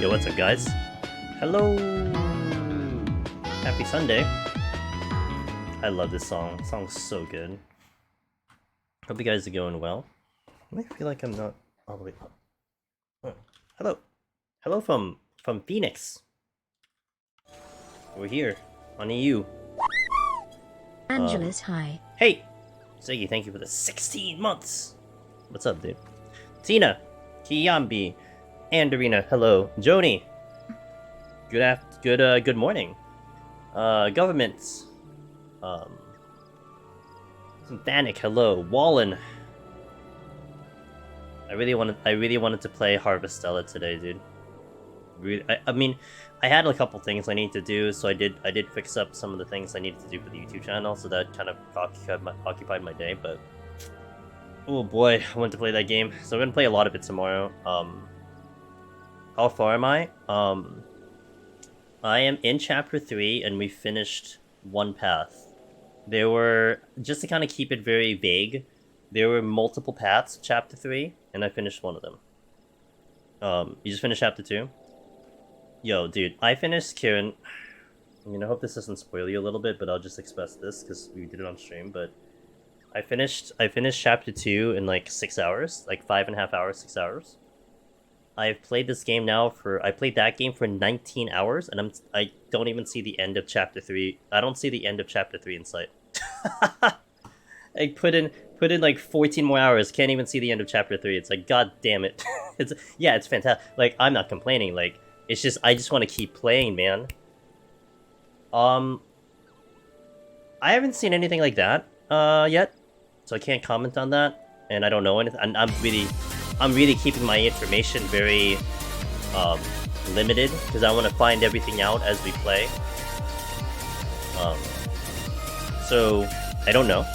Yo, what's up, guys? Hello! Happy Sunday. I love this song. The song's so good. Hope you guys are going well. I feel like I'm not all the way up. Oh, hello. Hello from Phoenix. We're here on EU. Angela's hi. Hey! Ziggy, thank you for the 16 months! What's up, dude? Tina! Kiyambi! Andarina, hello. Joni! Good morning. Governments. Synthanic, hello. Wallen. I really wanted to play Harvestella today, dude. I mean, I had a couple things I need to do, so I did fix up some of the things I needed to do for the YouTube channel, so that kind of occupied my day, but oh boy, I wanted to play that game. So I'm gonna play a lot of it tomorrow. How far am I? I am in chapter 3 and we finished one path. There were, just to kind of keep it very vague, there were multiple paths of chapter 3 and I finished one of them. You just finished chapter 2? Yo, dude, I finished Kieran. I mean, I hope this doesn't spoil you a little bit, but I'll just express this because we did it on stream, but I finished chapter 2 in like 6 hours, like 5.5 hours, 6 hours. I've played this game now I played that game for 19 hours, and I don't even see the end of chapter 3. I don't see the end of chapter 3 in sight. I put in like 14 more hours, can't even see the end of chapter 3. It's like, god damn it. It's fantastic. Like, I'm not complaining, like, it's just, I just want to keep playing, man. I haven't seen anything like that, yet, so I can't comment on that, and I don't know anything. I'm really keeping my information very limited because I want to find everything out as we play. So I don't know,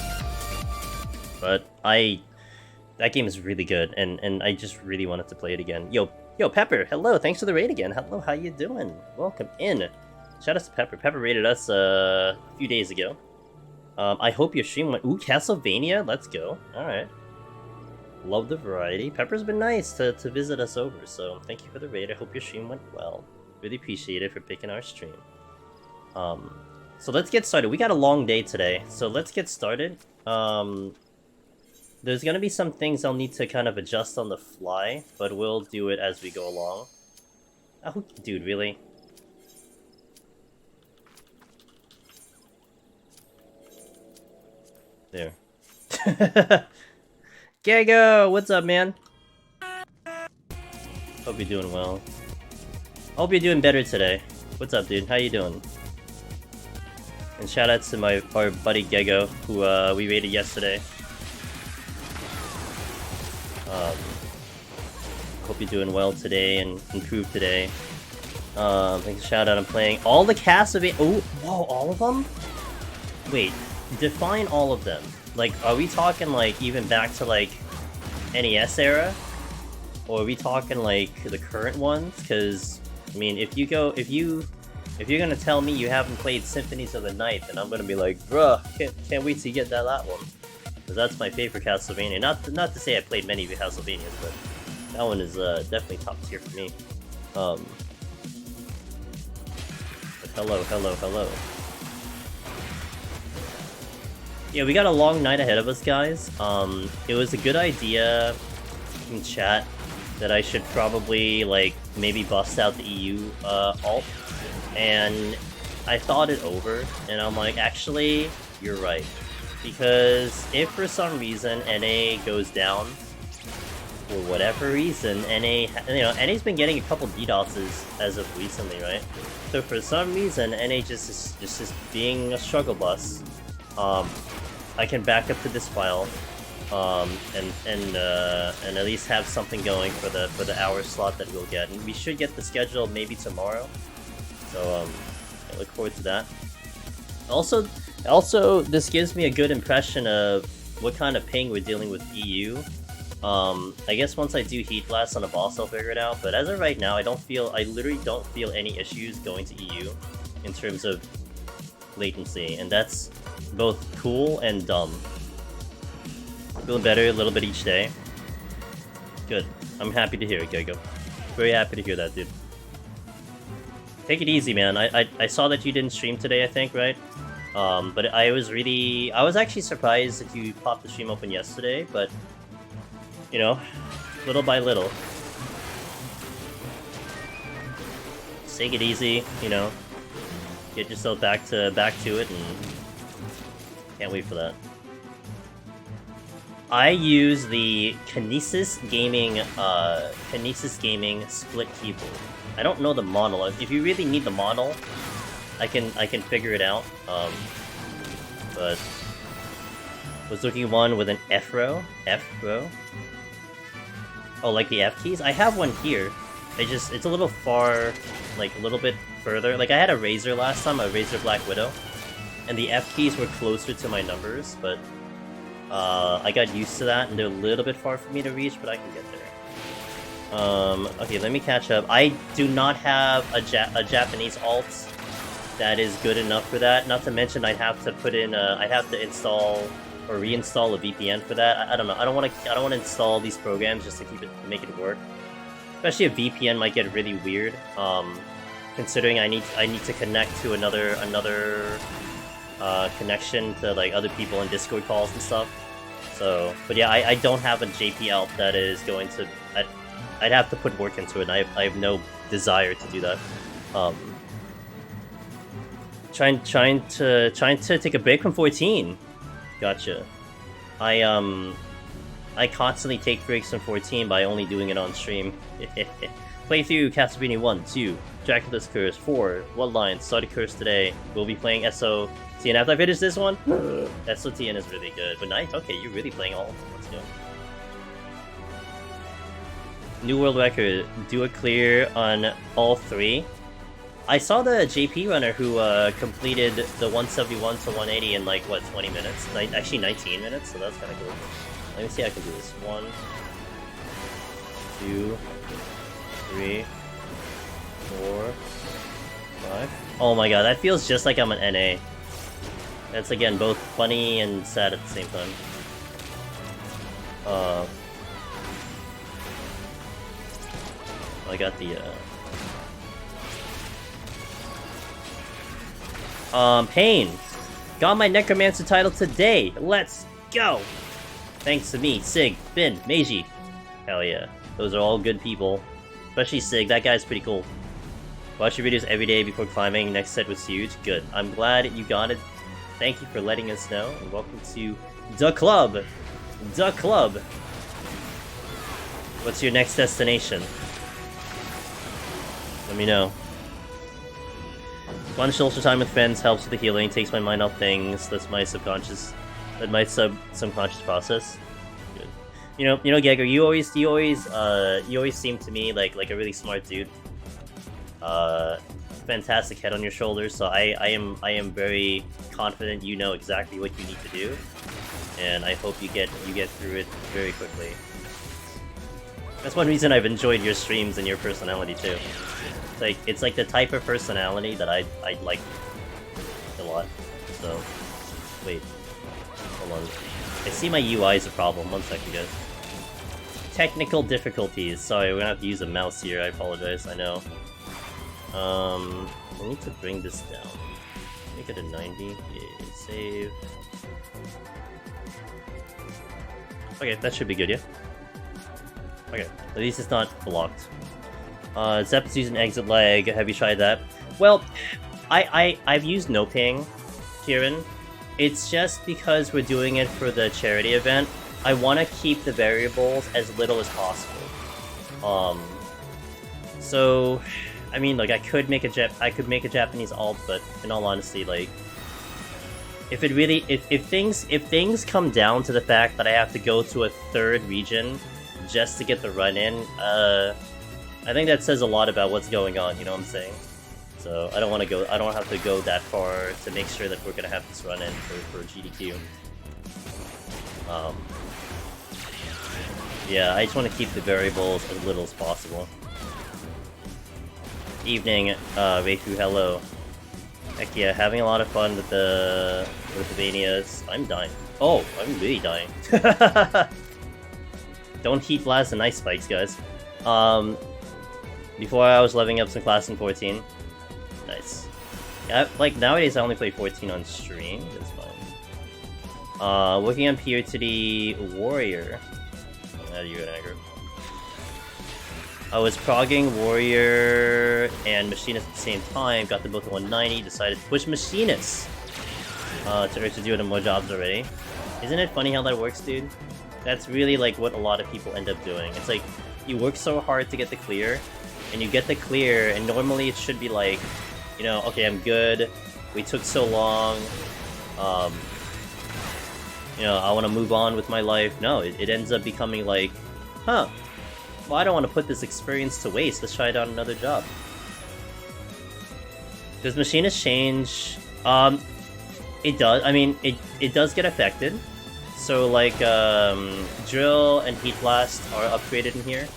but that game is really good, and I just really wanted to play it again. Yo, Pepper, hello, thanks for the raid again. Hello, how you doing? Welcome in. Shout out to Pepper. Pepper raided us a few days ago. I hope your stream went. Ooh, Castlevania, let's go. All right. Love the variety. Pepper's been nice to visit us over, so thank you for the raid. I hope your stream went well. Really appreciate it for picking our stream. So let's get started. We got a long day today, so let's get started. There's gonna be some things I'll need to kind of adjust on the fly, but we'll do it as we go along. Oh, dude, really? There. Gago, what's up, man? Hope you're doing well. Hope you're doing better today. What's up, dude? How you doing? And shout out to our buddy Gago, who we raided yesterday. Hope you're doing well today and improved today. Thanks, shout out. I'm playing all the Castlevania. Oh, whoa, all of them? Wait, define all of them. Like, are we talking, like, even back to, like, NES era? Or are we talking, like, the current ones? Because, I mean, if you're gonna tell me you haven't played Symphonies of the Night, then I'm gonna be like, bruh, can't wait to get that one. Because that's my favorite Castlevania. Not to say I played many of the Castlevanias, but that one is definitely top tier for me. But hello. Yeah, we got a long night ahead of us, guys. It was a good idea in chat that I should probably, like, maybe bust out the EU alt. And I thought it over, and I'm like, actually, you're right. Because if for some reason NA goes down, for whatever reason, NA's been getting a couple DDoSes as of recently, right? So for some reason, NA just is being a struggle bus. I can back up to this file, and at least have something going for the hour slot that we'll get, and we should get the schedule maybe tomorrow. So I look forward to that. Also, this gives me a good impression of what kind of ping we're dealing with EU. I guess once I do Heat Blast on a boss, I'll figure it out. But as of right now, I literally don't feel any issues going to EU in terms of latency, and that's both cool and dumb. Feeling better a little bit each day. Good. I'm happy to hear it, Gego. Very happy to hear that, dude. Take it easy, man. I saw that you didn't stream today, I think, right? But I was actually surprised that you popped the stream open yesterday, but, you know, little by little. Just take it easy, you know, get yourself back to it, and can't wait for that. I use the Kinesis Gaming split keyboard. I don't know the model. If you really need the model, I can figure it out. But was looking one with an F row. Oh, like the F keys? I have one here. It's a little far, like a little bit further. Like I had a Razer last time, a Razer Black Widow, and the F keys were closer to my numbers, but I got used to that, and they're a little bit far for me to reach, but I can get there. Okay, let me catch up. I do not have a Japanese alt that is good enough for that. Not to mention, I'd have to put in I'd have to install or reinstall a VPN for that. I don't know. I don't want to install these programs just to make it work. Especially a VPN might get really weird. Considering I need to connect to another connection to like other people in Discord calls and stuff. So, but yeah, I don't have a JP alt that is going to. I'd have to put work into it, and I have no desire to do that. Trying to take a break from 14. Gotcha. I constantly take breaks from 14 by only doing it on stream. Play through Castlevania 1, 2, Dracula's Curse, 4, Bloodlines, started Curse today. We'll be playing SOTN after I finish this one. SOTN is really good, but nice. Okay, you're really playing all of them. Let's go. New world record. Do a clear on all 3. I saw the JP runner who completed the 171 to 180 in like what 20 minutes? Actually 19 minutes, so that's kind of cool. Let me see how I can do this. 1, 2, 3, 4, 5. Oh my god, that feels just like I'm an NA. That's again both funny and sad at the same time. I got the Pain! Got my Necromancer title today! Let's go! Thanks to me, Sig, Finn, Meiji. Hell yeah. Those are all good people. Especially Sig, that guy's pretty cool. Watch your videos every day before climbing. Next set was huge. Good. I'm glad you got it. Thank you for letting us know, and welcome to the club! The club! What's your next destination? Let me know. Fun social time with friends helps with the healing, takes my mind off things. That's my subconscious process. Good. You know, Gagger, you always seem to me like a really smart dude. Fantastic head on your shoulders, so I am very confident you know exactly what you need to do, and I hope you get through it very quickly. That's one reason I've enjoyed your streams and your personality too. It's like the type of personality that I like a lot. So, wait, hold on. I see my UI is a problem. One second, guys. Technical difficulties. Sorry, we're gonna have to use a mouse here. I apologize. I know. I need to bring this down. Make it a 90. Yeah, save. Okay, that should be good, yeah? Okay, at least it's not blocked. Zepp's using exit lag. Have you tried that? Well, I've used no ping, Kieran. It's just because we're doing it for the charity event. I want to keep the variables as little as possible. So, I mean, like I could make a Japanese alt, but in all honesty, like if things come down to the fact that I have to go to a third region just to get the run in, I think that says a lot about what's going on, you know what I'm saying? So I don't have to go that far to make sure that we're gonna have this run in for GDQ. Yeah, I just want to keep the variables as little as possible. Evening, Reifu, hello. Heck yeah, having a lot of fun with the Manias. I'm dying. Oh, I'm really dying. Don't heat blast and ice spikes, guys. Before I was leveling up some class in 14. Nice. Yeah, like nowadays I only play 14 on stream. That's fine. Working on PoTD Warrior. You're an aggro. I was progging Warrior and Machinist at the same time. Got them both at 190. Decided to push Machinist to do more jobs already. Isn't it funny how that works, dude? That's really like what a lot of people end up doing. It's like you work so hard to get the clear, and you get the clear, and normally it should be like, you know, okay, I'm good. We took so long. You know, I want to move on with my life. No, it ends up becoming like, huh, well, I don't want to put this experience to waste. Let's try it on another job. Does Machinist change? It does. I mean, it does get affected. So like, Drill and Heat Blast are upgraded in here.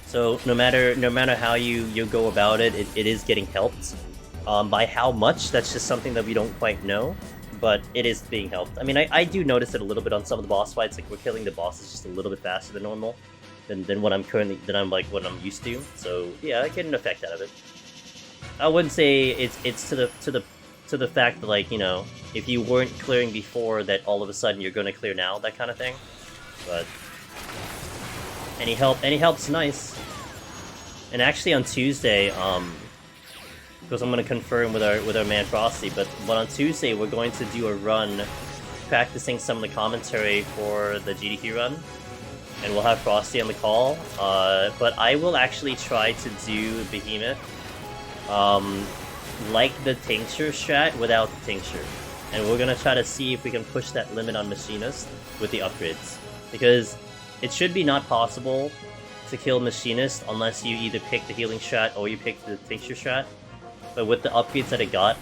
So no matter how you go about it, it is getting helped. By how much, that's just something that we don't quite know, but it is being helped. I mean, I do notice it a little bit on some of the boss fights, like we're killing the bosses just a little bit faster than normal, than what I'm what I'm used to. So yeah, I get an effect out of it. I wouldn't say it's to the fact that, like, you know, if you weren't clearing before, that all of a sudden you're gonna clear now, that kind of thing. But any help's nice. And actually on Tuesday, because I'm gonna confirm with our man Frosty, but on Tuesday we're going to do a run practicing some of the commentary for the GDQ run, and we'll have Frosty on the call. But I will actually try to do Behemoth like the Tincture strat without the Tincture, and we're gonna try to see if we can push that limit on Machinist with the upgrades, because it should be not possible to kill Machinist unless you either pick the healing strat or you pick the Tincture strat. But with the upgrades that it got,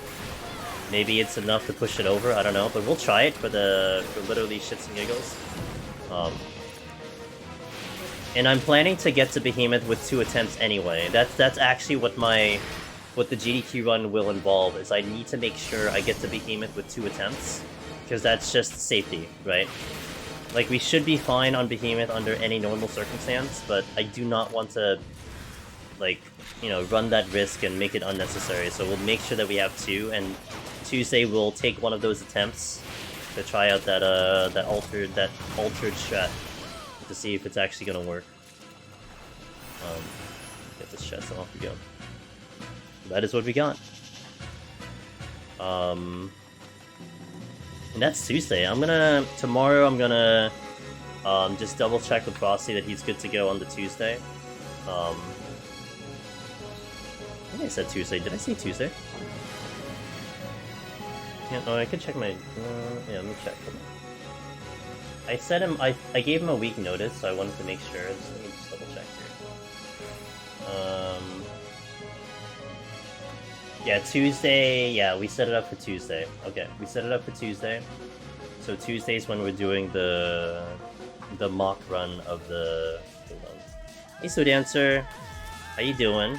maybe it's enough to push it over. I don't know, but we'll try it for literally shits and giggles. And I'm planning to get to Behemoth with 2 attempts anyway. That's actually what the GDQ run will involve, is I need to make sure I get to Behemoth with 2 attempts, because that's just safety, right? Like, we should be fine on Behemoth under any normal circumstance, but I do not want to, like, you know, run that risk and make it unnecessary. So we'll make sure that we have 2, and Tuesday we'll take one of those attempts to try out that altered strat to see if it's actually gonna work. Get this chest off we go. That is what we got. And that's Tuesday. Tomorrow I'm gonna just double check with Frosty that he's good to go on the Tuesday. I think I said Tuesday. Did I say Tuesday? Yeah, no, I could check my... yeah, let me check. I said him... I gave him a week notice, so I wanted to make sure. Let me just double check here. Yeah, Tuesday... Yeah, we set it up for Tuesday. Okay, we set it up for Tuesday. So Tuesday's when we're doing the mock run of the... Hey, So Dancer. How you doing?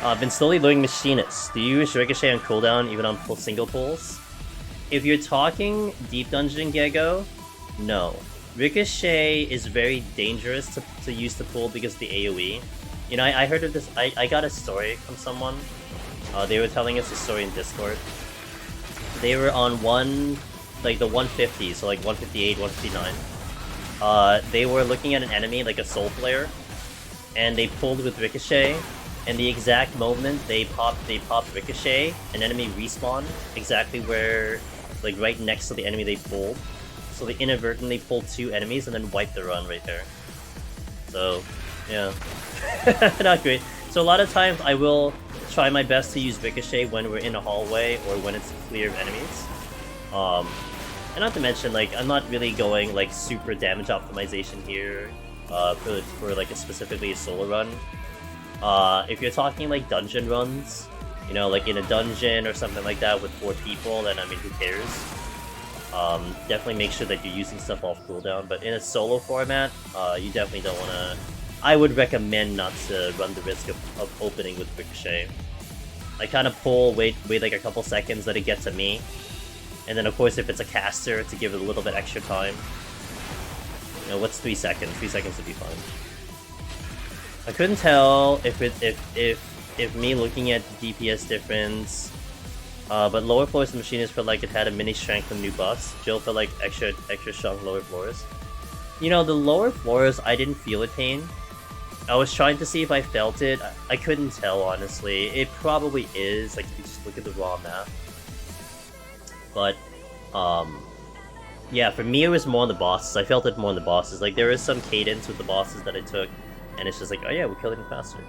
I've been slowly learning Machinist. Do you use Ricochet on cooldown even on single pulls? If you're talking Deep Dungeon Gego, no. Ricochet is very dangerous to use to pull because of the AoE. You know, I heard of this, I got a story from someone. They were telling us a story in Discord. They were on the 150, so like 158, 159. They were looking at an enemy, like a soul player, and they pulled with Ricochet. And the exact moment they popped Ricochet, an enemy respawned exactly where, like right next to the enemy they pulled. So they inadvertently pulled 2 enemies and then wiped the run right there. So, yeah. Not great. So a lot of times I will try my best to use Ricochet when we're in a hallway or when it's clear of enemies. And not to mention, like, I'm not really going like super damage optimization here for like specifically a solo run. If you're talking like dungeon runs, you know, like in a dungeon or something like that with 4 people, then I mean, who cares? Definitely make sure that you're using stuff off cooldown, but in a solo format, you definitely don't want to... I would recommend not to run the risk of opening with Ricochet. I kind of pull, wait like a couple seconds, let it get to me, and then of course if it's a caster, to give it a little bit extra time. know, what's 3 seconds? 3 seconds would be fine. I couldn't tell if me looking at the DPS difference, but lower floors of the machine is felt like it had a mini strength from new buffs. Jill felt like extra strong lower floors. You know, the lower floors, I didn't feel it pain. I was trying to see if I felt it. I couldn't tell, honestly. It probably is, like, if you just look at the raw math. But, yeah, for me it was more on the bosses. I felt it more on the bosses. Like, there is some cadence with the bosses that I took, and it's just like, oh yeah, we're killing them faster.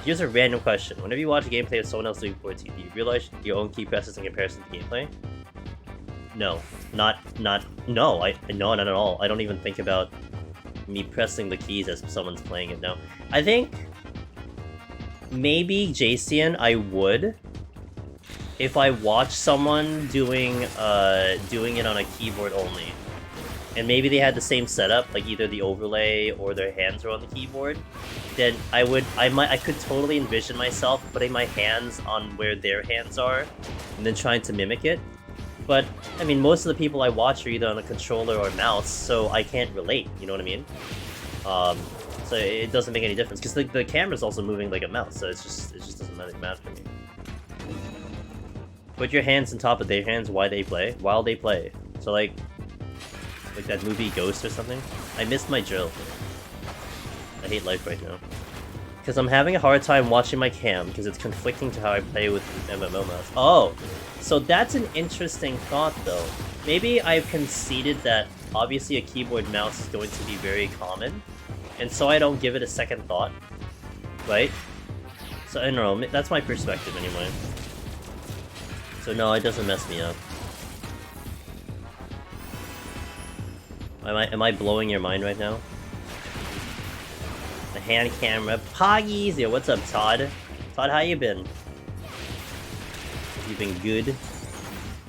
Here's a random question. Whenever you watch a gameplay of someone else doing PoTD, do you realize your own key presses in comparison to gameplay? No. No, not at all. I don't even think about me pressing the keys as someone's playing it now. I think maybe Jacian I would if I watched someone doing it on a keyboard only. And maybe they had the same setup, like either the overlay or their hands were on the keyboard, then I could totally envision myself putting my hands on where their hands are and then trying to mimic it. But, I mean, most of the people I watch are either on a controller or mouse, so I can't relate, you know what I mean? So it doesn't make any difference, because the camera's also moving like a mouse, so it just doesn't matter for me. Put your hands on top of their hands while they play. So like that movie Ghost or something. I missed my drill. I hate life right now. Because I'm having a hard time watching my cam, because it's conflicting to how I play with MMO mouse. Oh! So that's an interesting thought, though. Maybe I've conceded that obviously a keyboard mouse is going to be very common, and so I don't give it a second thought, right? So I don't know, that's my perspective anyway. So no, it doesn't mess me up. Am I blowing your mind right now? The hand camera. Poggies! Yo, what's up, Todd? Todd, how you been? You've been good.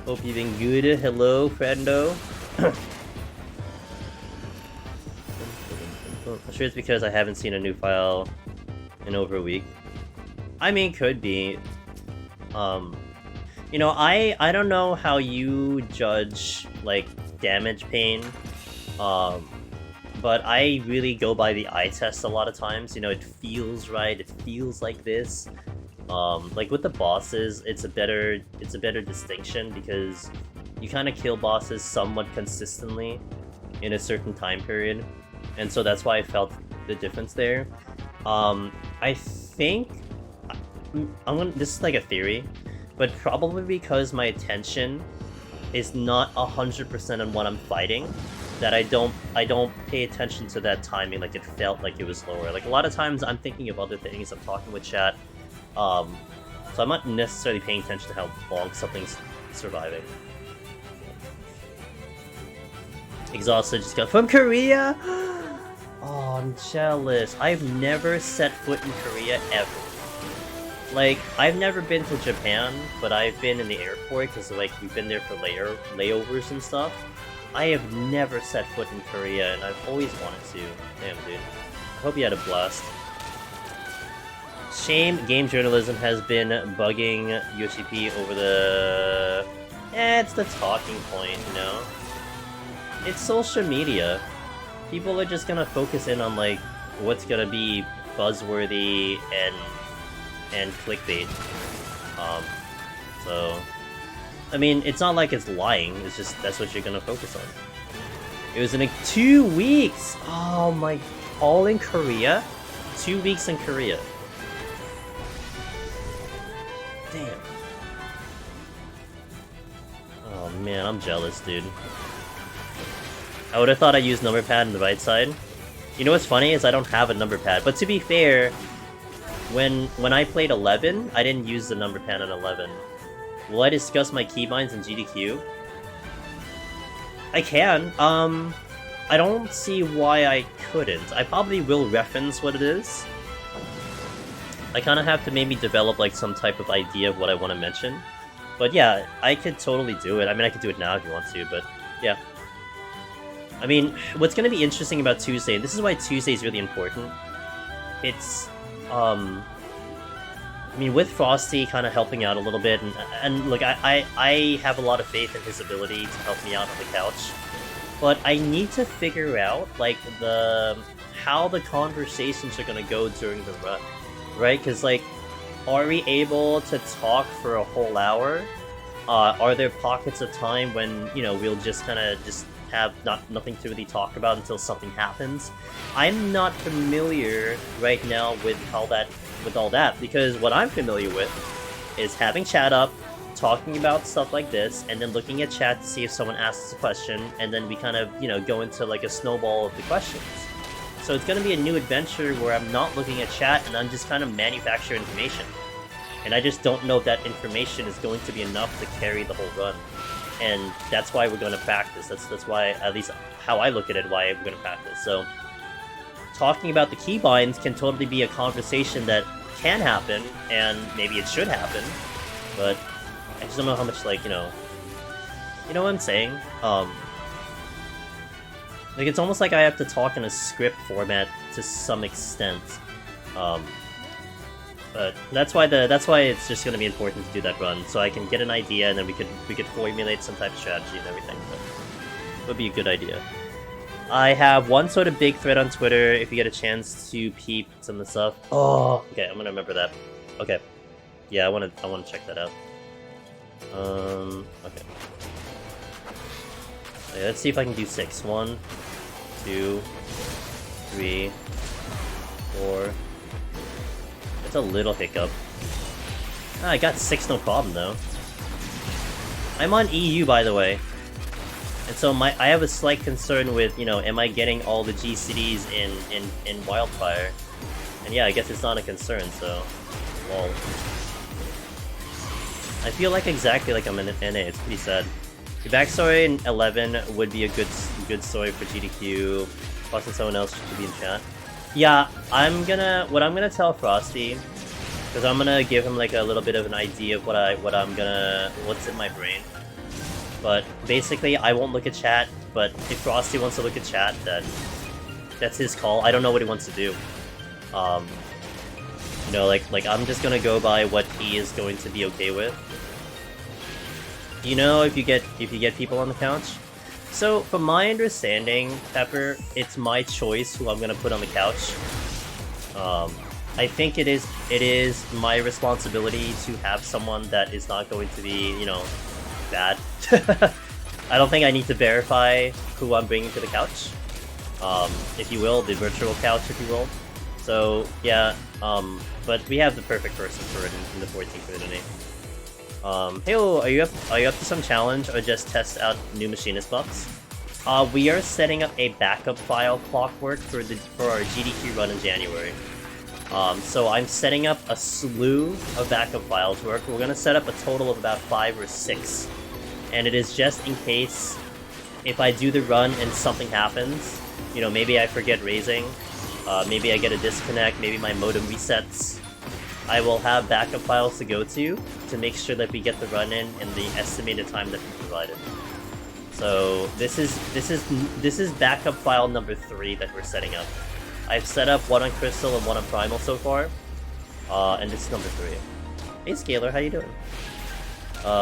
Hope you've been good. Hello, friendo. I'm sure it's because I haven't seen a new file in over a week. I mean, could be. You know, I don't know how you judge, like, damage pain. But I really go by the eye test a lot of times. You know, it feels right. It feels like this. Like with the bosses, it's a better distinction because you kind of kill bosses somewhat consistently in a certain time period, and so that's why I felt the difference there. I think this is like a theory, but probably because my attention is not 100% on what I'm fighting, that I don't pay attention to that timing. Like it felt like it was lower. Like a lot of times I'm thinking of other things. I'm talking with chat. So I'm not necessarily paying attention to how long something's surviving. Exhausted just got from Korea? Oh, I'm jealous. I've never set foot in Korea ever. Like, I've never been to Japan, but I've been in the airport because like we've been there for layovers and stuff. I have never set foot in Korea, and I've always wanted to. Damn, dude. I hope you had a blast. Shame game journalism has been bugging USGP over the... it's the talking point, you know? It's social media. People are just gonna focus in on, like, what's gonna be buzzworthy and clickbait. So... I mean, it's not like it's lying, it's just that's what you're gonna focus on. It was in like 2 weeks! Oh my... all in Korea? 2 weeks in Korea. Damn. Oh man, I'm jealous, dude. I would've thought I used number pad on the right side. You know what's funny is I don't have a number pad, but to be fair, when I played 11, I didn't use the number pad on 11. Will I discuss my keybinds in GDQ? I can. I don't see why I couldn't. I probably will reference what it is. I kind of have to maybe develop like some type of idea of what I want to mention. But yeah, I could totally do it. I mean, I could do it now if you want to, but yeah. I mean, what's going to be interesting about Tuesday, and this is why Tuesday is really important, it's, I mean, with Frosty kind of helping out a little bit, and look, I have a lot of faith in his ability to help me out on the couch. but I need to figure out like how the conversations are gonna go during the run, right? Because like, are we able to talk for a whole hour? Are there pockets of time when, you know, we'll just kind of just have nothing to really talk about until something happens? I'm not familiar right now with all that, because what I'm familiar with is having chat up, talking about stuff like this, and then looking at chat to see if someone asks a question, and then we kind of, you know, go into like a snowball of the questions. So it's going to be a new adventure where I'm not looking at chat and I'm just kind of manufacturing information. And I just don't know if that information is going to be enough to carry the whole run. And that's why we're going to practice. That's why, at least how I look at it, why we're going to practice. So talking about the keybinds can totally be a conversation that can happen, and maybe it should happen, but I just don't know how much, like, you know what I'm saying? Like, it's almost like I have to talk in a script format to some extent. But that's why it's just gonna be important to do that run, so I can get an idea, and then we could formulate some type of strategy and everything. But it would be a good idea. I have one sort of big thread on Twitter. If you get a chance to peep some of the stuff. Oh, okay, I'm gonna remember that. Okay, yeah, I wanna check that out. Okay. Okay, let's see if I can do 6. 1, 2, 3, 4. That's a little hiccup. Ah, I got 6, no problem though. I'm on EU, by the way. And so I have a slight concern with, you know, am I getting all the GCDs in Wildfire? And yeah, I guess it's not a concern, so... Lol. I feel like exactly like I'm in NA, it's pretty sad. The backstory in 11 would be a good story for GDQ, plus someone else should be in chat. Yeah, what I'm gonna tell Frosty, because I'm gonna give him like a little bit of an idea of what's in my brain. But basically, I won't look at chat, but if Frosty wants to look at chat, then that's his call. I don't know what he wants to do. You know, like I'm just gonna go by what he is going to be okay with. You know, if you get people on the couch. So, from my understanding, Pepper, it's my choice who I'm gonna put on the couch. I think it is my responsibility to have someone that is not going to be, you know, bad. I don't think I need to verify who I'm bringing to the couch. If you will, the virtual couch, if you will. So, yeah, but we have the perfect person for it in the 14th community. Hey-o, are you up to some challenge or just test out new machinist buffs? We are setting up a backup file clockwork for our GDQ run in January. So I'm setting up a slew of backup files work. We're gonna set up a total of about 5 or 6. And it is just in case if I do the run and something happens, you know, maybe I forget raising, maybe I get a disconnect, maybe my modem resets. I will have backup files to go to make sure that we get the run in the estimated time that we provided. So this is backup file number 3 that we're setting up. I've set up one on Crystal and one on Primal so far, and this is number 3. Hey Scalar, how you doing?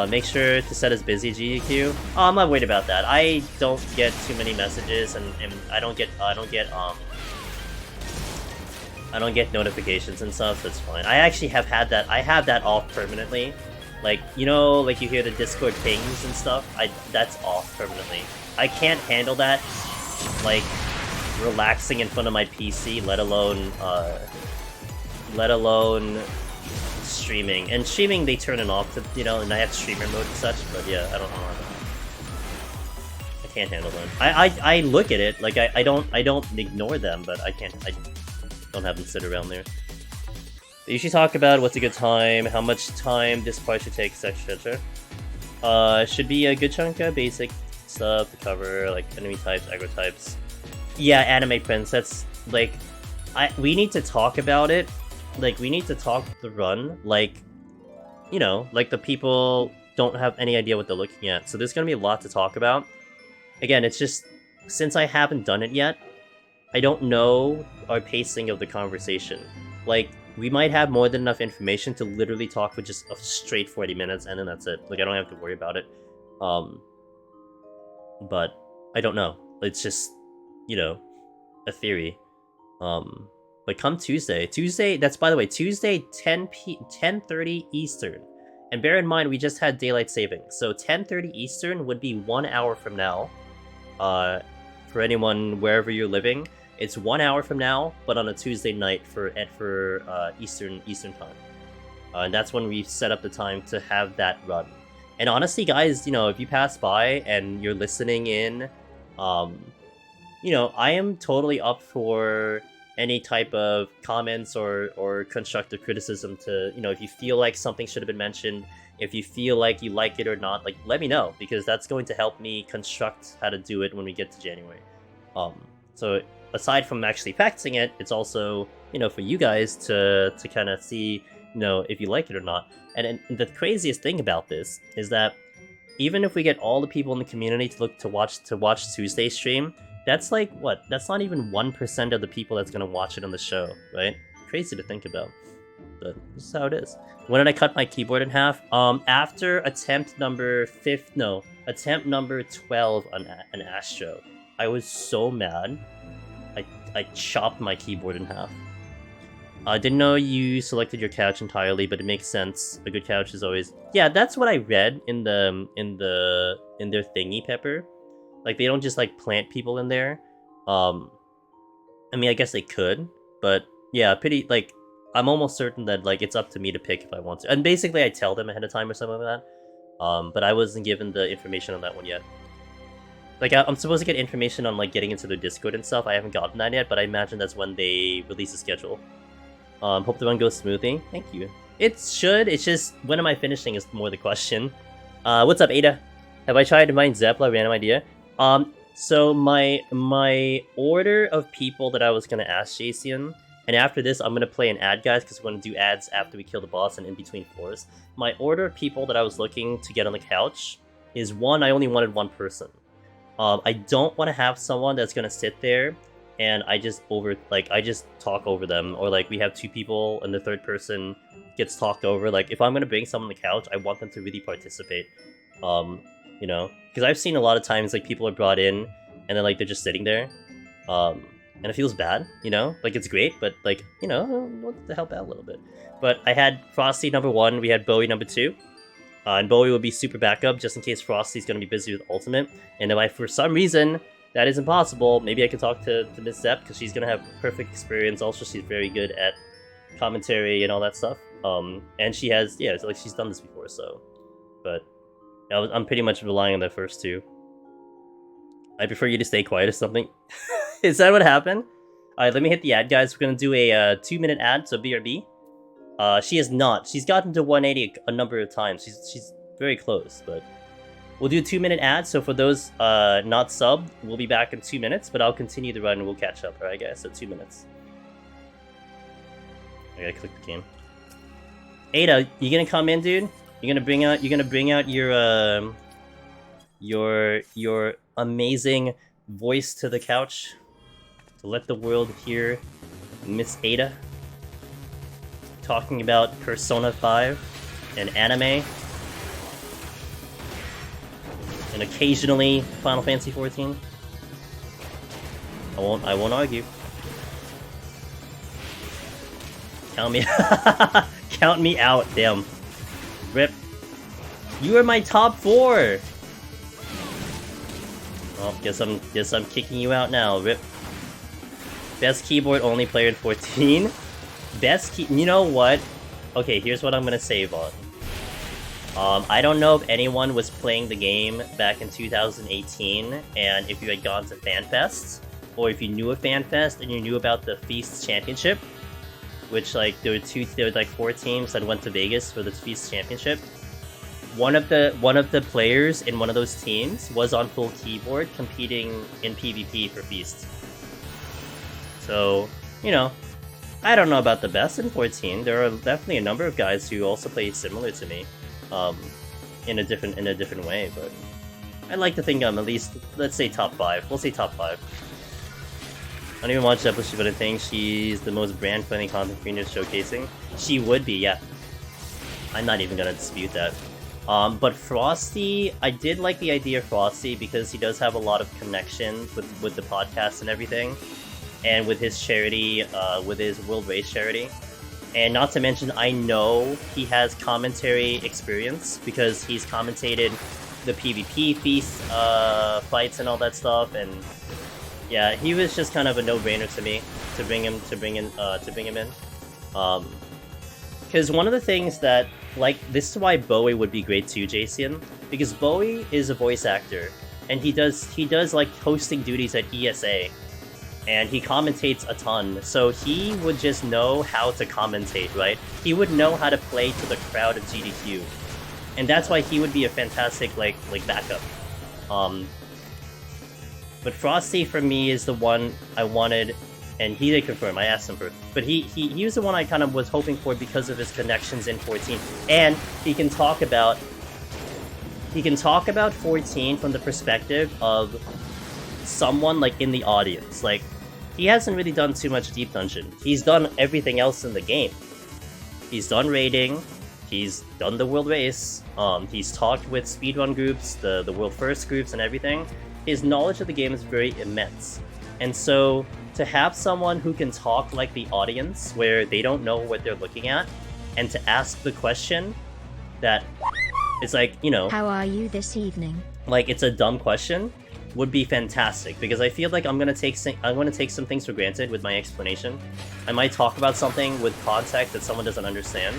Make sure to set as busy GDQ. Oh, I'm not worried about that. I don't get too many messages, and I don't get notifications and stuff, so it's fine. I actually have had that. I have that off permanently. Like, you know, like you hear the Discord pings and stuff. That's off permanently. I can't handle that. Like, relaxing in front of my PC, let alone streaming. And streaming, they turn it off to, you know, and I have streamer mode and such. But yeah, I don't know. I can't handle them. I look at it. Like I don't ignore them, but I don't have them sit around there. They usually talk about what's a good time, how much time this part should take, etc. Should be a good chunk of basic stuff to cover, like enemy types, aggro types. Yeah, anime prints. That's like, we need to talk about it. Like, we need to talk the run. Like, you know, like the people don't have any idea what they're looking at. So there's gonna be a lot to talk about. Again, it's just, since I haven't done it yet, I don't know our pacing of the conversation. Like, we might have more than enough information to literally talk for just a straight 40 minutes, and then that's it. Like, I don't have to worry about it. But I don't know. it's just, you know, a theory. But come Tuesday, that's by the way, Tuesday 10:30 Eastern. And bear in mind, we just had daylight savings, so 10:30 Eastern would be 1 hour from now. For anyone wherever you're living, it's 1 hour from now, but on a Tuesday night for Eastern time. And that's when we set up the time to have that run. And honestly, guys, you know, if you pass by and you're listening in, you know, I am totally up for any type of comments or constructive criticism to, you know, if you feel like something should have been mentioned, if you feel like you like it or not, like, let me know, because that's going to help me construct how to do it when we get to January. So aside from actually practicing it, it's also, you know, for you guys to kind of see, you know, if you like it or not. And the craziest thing about this is that even if we get all the people in the community to watch Tuesday's stream, that's like, what? That's not even 1% of the people that's gonna watch it on the show, right? Crazy to think about, but this is how it is. When did I cut my keyboard in half? After attempt number 12 on an Astro. I was so mad. I chopped my keyboard in half. I didn't know you selected your couch entirely, but it makes sense. A good couch is always... Yeah, that's what I read in their thingy, Pepper. Like, they don't just, like, plant people in there. I mean, I guess they could, but yeah, like, I'm almost certain that, like, it's up to me to pick if I want to. And basically, I tell them ahead of time or something like that. But I wasn't given the information on that one yet. Like, I'm supposed to get information on, like, getting into their Discord and stuff. I haven't gotten that yet, but I imagine that's when they release the schedule. Hope the run goes smoothly. Thank you. It should. It's just, when am I finishing is more the question. What's up, Ada? Have I tried to mine Zeppla? Random idea. So my order of people that I was gonna ask Jason, and after this I'm gonna play an ad, guys, because we're gonna do ads after we kill the boss and in between floors. My order of people that I was looking to get on the couch is one, I only wanted one person. I don't want to have someone that's gonna sit there and I just talk over them, or like we have two people and the third person gets talked over. Like, if I'm gonna bring someone on the couch, I want them to really participate. You know, because I've seen a lot of times, like, people are brought in and then, like, they're just sitting there, and it feels bad, you know? Like, it's great, but, like, you know, I want to help out a little bit. But I had Frosty number 1, we had Bowie number 2, and Bowie will be super backup just in case Frosty's gonna be busy with Ultimate. And if for some reason that is impossible, maybe I can talk to Miss Zepp, because she's gonna have perfect experience. Also, she's very good at commentary and all that stuff. And she has, yeah, like, she's done this before, so, but... I'm pretty much relying on the first two. I prefer you to stay quiet or something. Is that what happened? Alright, let me hit the ad, guys. We're gonna do a 2-minute ad, so BRB. She has not. She's gotten to 180 a number of times. She's very close, but... We'll do a 2-minute ad, so for those not subbed, we'll be back in 2 minutes, but I'll continue the run and we'll catch up, alright, guys? So 2 minutes. I gotta click the game. Ada, you gonna come in, dude? You're gonna bring out your amazing voice to the couch to let the world hear Miss Ada talking about Persona 5 and anime and occasionally Final Fantasy 14. I won't argue. Count me out, damn. Rip. You are my top 4! Well, guess I'm kicking you out now, Rip. Best keyboard only player in 14? You know what? Okay, here's what I'm gonna say, Vaughn. I don't know if anyone was playing the game back in 2018, and if you had gone to FanFest, or if you knew of FanFest and you knew about the Feast Championship, which, like, there were like 4 teams that went to Vegas for the Feast Championship. One of the players in one of those teams was on full keyboard competing in PvP for Feast. So, you know, I don't know about the best in 14. There are definitely a number of guys who also play similar to me, in a different way. But I'd like to think I'm at least, let's say, top 5. We'll say top 5. I don't even watch that, but I think she's the most brand-friendly content creator showcasing. She would be, yeah. I'm not even gonna dispute that. But Frosty, I did like the idea of Frosty because he does have a lot of connections with the podcast and everything, and with his charity, with his World Race charity. And not to mention, I know he has commentary experience because he's commentated the PvP feast fights and all that stuff. And yeah, he was just kind of a no-brainer to me to bring him in. Because one of the things that, like, this is why Bowie would be great too, Jason, because Bowie is a voice actor, and he does like hosting duties at ESA. And he commentates a ton, so he would just know how to commentate, right? He would know how to play to the crowd of GDQ, and that's why he would be a fantastic like backup. But Frosty for me is the one I wanted, and he did confirm. I asked him for, but he was the one I kind of was hoping for because of his connections in 14, and he can talk about 14 from the perspective of someone like in the audience. Like, he hasn't really done too much Deep Dungeon. He's done everything else in the game. He's done raiding, he's done the World Race, he's talked with speedrun groups, the World First groups and everything. His knowledge of the game is very immense. And so, to have someone who can talk like the audience, where they don't know what they're looking at, and to ask the question that is like, you know... How are you this evening? Like, it's a dumb question, would be fantastic, because I feel like I'm gonna take some things for granted with my explanation. I might talk about something with context that someone doesn't understand.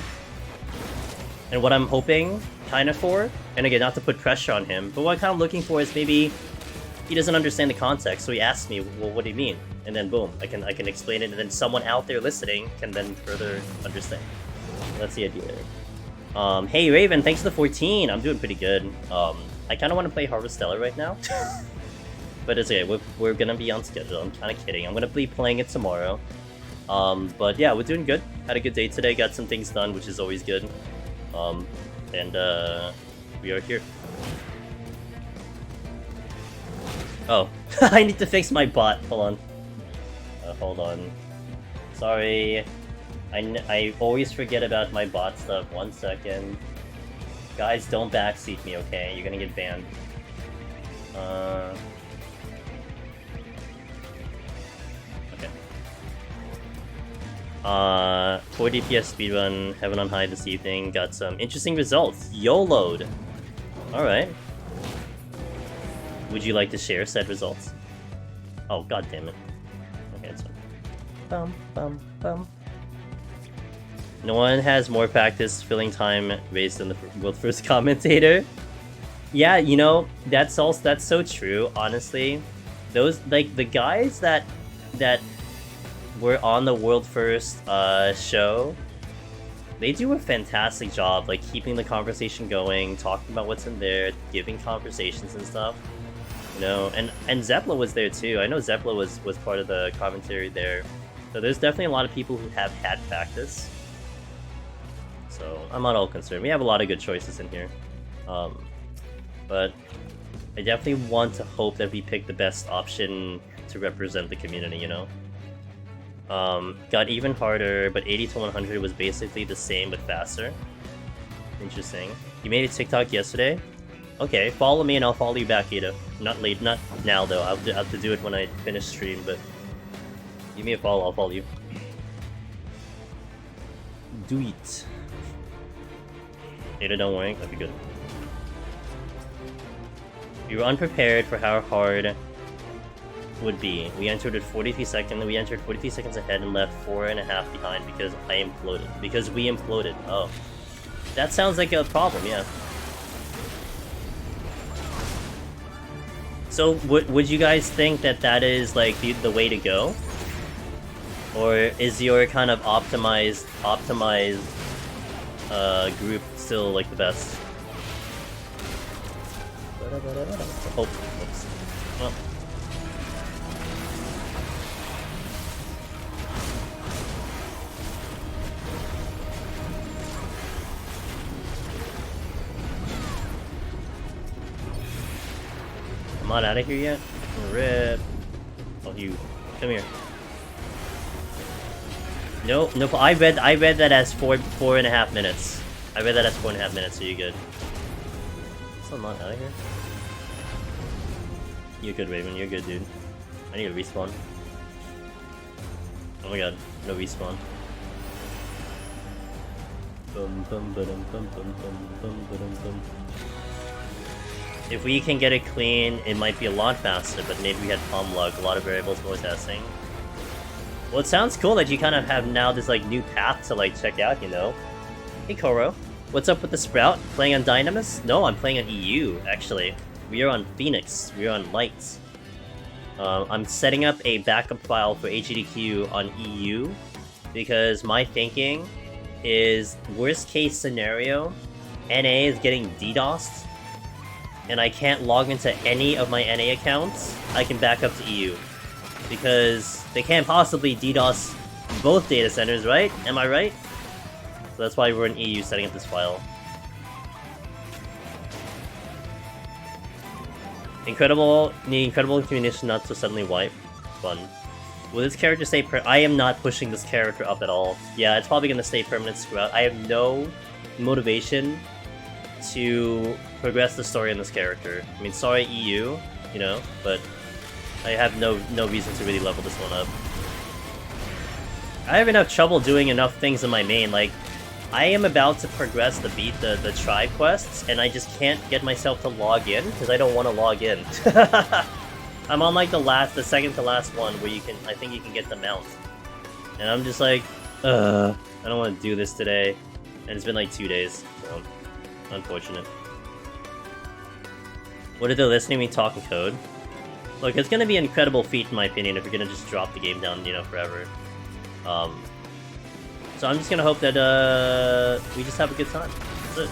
And what I'm hoping, kind of for, and again, not to put pressure on him, but what I'm kind of looking for is maybe he doesn't understand the context, so he asks me, well, what do you mean? And then boom, I can explain it, and then someone out there listening can then further understand. That's the idea. Hey Raven, thanks for the 14. I'm doing pretty good. I kind of want to play Harvestella right now. But it's okay, we're gonna be on schedule. I'm kind of kidding. I'm gonna be playing it tomorrow. But yeah, we're doing good. Had a good day today, got some things done, which is always good. And we are here. Oh, I need to fix my bot. Hold on. Sorry. I always forget about my bot stuff. 1 second. Guys, don't backseat me, okay? You're gonna get banned. 4 DPS speedrun, Heaven on High this evening, got some interesting results. YOLO'd! Alright. Would you like to share said results? Oh, god damn it. Okay, it's fine. Bum, bum, bum. No one has more practice filling time raised than the world first commentator. Yeah, you know, that's so true, honestly. Those, like, the guys that were on the world first show, they do a fantastic job, like, keeping the conversation going, talking about what's in there, giving conversations and stuff. You know, and Zepla was there too. I know Zepla was part of the commentary there. So there's definitely a lot of people who have had practice. So I'm not all concerned. We have a lot of good choices in here. But I definitely want to hope that we pick the best option to represent the community, you know? Got even harder, but 80 to 100 was basically the same but faster. Interesting. You made a TikTok yesterday? Okay, follow me and I'll follow you back, Ida. Not now though. I'll have to do it when I finish stream, but give me a follow, I'll follow you. Do it. Ada, don't worry, that'll be good. We were unprepared for how hard would be. We entered at 43 seconds. We entered 43 seconds ahead and left 4.5 behind because I imploded. Because we imploded. Oh, that sounds like a problem. Yeah. So would you guys think that that is like the way to go, or is your kind of optimized group still like the best? Oh, oops. Well. I'm not out of here yet. Rip. Oh, you come here. No, I read that as 4.5 minutes. I read that as 4.5 minutes, so you're good. Still not out of here? You're good, Raven. You're good, dude. I need a respawn. Oh my god, no respawn. If we can get it clean, it might be a lot faster, but maybe we had palm luck, a lot of variables for testing. Well, it sounds cool that you kind of have now this like new path to like check out, you know? Hey Koro, what's up with the Sprout? Playing on Dynamis? No, I'm playing on EU, actually. We are on Phoenix, we are on Lights. I'm setting up a backup file for AGDQ on EU, because my thinking is, worst case scenario, NA is getting DDoSed, and I can't log into any of my NA accounts, I can back up to EU. Because they can't possibly DDoS both data centers, right? Am I right? So that's why we're in EU setting up this file. Need incredible communication not to suddenly wipe. Fun. Will this character stay I am not pushing this character up at all. Yeah, it's probably gonna stay permanent screw-out. I have no motivation to progress the story in this character. I mean, sorry EU, you know, but I have no reason to really level this one up. I have enough trouble doing enough things in my main, like, I am about to progress the tribe quests, and I just can't get myself to log in, because I don't want to log in. I'm on like the second to last one, where I think you can get the mount. And I'm just like, I don't want to do this today. And it's been like 2 days, so, unfortunate. What if they're listening to me talk in code? Look, it's gonna be an incredible feat in my opinion if you're gonna just drop the game down, you know, forever. So I'm just gonna hope that we just have a good time. That's it.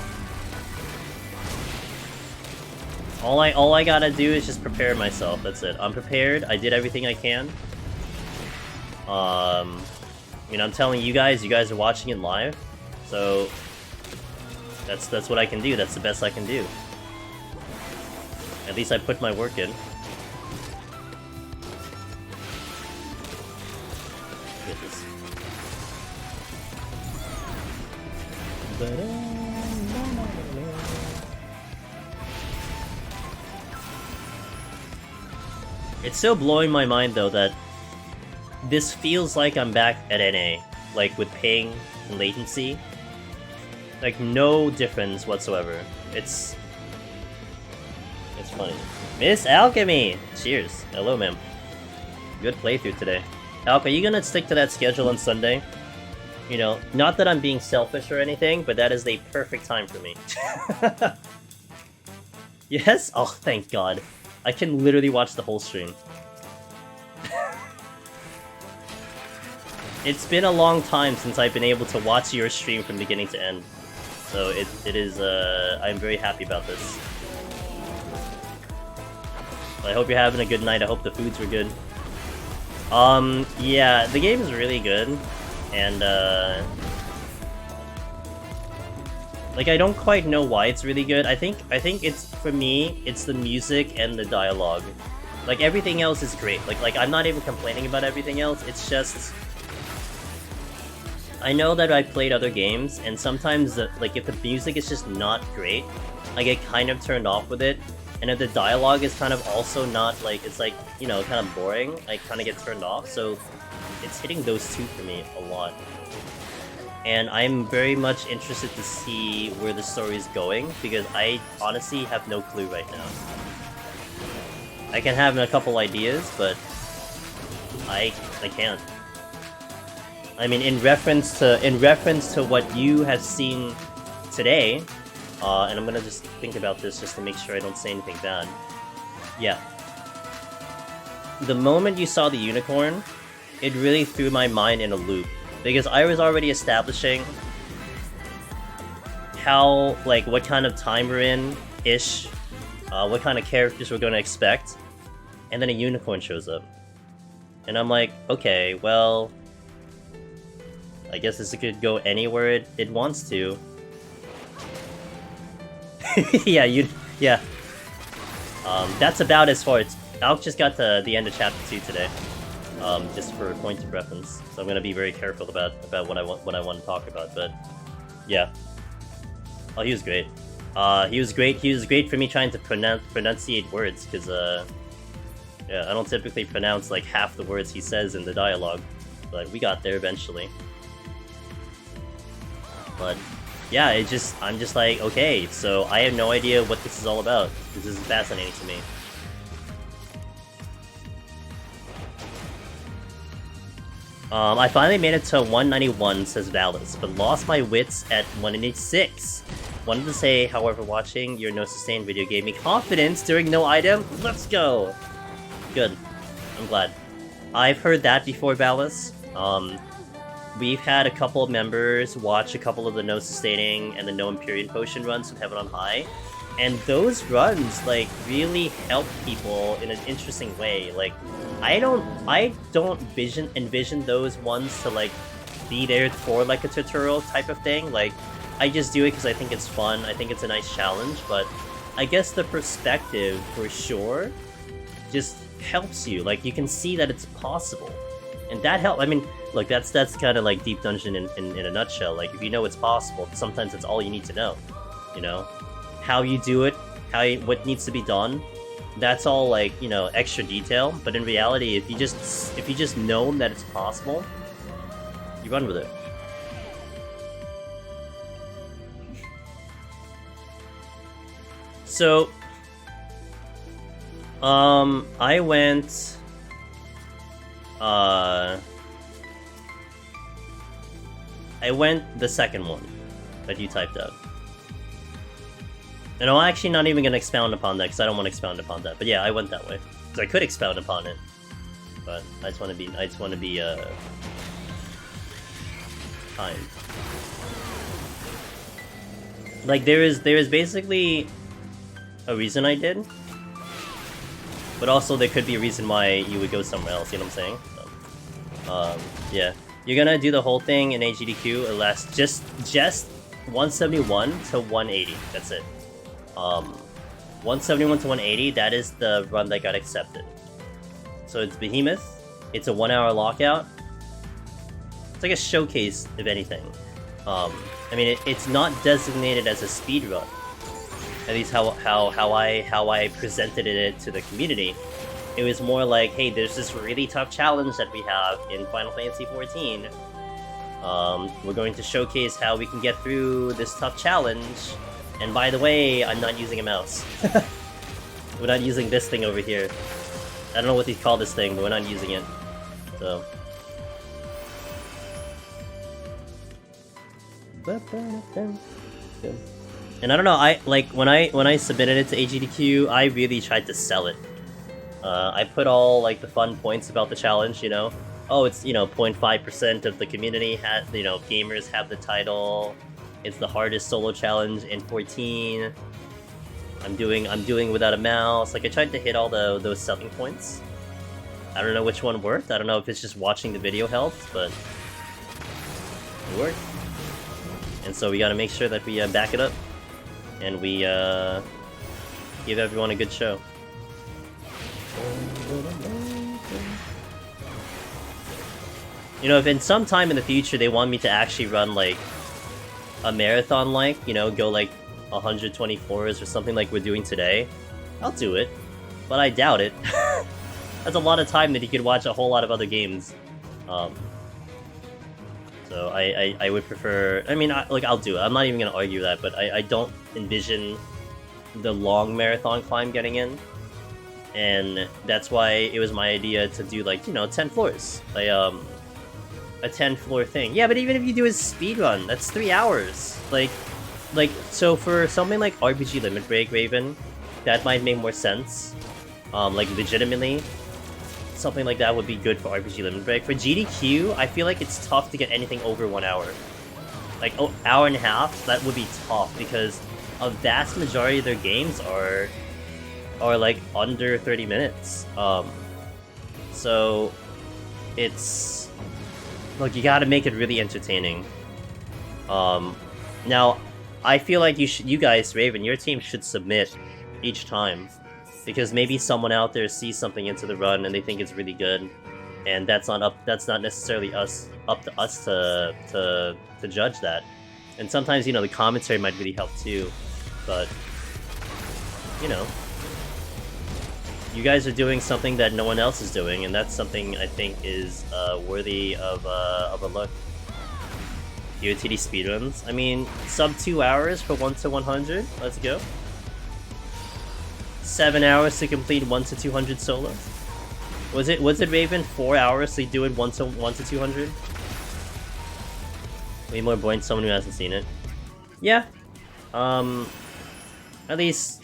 All I gotta do is just prepare myself. That's it. I'm prepared. I did everything I can. I mean, I'm telling you guys are watching it live, so that's what I can do. That's the best I can do. At least I put my work in. Get this. It's still blowing my mind though that this feels like I'm back at NA, like with ping and latency. Like no difference whatsoever. It's funny. Miss Alchemy! Cheers. Hello, ma'am. Good playthrough today. Alch, are you gonna stick to that schedule on Sunday? You know, not that I'm being selfish or anything, but that is the perfect time for me. Yes? Oh, thank God. I can literally watch the whole stream. It's been a long time since I've been able to watch your stream from beginning to end. So it is, I'm very happy about this. I hope you're having a good night. I hope the foods were good. Yeah, the game is really good. And, like, I don't quite know why it's really good. I think it's, for me, it's the music and the dialogue. Like, everything else is great. Like I'm not even complaining about everything else. It's just... I know that I've played other games, and sometimes, like, if the music is just not great, I get kind of turned off with it. And if the dialogue is kind of also not, like, it's like, you know, kind of boring, I kind of get turned off. So it's hitting those two for me a lot. And I'm very much interested to see where the story is going, because I honestly have no clue right now. I can have a couple ideas, but I can't. I mean, in reference to what you have seen today, and I'm gonna just think about this just to make sure I don't say anything bad. Yeah. The moment you saw the unicorn, it really threw my mind in a loop. Because I was already establishing how, like, what kind of time we're in-ish, what kind of characters we're gonna expect, and then a unicorn shows up. And I'm like, okay, well, I guess this could go anywhere it wants to. Yeah. That's about as far as... Alch just got to the end of Chapter 2 today. Just for point of reference. So I'm gonna be very careful about what I want to talk about, but... Yeah. Oh, he was great. He was great. He was great for me trying to pronunciate words, because yeah, I don't typically pronounce like half the words he says in the dialogue, but we got there eventually. But yeah, I'm just like, okay, so I have no idea what this is all about. This is fascinating to me. I finally made it to 191, says Valis, but lost my wits at 186. Wanted to say, however, watching your No Sustain video gave me confidence during no item. Let's go! Good. I'm glad. I've heard that before, Valis. We've had a couple of members watch a couple of the No Sustaining and the No Empyrean Potion runs from Heaven on High, and those runs, like, really help people in an interesting way. Like, I don't envision those ones to, like, be there for, like, a tutorial type of thing. Like, I just do it because I think it's fun, I think it's a nice challenge, but I guess the perspective, for sure, just helps you. Like, you can see that it's possible. And that helps. I mean, look, that's kind of like Deep Dungeon in a nutshell. Like, if you know it's possible, sometimes that's all you need to know, you know? How you do it, what needs to be done, that's all, like, you know, extra detail. But in reality, if you just know that it's possible, you run with it. So, I went, the second one that you typed out. And I'm actually not even gonna expound upon that because I don't want to expound upon that. But yeah, I went that way because I could expound upon it, but I just want to be kind. Like, there is basically a reason I did, but also there could be a reason why you would go somewhere else. You know what I'm saying? So, yeah, you're gonna do the whole thing in AGDQ. It lasts just 171 to 180. That's it. 171 to 180, that is the run that got accepted. So it's Behemoth, it's a 1 hour lockout. It's like a showcase, if anything. I mean, it's not designated as a speed run. At least how I presented it to the community. It was more like, hey, there's this really tough challenge that we have in Final Fantasy XIV. We're going to showcase how we can get through this tough challenge. And by the way, I'm not using a mouse. We're not using this thing over here. I don't know what they call this thing, but we're not using it. So. And I don't know, when I submitted it to AGDQ, I really tried to sell it. I put all, like, the fun points about the challenge, you know? Oh, it's, you know, 0.5% of the community gamers have the title. It's the hardest solo challenge in 14. I'm doing without a mouse. Like, I tried to hit all those selling points. I don't know which one worked. I don't know if it's just watching the video helped, but it worked. And so we gotta make sure that we back it up, and we give everyone a good show. You know, if in some time in the future they want me to actually run, like, a marathon, like, you know, go like 124s or something like we're doing today, I'll do it. But I doubt it. That's a lot of time that you could watch a whole lot of other games. So I would prefer... I mean, I'll do it. I'm not even going to argue that, but I don't envision the long marathon climb getting in. And that's why it was my idea to do, like, you know, 10 floors. A 10-floor thing. Yeah, but even if you do a speed run, that's 3 hours. Like, so for something like RPG Limit Break, Raven, that might make more sense. Like, legitimately, something like that would be good for RPG Limit Break. For GDQ, I feel like it's tough to get anything over 1 hour. Like, hour and a half, that would be tough, because a vast majority of their games are like under 30 minutes. So it's... Look, you gotta make it really entertaining. Now, I feel like you guys, Raven, your team should submit each time, because maybe someone out there sees something into the run and they think it's really good, and that's not necessarily up to us to judge that. And sometimes, you know, the commentary might really help too. but you know, you guys are doing something that no one else is doing, and that's something I think is worthy of a look. PoTD speedruns. I mean, sub 2 hours for 1 to 100. Let's go. 7 hours to complete 1 to 200 solo. Was it Raven 4 hours to do it 1 to 200? Way more boring than someone who hasn't seen it. Yeah. At least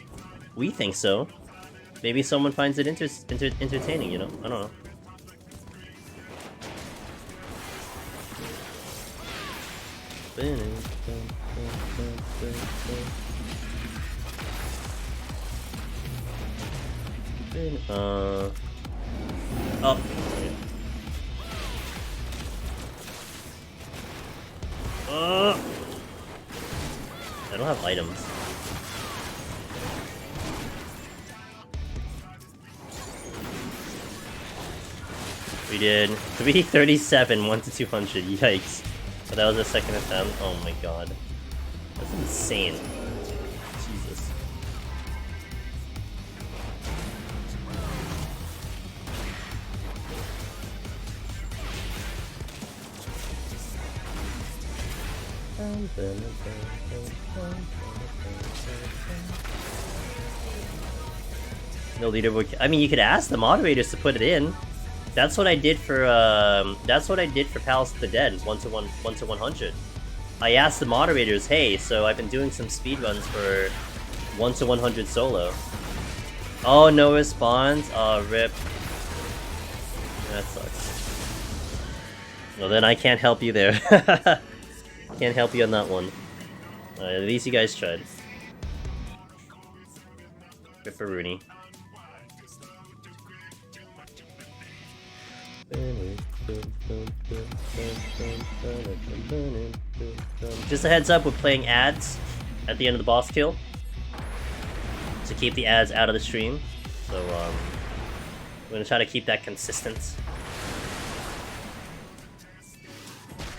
we think so. Maybe someone finds it entertaining, you know? I don't know. Oh. I don't have items. We did 337, 1 to 200. Yikes. But that was the second attempt. Oh my god. That's insane. Jesus. No leaderboard. I mean, you could ask the moderators to put it in. That's what I did for Palace of the Dead, 1 to 100. I asked the moderators, hey, so I've been doing some speedruns for 1 to 100 solo. Oh, no response? Oh, rip. That sucks. Well, then I can't help you there. Can't help you on that one. At least you guys tried. Good for Rooney. Just a heads up, we're playing ads at the end of the boss kill to keep the ads out of the stream. So we're gonna try to keep that consistent.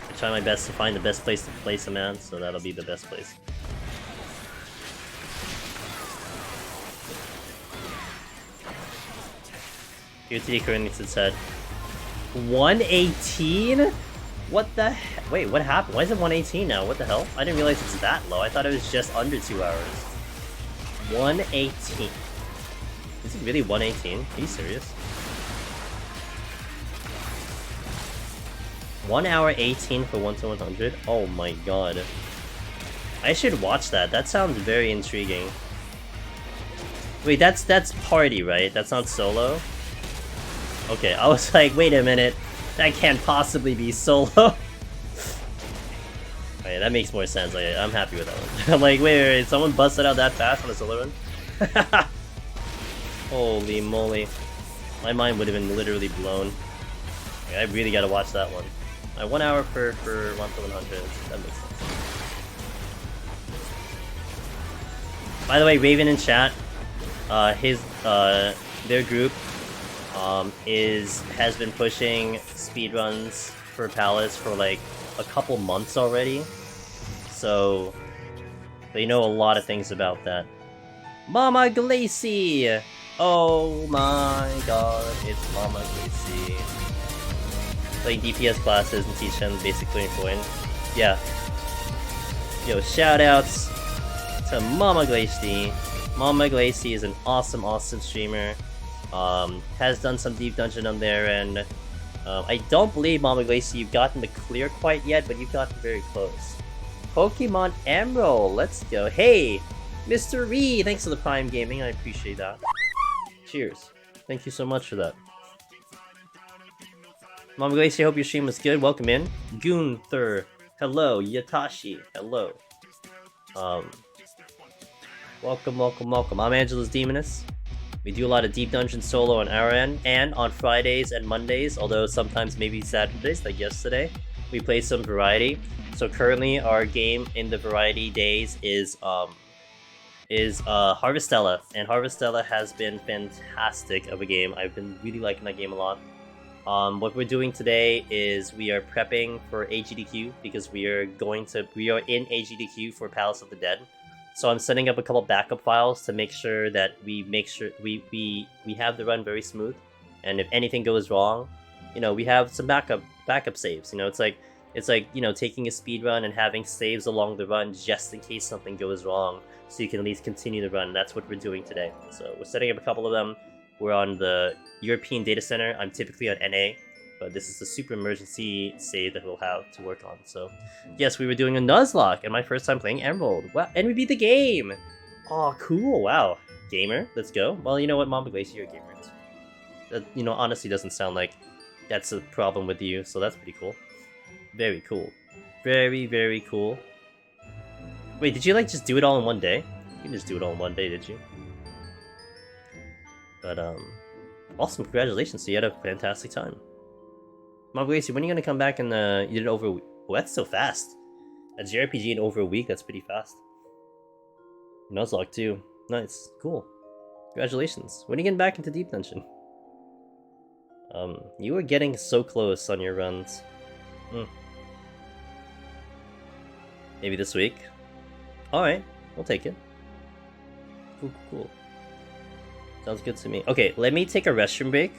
I try my best to find the best place to play some ads, so that'll be the best place. PoTD currently said 118? What the heck? Wait, what happened? Why is it 118 now? What the hell? I didn't realize it's that low. I thought it was just under 2 hours. 118. Is it really 118? Are you serious? 1 hour 18 for 1 to 100? Oh my god. I should watch that. That sounds very intriguing. Wait, that's party, right? That's not solo? Okay, I was like, wait a minute. That can't possibly be solo. Okay, that makes more sense. I'm happy with that one. I'm like, wait, someone busted out that fast on a solo run? Holy moly. My mind would have been literally blown. Okay, I really gotta watch that one. 1 hour for 1 to 100. That makes sense. By the way, Raven in chat, their group has been pushing speedruns for Palace for like a couple months already, so they know a lot of things about that. Mama Glacy! Oh my god, it's Mama Glacy. Playing DPS classes and teach them basic clearing point. Yeah. Yo, shoutouts to Mama Glacy. Mama Glacy is an awesome streamer. Has done some deep dungeon on there, and I don't believe, Mama Glacy, you've gotten the clear quite yet, but you've gotten very close. Pokemon Emerald, let's go. Hey, Mr. Ree, thanks for the Prime Gaming, I appreciate that. Cheers. Thank you so much for that. Mama Glacy, I hope your stream was good. Welcome in. Gunther, hello. Yatashi, hello. Welcome. I'm Angela's Demoness. We do a lot of deep dungeon solo on our end, and on Fridays and Mondays, although sometimes maybe Saturdays, like yesterday, we play some variety. So currently, our game in the variety days is Harvestella, and Harvestella has been fantastic of a game. I've been really liking that game a lot. What we're doing today is we are prepping for AGDQ because we are in AGDQ for Palace of the Dead. So I'm setting up a couple backup files to make sure that we have the run very smooth, and if anything goes wrong, you know, we have some backup saves. You know, it's like, you know, taking a speed run and having saves along the run just in case something goes wrong, so you can at least continue the run. That's what we're doing today. So we're setting up a couple of them. We're on the European data center. I'm typically on NA, but this is the super emergency save that we'll have to work on. So yes, we were doing a Nuzlocke, and my first time playing Emerald. Wow, and we beat the game! Oh, cool, wow. Gamer, let's go. Well, you know what, Mama Glacier, you're a gamer. That, you know, honestly doesn't sound like that's a problem with you, so that's pretty cool. Very cool. Very, very cool. Wait, did you, like, just do it all in one day? You didn't just do it all in one day, did you? But, awesome, congratulations, so you had a fantastic time. Mom Glacier, when are you gonna come back and, you did it over a week? Oh, that's so fast. A JRPG in over a week, that's pretty fast. Nuzlocke, too. Nice, cool. Congratulations. When are you getting back into Deep Dungeon? You were getting so close on your runs. Maybe this week? Alright, we'll take it. Cool. Sounds good to me. Okay, let me take a restroom break.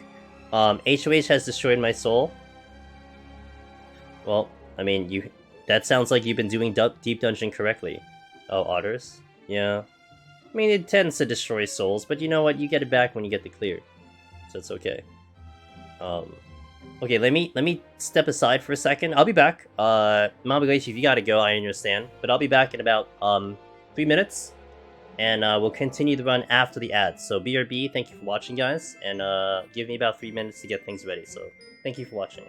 HOH has destroyed my soul. Well, I mean, that sounds like you've been doing Deep Dungeon correctly. Oh, otters? Yeah. I mean, it tends to destroy souls, but you know what? You get it back when you get the clear. So it's okay. Okay, let me step aside for a second. I'll be back. Mama Glacier, if you gotta go, I understand. But I'll be back in about 3 minutes. And we'll continue the run after the ads. So BRB, thank you for watching, guys. And give me about 3 minutes to get things ready. So thank you for watching.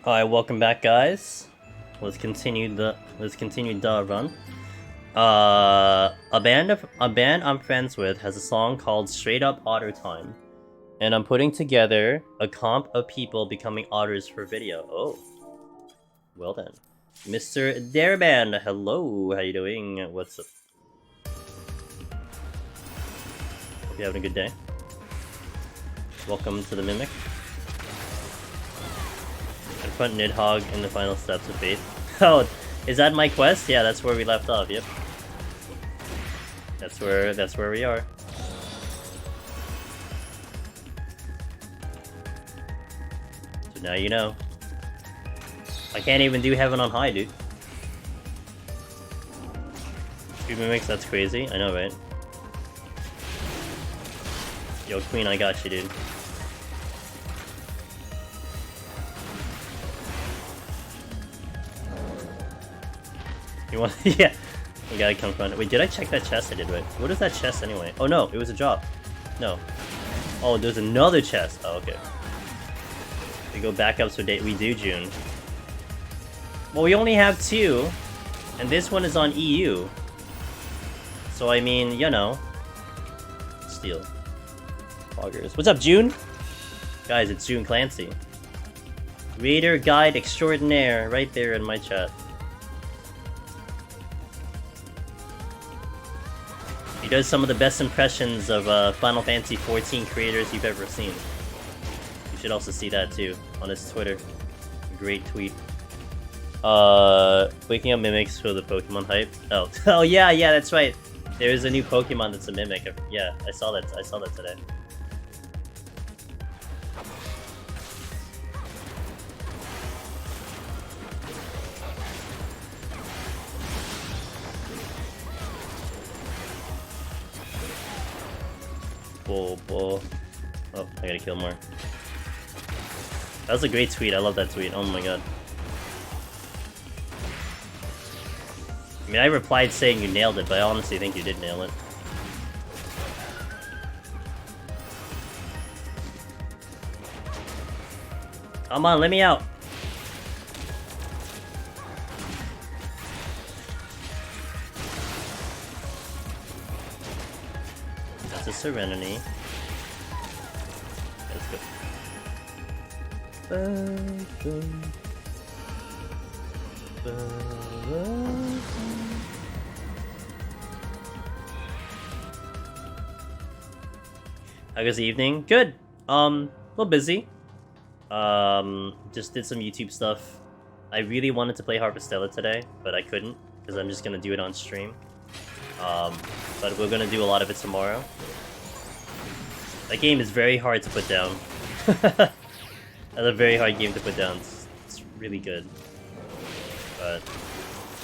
Alright, welcome back, guys. Let's continue the run. A band I'm friends with has a song called Straight Up Otter Time, and I'm putting together a comp of people becoming otters for video. Oh, well then, Mr. Dareban, hello. How you doing? What's up? Hope you're having a good day. Welcome to the Mimic. Confront Nidhogg in the final steps of faith. Oh, is that my quest? Yeah, that's where we left off. Yep. That's where we are. So now you know. I can't even do Heaven on High, dude. 2 mimics, that's crazy. I know, right? Yo, Queen, I got you, dude. You want? Yeah. You gotta confront it. Wait, did I check that chest? I did, right? What is that chest anyway? Oh no, it was a drop. No. Oh, there's another chest. Oh, okay. We go back up so we do June. Well, we only have 2, and this one is on EU. So I mean, you know. Steal. Foggers. What's up, June? Guys, it's June Clancy. Raider Guide Extraordinaire, right there in my chat. He does some of the best impressions of Final Fantasy XIV creators you've ever seen. You should also see that too on his Twitter. Great tweet. Waking up mimics for the Pokemon hype. Oh, oh yeah, that's right. There's a new Pokemon that's a mimic. Yeah, I saw that today. Bull. Oh, I gotta kill more. That was a great tweet. I love that tweet. Oh my god. I mean, I replied saying you nailed it, but I honestly think you did nail it. Come on, let me out. That's a Serenity. Let's go. How goes the evening? Good. A little busy. Just did some YouTube stuff. I really wanted to play Harvestella today, but I couldn't because I'm just gonna do it on stream. But we're gonna do a lot of it tomorrow. That game is very hard to put down. That's a very hard game to put down. It's really good. But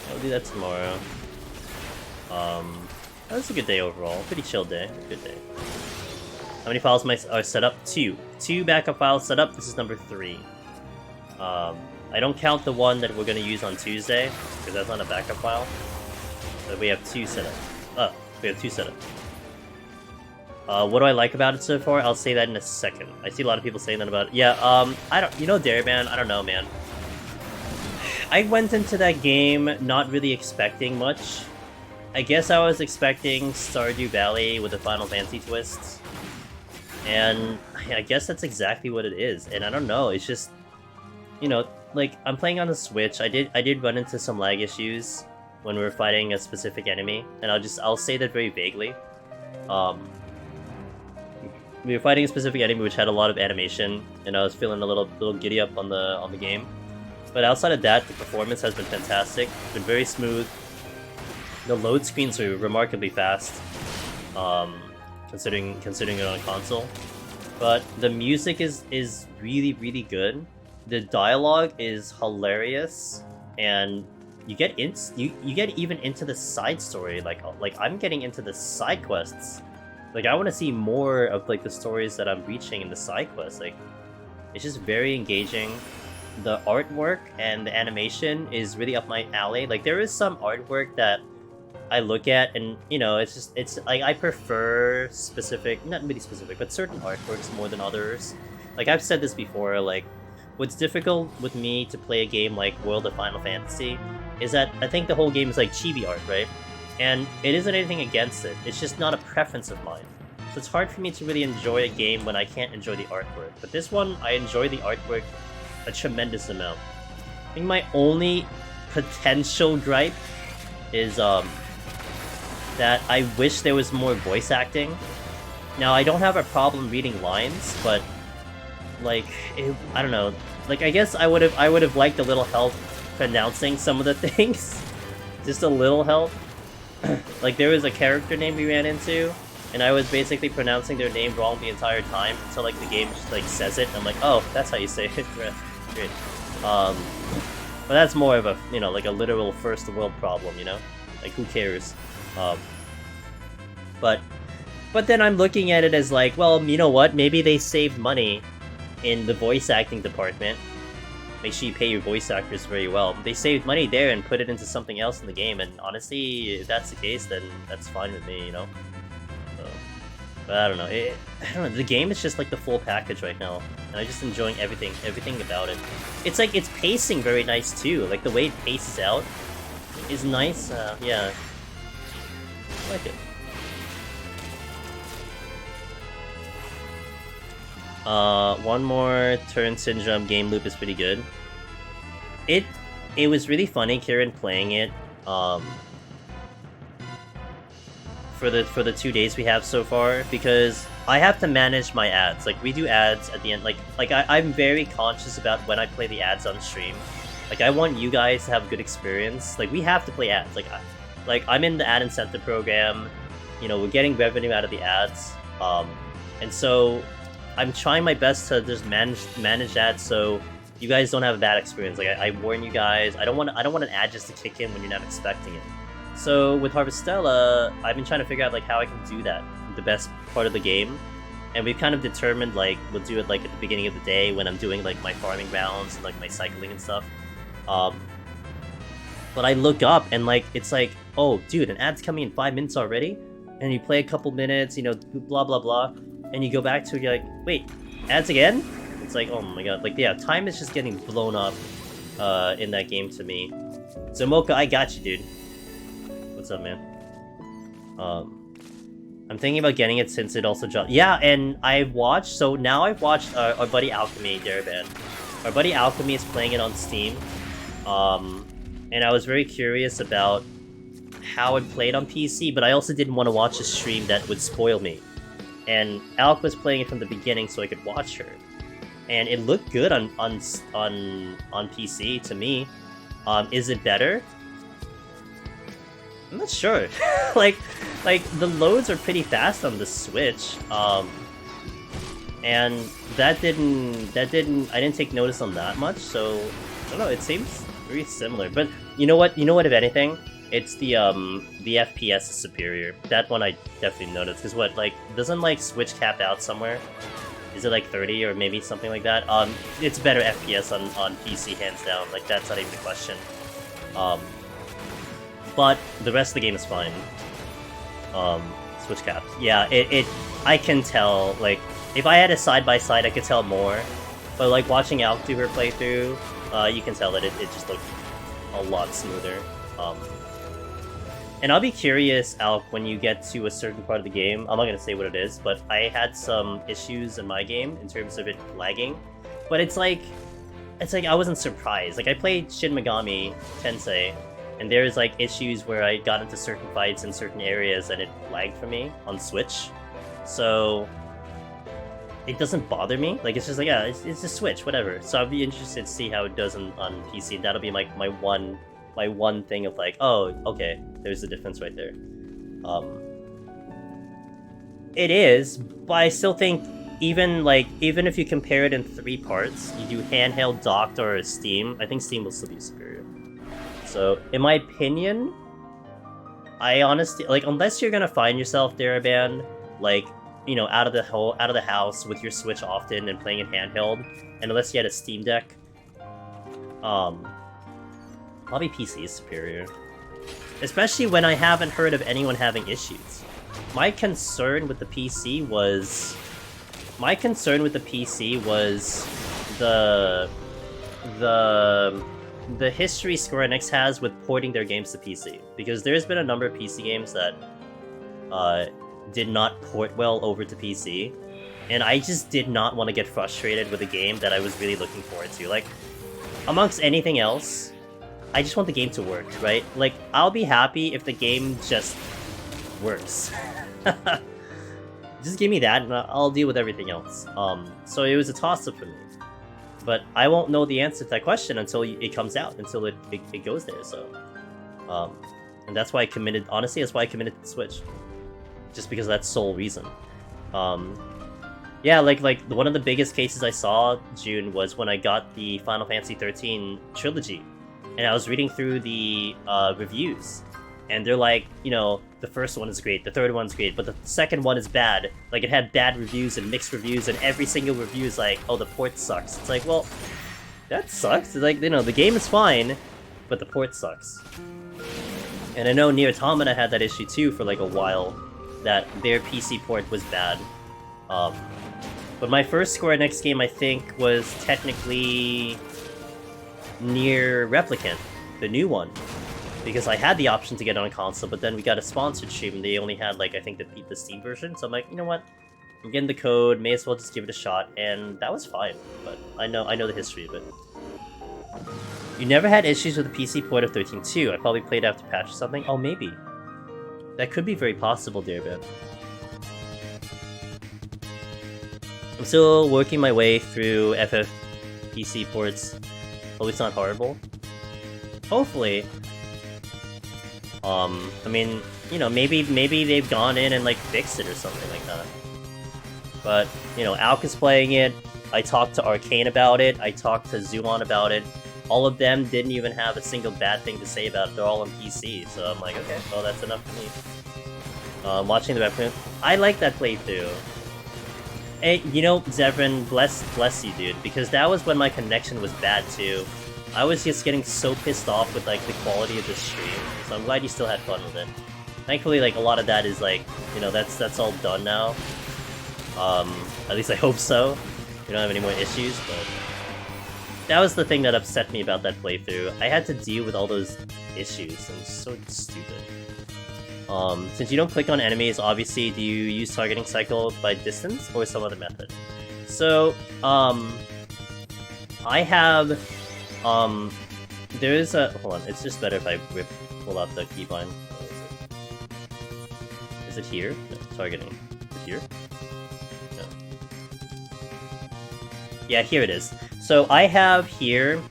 I'll do that tomorrow. That was a good day overall. Pretty chill day. Good day. How many files are set up? 2. 2 backup files set up. This is number 3. I don't count the one that we're gonna use on Tuesday because that's not a backup file. But we have 2 set up. We have 2 set up. What do I like about it so far? I'll say that in a second. I see a lot of people saying that about it. Yeah, I don't... You know Dareban? I don't know, man. I went into that game not really expecting much. I guess I was expecting Stardew Valley with a Final Fantasy twist. And I guess that's exactly what it is. And I don't know, it's just... You know, like, I'm playing on the Switch. I did run into some lag issues when we were fighting a specific enemy. And I'll say that very vaguely. We were fighting a specific enemy which had a lot of animation, and I was feeling a little giddy up on the game. But outside of that, the performance has been fantastic. It's been very smooth. The load screens are remarkably fast, considering it on a console. But the music is really good. The dialogue is hilarious, and you get even into the side story. Like I'm getting into the side quests. Like, I want to see more of, like, the stories that I'm reaching in the side quests. Like, it's just very engaging. The artwork and the animation is really up my alley. Like, there is some artwork that I look at and, you know, it's like, I prefer specific, not really specific, but certain artworks more than others. Like, I've said this before, like, what's difficult with me to play a game like World of Final Fantasy is that I think the whole game is like chibi art, right? And it isn't anything against it, it's just not a preference of mine. So it's hard for me to really enjoy a game when I can't enjoy the artwork. But this one, I enjoy the artwork a tremendous amount. I think my only potential gripe is that I wish there was more voice acting. Now, I don't have a problem reading lines, but like, I don't know. Like, I guess I would have liked a little help pronouncing some of the things. Just a little help. Like, there was a character name we ran into, and I was basically pronouncing their name wrong the entire time until like the game just like says it, and I'm like, oh, that's how you say it. Great. But that's more of a, you know, like a literal first world problem, you know? Like, who cares? But then I'm looking at it as like, well, you know what? Maybe they saved money in the voice acting department. Make sure you pay your voice actors very well. They saved money there and put it into something else in the game, and honestly, if that's the case, then that's fine with me, you know? So, but I don't know. I don't know. The game is just like the full package right now, and I'm just enjoying everything about it. It's like, it's pacing very nice too. Like, the way it paces out is nice. Yeah. I like it. One more turn syndrome game loop is pretty good. It was really funny, Kieran, playing it for the 2 days we have so far, because I have to manage my ads. Like, we do ads at the end. Like I'm very conscious about when I play the ads on stream. Like, I want you guys to have a good experience. Like, we have to play ads. Like I'm in the ad incentive program. You know, we're getting revenue out of the ads. And so I'm trying my best to just manage that so you guys don't have a bad experience. Like, I warn you guys, I don't want an ad just to kick in when you're not expecting it. So with Harvestella, I've been trying to figure out like how I can do that the best part of the game, and we've kind of determined like we'll do it like at the beginning of the day when I'm doing like my farming rounds and like my cycling and stuff. But I look up and like it's like, oh dude, an ad's coming in 5 minutes already, and you play a couple minutes, you know, blah blah blah. And you go back to it, you're like, wait, ads again? It's like, oh my god, like, yeah, time is just getting blown up in that game to me. So Mocha, I got you, dude. What's up, man? I'm thinking about getting it since it also dropped. Yeah, and I've watched our buddy Alchemy, Daraband. Our buddy Alchemy is playing it on Steam. And I was very curious about how it played on PC, but I also didn't want to watch a stream that would spoil me. And Alk was playing it from the beginning so I could watch her. And it looked good on PC to me. Is it better? I'm not sure. like the loads are pretty fast on the Switch. And I didn't take notice on that much, so I don't know, it seems very similar. But you know what, if anything? It's the FPS is superior. That one I definitely noticed. Because what, like, doesn't like Switch cap out somewhere? Is it like 30 or maybe something like that? It's better FPS on PC, hands down. Like, that's not even a question. But the rest of the game is fine. Switch caps. Yeah, I can tell, like, if I had a side-by-side, I could tell more. But, like, watching Alk do her playthrough, you can tell that it just looked a lot smoother. And I'll be curious, Alk, when you get to a certain part of the game. I'm not going to say what it is, but I had some issues in my game in terms of it lagging. But it's like I wasn't surprised. Like, I played Shin Megami Tensei, and there's like issues where I got into certain fights in certain areas and it lagged for me on Switch. So it doesn't bother me. Like, it's just like, yeah, it's a Switch, whatever. So I'll be interested to see how it does on PC. That'll be like my one thing of like, oh, okay, there's a difference right there. It is, but I still think even if you compare it in 3 parts, you do handheld, docked, or Steam, I think Steam will still be superior. So, in my opinion, I honestly, like, unless you're gonna find yourself, Daraband, like, you know, out of the house with your Switch often and playing it handheld, and unless you had a Steam Deck, probably PC is superior. Especially when I haven't heard of anyone having issues. My concern with the PC was the the history Square Enix has with porting their games to PC, because there's been a number of PC games that did not port well over to PC, and I just did not want to get frustrated with a game that I was really looking forward to. Like, amongst anything else, I just want the game to work, right? Like, I'll be happy if the game just works. Just give me that, and I'll deal with everything else. So it was a toss-up for me. But I won't know the answer to that question until it comes out, until it goes there, so... and that's why I committed... Honestly, that's why I committed to Switch. Just because of that sole reason. Yeah, like one of the biggest cases I saw, June, was when I got the Final Fantasy 13 trilogy. And I was reading through the reviews. And they're like, you know, the first one is great, the third one's great, but the second one is bad. Like, it had bad reviews and mixed reviews, and every single review is like, oh, the port sucks. It's like, well, that sucks. It's like, you know, the game is fine, but the port sucks. And I know Nier Automata had that issue too for like a while, that their PC port was bad. But my first Square Enix game, I think, was technically Nier Replicant, the new one. Because I had the option to get on a console, but then we got a sponsored stream, and they only had, like, I think the Steam version, so I'm like, you know what? I'm getting the code, may as well just give it a shot, and that was fine, but I know the history of it. You never had issues with the PC port of 13.2. I probably played after patch or something. Oh, maybe. That could be very possible, dear man. I'm still working my way through FF PC ports. Hopefully it's not horrible. Hopefully. I mean, you know, maybe they've gone in and, like, fixed it or something like that. But, you know, Alk is playing it, I talked to Arcane about it, I talked to Zuon about it. All of them didn't even have a single bad thing to say about it, they're all on PC, so I'm like, okay, well, that's enough for me. Watching the reprint, I like that playthrough. Hey, you know, Zevran, bless you, dude, because that was when my connection was bad, too. I was just getting so pissed off with, like, the quality of the stream, so I'm glad you still had fun with it. Thankfully, like, a lot of that is, like, you know, that's all done now. At least I hope so. We don't have any more issues, but... That was the thing that upset me about that playthrough. I had to deal with all those issues, and it's so stupid. Since you don't click on enemies, obviously, do you use targeting cycle by distance, or some other method? So, I have... there is a... Hold on, it's just better if I pull out the keybind. Is it here? No, targeting. Is it here? No. Yeah, here it is. So I have here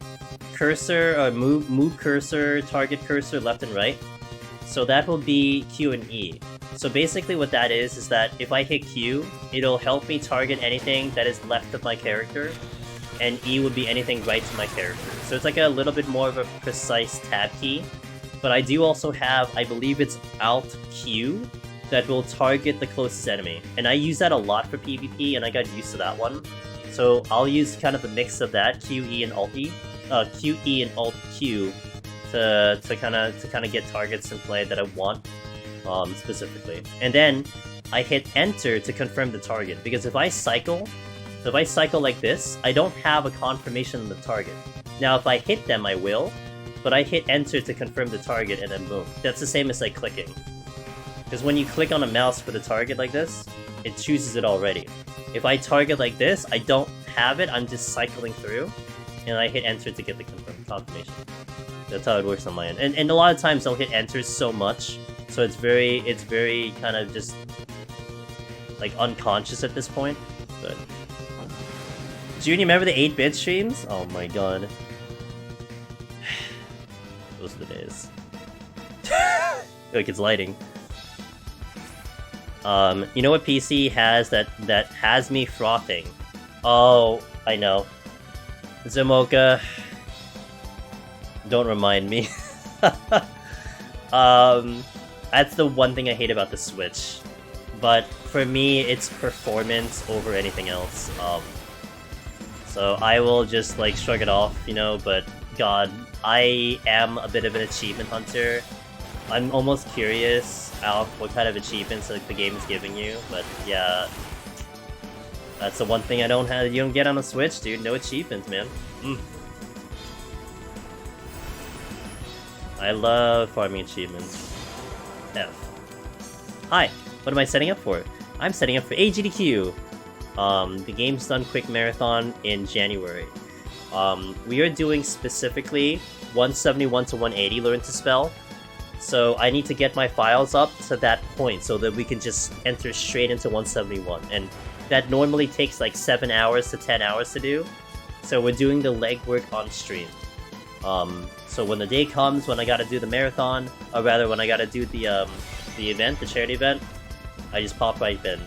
cursor, or move cursor, target cursor left and right. So that will be Q and E. So basically what that is that if I hit Q, it'll help me target anything that is left of my character, and E would be anything right to my character. So it's like a little bit more of a precise tab key. But I do also have, I believe it's Alt Q, that will target the closest enemy. And I use that a lot for PvP, and I got used to that one. So I'll use kind of a mix of that, Q, E, and Alt E. Q, E, and Alt Q to kind of get targets in play that I want specifically. And then I hit Enter to confirm the target, because if I cycle like this, I don't have a confirmation of the target. Now, if I hit them, I will, but I hit Enter to confirm the target, and then boom. That's the same as like clicking. Because when you click on a mouse for the target like this, it chooses it already. If I target like this, I don't have it, I'm just cycling through, and I hit Enter to get the confirmation. That's how it works on my end. And a lot of times I'll hit Enter so much, so it's very kind of just like unconscious at this point, but... June, you remember the 8-bit streams? Oh my god. Those are the days. Like, it's lighting. You know what PC has that has me frothing? Oh, I know. Zamoka. Don't remind me. That's the one thing I hate about the Switch. But for me, it's performance over anything else. So I will just, like, shrug it off, you know, but god, I am a bit of an achievement hunter. I'm almost curious, Alf, what kind of achievements like, the game is giving you, but yeah. That's the one thing I don't have, you don't get on a Switch, dude, no achievements, man. I love farming achievements. F. Hi, what am I setting up for? I'm setting up for AGDQ. The Game's Done Quick Marathon in January. We are doing specifically 171 to 180 Learn to Spell. So I need to get my files up to that point so that we can just enter straight into 171. And that normally takes like 7 hours to 10 hours to do. So we're doing the legwork on stream. So when the day comes when I gotta do the marathon, or rather when I gotta do the event, the charity event, I just pop right in.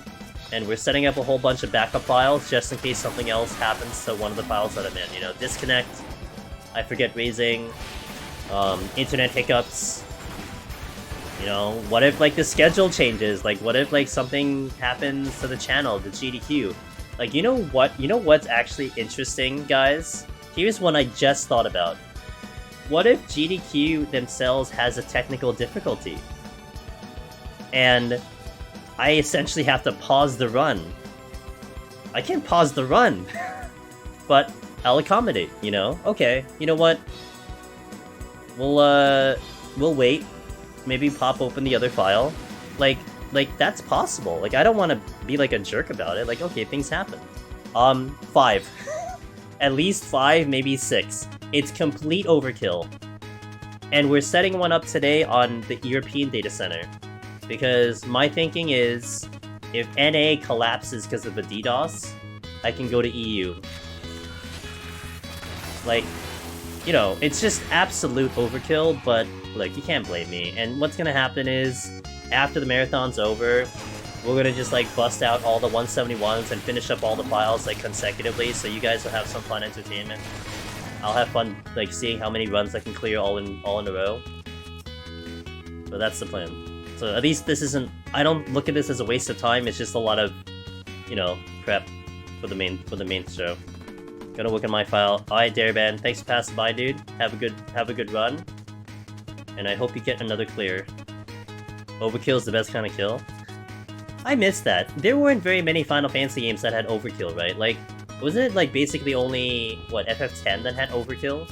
And we're setting up a whole bunch of backup files just in case something else happens to one of the files that I'm in. You know, disconnect, I forget raising, internet hiccups. You know, what if like the schedule changes? Like what if like something happens to the channel, the GDQ? Like you know what's actually interesting, guys? Here's one I just thought about. What if GDQ themselves has a technical difficulty? And I essentially have to pause the run. I can't pause the run. But I'll accommodate, you know? Okay, you know what? We'll wait. Maybe pop open the other file. Like that's possible. Like I don't want to be like a jerk about it. Like okay, things happen. 5. At least 5, maybe 6. It's complete overkill. And we're setting one up today on the European data center. Because my thinking is, if NA collapses because of the DDoS, I can go to EU. Like, you know, it's just absolute overkill, but like, you can't blame me. And what's gonna happen is, after the marathon's over, we're gonna just like bust out all the 171s and finish up all the files like consecutively, so you guys will have some fun entertainment. I'll have fun like seeing how many runs I can clear all in a row. But that's the plan. So at least this isn't. I don't look at this as a waste of time. It's just a lot of, you know, prep for the main show. Gonna look at my file. Alright, Dareban, thanks for passing by, dude. Have a good run. And I hope you get another clear. Overkill is the best kind of kill. I missed that. There weren't very many Final Fantasy games that had overkill, right? Like, wasn't it like basically only what FF10 that had overkill?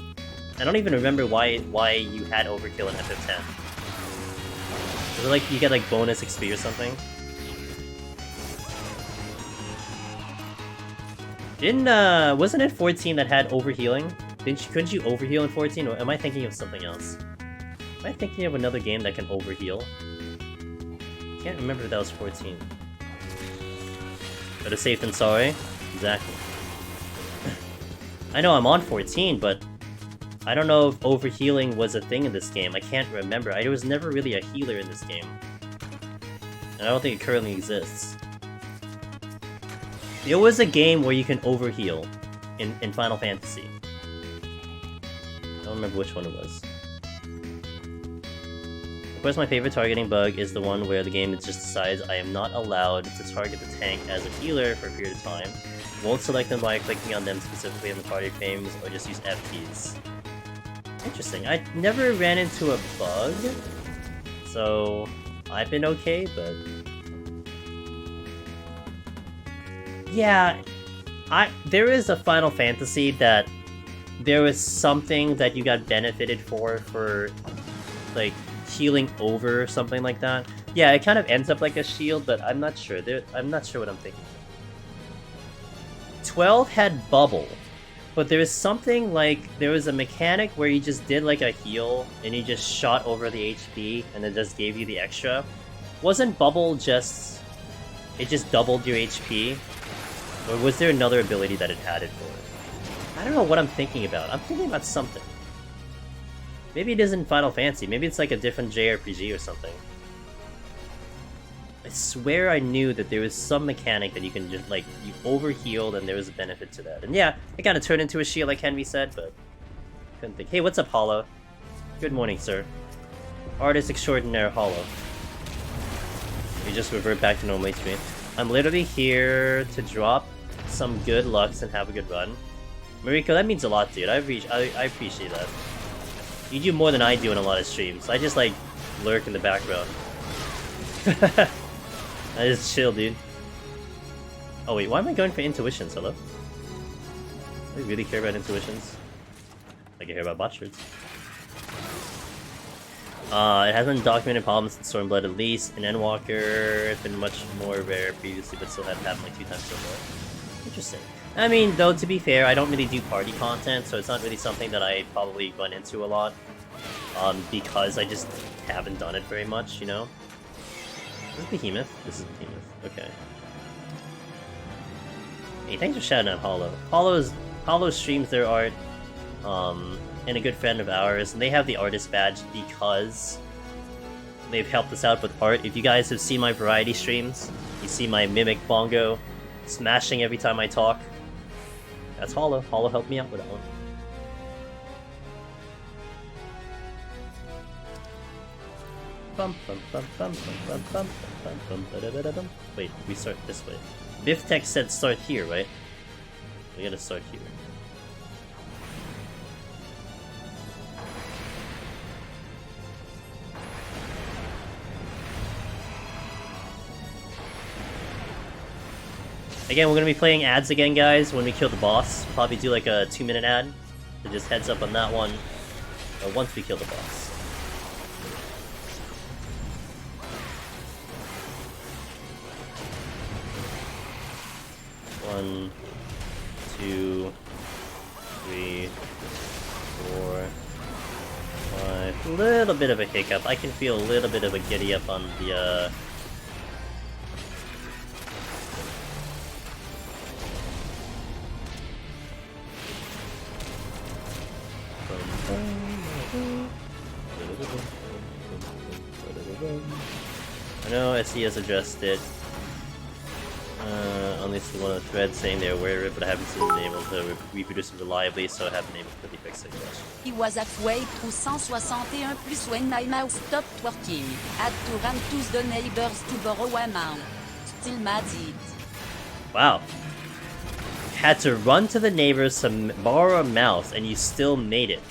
I don't even remember why you had overkill in FF10. Was it like you get like bonus XP or something? Wasn't it 14 that had overhealing? Couldn't you overheal in 14, or am I thinking of something else? Am I thinking of another game that can overheal? Can't remember if that was 14. Better safe than sorry. Exactly. I know I'm on 14, but I don't know if overhealing was a thing in this game. I can't remember. I was never really a healer in this game. And I don't think it currently exists. There was a game where you can overheal in Final Fantasy. I don't remember which one it was. Of course, my favorite targeting bug is the one where the game just decides I am not allowed to target the tank as a healer for a period of time. Won't select them by clicking on them specifically in the party frames, or just use F keys. Interesting. I never ran into a bug, so I've been okay, but... Yeah, there is a Final Fantasy that there was something that you got benefited for like, healing over or something like that. Yeah, it kind of ends up like a shield, but I'm not sure. I'm not sure what I'm thinking. 12 had bubble, but there was something like, there was a mechanic where you just did like a heal, and you just shot over the HP, and it just gave you the extra. Wasn't bubble just... it just doubled your HP? Or was there another ability that it had it for? I don't know what I'm thinking about. I'm thinking about something. Maybe it isn't Final Fantasy. Maybe it's like a different JRPG or something. I swear I knew that there was some mechanic that you can just, like, you overhealed and there was a benefit to that. And yeah, it kind of turned into a shield like Henry said, but couldn't think. Hey, what's up, Hollow? Good morning, sir. Artist extraordinaire, Hollow. We just revert back to normal HP. I'm literally here to drop some good lucks and have a good run. Mariko, that means a lot, dude. I appreciate that. You do more than I do in a lot of streams. I just, like, lurk in the background. I just chill, dude. Oh wait, why am I going for intuitions? Hello? Do I really care about intuitions? Like I care about bot shirts. It hasn't documented problems in Stormblood at least. In Endwalker, it's been much more rare previously, but still had happened like 2 times so far. Interesting. I mean, though, to be fair, I don't really do party content, so it's not really something that I probably run into a lot. Because I just haven't done it very much, you know? Is this Behemoth? This is Behemoth. Okay. Hey, thanks for shouting out Hollow. Hollow streams their art, and a good friend of ours, and they have the artist badge because they've helped us out with art. If you guys have seen my variety streams, you see my mimic bongo smashing every time I talk. That's Hollow. Hollow helped me out with that one. Wait, we start this way. Biftech said start here, right? We gotta start here. Again, we're gonna be playing ads again, guys, when we kill the boss. Probably do like a 2-minute ad. So just heads up on that one. Once we kill the boss. One, 2, 3, 4, 5. A little bit of a hiccup. I can feel a little bit of a giddy up on the I know SE has addressed it. On least one of the threads saying they're aware of it, but I haven't seen them able to reproduce it reliably, so I haven't been able to really fix it yet. He was halfway through 161 plus when my mouse stopped working. Had to run to the neighbors to borrow a mouse. Still mad it. Wow. Had to run to the neighbors to borrow a mouse, and you still made it.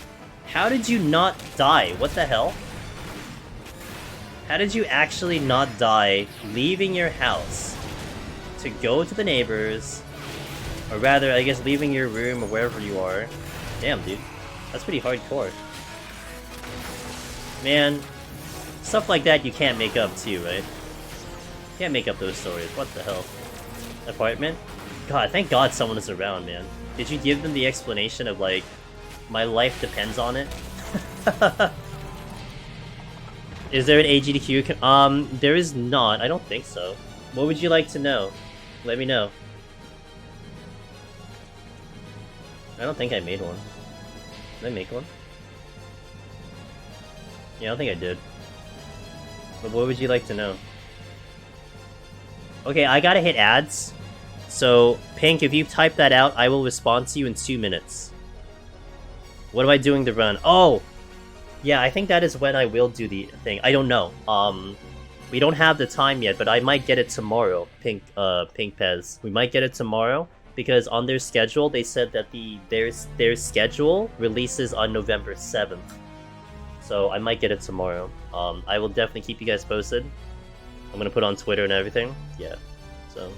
How did you not die? What the hell? How did you actually not die leaving your house to go to the neighbors, or rather, I guess, leaving your room or wherever you are? Damn, dude. That's pretty hardcore. Man, stuff like that you can't make up too, right? You can't make up those stories. What the hell? Apartment? God, thank God someone is around, man. Did you give them the explanation of, like, my life depends on it? Is there an AGDQ? There is not. I don't think so. What would you like to know? Let me know. I don't think I made one. Did I make one? Yeah, I don't think I did. But what would you like to know? Okay, I gotta hit ads. So, Pink, if you type that out, I will respond to you in 2 minutes. What am I doing to run? Oh! Yeah, I think that is when I will do the thing. I don't know. We don't have the time yet, but I might get it tomorrow, Pink Pez. We might get it tomorrow, because on their schedule, they said that their schedule releases on November 7th. So I might get it tomorrow. I will definitely keep you guys posted. I'm gonna put on Twitter and everything. Yeah, so...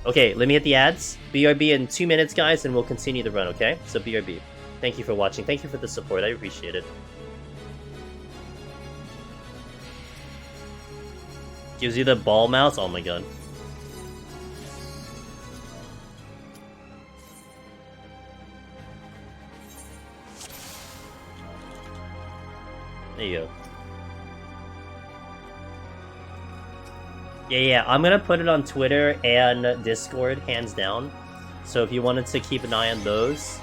Okay, let me hit the ads. BRB in 2 minutes, guys, and we'll continue the run, okay? So BRB. Thank you for watching. Thank you for the support. I appreciate it. Gives you the ball mouse? Oh my god. There you go. Yeah, I'm gonna put it on Twitter and Discord, hands down. So if you wanted to keep an eye on those,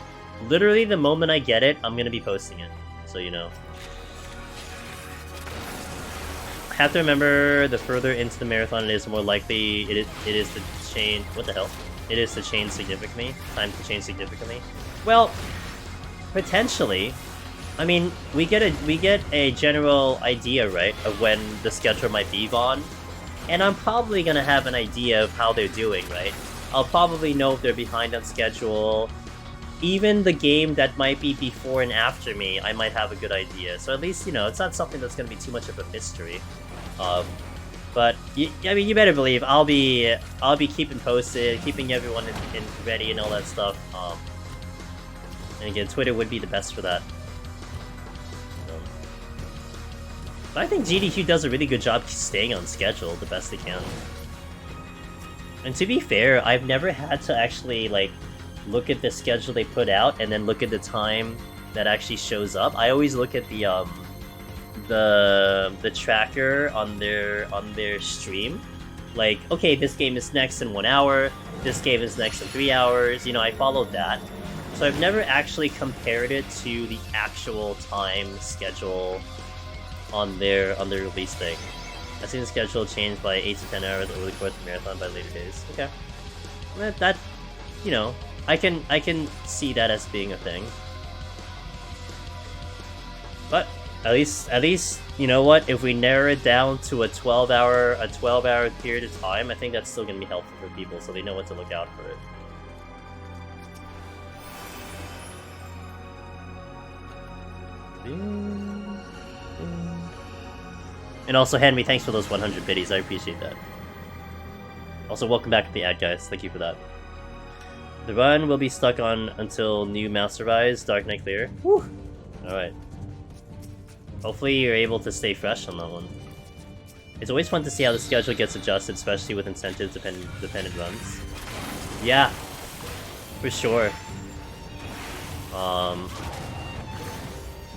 literally the moment I get it, I'm gonna be posting it. So you know. Have to remember, the further into the marathon it is, the more likely it is to change. What the hell? It is to change significantly. Time to change significantly. Well, potentially. I mean, we get a general idea, right, of when the schedule might be on, and I'm probably gonna have an idea of how they're doing, right? I'll probably know if they're behind on schedule. Even the game that might be before and after me, I might have a good idea. So at least, you know, it's not something that's gonna be too much of a mystery. But I mean, you better believe I'll be keeping posted, keeping everyone in ready and all that stuff. And again, Twitter would be the best for that. But I think GDQ does a really good job staying on schedule the best they can. And to be fair, I've never had to actually, like, look at the schedule they put out and then look at the time that actually shows up. I always look at the tracker on their stream. Like, okay, this game is next in 1 hour, this game is next in 3 hours, you know, I followed that. So I've never actually compared it to the actual time schedule on their release thing. I've seen the schedule change by 8 to 10 hours over the course of the marathon by later days. Okay. That, you know, I can see that as being a thing. But at least you know what? If we narrow it down to a 12-hour period of time, I think that's still gonna be helpful for people, so they know what to look out for it. And also, Henry, thanks for those 100 biddies. I appreciate that. Also, welcome back to the ad, guys. Thank you for that. The run will be stuck on until new mouse arrives. Dark Knight clear. Woo! Alright. Hopefully you're able to stay fresh on that one. It's always fun to see how the schedule gets adjusted, especially with incentive-dependent runs. Yeah. For sure.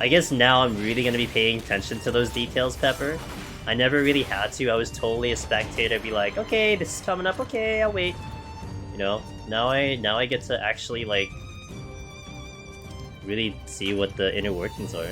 I guess now I'm really going to be paying attention to those details, Pepper. I never really had to. I was totally a spectator. I'd be like, okay, this is coming up. Okay, I'll wait. You know, now I get to actually, like, really see what the inner workings are.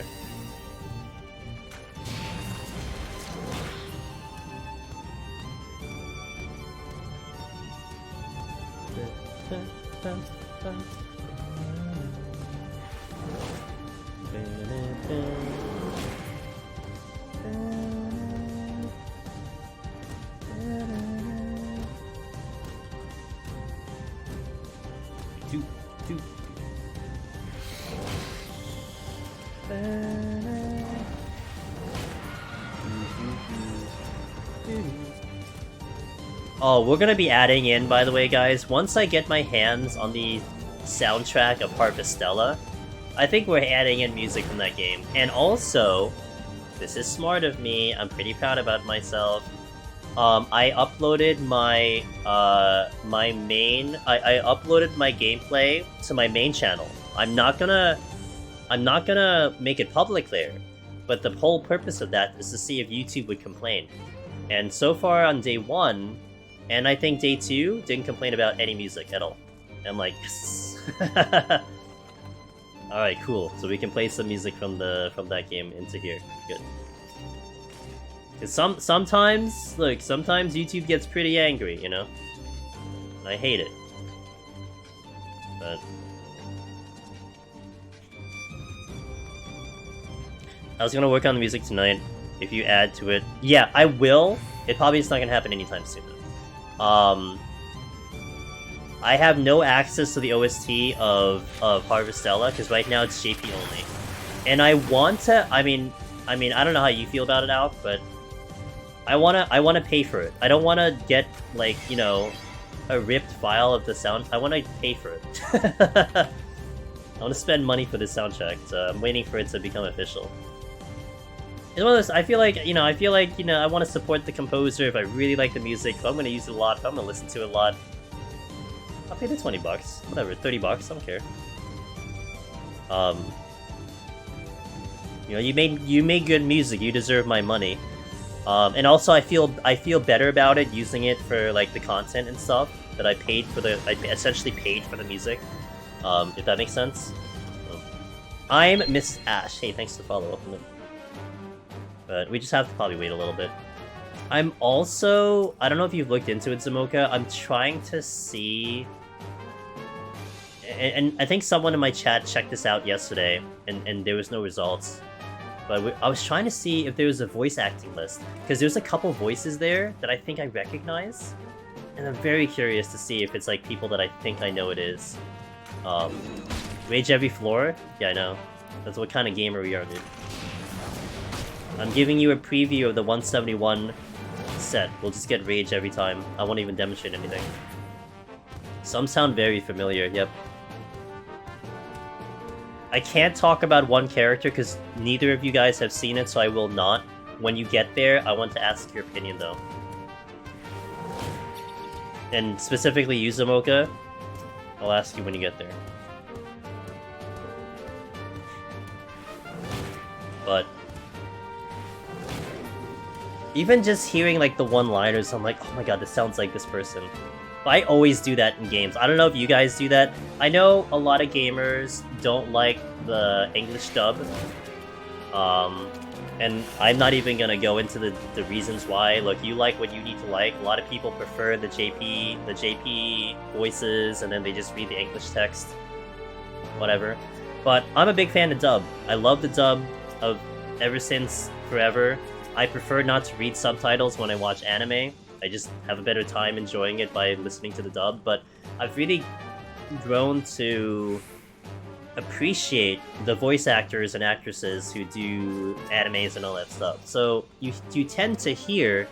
Oh, we're gonna be adding in, by the way, guys, once I get my hands on the soundtrack of Harvestella, I think we're adding in music from that game. And also, this is smart of me, I'm pretty proud about myself. I uploaded my I uploaded my gameplay to my main channel. I'm not gonna make it public there, but the whole purpose of that is to see if YouTube would complain. And so far on day 1, and I think day 2, didn't complain about any music at all. I'm like, yes. Alright, cool. So we can play some music from that game into here. Good. Cause sometimes YouTube gets pretty angry, you know? I hate it. But I was gonna work on the music tonight. If you add to it, yeah, I will. It probably is not gonna happen anytime soon. I have no access to the OST of Harvestella because right now it's JP only, and I want to. I mean, I don't know how you feel about it, Alp, but I wanna pay for it. I don't wanna get, like, you know, a ripped file of the sound. I wanna pay for it. I wanna spend money for this soundtrack. So I'm waiting for it to become official. It's one of those, I feel like, you know, I want to support the composer if I really like the music, if I'm going to use it a lot, if I'm going to listen to it a lot. I'll pay the $20, whatever, $30, I don't care. You know, you made good music, you deserve my money. And also I feel better about it using it for, like, the content and stuff that I essentially paid for the music. If that makes sense. I'm Miss Ash. Hey, thanks for the follow-up. But we just have to probably wait a little bit. I'm also... I don't know if you've looked into it, Zamoka. I'm trying to see... And I think someone in my chat checked this out yesterday, and there was no results. But I was trying to see if there was a voice acting list. Because there's a couple voices there that I think I recognize. And I'm very curious to see if it's, like, people that I think I know it is. Rage Every Floor? Yeah, I know. That's what kind of gamer we are, dude. I'm giving you a preview of the 171 set. We'll just get rage every time. I won't even demonstrate anything. Some sound very familiar, yep. I can't talk about one character because neither of you guys have seen it, so I will not. when you get there, I want to ask your opinion though. And specifically Yuzumoka, I'll ask you when you get there. But even just hearing like the one-liners, I'm like, oh my god, this sounds like this person. But I always do that in games. I don't know if you guys do that. I know a lot of gamers don't like the English dub. And I'm not even gonna go into the reasons why. Look, you like what you need to like. A lot of people prefer the JP voices, and then they just read the English text. Whatever. But I'm a big fan of dub. I love the dub of ever since forever. I prefer not to read subtitles when I watch anime. I just have a better time enjoying it by listening to the dub. But I've really grown to appreciate the voice actors and actresses who do animes and all that stuff. So you tend to hear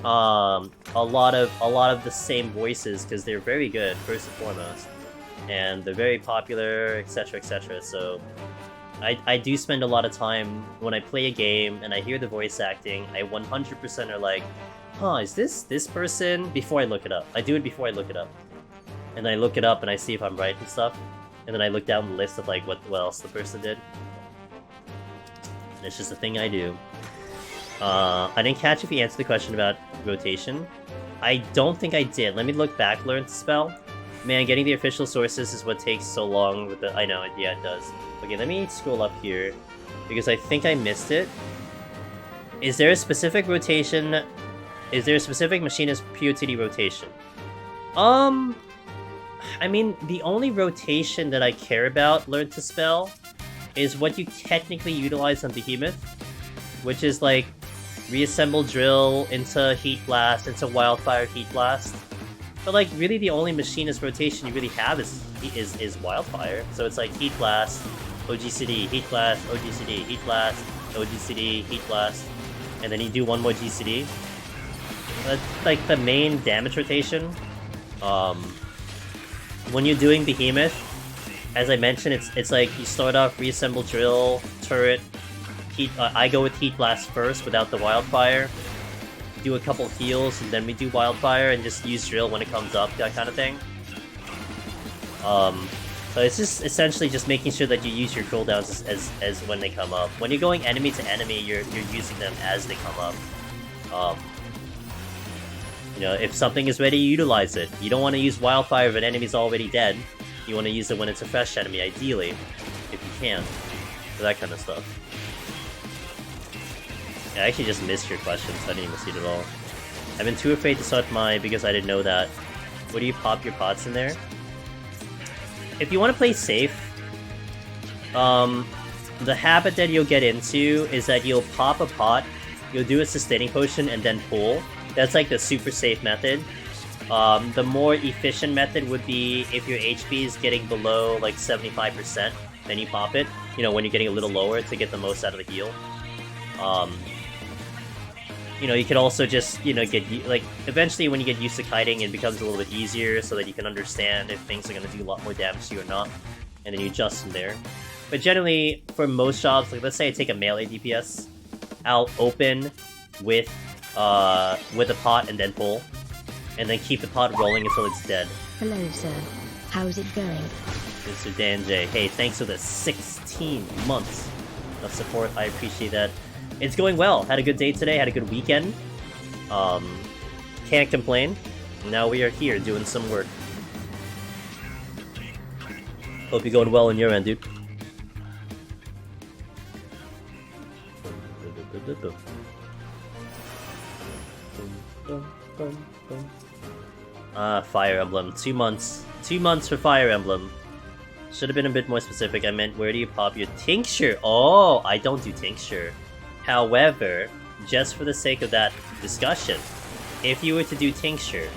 a lot of the same voices because they're very good first and foremost, and they're very popular, etc., etc. So I do spend a lot of time when I play a game and I hear the voice acting. I 100% are like, huh, is this person? Before I look it up, I do it before I look it up, and I look it up and I see if I'm right and stuff. And then I look down the list of like what else the person did. And it's just a thing I do. I didn't catch if you answered the question about rotation. I don't think I did. Let me look back, learn to spell. Man, getting the official sources is what takes so long with the... I know, yeah, it does. Okay, let me scroll up here, because I think I missed it. Is there a specific rotation... Is there a specific machinist PoTD rotation? I mean, the only rotation that I care about, learn to spell, is what you technically utilize on Behemoth, which is like reassemble drill into heat blast, into wildfire heat blast. But like really the only machinist rotation you really have is wildfire. So it's like heat blast, OGCD, heat blast, OGCD, heat blast, OGCD, heat blast, and then you do one more GCD. That's like the main damage rotation. When you're doing Behemoth, as I mentioned, it's like you start off reassemble drill, turret, heat. I go with heat blast first without the wildfire. Do a couple heals and then we do wildfire and just use drill when it comes up, that kind of thing. So it's just essentially just making sure that you use your cooldowns as when they come up. When you're going enemy to enemy, you're using them as they come up. You know, if something is ready, utilize it. You don't want to use wildfire if an enemy's already dead. You want to use it when it's a fresh enemy, ideally, if you can. For that kind of stuff. Yeah, I actually just missed your questions. I didn't even see it at all. I've been too afraid to start my because I didn't know that. Where do you pop your pots in there? If you want to play safe, the habit that you'll get into is that you'll pop a pot, you'll do a sustaining potion, and then pull. That's like the super safe method. The more efficient method would be if your HP is getting below like 75%, then you pop it. You know, when you're getting a little lower to get the most out of the heal. You know, you could also just, you know, get, like, eventually when you get used to kiting, it becomes a little bit easier so that you can understand if things are going to do a lot more damage to you or not. And then you adjust from there. But generally, for most jobs, like let's say I take a melee DPS, I'll open with a pot and then pull, and then keep the pot rolling until it's dead. Hello, sir. How's it going? Mr. Dan J. Hey, thanks for the 16 months of support. I appreciate that. It's going well. Had a good day today. Had a good weekend. Can't complain. Now we are here doing some work. Hope you're going well on your end, dude. Fire Emblem. 2 months. 2 months for Fire Emblem. Should have been a bit more specific. I meant, where do you pop your tincture? Oh, I don't do tincture. However, just for the sake of that discussion, if you were to do tincture,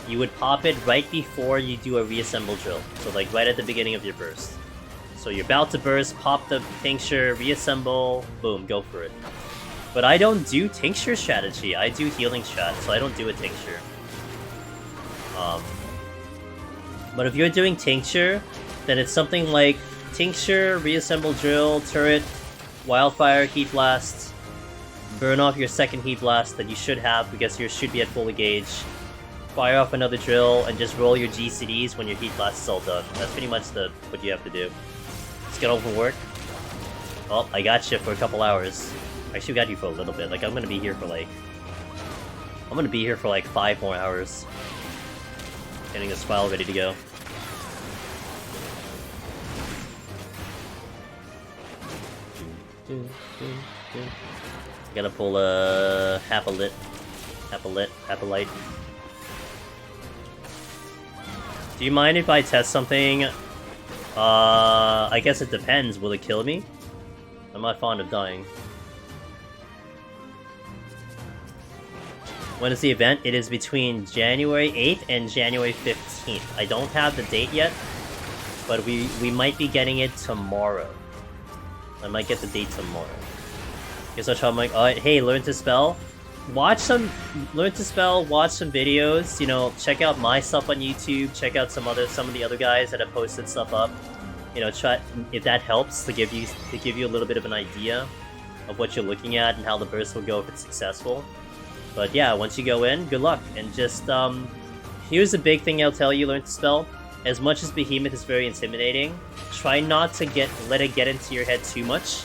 you would pop it right before you do a reassemble drill. So like right at the beginning of your burst. So you're about to burst, pop the tincture, reassemble, boom, go for it. But I don't do tincture strategy, I do healing strat, so I don't do a tincture. But if you're doing tincture, then it's something like tincture, reassemble drill, turret, wildfire, heat blast, Burn off your second heat blast that you should have because yours should be at full gauge. Fire off another drill and just roll your GCDs when your heat blast is all done. That's pretty much what you have to do. Just get over work. Oh, I got you for a couple hours. Actually, got you for a little bit. Like, I'm gonna be here for like 5 more hours. Getting this file ready to go. Gotta pull a half a light. Do you mind if I test something? I guess it depends. Will it kill me? I'm not fond of dying. When is the event? It is between January 8th and January 15th. I don't have the date yet, but we might be getting it tomorrow. I might get the date tomorrow. Guess I'll try my... hey, learn to spell. Learn to spell, watch some videos, you know, check out my stuff on YouTube, check out some of the other guys that have posted stuff up. You know, try if that helps to give you a little bit of an idea of what you're looking at and how the burst will go if it's successful. But yeah, once you go in, good luck. And just here's a big thing I'll tell you, learn to spell. As much as Behemoth is very intimidating, try not to let it get into your head too much,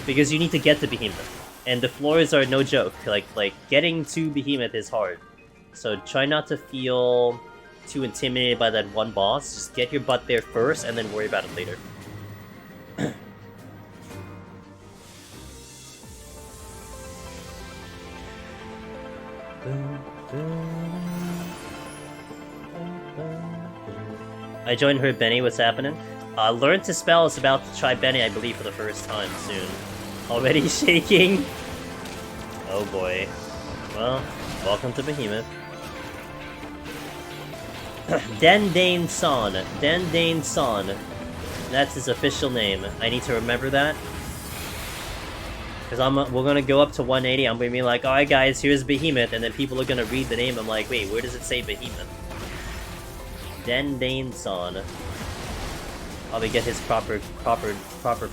because you need to get to Behemoth. And the floors are no joke. Like getting to Behemoth is hard. So try not to feel too intimidated by that one boss. Just get your butt there first and then worry about it later. I joined her, Benny. What's happening? Learn to spell is about to try Benny, I believe, for the first time soon. Already shaking? Oh boy. Well, welcome to Behemoth. Dendane San. Dendane San. That's his official name. I need to remember that. Because we're gonna go up to 180, I'm gonna be like, alright guys, here's Behemoth, and then people are gonna read the name, I'm like, wait, where does it say Behemoth? Dendane San. Probably get his proper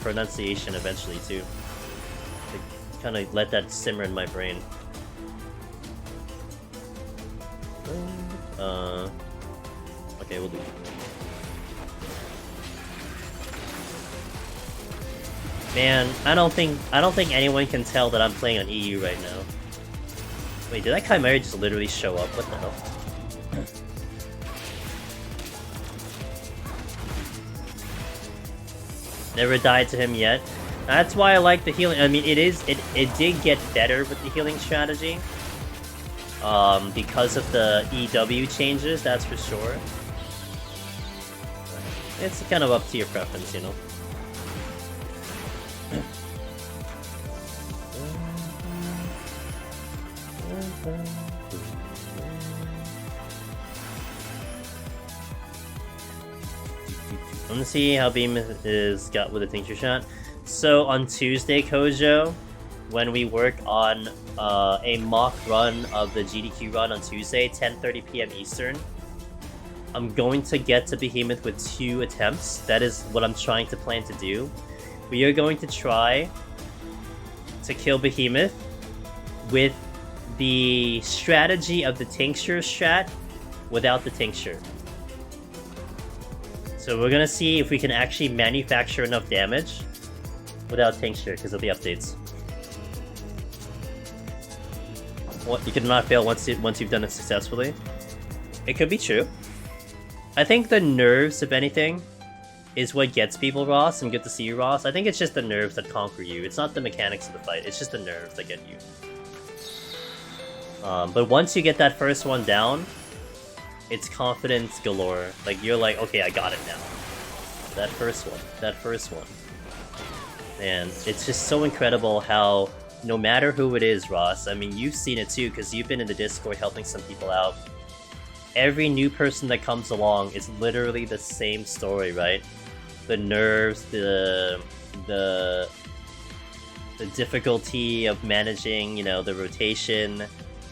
pronunciation eventually too. To kind of let that simmer in my brain. Okay, we'll do. Man, I don't think anyone can tell that I'm playing on EU right now. Wait, did that Chimera just literally show up? What the hell? Never died to him yet. That's why I like the healing. I mean, it did get better with the healing strategy. Because of the EW changes, that's for sure. It's kind of up to your preference, you know. I'm gonna see how Beam is got with a tincture shot. So on Tuesday, Kojo, when we work on a mock run of the GDQ run on Tuesday, 10:30 p.m. Eastern, I'm going to get to Behemoth with 2 attempts. That is what I'm trying to plan to do. We are going to try to kill Behemoth with the strategy of the tincture strat without the tincture. So we're gonna see if we can actually manufacture enough damage without tincture because of the updates. What, you cannot fail once you've done it successfully? It could be true. I think the nerves, if anything, is what gets people, Ross, and good to see you, Ross. I think it's just the nerves that conquer you. It's not the mechanics of the fight, it's just the nerves that get you. But once you get that first one down, it's confidence galore. Like, you're like, okay, I got it now. That first one. And it's just so incredible how, no matter who it is, Ross, I mean, you've seen it too, because you've been in the Discord helping some people out. Every new person that comes along is literally the same story, right? The nerves, the difficulty of managing, you know, the rotation,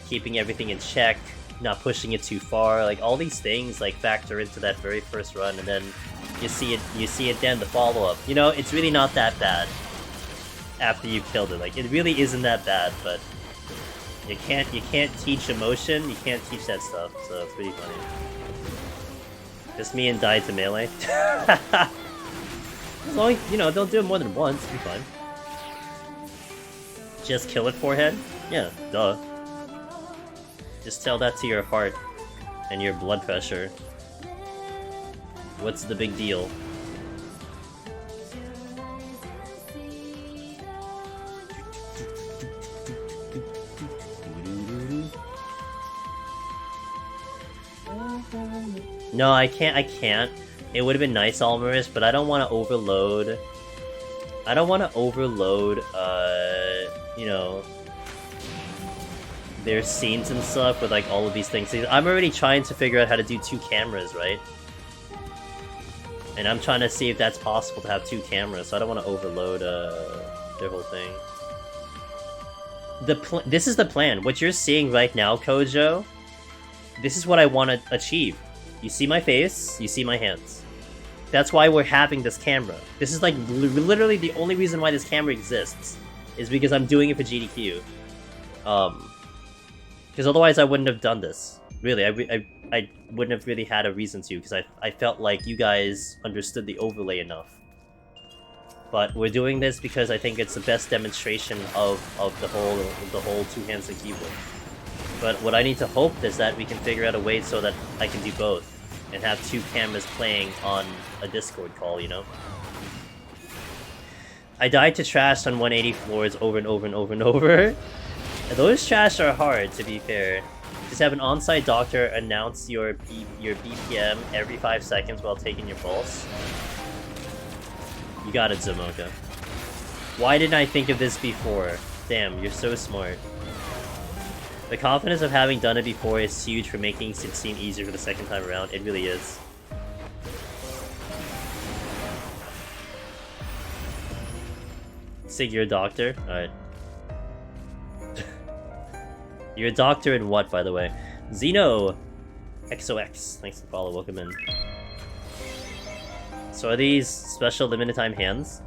keeping everything in check, not pushing it too far, like all these things like factor into that very first run, and then you see it then the follow-up. You know, it's really not that bad. after you've killed it. Like, it really isn't that bad, but you can't teach emotion, you can't teach that stuff, so it's pretty funny. Just me and die to melee. As long as, you know, don't do it more than once, it'll be fine. Just kill it forehead? Yeah, duh. Just tell that to your heart and your blood pressure. What's the big deal? No, I can't. It would have been nice, Almaris, but I don't want to overload. You know, their scenes and stuff with like all of these things. I'm already trying to figure out how to do 2 cameras, right? And I'm trying to see if that's possible to have 2 cameras, so I don't want to overload their whole thing. This is the plan. What you're seeing right now, Kojo, this is what I want to achieve. You see my face, you see my hands. That's why we're having this camera. This is like literally the only reason why this camera exists, is because I'm doing it for GDQ. Because otherwise I wouldn't have done this. Really, I wouldn't have really had a reason to, because I felt like you guys understood the overlay enough. But we're doing this because I think it's the best demonstration of the whole 2 hands and keyboard. But what I need to hope is that we can figure out a way so that I can do both, and have 2 cameras playing on a Discord call, you know? I died to trash on 180 floors over and over and over and over. Those trash are hard, to be fair. Just have an on-site doctor announce your BPM every 5 seconds while taking your pulse. You got it, Zamoka. Why didn't I think of this before? Damn, you're so smart. The confidence of having done it before is huge for making it seem easier for the second time around. It really is. Sig, you're a doctor? Alright. You're a doctor in what, by the way? Xeno! XOX. Thanks for the follow, welcome in. So are these special limited time hands?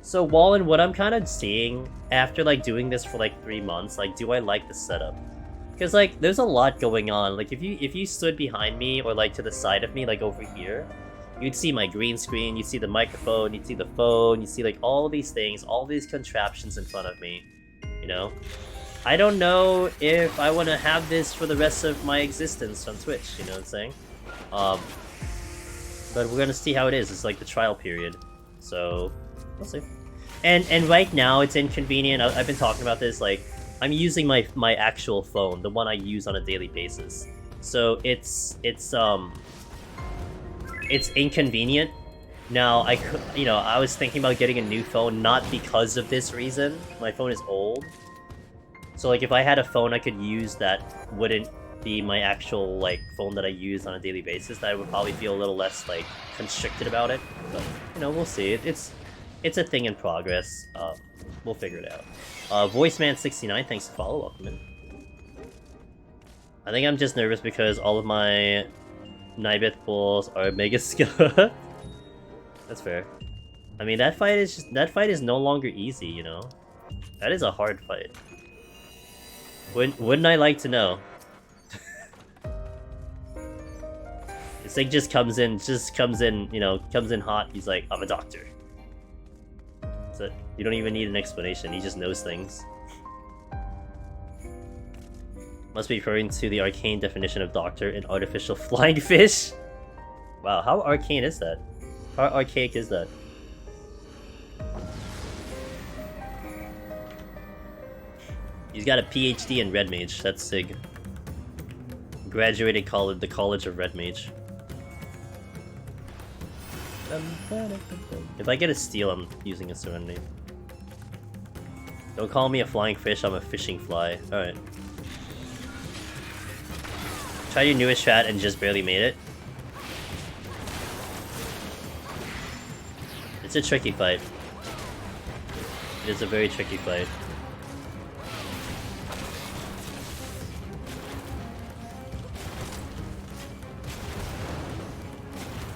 So Wallen, what I'm kind of seeing after like doing this for like 3 months, like, do I like the setup? Because like there's a lot going on. Like if you stood behind me or like to the side of me, like over here, you'd see my green screen, you'd see the microphone, you'd see the phone, you'd see like all these things, all these contraptions in front of me, you know? I don't know if I want to have this for the rest of my existence on Twitch, you know what I'm saying? But we're gonna see how it is. It's like the trial period, so we'll see. And right now it's inconvenient. I've been talking about this. Like I'm using my actual phone, the one I use on a daily basis. So it's inconvenient. Now I was thinking about getting a new phone, not because of this reason. My phone is old. So like if I had a phone I could use that wouldn't be my actual like phone that I use on a daily basis, that I would probably feel a little less like constricted about it. But you know, we'll see. It's a thing in progress. We'll figure it out. Voiceman69, thanks for follow, welcome in. I think I'm just nervous because all of my Nibeth bulls are mega skill. That's fair. I mean that fight is no longer easy, you know? That is a hard fight. Wouldn't I like to know? This thing just comes in, you know, comes in hot. He's like, I'm a doctor. That's it. You don't even need an explanation. He just knows things. Must be referring to the arcane definition of doctor in artificial flying fish. Wow, how arcane is that? How archaic is that? He's got a PhD in Red Mage. That's Sig. Graduated the College of Red Mage. If I get a steal, I'm using a Serenity. Don't call me a flying fish, I'm a fishing fly. Alright. Try your newest strat and just barely made it. It's a tricky fight. It is a very tricky fight.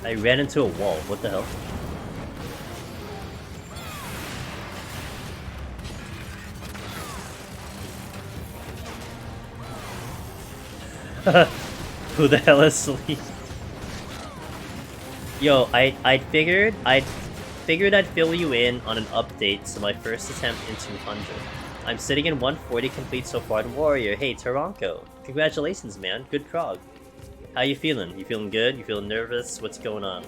I ran into a wall, what the hell? Who the hell is Sleep? Yo, I figured I'd fill you in on an update to my first attempt in 200. I'm sitting in 140 complete so far in Warrior. Hey, Taranko. Congratulations, man. Good prog. How you feeling? You feeling good? You feeling nervous? What's going on?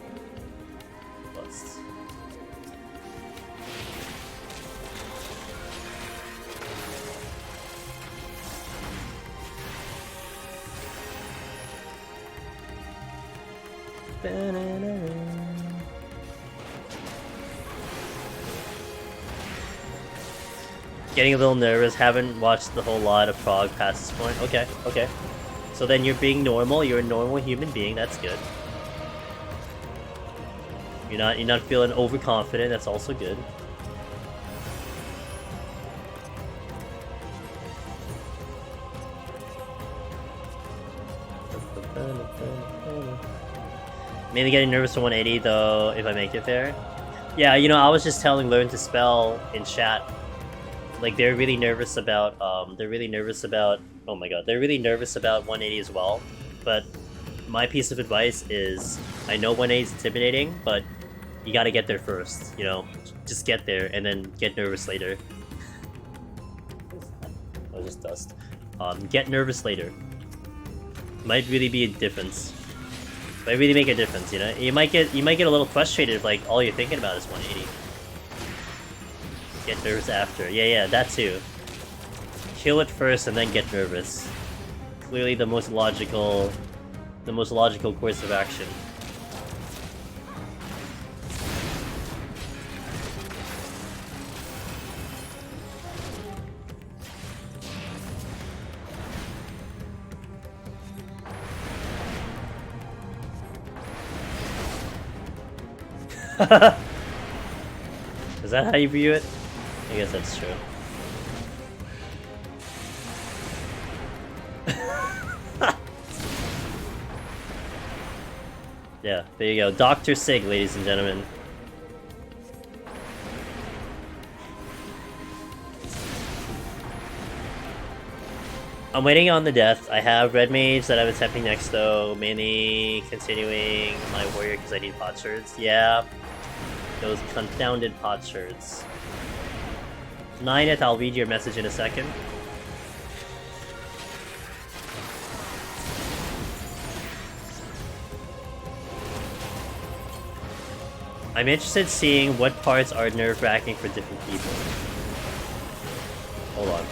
Bust. Getting a little nervous, haven't watched the whole lot of prog past this point. Okay, okay. So then you're being normal, you're a normal human being, that's good. You're not feeling overconfident, that's also good. Mainly getting nervous for 180 though, if I make it there. Yeah, you know, I was just telling Learn to Spell in chat. Like, they're really nervous about, oh my god, they're really nervous about 180 as well. But my piece of advice is, I know 180 is intimidating, but you gotta get there first, you know? Just get there, and then get nervous later. Oh, just dust. Get nervous later. Might really be a difference. Might really make a difference, you know? You might get a little frustrated if, like, all you're thinking about is 180. Get nervous after. Yeah, that too. Kill it first and then get nervous. Clearly the most logical course of action. Is that how you view it? I guess that's true. Yeah, there you go. Dr. Sig, ladies and gentlemen. I'm waiting on the death. I have Red Mage that I'm attempting next though, mainly continuing my Warrior because I need pot shards. Yeah, those confounded pot shards. 9th, I'll read your message in a second. I'm interested seeing what parts are nerve-wracking for different people. Hold on.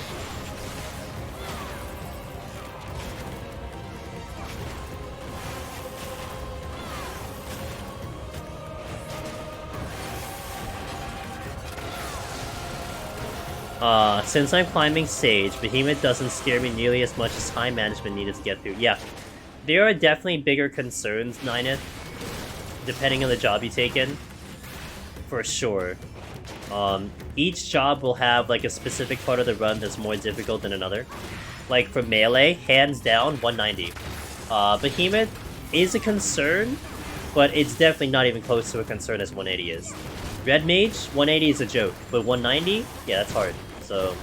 Since I'm climbing Sage, Behemoth doesn't scare me nearly as much as time management needed to get through. Yeah, there are definitely bigger concerns, 9th, depending on the job you take in. For sure. Each job will have like a specific part of the run that's more difficult than another. Like for melee, hands down, 190. Behemoth is a concern, but it's definitely not even close to a concern as 180 is. Red Mage, 180 is a joke, but 190, yeah, that's hard. So,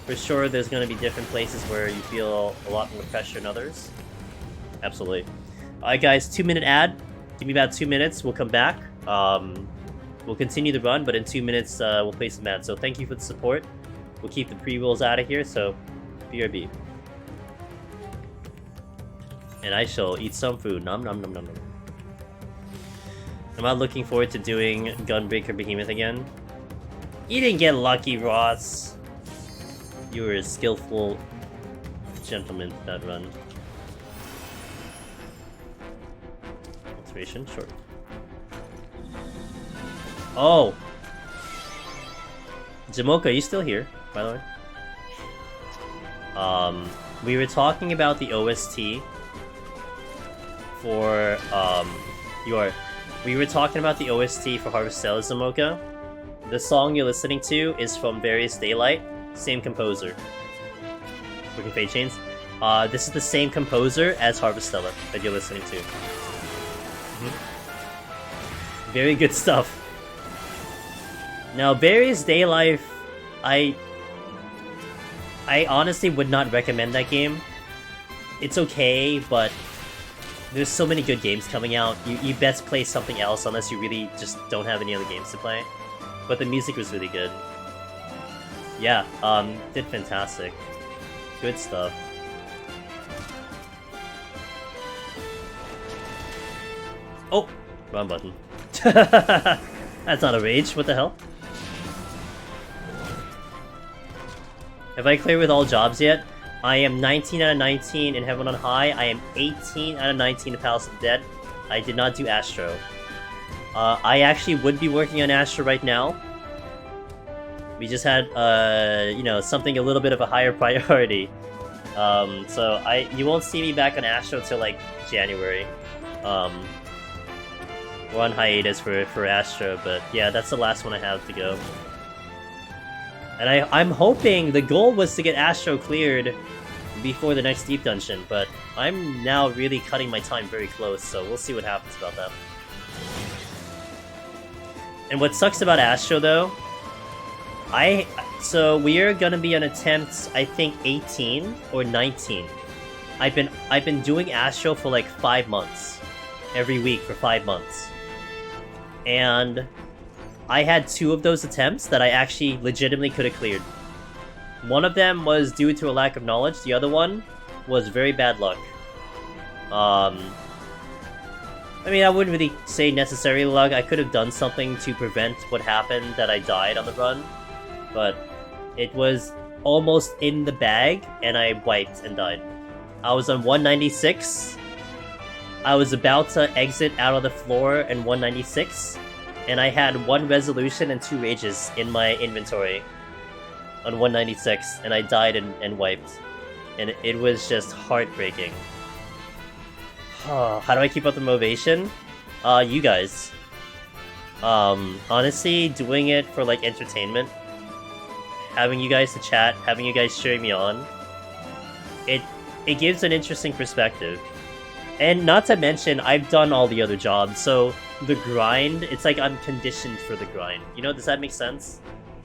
for sure, there's going to be different places where you feel a lot more pressure than others. Absolutely. Alright guys, 2-minute ad. Give me about 2 minutes, we'll come back. We'll continue the run, but in 2 minutes, we'll play some ads. So thank you for the support. We'll keep the pre-rolls out of here, so BRB. And I shall eat some food. Nom nom nom nom nom. I'm not looking forward to doing Gunbreaker Behemoth again. You didn't get lucky, Ross. You were a skillful gentleman for that run. Inspiration, sure. Oh! Jamoka, are you still here, by the way? We were talking about the OST for, we were talking about the OST for Harvestella, Zamoka. The song you're listening to is from Various Daylight, same composer. Working Fate Chains. This is the same composer as Harvestella that you're listening to. Very good stuff. Now, Various Daylight, I honestly would not recommend that game. it's okay, but there's so many good games coming out. You best play something else unless you really just don't have any other games to play. But the music was really good. Yeah, did fantastic. Good stuff. Oh, wrong button. That's not a rage. What the hell? Have I cleared with all jobs yet? I am 19 out of 19 in Heaven on High. I am 18 out of 19 in Palace of the Dead. I did not do Astro. I actually would be working on Astro right now. We just had, you know, something a little bit of a higher priority. So you won't see me back on Astro till like January. We're on hiatus for Astro, but yeah, that's the last one I have to go. And I'm hoping, the goal was to get Astro cleared before the next Deep Dungeon, but I'm now really cutting my time very close, so we'll see what happens about that. And what sucks about Astro, though, so we are gonna be on attempt, I think, 18 or 19. I've been doing Astro for like 5 months, every week for 5 months, and I had 2 of those attempts that I actually legitimately could have cleared. One of them was due to a lack of knowledge, the other one was very bad luck. I mean, I wouldn't really say necessarily luck. I could have done something to prevent what happened, that I died on the run, but it was almost in the bag, and I wiped and died. I was on 196. I was about to exit out of the floor in 196. And I had 1 resolution and 2 rages in my inventory on 196, and I died and wiped. And it was just heartbreaking. How do I keep up the motivation? You guys. Honestly, doing it for like entertainment, having you guys to chat, having you guys cheering me on, it gives an interesting perspective. And not to mention, I've done all the other jobs, so the grind, it's like I'm conditioned for the grind. You know, does that make sense?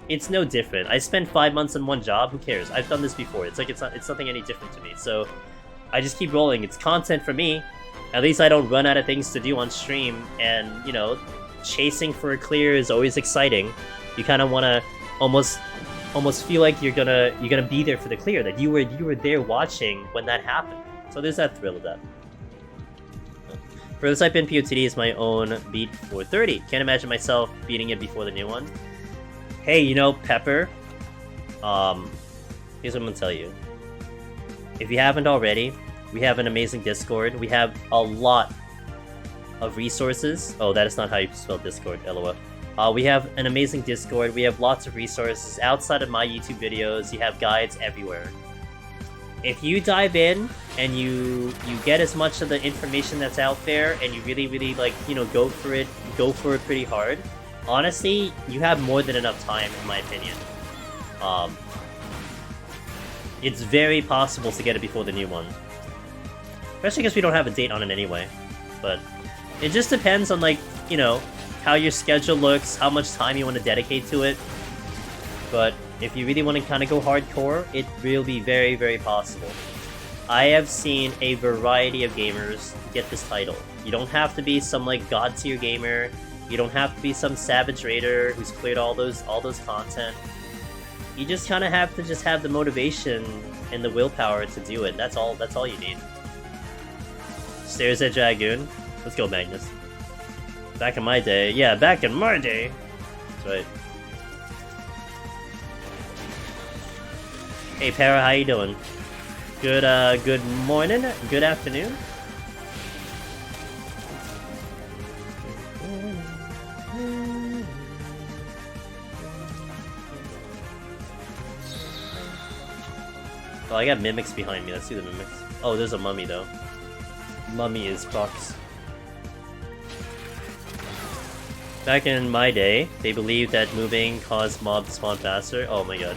It's no different. I spent 5 months on one job, who cares? I've done this before. It's like it's nothing any different to me. So I just keep rolling. It's content for me. At least I don't run out of things to do on stream, and you know, chasing for a clear is always exciting. You kind of want to almost feel like you're gonna be there for the clear, that you were there watching when that happened. So there's that thrill of that. For this, I've been PoTD is my own beat for 30. Can't imagine myself beating it before the new one. Hey, you know, Pepper, here's what I'm gonna tell you. If you haven't already, we have an amazing Discord. We have a lot of resources. Oh, that is not how you spell Discord, LOL. We have an amazing Discord. We have lots of resources. Outside of my YouTube videos, you have guides everywhere. If you dive in and you get as much of the information that's out there, and you really like, you know, go for it pretty hard, honestly, you have more than enough time, in my opinion. It's very possible to get it before the new one, especially because we don't have a date on it anyway. But it just depends on, like, you know, how your schedule looks, how much time you want to dedicate to it. But if you really want to kind of go hardcore, it will be very, very possible. I have seen a variety of gamers get this title. You don't have to be some like god tier gamer. You don't have to be some savage raider who's cleared all those content. You just kind of have to have the motivation and the willpower to do it. That's all you need. Stairs at Dragoon. Let's go, Magnus. Back in my day. Yeah, back in my day. That's right. Hey Para, how you doing? Good morning, good afternoon. Oh, I got mimics behind me. Let's see the mimics. Oh, there's a mummy though. Mummy is box. Back in my day, they believed that moving caused mobs to spawn faster. Oh my god.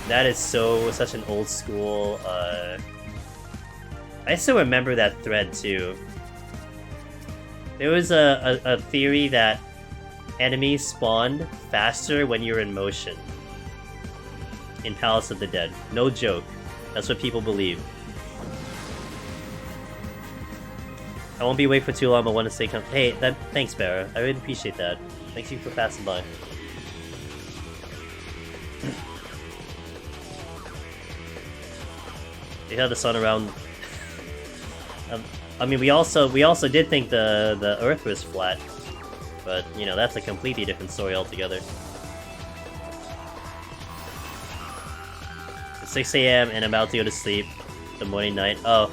That is such an old school, I still remember that thread too. There was a theory that enemies spawned faster when you're in motion in Palace of the Dead. No joke. That's what people believe. I won't be awake for too long, but want to say hey, thanks, Barra. I really appreciate that. Thanks you for passing by. They had the sun around. I mean, we also did think the Earth was flat, but you know that's a completely different story altogether. It's 6 AM and I'm about to go to sleep. The morning night. Oh,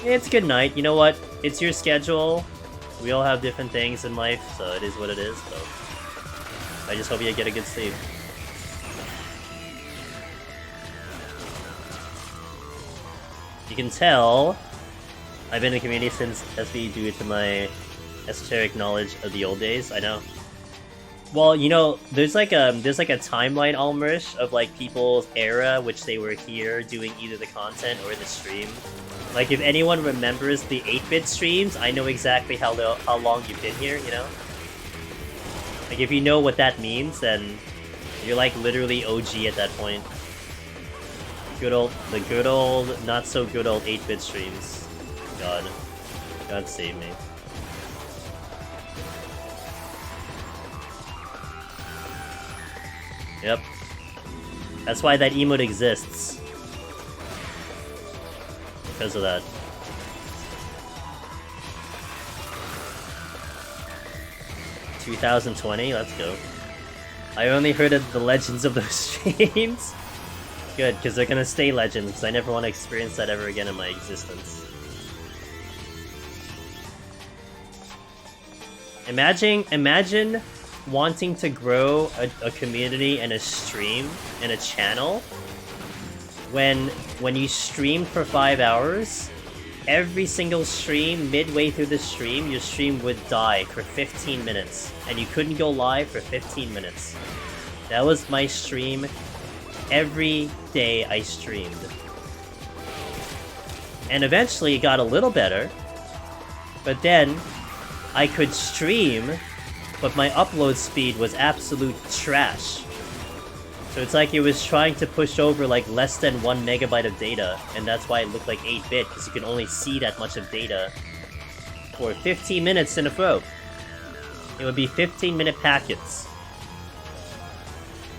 it's good night. You know what? It's your schedule. We all have different things in life, so it is what it is. So I just hope you get a good sleep. You can tell I've been in the community since SB due to my esoteric knowledge of the old days. I know. Well, you know, there's like a timeline almost of like people's era which they were here doing either the content or the stream. Like if anyone remembers the 8-bit streams, I know exactly how long you've been here, you know? Like if you know what that means, then you're like literally OG at that point. The good old, not so good old 8-bit streams. God save me. Yep. That's why that emote exists. Because of that. "2020, let's go. I only heard of the legends of those streams. Good, because they're gonna stay legends, because I never want to experience that ever again in my existence. Imagine wanting to grow a community and a stream and a channel when you streamed for 5 hours, every single stream, midway through the stream, your stream would die for 15 minutes, and you couldn't go live for 15 minutes. That was my stream every day I streamed. And eventually it got a little better, but then I could stream, but my upload speed was absolute trash. So it's like it was trying to push over like less than 1 megabyte of data, and that's why it looked like 8-bit, because you can only see that much of data for 15 minutes in a row. It would be 15-minute packets.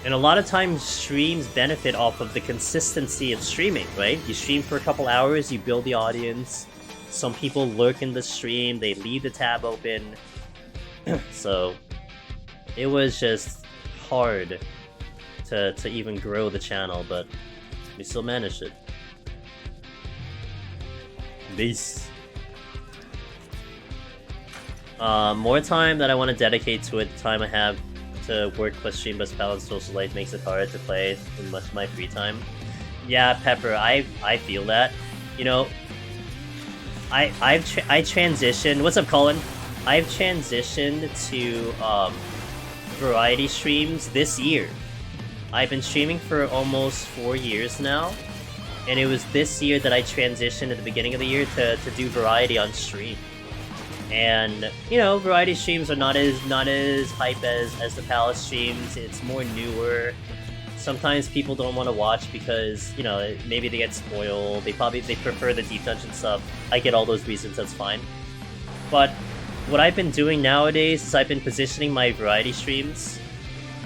And a lot of times streams benefit off of the consistency of streaming, right? You stream for a couple hours, you build the audience, some people lurk in the stream, they leave the tab open. So it was just hard to even grow the channel, but we still managed it. Peace. More time that I want to dedicate to it, the time I have to work plus stream plus balance social life makes it hard to play in much of my free time. Yeah, Pepper, I feel that. You know, I transitioned. What's up, Colin? I've transitioned to variety streams this year. I've been streaming for almost 4 years now, and it was this year that I transitioned at the beginning of the year to do variety on stream. And you know, variety streams are not as hype as the Palace streams. It's more newer. Sometimes people don't want to watch because, you know, maybe they get spoiled. They prefer the Deep Dungeon stuff. I get all those reasons. That's fine. But what I've been doing nowadays is I've been positioning my variety streams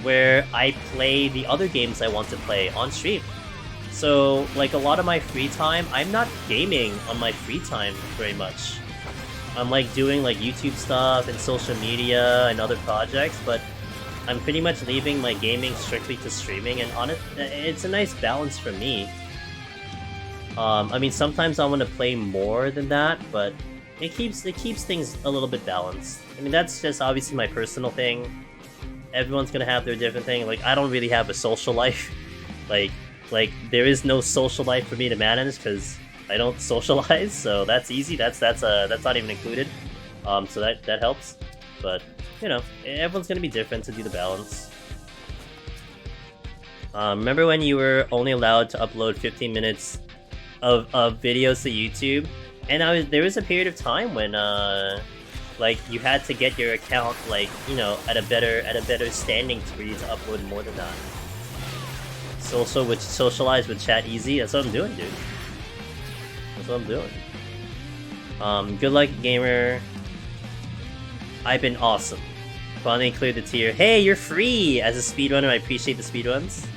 where I play the other games I want to play on stream. So, like, a lot of my free time, I'm not gaming on my free time very much. I'm, like, doing, like, YouTube stuff and social media and other projects, but I'm pretty much leaving my gaming strictly to streaming, and it's a nice balance for me. I mean, sometimes I want to play more than that, but it keeps things a little bit balanced. I mean, that's just obviously my personal thing. Everyone's gonna have their different thing. Like, I don't really have a social life. Like there is no social life for me to manage because I don't socialize. So that's easy. That's not even included. So that helps. But you know, everyone's gonna be different to do the balance. Remember when you were only allowed to upload 15 minutes of videos to YouTube? And there was a period of time when like you had to get your account, like, you know, at a better standing for you to upload more than that. Socialize with chat easy. That's what I'm doing, dude. That's what I'm doing. Good luck, gamer. I've been awesome. Finally cleared the tier. Hey, you're free! As a speedrunner, I appreciate the speedruns.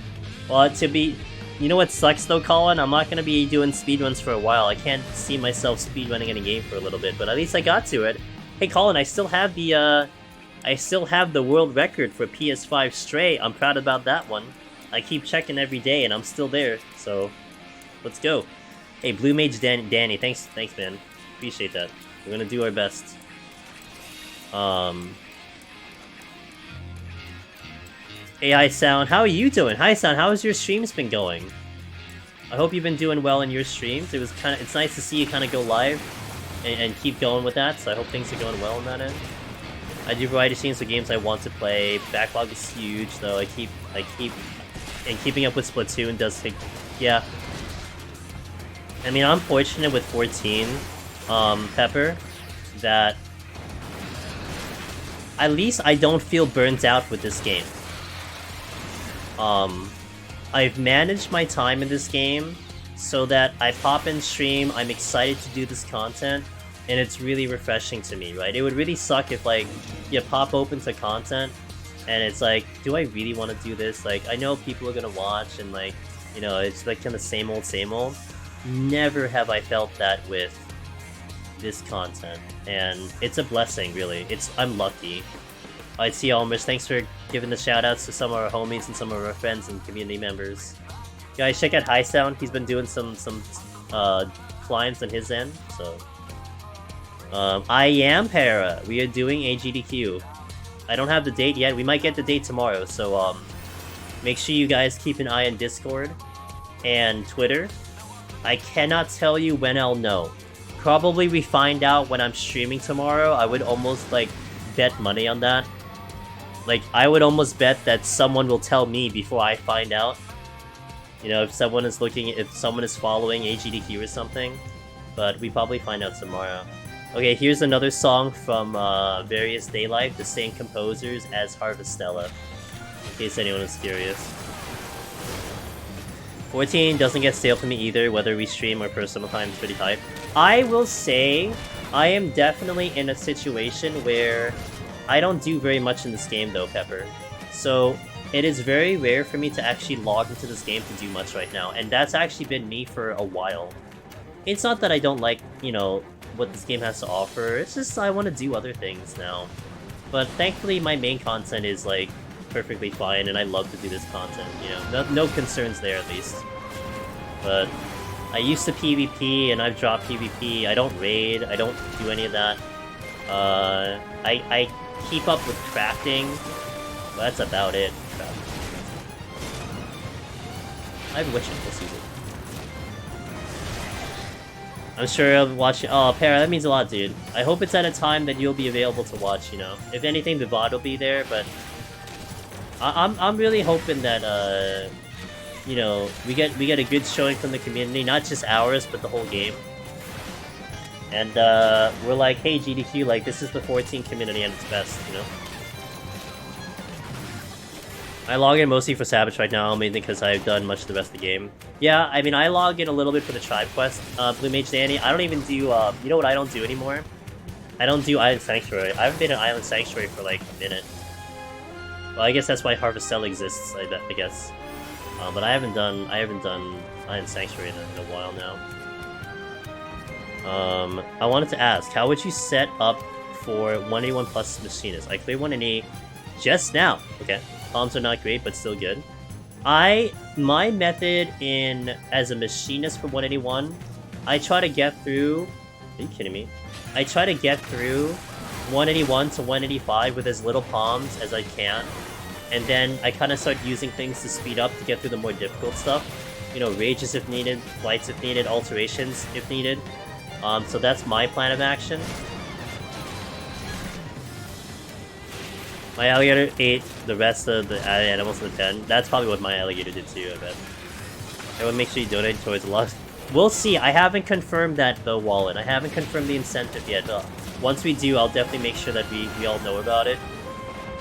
Well, you know what sucks though, Colin? I'm not gonna be doing speedruns for a while. I can't see myself speedrunning in a game for a little bit, but at least I got to it. Hey, Colin, I still have the world record for PS5 Stray. I'm proud about that one. I keep checking every day, and I'm still there. So, let's go. Hey, Blue Mage Danny, thanks, man. Appreciate that. We're gonna do our best. Hey, Hi Sound, how are you doing? Hi Sound, how has your streams been going? I hope you've been doing well in your streams. It's nice to see you kind of go live and keep going with that. So I hope things are going well on that end. I do variety streams for games I want to play. Backlog is huge, though. And keeping up with Splatoon does take, yeah. I mean, I'm fortunate with 14, Pepper, that at least I don't feel burnt out with this game. I've managed my time in this game so that I pop in stream, I'm excited to do this content, and it's really refreshing to me, right? It would really suck if, like, you pop open to content, and it's like, do I really want to do this? Like, I know people are gonna watch, and, like, you know, it's like kind of same old, same old. Never have I felt that with this content, and it's a blessing, really. I'm lucky. I'd see Almers, thanks for giving the shoutouts to some of our homies and some of our friends and community members. Guys, check out High Sound. He's been doing some climbs on his end, so. I am Para. We are doing AGDQ. I don't have the date yet. We might get the date tomorrow, so make sure you guys keep an eye on Discord and Twitter. I cannot tell you when I'll know. Probably we find out when I'm streaming tomorrow. I would almost, like, bet money on that. Like, I would almost bet that someone will tell me before I find out. You know, if someone is following AGDQ or something. But we probably find out tomorrow. Okay, here's another song from Various Daylife, the same composers as Harvestella, in case anyone is curious. 14 doesn't get stale for me either, whether we stream or personal time is pretty hype. I will say, I am definitely in a situation where I don't do very much in this game though, Pepper. So, it is very rare for me to actually log into this game to do much right now, and that's actually been me for a while. It's not that I don't like, you know, what this game has to offer, it's just I want to do other things now. But thankfully my main content is, like, perfectly fine, and I love to do this content, you know, no concerns there at least. But I used to PvP, and I've dropped PvP, I don't raid, I don't do any of that. I keep up with crafting, but that's about it. I have Witch this season. I'm sure I'll watch it. Oh, Para, that means a lot, dude. I hope it's at a time that you'll be available to watch, you know. If anything, the VOD will be there, but I'm really hoping that, you know, we get a good showing from the community, not just ours, but the whole game. And, we're like, hey, GDQ, like, this is the 14 community at its best, you know? I log in mostly for Savage right now, mainly because I've done much of the rest of the game. Yeah, I mean, I log in a little bit for the Tribe Quest, Blue Mage Danny. I don't even do, you know what I don't do anymore? I don't do Island Sanctuary. I haven't been in Island Sanctuary for, like, a minute. Well, I guess that's why Harvestella exists, I guess. But I haven't done Island Sanctuary in a while now. I wanted to ask, how would you set up for 181 plus Machinist? I cleared 180 just now. Okay. Palms are not great, but still good. My method as a Machinist for 181, I try to get through... Are you kidding me? I try to get through 181 to 185 with as little palms as I can. And then I kind of start using things to speed up to get through the more difficult stuff. You know, rages if needed, flights if needed, alterations if needed. So that's my plan of action. My alligator ate the rest of the animals in the pen. That's probably what my alligator did too, I bet. Everyone make sure you donate towards the loss. We'll see. I haven't confirmed that though, Wallen. I haven't confirmed the incentive yet. Once we do, I'll definitely make sure that we all know about it.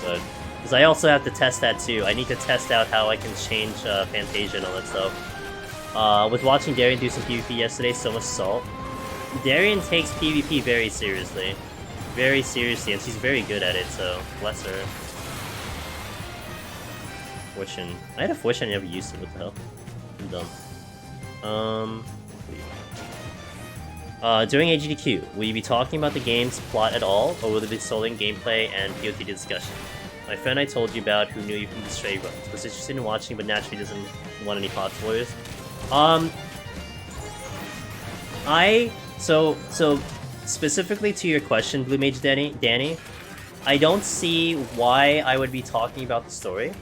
But because I also have to test that too. I need to test out how I can change Fantasia and all that stuff. Was watching Darian do some PvP yesterday. So much salt. Darian takes PvP very seriously. Very seriously, and she's very good at it, so bless her. Fortune. I had a fortune I never used it, what the hell? I'm dumb. During AGDQ, will you be talking about the game's plot at all, or will it be solely gameplay and PoTD discussion? My friend I told you about, who knew you from the Stray runs, was interested in watching, but naturally doesn't want any pot spoilers. So specifically to your question, Blue Mage Danny, I don't see why I would be talking about the story.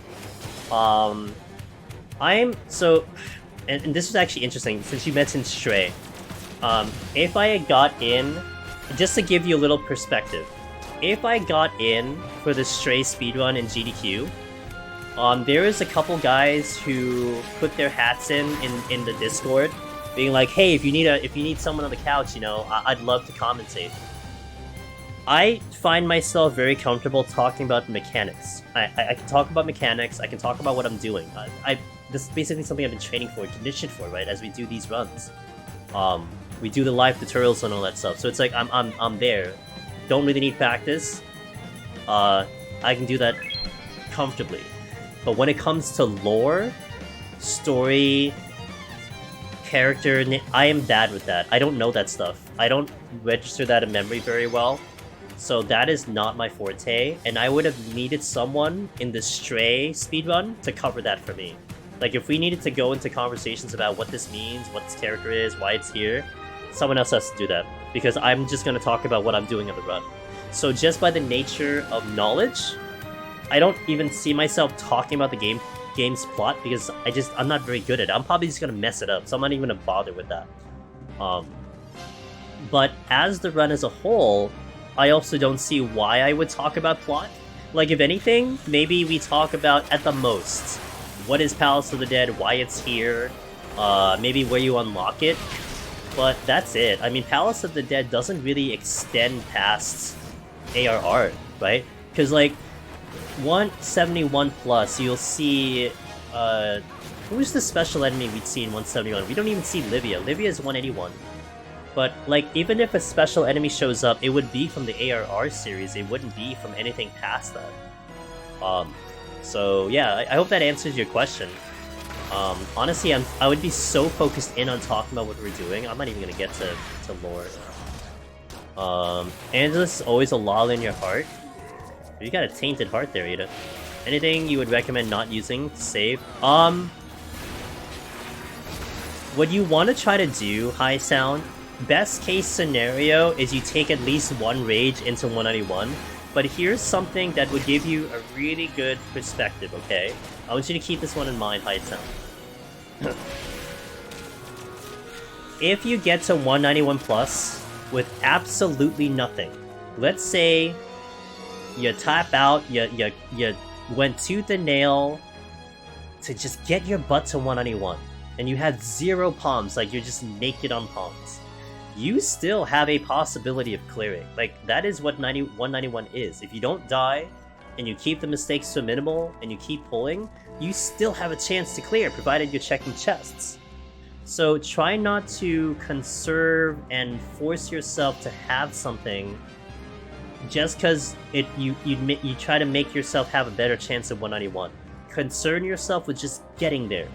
And this was actually interesting since you mentioned Stray. If I had got in, just to give you a little perspective, if I got in for the Stray speedrun in GDQ, there was a couple guys who put their hats in the Discord, being like, "Hey, if you need someone on the couch, you know, I'd love to commentate." I find myself very comfortable talking about mechanics. I can talk about mechanics. I can talk about what I'm doing. This is basically something I've been training for, conditioned for, right? As we do these runs, we do the live tutorials and all that stuff. So it's like I'm there. Don't really need practice. I can do that comfortably. But when it comes to lore, story, character, I am bad with that. I don't know that stuff. I don't register that in memory very well. So that is not my forte, and I would have needed someone in the Stray speedrun to cover that for me. Like, if we needed to go into conversations about what this means, what this character is, why it's here, someone else has to do that. Because I'm just going to talk about what I'm doing on the run. So just by the nature of knowledge, I don't even see myself talking about the game's plot, because I'm not very good at it. I'm probably just going to mess it up, so I'm not even going to bother with that. But as the run as a whole, I also don't see why I would talk about plot. Like, if anything, maybe we talk about, at the most, what is Palace of the Dead, why it's here, maybe where you unlock it, but that's it. I mean, Palace of the Dead doesn't really extend past ARR, right? Because, like, 171 plus, you'll see, who's the special enemy we'd see in 171? We don't even see Livia. Livia is 181. But, like, even if a special enemy shows up, it would be from the ARR series. It wouldn't be from anything past that. So, yeah, I hope that answers your question. Honestly, I would be so focused in on talking about what we're doing, I'm not even gonna get to lore. Angelus is always a lull in your heart. You got a tainted heart there, Ida. Anything you would recommend not using to save? What you want to try to do, High Sound, best case scenario is you take at least one rage into 191, but here's something that would give you a really good perspective, okay? I want you to keep this one in mind, High Sound. If you get to 191 plus with absolutely nothing, let's say you tap out, you went tooth and nail to just get your butt to 191, and you had 0 palms, like you're just naked on palms, you still have a possibility of clearing. Like, that is what 191 is. If you don't die, and you keep the mistakes to a minimal, and you keep pulling, you still have a chance to clear, provided you're checking chests. So try not to conserve and force yourself to have something just because you try to make yourself have a better chance of 191. Concern yourself with just getting there.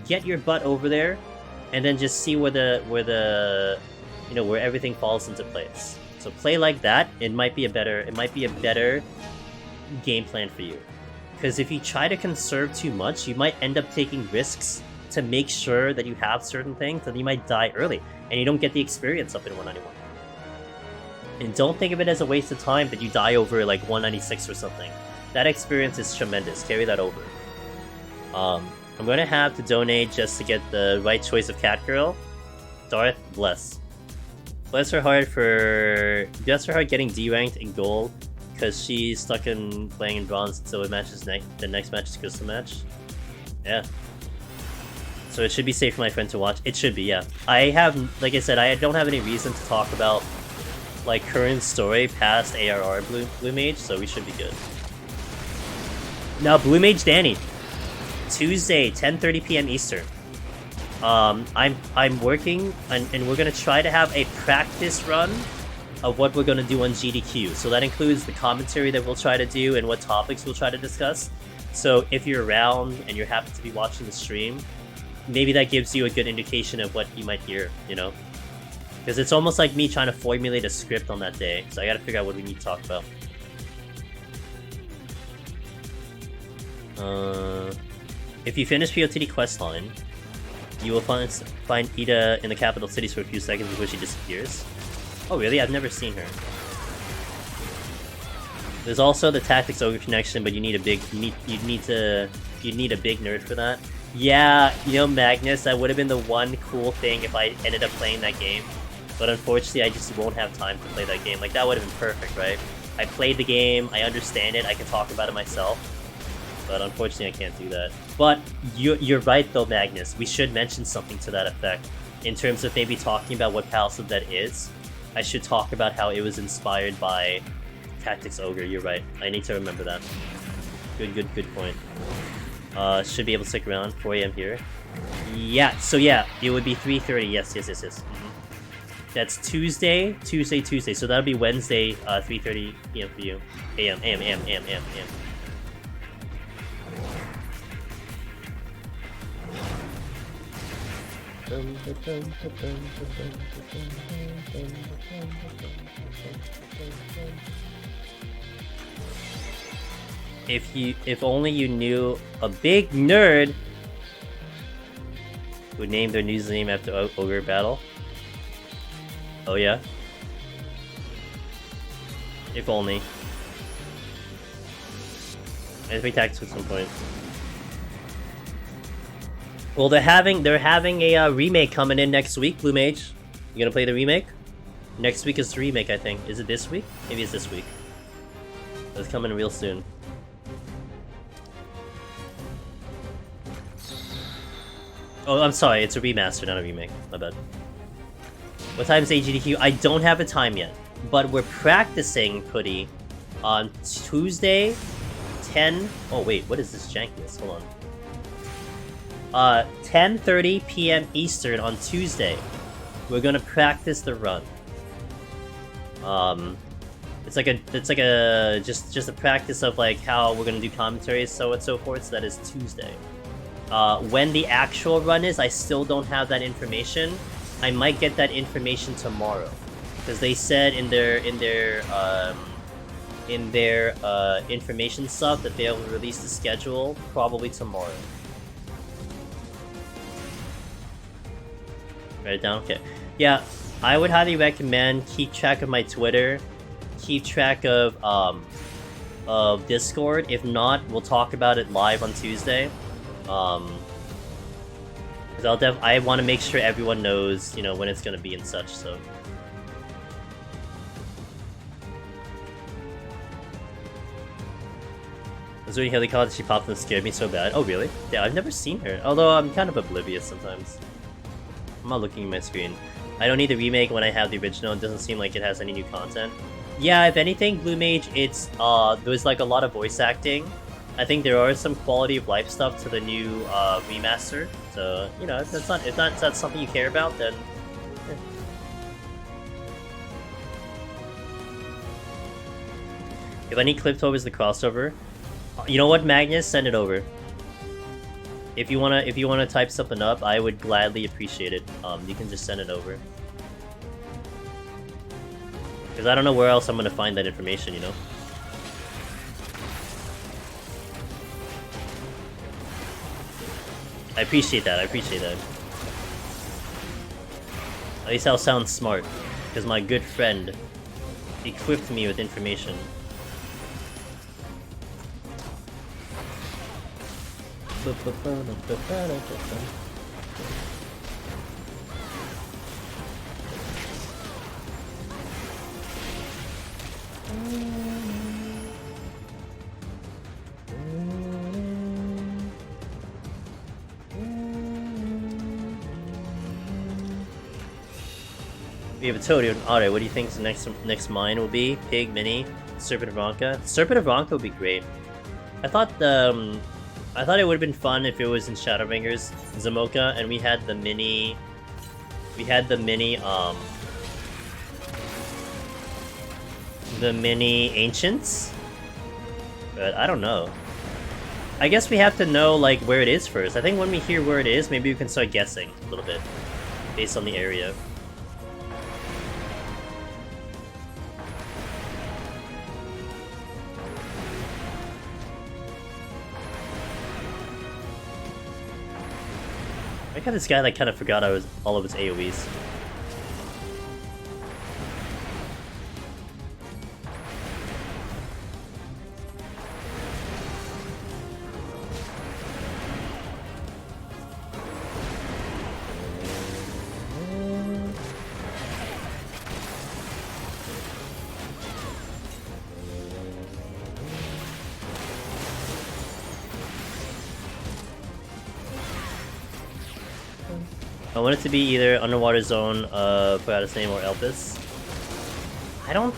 Get your butt over there, and then just see where everything falls into place. So play like that. It might be a better game plan for you. Because if you try to conserve too much, you might end up taking risks to make sure that you have certain things, and you might die early, and you don't get the experience up in 191. And don't think of it as a waste of time that you die over like 196 or something. That experience is tremendous. Carry that over. I'm gonna have to donate just to get the right choice of cat girl. Darth, bless. Bless her heart getting D-ranked in gold because she's stuck in playing in bronze until the next match is crystal match. Yeah. So it should be safe for my friend to watch. It should be, yeah. Like I said, I don't have any reason to talk about like current story past ARR Blue Mage, so we should be good. Now, Blue Mage Danny, Tuesday, 10:30 p.m. Eastern. I'm working, and we're gonna try to have a practice run of what we're gonna do on GDQ. So that includes the commentary that we'll try to do and what topics we'll try to discuss. So if you're around and you happen to be watching the stream, maybe that gives you a good indication of what you might hear, you know? Because it's almost like me trying to formulate a script on that day. So I gotta figure out what we need to talk about. If you finish PoTD questline, you will find Ida in the capital cities for a few seconds before she disappears. Oh really? I've never seen her. There's also the Tactics Ogre connection, but you need a big you need a big nerd for that. Yeah, you know, Magnus, that would have been the one cool thing if I ended up playing that game. But unfortunately, I just won't have time to play that game. Like, that would have been perfect, right? I played the game, I understand it, I can talk about it myself. But unfortunately, I can't do that. But you're right, though, Magnus. We should mention something to that effect. In terms of maybe talking about what Palace of Dead is, I should talk about how it was inspired by Tactics Ogre. You're right. I need to remember that. Good point. Should be able to stick around. 4 AM here. Yeah, so yeah, it would be 3:30. Yes. That's Tuesday. So that'll be Wednesday, 3:30 PM for you. AM. If only you knew a big nerd would name their username after Ogre Battle. Oh yeah? If only. I think tactics at some point. Well, they're having a remake coming in next week, Blue Mage. You gonna play the remake? Next week is the remake, I think. Is it this week? Maybe it's this week. It's coming real soon. Oh, I'm sorry, it's a remaster, not a remake. My bad. What time is AGDQ? I don't have a time yet, but we're practicing Putty on Tuesday, 10... Oh wait, what is this jankiness? Hold on. 10:30 PM Eastern on Tuesday. We're gonna practice the run. It's like a just a practice of like how we're gonna do commentaries, so and so forth. So that is Tuesday. When the actual run is, I still don't have that information. I might get that information tomorrow, because they said in their information stuff that they'll release the schedule probably tomorrow. Write it down. Okay. Yeah, I would highly recommend keep track of my Twitter, keep track of Discord. If not, we'll talk about it live on Tuesday. Because I want to make sure everyone knows, you know, when it's gonna be and such. So. Zoe Haley called, she popped and scared me so bad. Oh really? Yeah, I've never seen her. Although I'm kind of oblivious sometimes. I'm not looking at my screen. I don't need the remake when I have the original. It doesn't seem like it has any new content. Yeah, if anything, Blue Mage, it's there's like a lot of voice acting. I think there are some quality of life stuff to the new remaster. So, you know, if that's something you care about, then yeah. If I need clipped over as the crossover, you know what, Magnus, send it over. If you wanna type something up, I would gladly appreciate it. You can just send it over. Because I don't know where else I'm gonna find that information, you know? I appreciate that, At least I'll sound smart, because my good friend equipped me with information. We have a Toad. Alright, what do you think the next mine will be? Pig, Mini, Serpent of Ronka? Serpent of Ronka would be great. I thought I thought it would have been fun if it was in Shadowbringers Zamoka and we had the mini ancients. But I don't know. I guess we have to know like where it is first. I think when we hear where it is, maybe we can start guessing a little bit based on the area. I got this guy that kind of forgot I was all of his AoEs. I want it to be either Underwater Zone, forgot his name, or Elpis. I don't...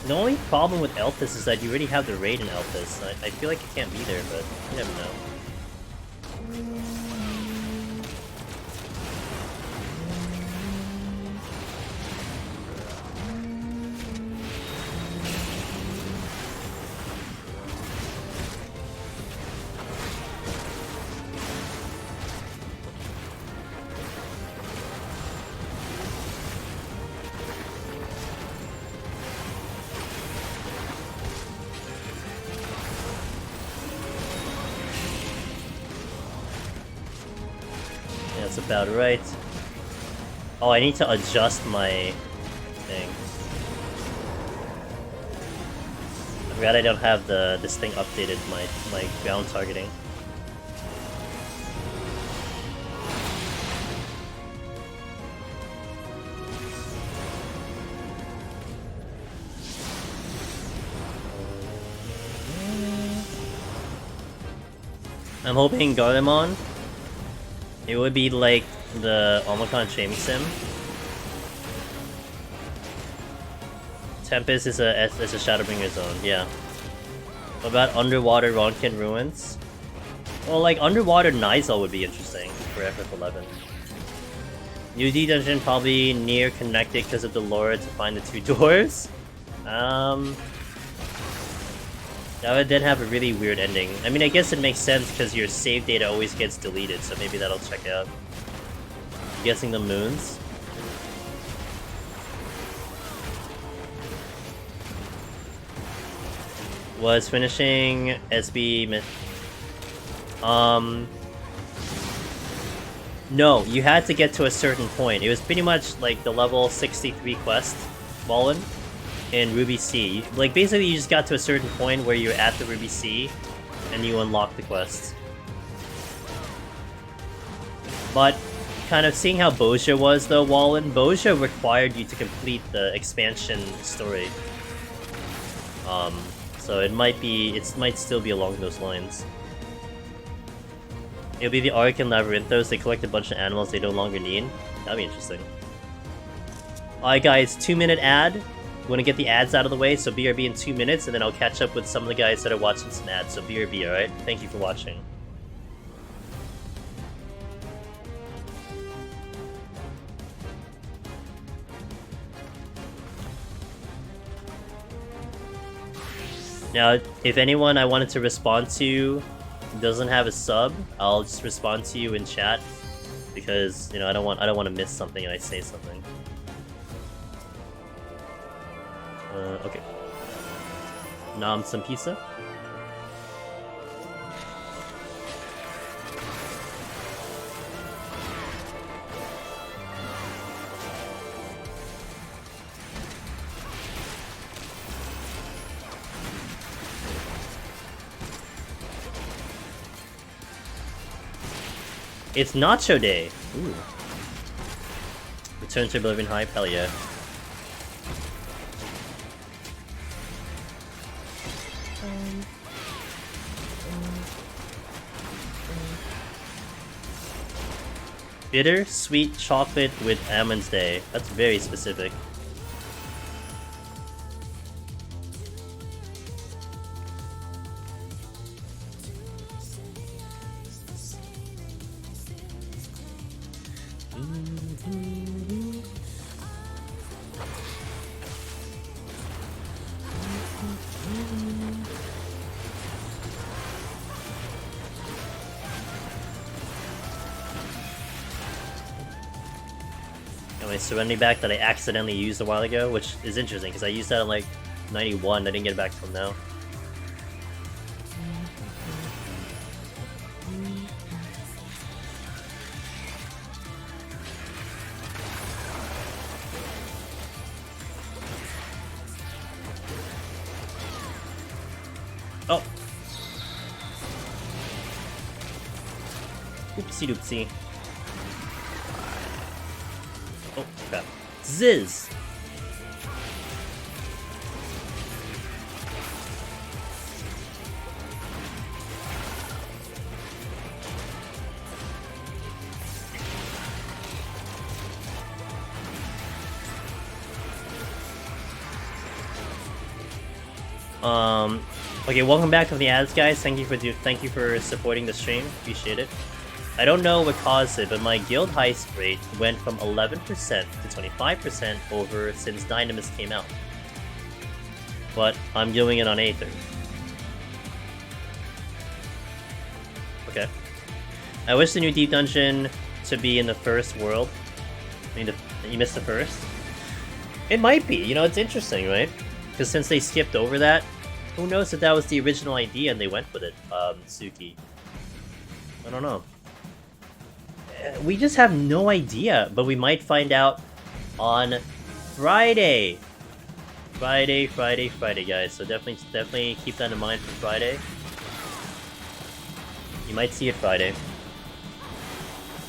The only problem with Elpis is that you already have the raid in Elpis. I feel like it can't be there, but you never know. That's about right. Oh, I need to adjust my thing. I forgot I don't have this thing updated, my ground targeting. I'm hoping Garlemon. It would be like the Omicron Shaming Sim. Tempest is a Shadowbringer zone, yeah. What about Underwater Ronkin Ruins? Well, like Underwater Nizal would be interesting for FF11. UD dungeon probably near connected because of the lore to find the 2 doors. That would then have a really weird ending. I mean, I guess it makes sense because your save data always gets deleted, so maybe that'll check out. I'm guessing the moons. Was finishing SB... No, you had to get to a certain point. It was pretty much like the level 63 quest, Wallen. In Ruby C. Like, basically you just got to a certain point where you're at the Ruby C, and you unlock the quest. But, kind of seeing how Bozja was though, Wallen, Bozja required you to complete the expansion story. So it might still be along those lines. It'll be the Ark and Labyrinthos, they collect a bunch of animals they no longer need. That'd be interesting. Alright guys, 2-minute ad. I'm gonna get the ads out of the way, so BRB in 2 minutes, and then I'll catch up with some of the guys that are watching some ads, so BRB, alright? Thank you for watching. Now, if anyone I wanted to respond to doesn't have a sub, I'll just respond to you in chat, because, you know, I don't want to miss something and I say something. Okay. Nam some pizza. It's Nacho Day! Ooh. Return to Oblivion Hype, hell yeah. Bitter, sweet chocolate with Almond's Day. That's very specific. My Serenity back that I accidentally used a while ago, which is interesting because I used that on like 91. I didn't get it back till now. Oh. Oopsie doopsie. Oh, crap. Ziz! Okay, welcome back to the ads, guys. Thank you for supporting the stream. Appreciate it. I don't know what caused it, but my guild heist rate went from 11% to 25% over since Dynamis came out. But I'm doing it on Aether. Okay. I wish the new Deep Dungeon to be in the first world. I mean, you missed the first? It might be, you know, it's interesting, right? Because since they skipped over that, who knows if that was the original idea and they went with it, Suki. I don't know. We just have no idea, but we might find out on Friday. Friday, guys. So definitely keep that in mind for Friday. You might see it Friday.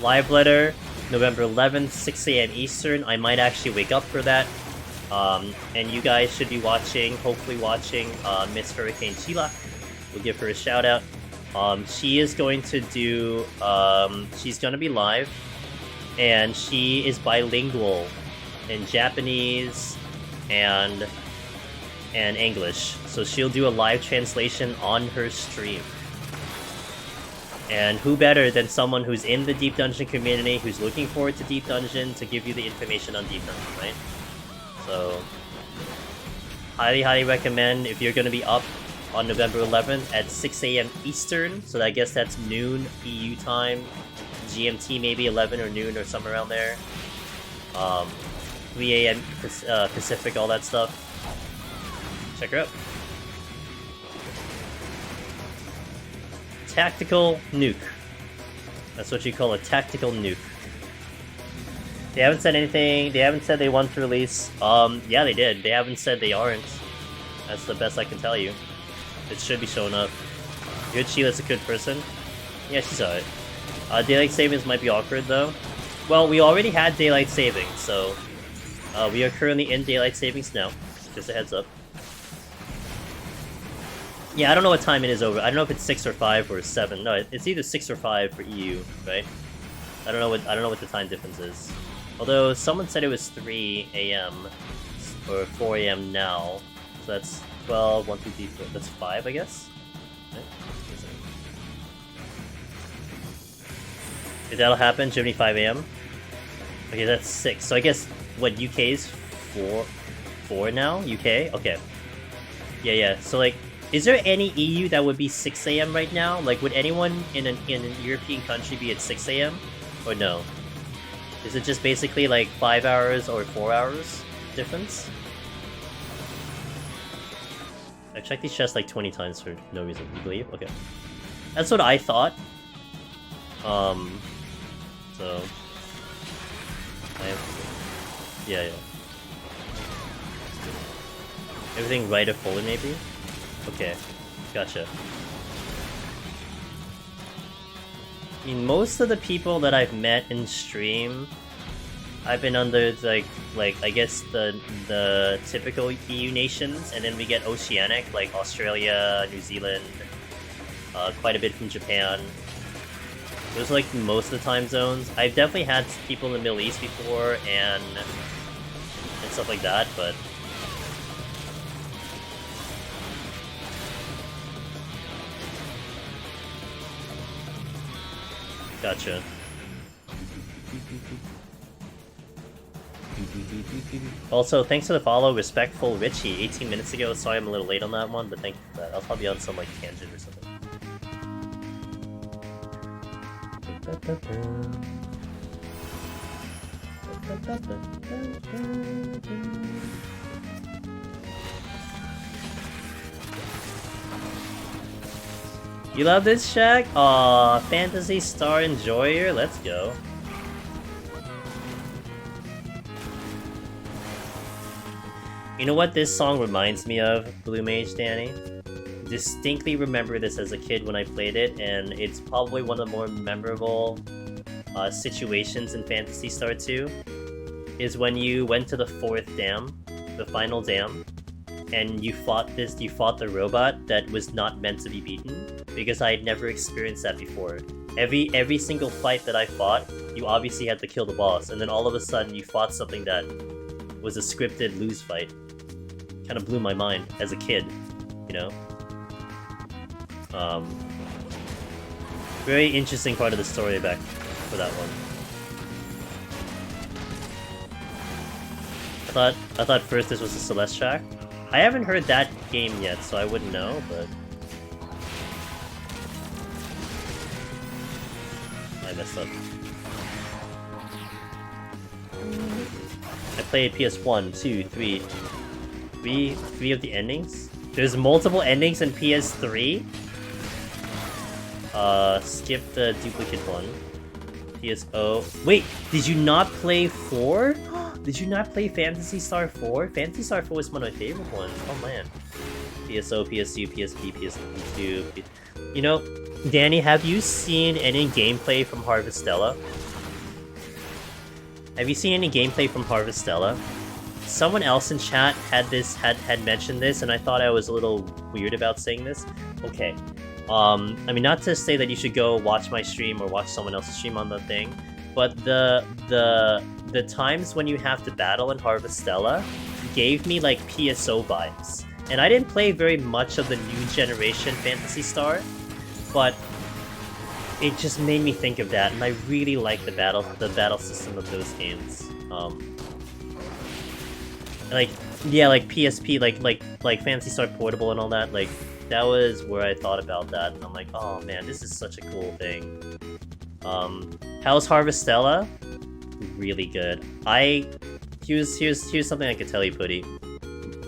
Live letter, November 11th, 6 AM Eastern. I might actually wake up for that. And you guys should be watching, hopefully watching, Miss Hurricane Sheila. We'll give her a shout out. She is going to do, she's going to be live, and she is bilingual in Japanese and English. So she'll do a live translation on her stream. And who better than someone who's in the Deep Dungeon community, who's looking forward to Deep Dungeon, to give you the information on Deep Dungeon, right? So, highly recommend if you're going to be up on November 11th at 6 AM Eastern, so I guess that's noon EU time, GMT maybe 11 or noon or somewhere around there. 3 AM Pacific, all that stuff. Check her out. Tactical nuke. That's what you call a tactical nuke. They haven't said anything. They haven't said they want to release. Yeah, they did. They haven't said they aren't. That's the best I can tell you. It should be showing up. Good Sheila's a good person. Yeah, she's alright. Daylight savings might be awkward though. Well, we already had daylight savings, so we are currently in daylight savings now. Just a heads up. Yeah, I don't know what time it is over. I don't know if it's 6 or 5 or 7. No, it's either 6 or 5 for EU, right? I don't know what the time difference is. Although someone said it was 3 AM or 4 AM now, so that's 12, 1, 2, 3, 4. That's 5, I guess. Right? If that'll happen, Germany 5 AM. Okay, that's 6. So I guess what UK is 4 now. UK. Okay. Yeah. So like, is there any EU that would be 6 AM right now? Like, would anyone in an European country be at 6 AM? Or no? Is it just basically like 5 hours or 4 hours difference? I checked these chests like 20 times for no reason. You believe? Okay. That's what I thought. So... Yeah. Everything right of forward, maybe? Okay. Gotcha. I mean, most of the people that I've met in stream, I've been under like I guess the typical EU nations, and then we get oceanic like Australia, New Zealand, quite a bit from Japan. Those are like most of the time zones. I've definitely had people in the Middle East before and stuff like that, but gotcha. Also, thanks for the follow, Respectful Richie, 18 minutes ago. Sorry I'm a little late on that one, but thank you for that. I'll probably on some like tangent or something. You love this, Shaq? Aw, Phantasy Star Enjoyer, let's go. You know what this song reminds me of, Blue Mage Danny? Distinctly remember this as a kid when I played it, and it's probably one of the more memorable situations in Phantasy Star 2, is when you went to the 4th dam, the final dam, and you fought the robot that was not meant to be beaten, because I had never experienced that before. Every single fight that I fought, you obviously had to kill the boss, and then all of a sudden you fought something that was a scripted lose fight. Kind of blew my mind as a kid, you know? Very interesting part of the story back for that one. I thought first this was a Celeste track. I haven't heard that game yet, so I wouldn't know, but... I messed up. I played PS1, 2, 3... Three of the endings? There's multiple endings in PS3? Skip the duplicate one. PSO... Wait! Did you not play 4? Did you not play Phantasy Star 4? Phantasy Star 4 is one of my favorite ones. Oh man. PSO, PSU, PSP, PSP2... You know, Danny, have you seen any gameplay from Harvestella? Have you seen any gameplay from Harvestella? Someone else in chat had mentioned this, and I thought I was a little weird about saying this. Okay. I mean, not to say that you should go watch my stream or watch someone else's stream on the thing, but the times when you have to battle in Harvestella gave me like PSO vibes. And I didn't play very much of the new generation Phantasy Star, but it just made me think of that, and I really like the battle system of those games. Like, yeah, like PSP, like Phantasy Star Portable and all that, like, that was where I thought about that, and I'm like, oh man, this is such a cool thing. How's Harvestella? Really good. Here's something I could tell you, Putty.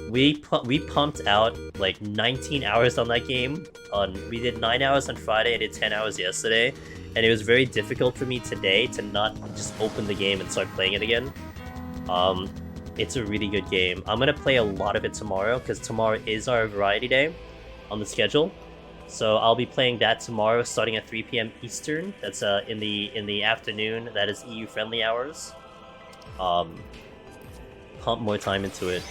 We pumped out like 19 hours on that game. We did 9 hours on Friday, I did 10 hours yesterday, and it was very difficult for me today to not just open the game and start playing it again. It's a really good game. I'm gonna play a lot of it tomorrow, because tomorrow is our variety day on the schedule. So I'll be playing that tomorrow, starting at 3 PM Eastern. That's in the afternoon. That is EU friendly hours. Pump more time into it.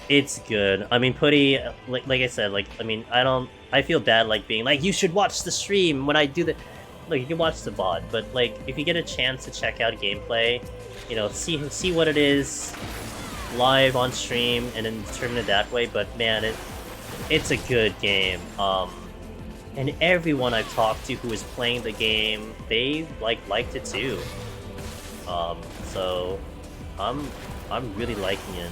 It's good. I mean, Putty, like I said, like, I mean, I feel bad like being like, you should watch the stream when I do the... Like, you can watch the VOD, but like, if you get a chance to check out gameplay, you know, see what it is live on stream and then determine it that way. But man, it's a good game. And everyone I've talked to who is playing the game, they liked it too. So I'm really liking it.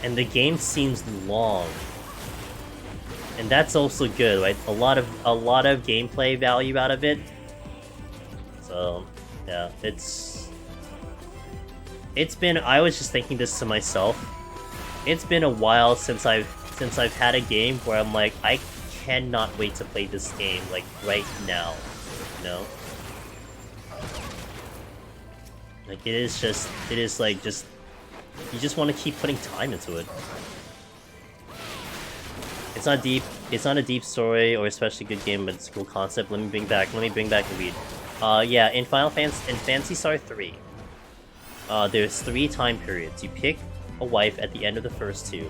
And the game seems long. And that's also good, right? A lot of gameplay value out of it. So, yeah, it's been, I was just thinking this to myself. It's been a while since I've had a game where I'm like, I cannot wait to play this game, like, right now, you know? Like, it is like, just, you just want to keep putting time into it. It's not deep, it's not a deep story or especially good game, but it's a cool concept. Let me bring back the lead. Yeah, in Phantasy Star 3, there's 3 time periods. You pick a wife at the end of the first 2.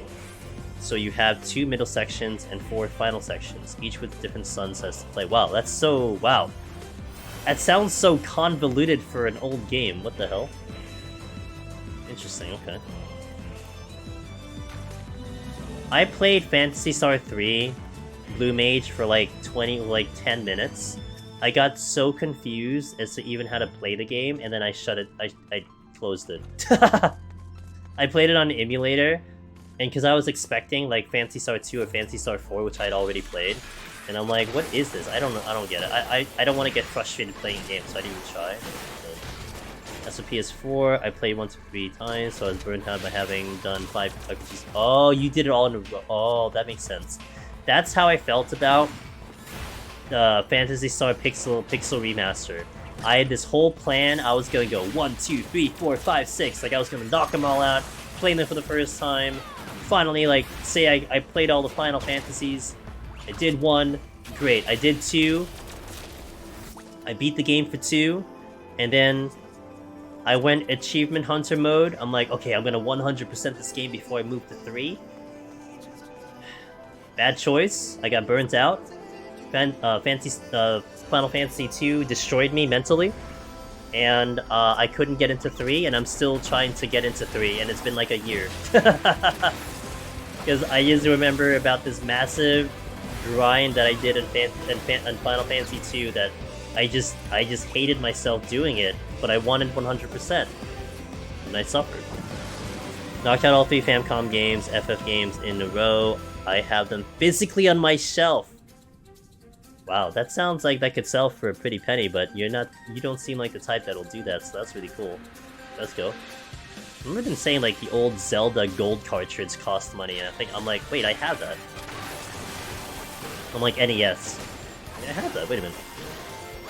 So you have 2 middle sections and 4 final sections, each with different sunsets to play. Wow, that's so... wow. That sounds so convoluted for an old game. What the hell? Interesting, okay. I played Phantasy Star 3 Blue Mage for like 10 minutes. I got so confused as to even how to play the game, and then I closed it. I played it on the emulator, and because I was expecting like Phantasy Star 2 or Phantasy Star 4, which I'd already played, and I'm like, what is this? I don't know. I don't get it. I don't want to get frustrated playing games, so I didn't even try. That's a PS4. I played 1 to 3 times, so I was burnt out by having done 5 RPGs. Oh, you did it all in a row. Oh, that makes sense. That's how I felt about Phantasy Star Pixel Remaster. I had this whole plan. I was gonna go 1, 2, 3, 4, 5, 6. Like I was gonna knock them all out, play them for the first time. Finally, like say I played all the Final Fantasies. I did 1, great. I did 2. I beat the game for 2, and then I went Achievement Hunter mode. I'm like, okay, I'm gonna 100% this game before I move to 3. Bad choice. I got burnt out. Final Fantasy 2 destroyed me mentally, and I couldn't get into 3, and I'm still trying to get into 3, and it's been like a year. Because I used to remember about this massive grind that I did in Final Fantasy 2 that I just hated myself doing it, but I wanted 100%, and I suffered. Knocked out all 3 Famicom games, FF games in a row. I have them physically on my shelf. Wow, that sounds like that could sell for a pretty penny, but you don't seem like the type that'll do that, so that's really cool. Let's go. I remember them saying like the old Zelda gold cartridge cost money, and I'm like, wait, I have that. I'm like, NES. Yeah, I have that, wait a minute.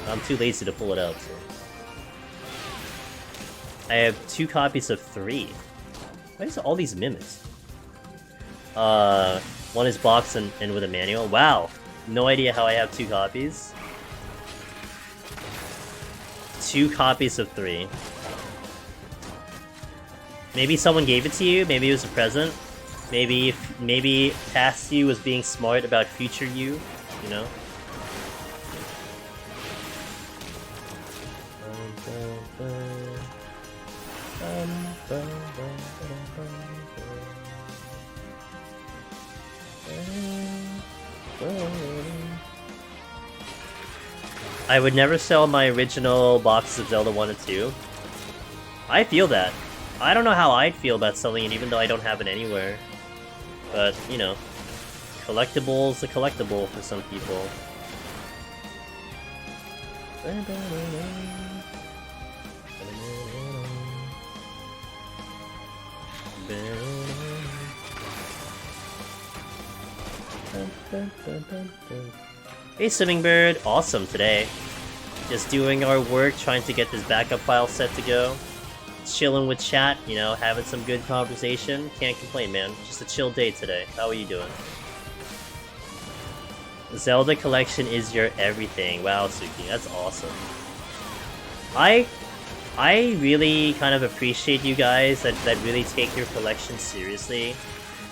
I'm too lazy to pull it out, so. I have 2 copies of 3. Why is all these mimics? One is boxed and with a manual. Wow! No idea how I have 2 copies. 2 copies of 3. Maybe someone gave it to you, maybe it was a present. Maybe past you was being smart about future you, you know? I would never sell my original boxes of Zelda 1 and 2. I feel that. I don't know how I'd feel about selling it even though I don't have it anywhere. But, you know, collectibles a collectible for some people. Hey Swimming-Bird, awesome today. Just doing our work, trying to get this backup file set to go. Chilling with chat, you know, having some good conversation. Can't complain, man. Just a chill day today. How are you doing? Zelda collection is your everything. Wow, Suki, that's awesome. I really kind of appreciate you guys that really take your collection seriously,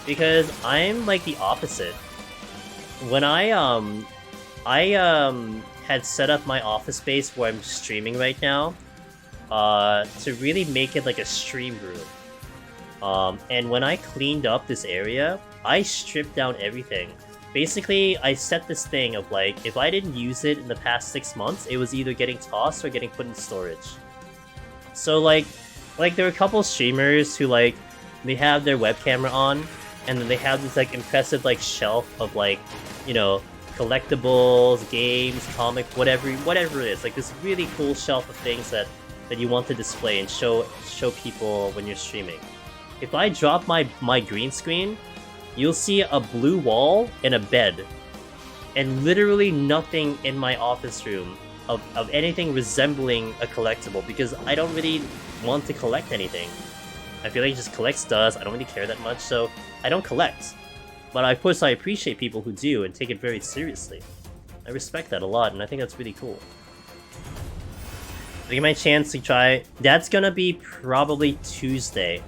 because I'm like the opposite. When I had set up my office space where I'm streaming right now, to really make it like a stream room. And when I cleaned up this area, I stripped down everything. Basically, I set this thing of like, if I didn't use it in the past 6 months, it was either getting tossed or getting put in storage. So like there are a couple streamers who like, they have their web camera on, and then they have this like impressive like shelf of like, you know, collectibles, games, comic, whatever it is. Like this really cool shelf of things that you want to display and show people when you're streaming. If I drop my green screen, you'll see a blue wall and a bed, and literally nothing in my office room of anything resembling a collectible, because I don't really want to collect anything. I feel like it just collects dust. I don't really care that much, so I don't collect. But of course I appreciate people who do and take it very seriously. I respect that a lot, and I think that's really cool. I get my chance to try. That's gonna be probably Tuesday,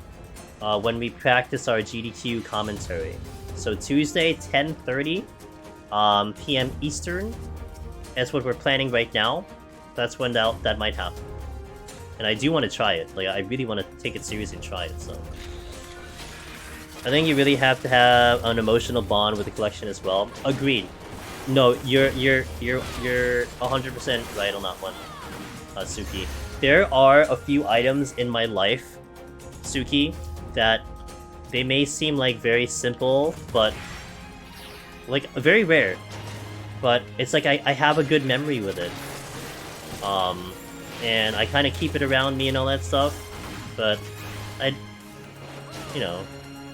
when we practice our GDQ commentary. So Tuesday, 10:30 p.m. Eastern. That's what we're planning right now. That's when that might happen. And I do want to try it. Like I really want to take it seriously and try it. So I think you really have to have an emotional bond with the collection as well. Agreed. No, you're 100% right on that one, Suki. there are a few items in my life, Suki, that they may seem like very simple, but like very rare. But it's like I have a good memory with it. And I kind of keep it around me and all that stuff. But I don't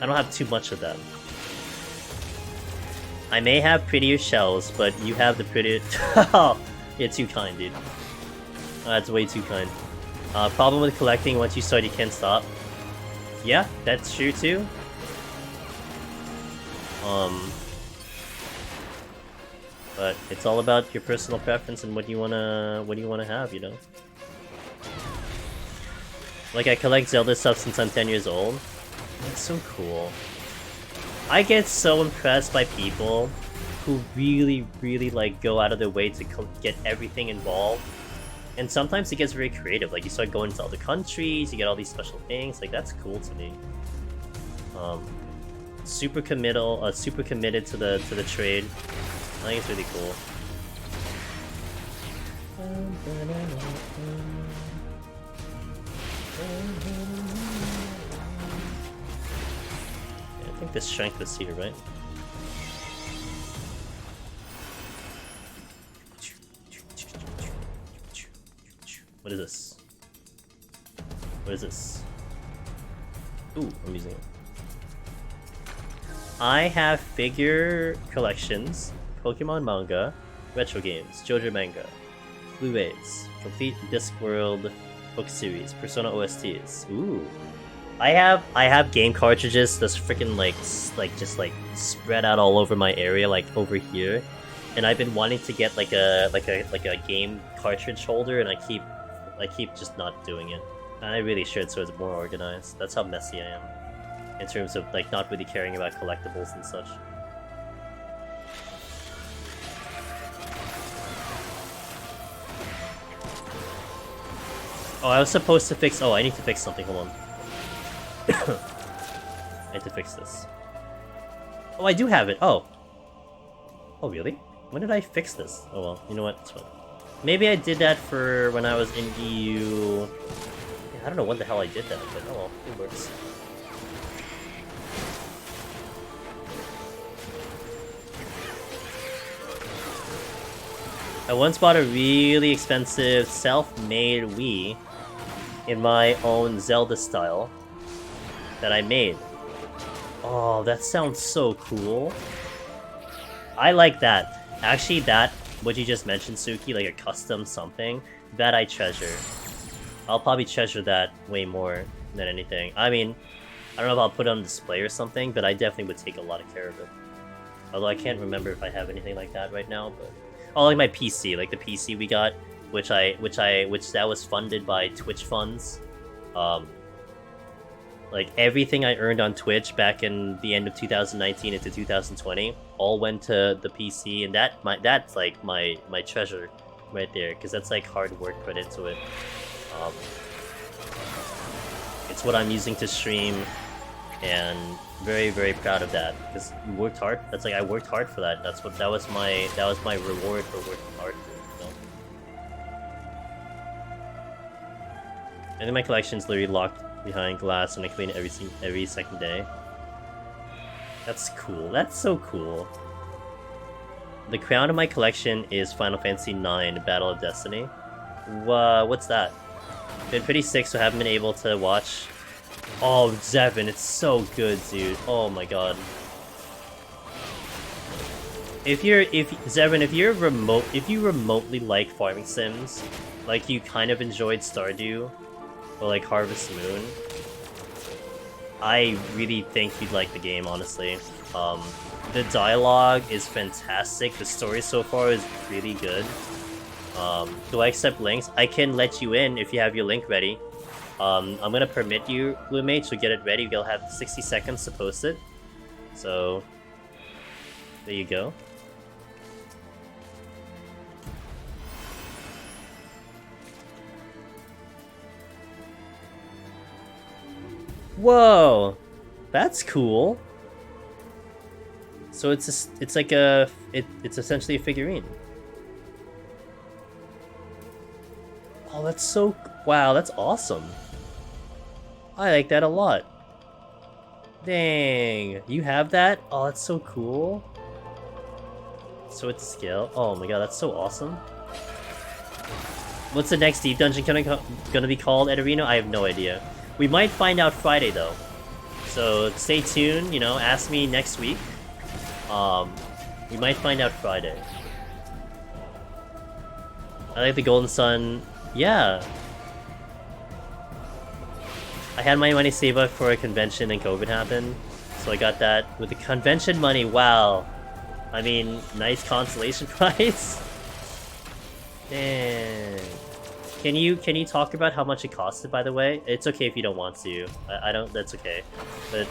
have too much of them. I may have prettier shells, but you have the prettier... You're too kind, dude. That's way too kind. Problem with collecting, once you start, you can't stop. Yeah, that's true too. But it's all about your personal preference and what you wanna have, you know? Like, I collect Zelda stuff since I'm 10 years old. That's so cool. I get so impressed by people who really, really, like, go out of their way to get everything involved. And sometimes it gets very creative. Like, you start going to other countries, you get all these special things. Like, that's cool to me. Super committed to the trade. I think it's really cool. Yeah, I think this strength is here, right? What is this? What is this? Ooh, I'm using it. I have figure collections, Pokemon manga, retro games, JoJo manga, Blu-rays, complete Discworld book series, Persona OSTs. Ooh, I have game cartridges that's freaking just spread out all over my area, like over here, and I've been wanting to get like a game cartridge holder, and I keep just not doing it. And I really should, so it's more organized. That's how messy I am in terms of like not really caring about collectibles and such. Oh, I was supposed to fix... Oh, I need to fix something. Hold on. I need to fix this. Oh, I do have it. Oh. Oh, really? When did I fix this? Oh, well. You know what? It's fine. Maybe I did that for when I was in EU... Yeah, I don't know when the hell I did that, but oh well. It works. I once bought a really expensive self-made Wii in my own Zelda style that I made. Oh, that sounds so cool. I like that. Actually, that, what you just mentioned, Suki, like a custom something, that I treasure. I'll probably treasure that way more than anything. I mean, I don't know if I'll put it on display or something, but I definitely would take a lot of care of it. Although I can't remember if I have anything like that right now, but... Oh, like my PC, like the PC we got, which that was funded by Twitch funds. Like everything I earned on Twitch back in the end of 2019 into 2020 all went to the PC, and that's like my treasure right there, because that's like hard work put into it. It's what I'm using to stream, and very, very proud of that, because we worked hard. That's like I worked hard for that. That was my reward for working hard. You know? And then my collection's literally locked behind glass, and I clean it every second day. That's cool. That's so cool. The crown of my collection is Final Fantasy IX: Battle of Destiny. What's that? Been pretty sick, so haven't been able to watch. Oh, Zevin, it's so good, dude. Oh my god. If you remotely like farming sims, like you kind of enjoyed Stardew or like Harvest Moon, I really think you'd like the game, honestly. The dialogue is fantastic. The story so far is really good. Do I accept links? I can let you in if you have your link ready. I'm gonna permit you, Bluemate, so get it ready. You'll have 60 seconds to post it. So, there you go. Whoa! That's cool. So it's essentially a figurine. Oh, that's so... Wow, that's awesome. I like that a lot. Dang, you have that? Oh, that's so cool. So it's scale. Oh my god, that's so awesome. What's the next deep dungeon gonna be called at Arena? I have no idea. We might find out Friday though. So stay tuned, you know, ask me next week. We might find out Friday. I like the Golden Sun. Yeah. I had my money saved up for a convention and COVID happened. So I got that with the convention money. Wow. I mean, nice consolation prize. Dang. Can you talk about how much it costed, by the way? It's okay if you don't want to. I don't, that's okay. But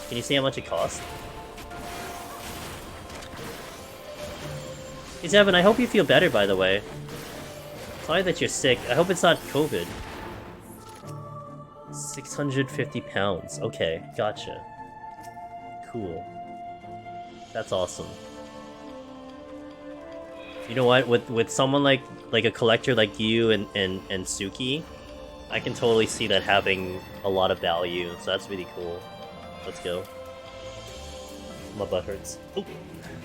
can you say how much it cost? Hey Zevin, I hope you feel better, by the way. Sorry that you're sick. I hope it's not COVID. 650 pounds. Okay, gotcha. Cool. That's awesome. You know what? With someone like a collector like you and Suki, I can totally see that having a lot of value. So that's really cool. Let's go. My butt hurts. Ooh.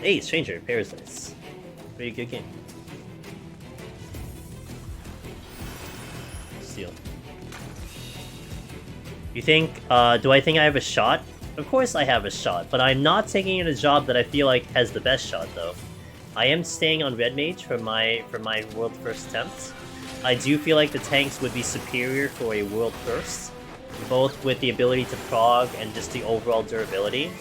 Hey, Stranger, Parasites. Pretty good game. Steal. You think, do I think I have a shot? Of course I have a shot, but I'm not taking in a job that I feel like has the best shot, though. I am staying on Red Mage for my world first attempt. I do feel like the tanks would be superior for a world first, both with the ability to prog and just the overall durability.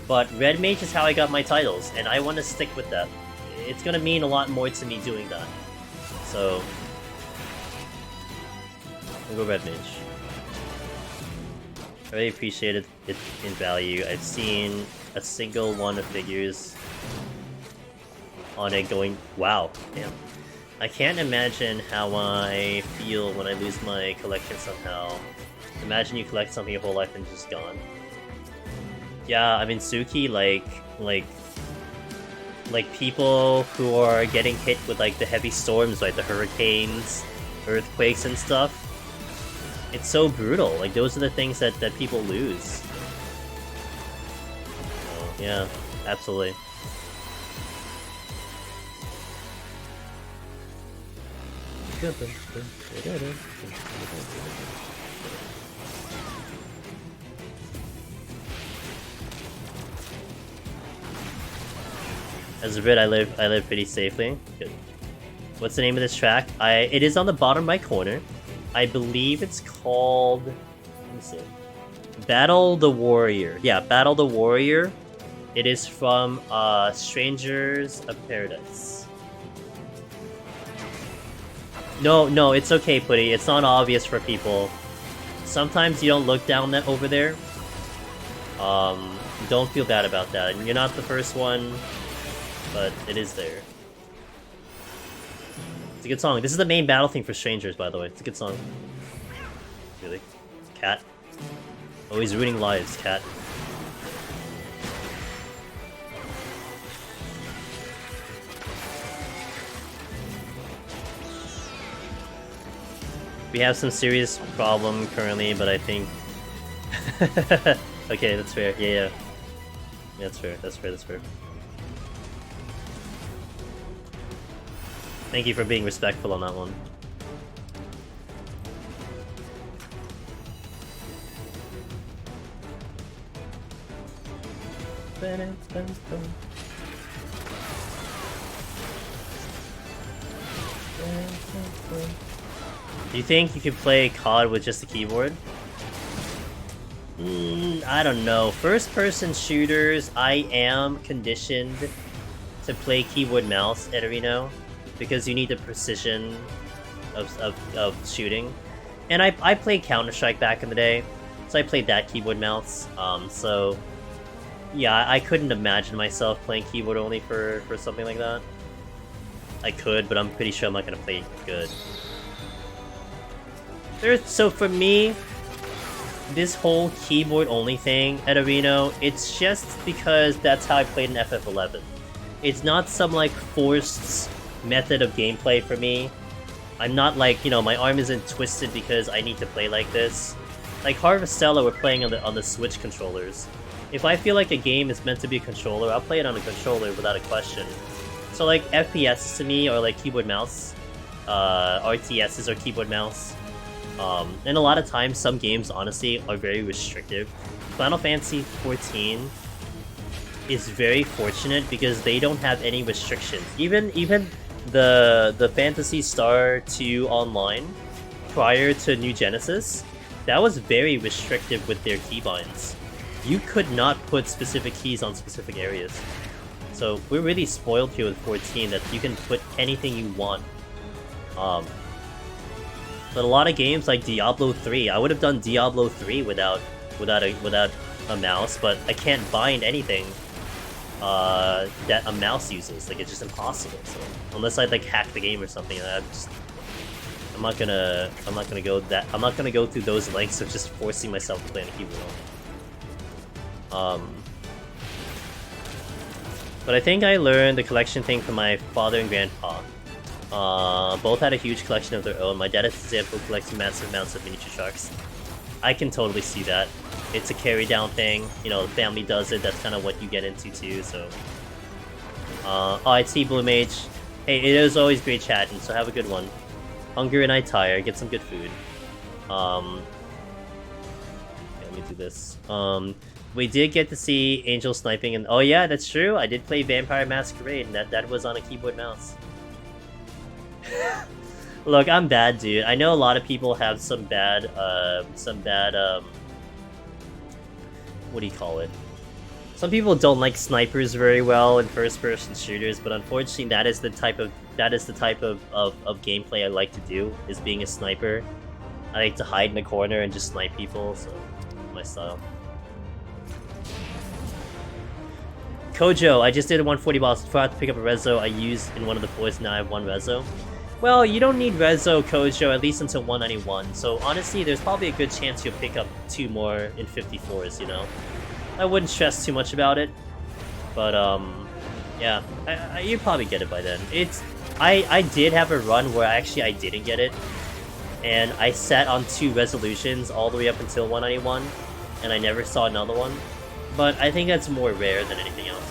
But Red Mage is how I got my titles, and I want to stick with that. It's gonna mean a lot more to me doing that. So, we'll go Red Mage. I really appreciated it in value. I've seen a single one of figures on it going, wow, damn. I can't imagine how I feel when I lose my collection somehow. Imagine you collect something your whole life and it's just gone. Yeah, I mean, Suki, like people who are getting hit with like the heavy storms, like the hurricanes, earthquakes and stuff. It's so brutal. Like, those are the things that people lose. So, yeah, absolutely. As a Brit, I live pretty safely. Good. What's the name of this track? It is on the bottom right corner. I believe it's called, let me see, Battle the Warrior. Yeah, Battle the Warrior. It is from Strangers of Paradise. No, it's okay, Putty. It's not obvious for people. Sometimes you don't look down that over there. Don't feel bad about that. You're not the first one, but it is there. It's a good song. This is the main battle theme for Strangers, by the way. It's a good song. Really? Cat. Always ruining lives, Cat. We have some serious problem currently, but I think... Okay, that's fair. Yeah. That's fair. Thank you for being respectful on that one. Do you think you could play COD with just a keyboard? I don't know. First-person shooters, I am conditioned to play keyboard mouse at Arena, because you need the precision of shooting. And I played Counter-Strike back in the day, so I played that keyboard mouse. So yeah, I couldn't imagine myself playing keyboard only for something like that. I could, but I'm pretty sure I'm not gonna play good. So for me, this whole keyboard only thing at Arena, it's just because that's how I played in FF11. It's not some like forced method of gameplay for me. I'm not like, you know, my arm isn't twisted because I need to play like this. Like Harvestella, we're playing on the Switch controllers. If I feel like a game is meant to be a controller, I'll play it on a controller without a question. So like FPS to me are like keyboard mouse, RTSs are keyboard mouse. And a lot of times, some games honestly are very restrictive. Final Fantasy XIV is very fortunate because they don't have any restrictions. Even the Phantasy Star 2 Online prior to New Genesis, that was very restrictive with their keybinds. You could not put specific keys on specific areas. So we're really spoiled here with 14 that you can put anything you want. But a lot of games like Diablo 3, I would have done Diablo 3 without a mouse, but I can't bind anything that a mouse uses. Like, it's just impossible. So unless I like hack the game or something, I'm not gonna go through those lengths of just forcing myself to play on a keyboard only. But I think I learned the collection thing from my father and grandpa. Both had a huge collection of their own. My dad has a example collecting massive amounts of miniature sharks. I can totally see that. It's a carry down thing. You know, the family does it. That's kind of what you get into too. So, I see Blue Mage. Hey, it is always great chatting. So have a good one. Hunger and I tire. Get some good food. Okay, let me do this. We did get to see Angel sniping, and oh yeah, that's true. I did play Vampire Masquerade, and that was on a keyboard mouse. Look, I'm bad, dude. I know a lot of people have some bad, what do you call it? Some people don't like snipers very well in first-person shooters, but unfortunately, that is the type of gameplay I like to do, is being a sniper. I like to hide in the corner and just snipe people, so my style. Kojo, I just did a 140 boss. Before I have to pick up a rezo I used in one of the floors, now I have one rezo. Well, you don't need rezo, Kojo, at least until 191, so honestly, there's probably a good chance you'll pick up 2 more in 54s, you know? I wouldn't stress too much about it, but, yeah, you probably get it by then. I did have a run where I didn't get it, and I sat on 2 resolutions all the way up until 191, and I never saw another one. But I think that's more rare than anything else.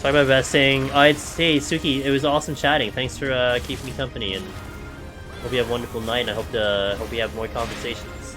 Talk about vesting. Hey, Suki, it was awesome chatting. Thanks for keeping me company, and hope you have a wonderful night. And I hope we have more conversations.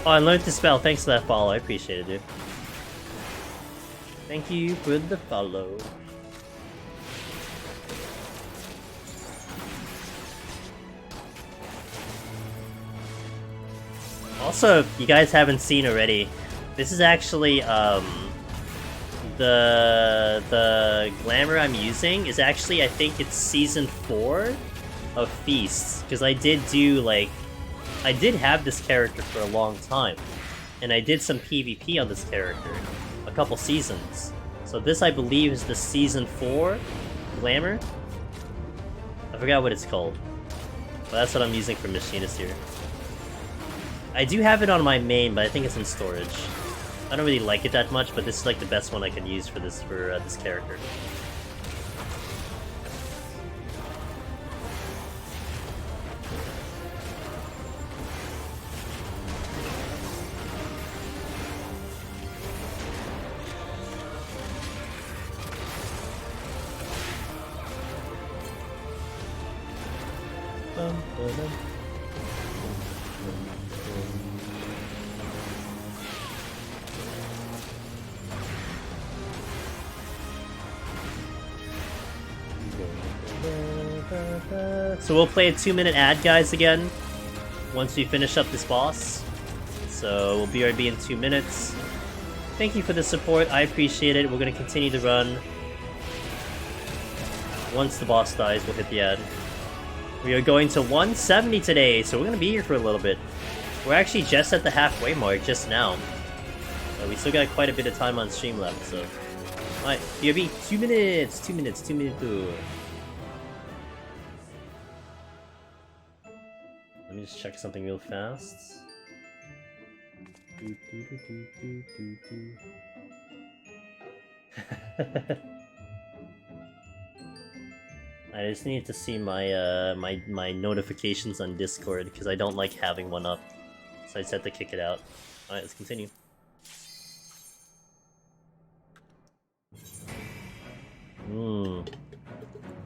Oh, I learned to spell. Thanks for that follow. I appreciate it, dude. Thank you for the follow. Also, if you guys haven't seen already, this is actually, the glamour I'm using is actually, I think it's Season 4 of Feasts, because I did do, like, I did have this character for a long time, and I did some PvP on this character a couple seasons. So this, I believe, is the Season 4 Glamour? I forgot what it's called, but that's what I'm using for Machinist here. I do have it on my main, but I think it's in storage. I don't really like it that much, but this is like the best one I can use for this character. So we'll play a 2-minute ad, guys, again, once we finish up this boss. So we'll BRB in 2 minutes. Thank you for the support, I appreciate it. We're gonna continue to run. Once the boss dies, we'll hit the ad. We are going to 170 today, so we're gonna be here for a little bit. We're actually just at the halfway mark, just now. We still got quite a bit of time on stream left, so... Alright, BRB, 2 minutes! 2 minutes, 2 minutes. Let me just check something real fast. I just need to see my my notifications on Discord because I don't like having one up, so I just had to kick it out. All right, let's continue.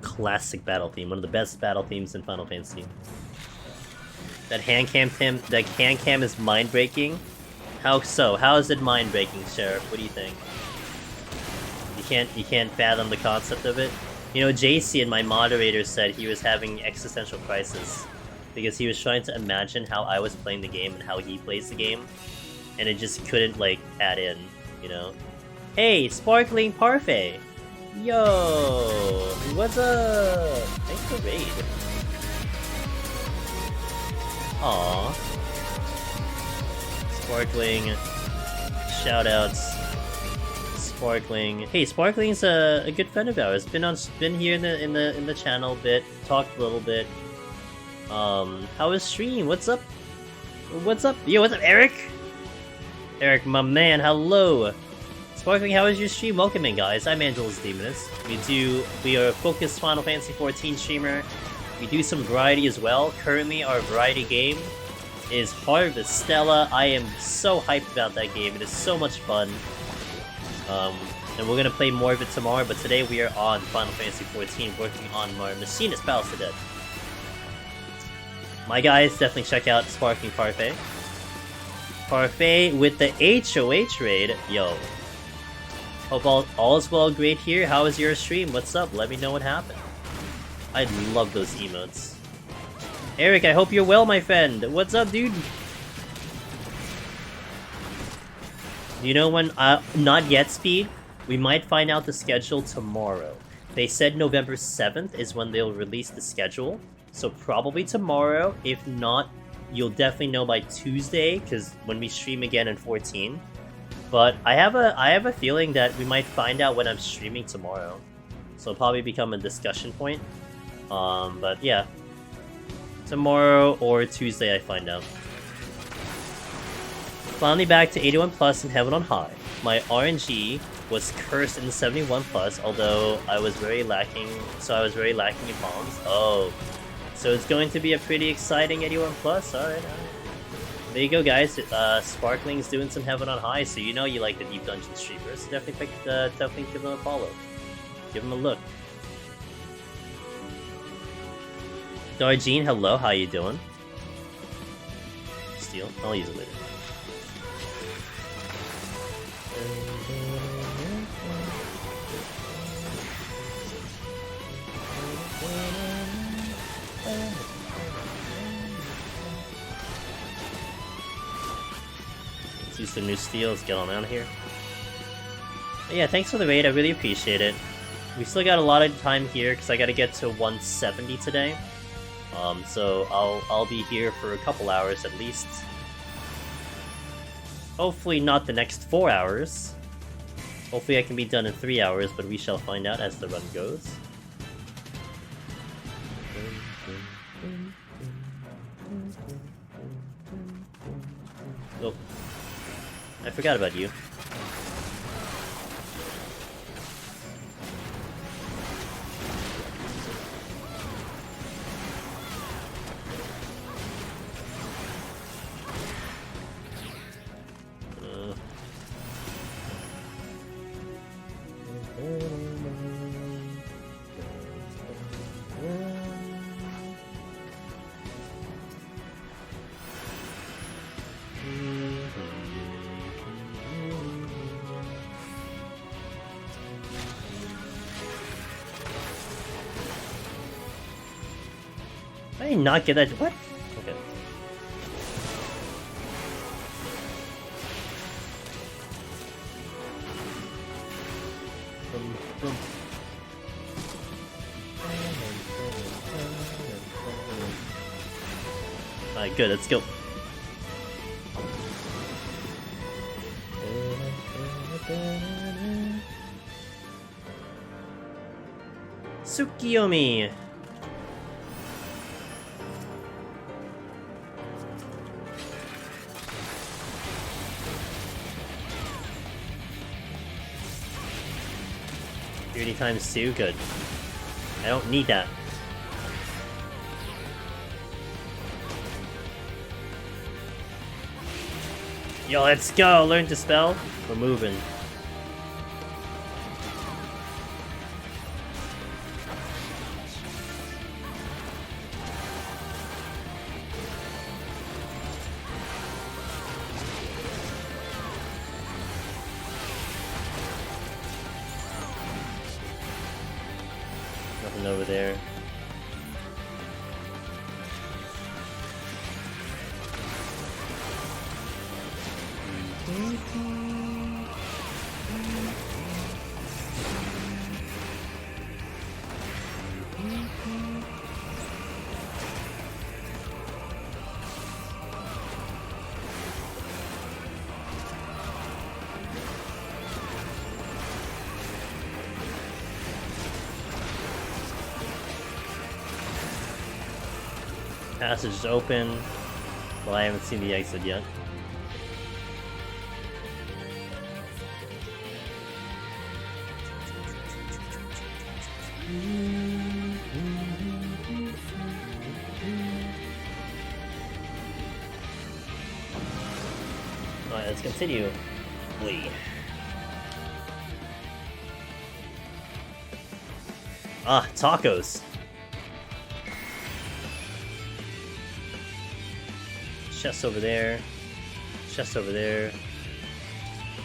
Classic battle theme, one of the best battle themes in Final Fantasy. That hand cam is mind breaking. How so? How is it mind breaking, Sheriff? What do you think? You can't fathom the concept of it. You know, JC and my moderator said he was having existential crisis because he was trying to imagine how I was playing the game and how he plays the game, and it just couldn't like add in, you know. Hey, Sparkling Parfait! Yo, what's up? Thanks for the raid. Aww. Sparkling. Shoutouts. Sparkling. Hey, Sparkling's a good friend of ours. Been here in the channel a bit. Talked a little bit. How was stream? What's up? What's up? Yo, what's up, Eric? Eric, my man, hello. Sparkling, how was your stream? Welcome in, guys. I'm Angelus Demonist. We are a focused Final Fantasy XIV streamer. We do some variety as well. Currently, our variety game is Harvestella. I am so hyped about that game. It is so much fun. And we're gonna play more of it tomorrow, but today we are on Final Fantasy XIV working on our Machinist Palace of Dead. My guys, definitely check out Sparkling Parfait. Parfait with the HOH raid. Yo. Hope all is well, great here. How was your stream? What's up? Let me know what happened. I love those emotes. Eric, I hope you're well, my friend. What's up, dude? You know when, not yet, Speed? We might find out the schedule tomorrow. They said November 7th is when they'll release the schedule. So probably tomorrow. If not, you'll definitely know by Tuesday, because when we stream again in 14. But I have a feeling that we might find out when I'm streaming tomorrow. So it'll probably become a discussion point. But yeah. Tomorrow or Tuesday I find out. Finally back to 81 plus in Heaven on High. My RNG was cursed in the 71 plus, although I was very lacking in bombs. Oh. So it's going to be a pretty exciting 81 plus, alright. There you go, guys. Sparkling's doing some Heaven on High, so you know you like the Deep Dungeon streamers. So definitely give them a follow. Give them a look. Darjean, hello, how you doing? Steel? I'll use it later. Let's use some new steel. Let's get on out of here. But yeah, thanks for the raid. I really appreciate it. We still got a lot of time here because I got to get to 170 today. So I'll be here for a couple hours at least. Hopefully not the next 4 hours. Hopefully I can be done in 3 hours, but we shall find out as the run goes. Oh, I forgot about you. I did not get that. What? Okay. Alright, good, let's go. Tsukiyomi! Purity times 2, good. I don't need that. Yo, let's go! Learn to spell. We're moving. Nothing over there. Passage is open. Well, I haven't seen the exit yet. Alright, let's continue. Wait. Ah, tacos. Chest over there. Chest over there.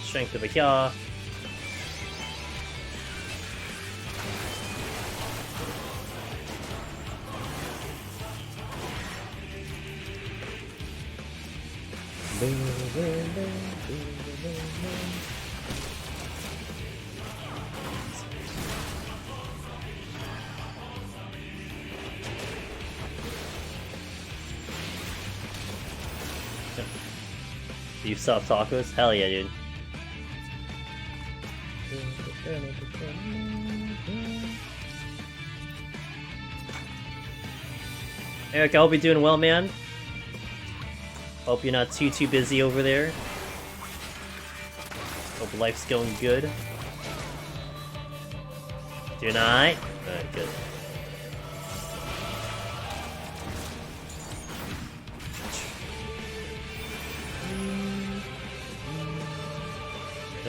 Strength over here. You soft tacos? Hell yeah, dude. Eric, I hope you're doing well, man. Hope you're not too busy over there. Hope life's going good. Doing alright? Alright, good.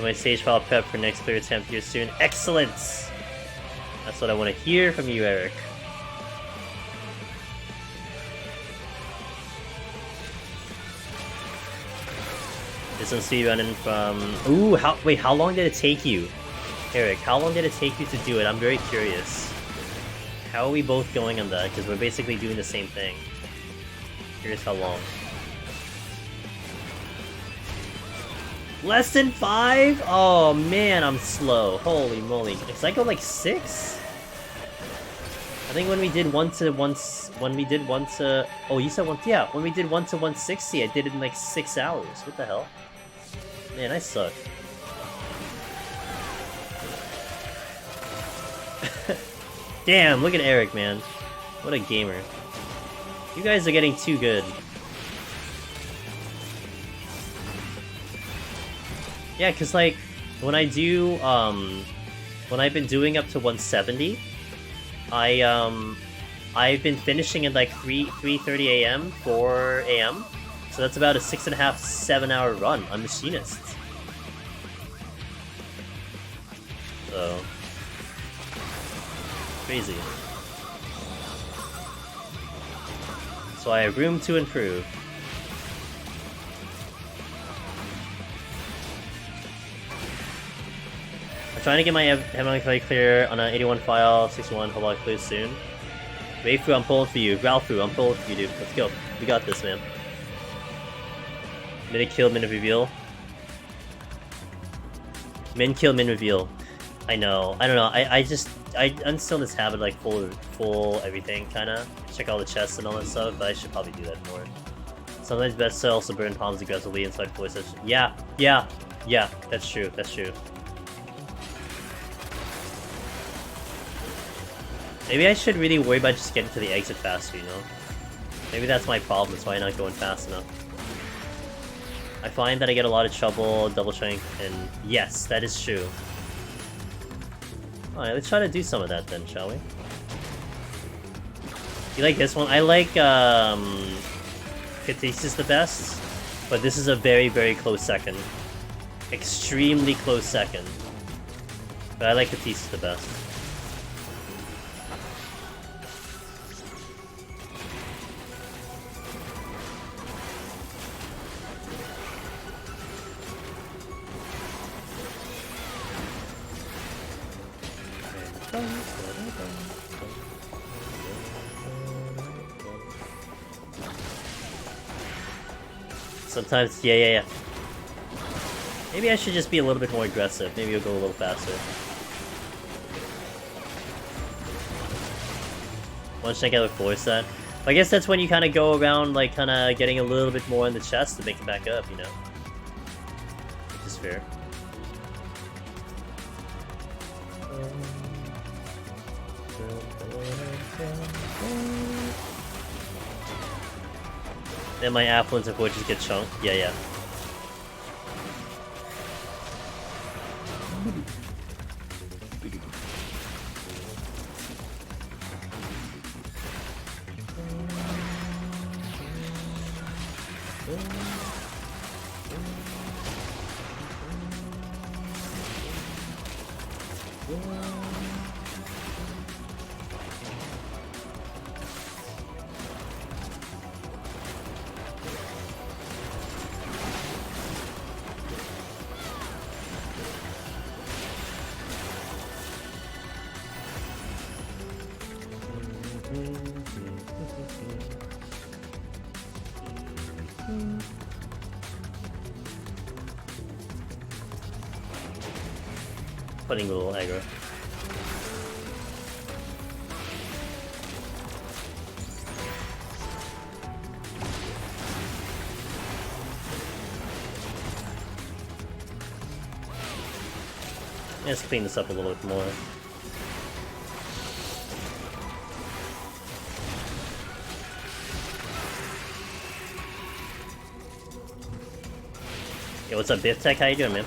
My stage file prep for next clear attempt here soon. Excellent! That's what I want to hear from you, Eric. Did some speedrunning from... Ooh, how long did it take you? Eric, how long did it take you to do it? I'm very curious. How are we both going on that? Because we're basically doing the same thing. Curious how long. Less than 5? Oh man, I'm slow. Holy moly. Because I go like 6? I think when we did 1 to 1... When we did 1 to... Oh, you said 1... Yeah, when we did 1 to 160, I did it in like 6 hours. What the hell? Man, I suck. Damn, look at Eric, man. What a gamer. You guys are getting too good. Yeah, cause like, when I do, when I've been doing up to 170, I've been finishing at like 3:30 a.m., 4 a.m., so that's about a 6.5, 7 hour run on Machinist. So, crazy. So I have room to improve. I'm trying to get my Heavenly Clay clear on an 81 file, 61, hope I'll clear soon. Waifu, I'm pulling for you. Ralphu, I'm pulling for you, dude. Let's go. We got this, man. Minute kill, minute reveal. Min kill, min reveal. I know. I don't know. I'm still in this habit, like, full everything, kinda. Check all the chests and all that stuff, but I should probably do that more. Sometimes best to also burn palms aggressively inside voice session. Yeah, that's true, that's true. Maybe I should really worry about just getting to the exit faster, you know? Maybe that's my problem, that's why I'm not going fast enough. I find that I get a lot of trouble double trying, and yes, that is true. Alright, let's try to do some of that then, shall we? You like this one? I like, Catesis the best, but this is a very, very close second. Extremely close second. But I like Catesis the best. Sometimes, yeah. Maybe I should just be a little bit more aggressive. Maybe it'll go a little faster. One check out the floor set. I guess that's when you kind of go around, like, kind of getting a little bit more in the chest to make it back up, you know? Which is fair. Then my affluence and forges get chunked. Yeah. Putting a little aggro. Let's clean this up a little bit more. Yo, what's up, Biff Tech? How you doing, man?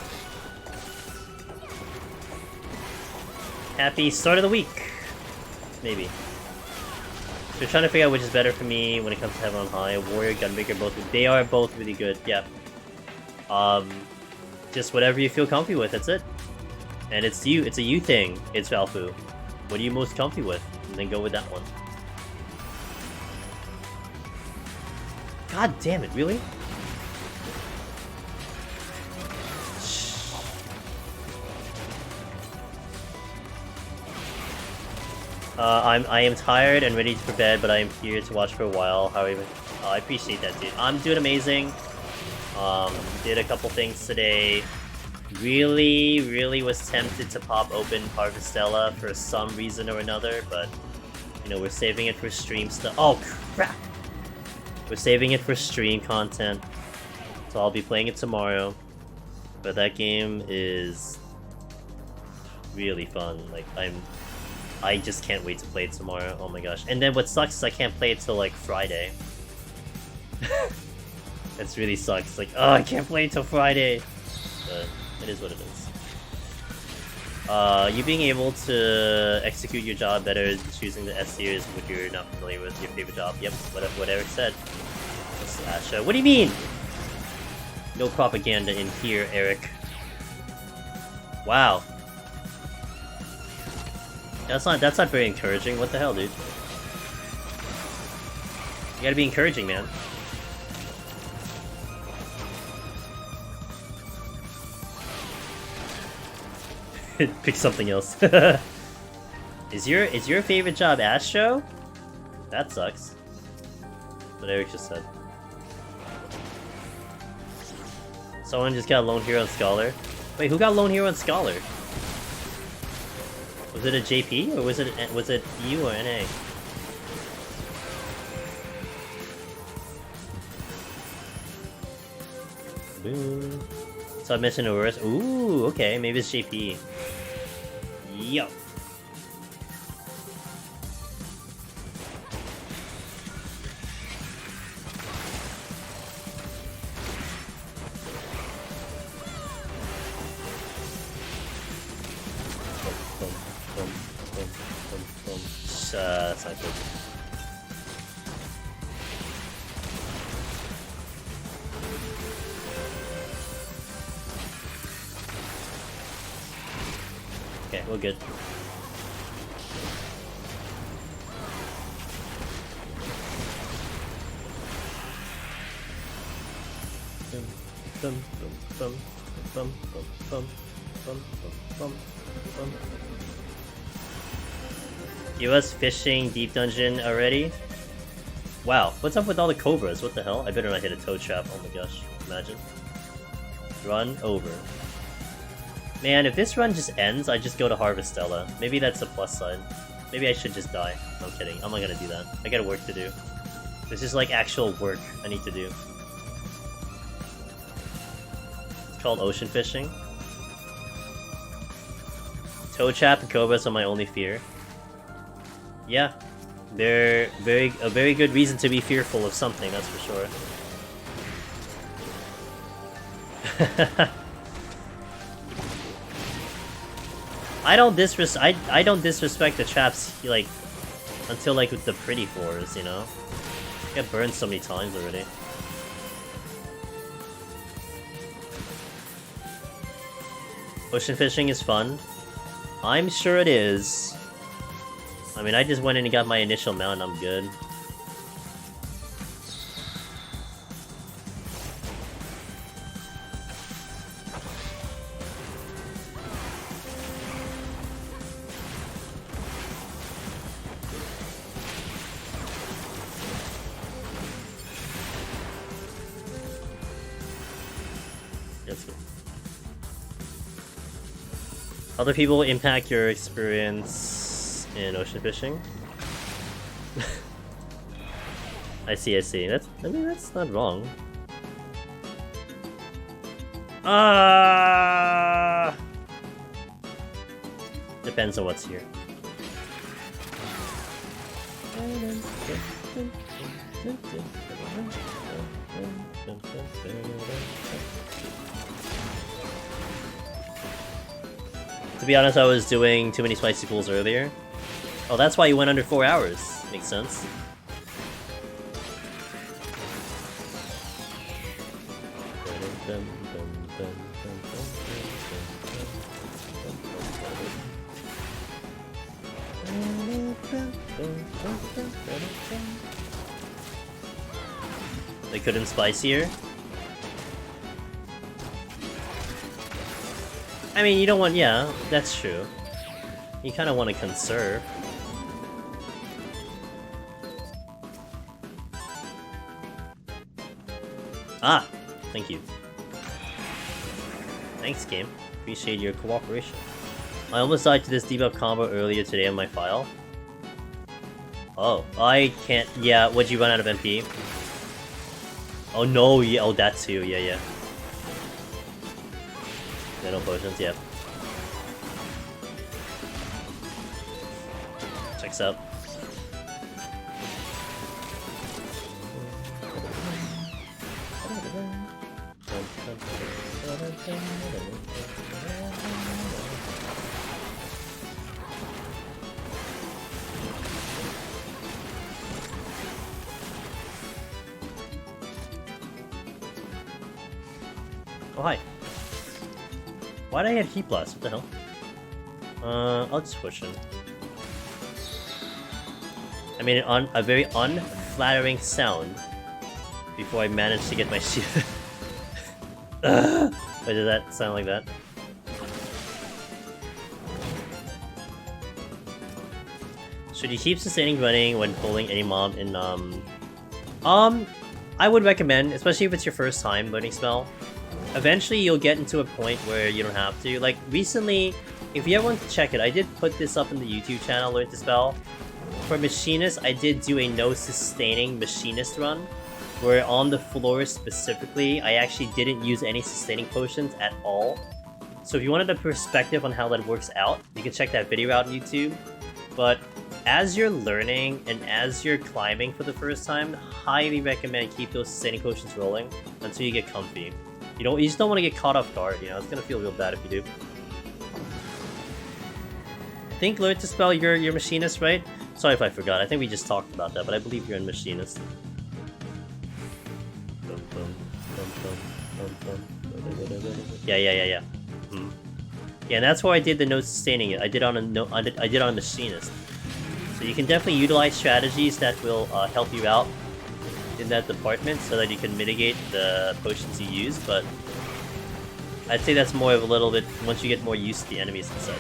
Happy start of the week! Maybe. So trying to figure out which is better for me when it comes to Heaven on High. Warrior, Gunmaker, both. They are both really good, yeah. Just whatever you feel comfy with, that's it. And it's you, it's a you thing, it's Valfu. What are you most comfy with? And then go with that one. God damn it, really? I am tired and ready for bed, but I am here to watch for a while. However, I appreciate that, dude. I'm doing amazing. Did a couple things today. Really was tempted to pop open Harvestella for some reason or another, but you know, we're saving it for stream stuff. Oh crap! We're saving it for stream content, so I'll be playing it tomorrow. But that game is really fun. Like I just can't wait to play it tomorrow. Oh my gosh! And then what sucks is I can't play it till like Friday. That's really sucks. Like, oh, I can't play it till Friday. But it is what it is. You being able to execute your job better is choosing the S tier is what you're not familiar with your favorite job. Yep, what Eric said. Asha. What do you mean? No propaganda in here, Eric. Wow. That's not very encouraging. What the hell, dude? You gotta be encouraging, man. Pick something else. Is your favorite job Astro? That sucks. What Eric just said. Someone just got Lone Hero and Scholar. Wait, who got Lone Hero and Scholar? Was it a JP or was it you or NA? Ooh. Submission to worst. Ooh, okay, maybe it's JP. Yo. That's not good. Okay, we're good. US fishing deep dungeon already? Wow, what's up with all the cobras? What the hell? I better not hit a toad trap. Oh my gosh, imagine. Run over. Man, if this run just ends, I just go to Harvestella. Maybe that's a plus side. Maybe I should just die. No, I'm kidding. I'm not gonna do that. I got work to do. This is like actual work I need to do. It's called ocean fishing. Toad trap and cobras are my only fear. Yeah, they're a very good reason to be fearful of something, that's for sure. I don't disrespect the traps like until like with the pretty fours, you know. I got burned so many times already. Ocean fishing is fun. I'm sure it is. I mean, I just went in and got my initial mount and I'm good. That's good. Other people impact your experience in ocean fishing. I see. I mean, that's not wrong. Depends on what's here. To be honest, I was doing too many spicy pools earlier. Oh, that's why you went under 4 hours. Makes sense. They couldn't spicier? I mean, you don't want... yeah, that's true. You kind of want to conserve. Ah! Thank you. Thanks, game. Appreciate your cooperation. I almost died to this debuff combo earlier today on my file. Oh, I can't... yeah, what'd you run out of MP? Oh no, yeah, oh that too, yeah. No potions, yeah. Checks out. Oh, hi. Why'd I hit Heat Blast? What the hell? I'll just push him. I made a very unflattering sound before I managed to get my shield. Why did that sound like that? Should you keep sustaining running when pulling any mob in I would recommend, especially if it's your first time learning spell. Eventually you'll get into a point where you don't have to. Like recently, if you ever want to check it, I did put this up in the YouTube channel, Learn to Spell. For Machinist, I did do a no sustaining Machinist run, where on the floor specifically, I actually didn't use any sustaining potions at all. So if you wanted a perspective on how that works out, you can check that video out on YouTube. But as you're learning and as you're climbing for the first time, highly recommend keep those sustaining potions rolling until you get comfy. You just don't want to get caught off guard, you know, it's gonna feel real bad if you do. I think Learn to Spell, you're Machinist, right? Sorry if I forgot, I think we just talked about that, but I believe you're in Machinist. Yeah. Yeah, and that's why I did the no sustaining it. I did on a Machinist. So you can definitely utilize strategies that will help you out in that department so that you can mitigate the potions you use, but I'd say that's more of a little bit once you get more used to the enemies and such.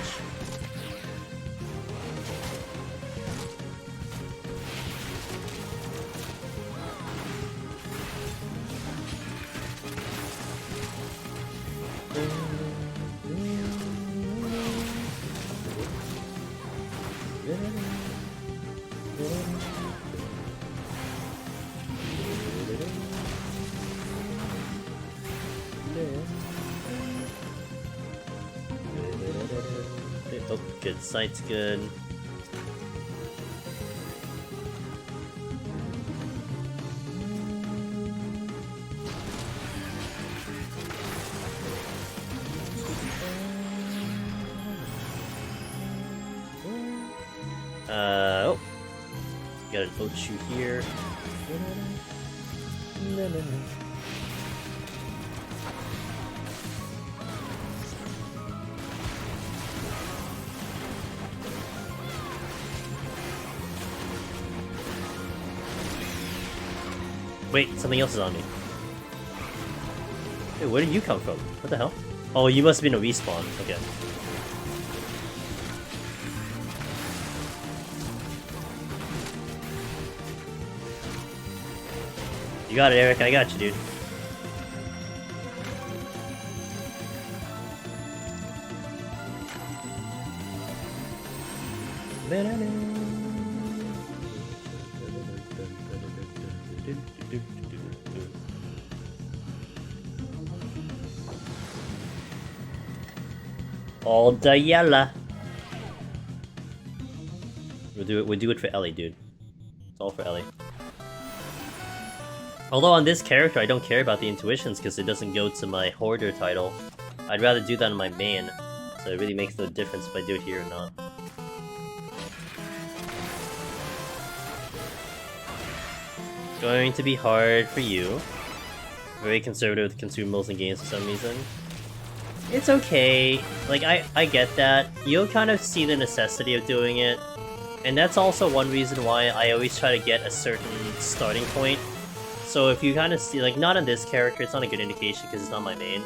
Oh, good. Sight's good. Oh. Got an Ochu here. Wait, something else is on me. Hey, where did you come from? What the hell? Oh, you must have been a respawn. Okay. You got it, Eric. I got you, dude. All the yalla. We'll do it for Ellie, dude. It's all for Ellie. Although on this character, I don't care about the intuitions because it doesn't go to my Hoarder title. I'd rather do that on my main, so it really makes no difference if I do it here or not. It's going to be hard for you. Very conservative with consumables and games for some reason. It's okay. Like, I get that. You'll kind of see the necessity of doing it. And that's also one reason why I always try to get a certain starting point. So if you kind of see, like, not in this character, it's not a good indication because it's not my main.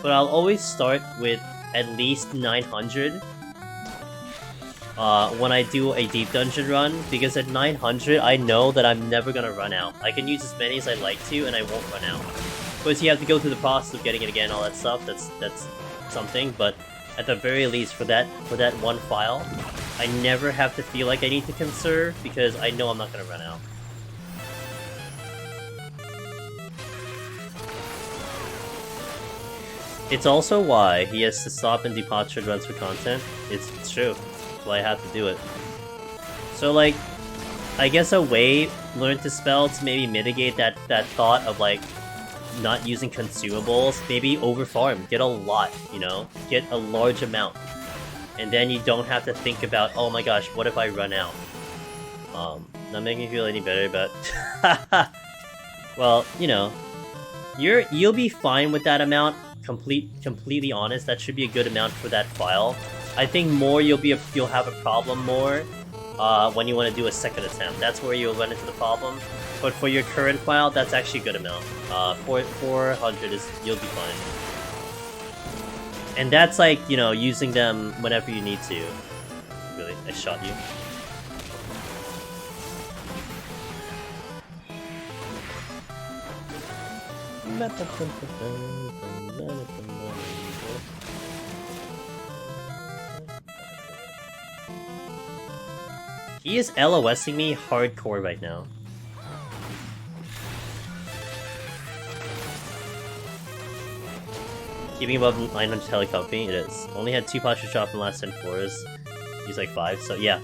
But I'll always start with at least 900 when I do a deep dungeon run. Because at 900, I know that I'm never going to run out. I can use as many as I like to, and I won't run out. Of course, you have to go through the process of getting it again, all that stuff. That's something, but at the very least, for that one file, I never have to feel like I need to conserve because I know I'm not gonna run out. It's also why he has to stop and do potsherd runs for content. It's true. That's why I have to do it. So, like, I guess a way Learn to Spell to maybe mitigate that thought of, like, not using consumables, maybe overfarm, get a lot, you know? Get a large amount. And then you don't have to think about, oh my gosh, what if I run out? Not making me feel any better, but... well, you know, you'll be fine with that amount. Completely honest, that should be a good amount for that file. I think more you'll have a problem more when you want to do a second attempt. That's where you'll run into the problem. But for your current file, that's actually a good amount. 400 is, you'll be fine. And that's like, you know, using them whenever you need to. Really, I shot you. He is LOSing me hardcore right now. Keeping above 900 helicopter, it is. Only had 2 posture drop in the last 10 floors. He's like 5, so yeah.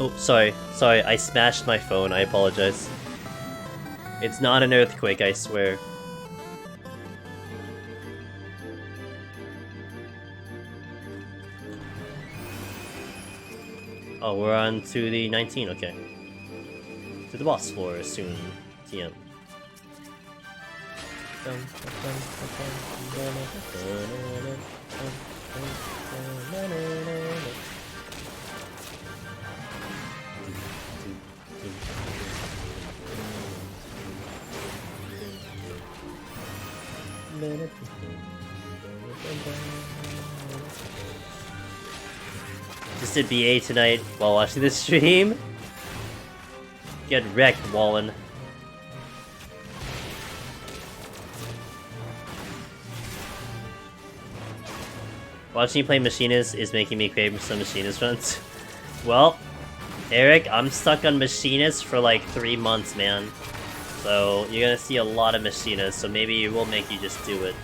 Oh, sorry, I smashed my phone, I apologize. It's not an earthquake, I swear. Oh, we're on to the 19, okay. To the boss floor soon, TM. Just did BA tonight while watching this stream. Get wrecked, Wallen. Watching you play Machinist is making me crave some Machinist runs. Well, Eric, I'm stuck on Machinist for like 3 months, man. So you're gonna see a lot of Machinist, so maybe it will make you just do it.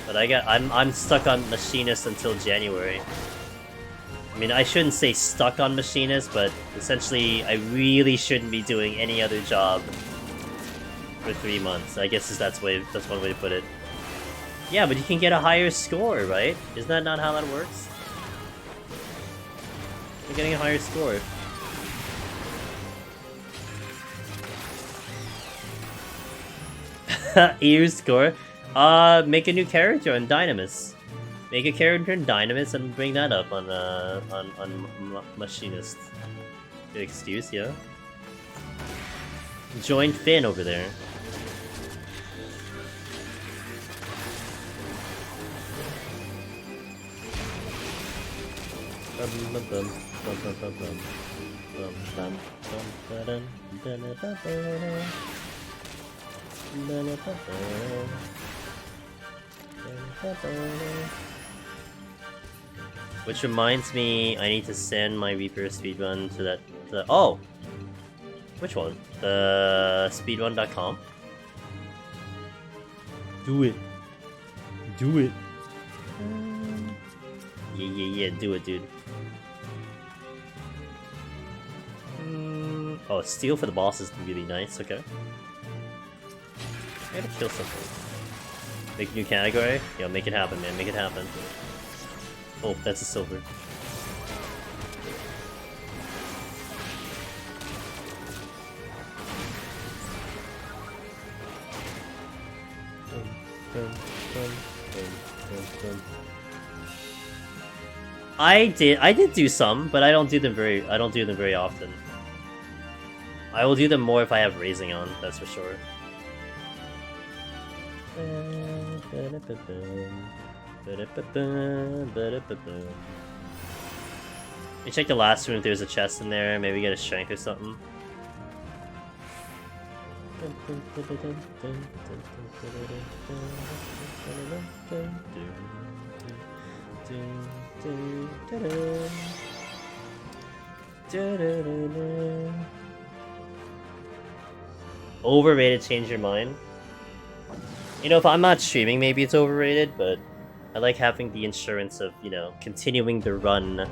But I'm stuck on Machinist until January. I mean, I shouldn't say stuck on Machinist, but essentially I really shouldn't be doing any other job for 3 months. I guess that's one way to put it. Yeah, but you can get a higher score, right? Isn't that not how that works? You're getting a higher score. EU score? Make a new character on Dynamis. Make a character in Dynamis and bring that up on Machinist. Good excuse, yeah. Join Finn over there. Which reminds me, I need to send my Reaper speedrun to that. Oh! Which one? The speedrun.com? Do it. Do it. Yeah, do it, dude. Oh, steal for the boss is really nice, okay. I gotta kill something. Make a new category? Yo, make it happen, man, make it happen. Oh, that's a silver. I did do some, but I don't do them very often. I will do them more if I have raising on, that's for sure. You check the last room if there's a chest in there, maybe get a strength or something. Overrated, change your mind. You know, if I'm not streaming, maybe it's overrated, but I like having the insurance of, you know, continuing the run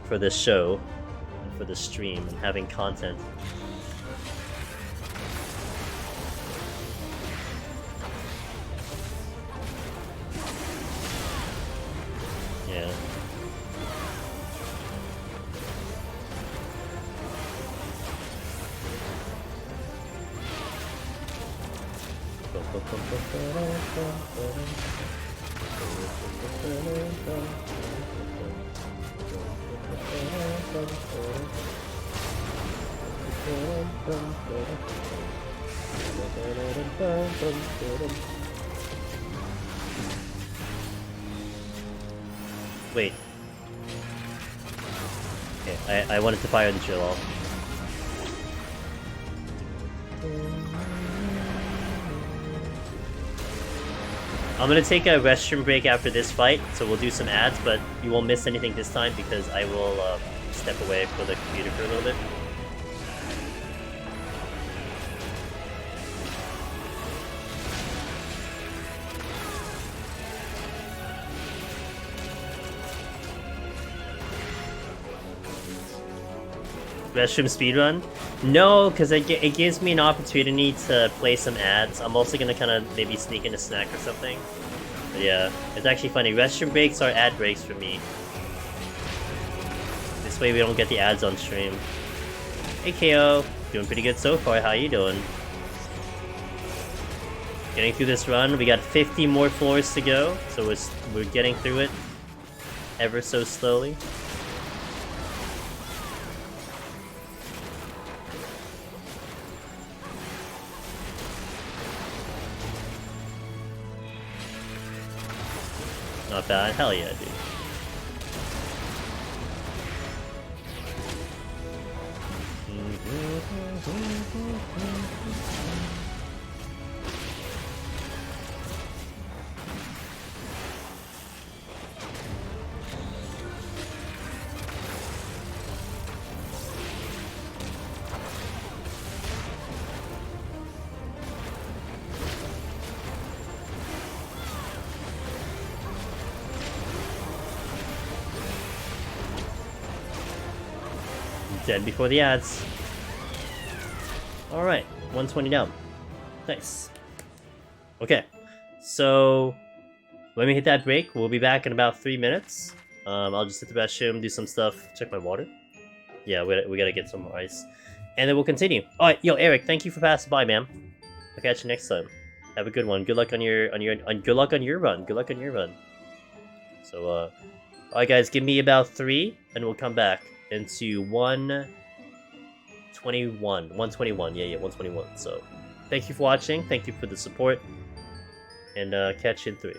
for this show, and for the stream, and having content. Yeah. Wait. Okay, I wanted to fire the drill off. I'm gonna take a restroom break after this fight, so we'll do some ads, but you won't miss anything this time because I will step away for the computer for a little bit. Restroom speedrun? No, because it gives me an opportunity to play some ads. I'm also gonna kind of maybe sneak in a snack or something. But yeah, it's actually funny. Restroom breaks are ad breaks for me. This way we don't get the ads on stream. Hey KO, doing pretty good so far. How you doing? Getting through this run. We got 50 more floors to go, so we're getting through it ever so slowly. Not bad. Hell yeah, dude. Dead before the ads. Alright, 120 down. Nice. Okay, so let me hit that break. We'll be back in about 3 minutes. I'll just hit the restroom, do some stuff, check my water. Yeah, we gotta get some more ice. And then we'll continue. Alright, yo, Eric, thank you for passing by, man. I'll catch you next time. Have a good one. Good luck on your good luck on your run. Good luck on your run. So alright guys, give me about 3 and we'll come back into 121. Yeah, 121. So thank you for watching, thank you for the support, and catch you in 3.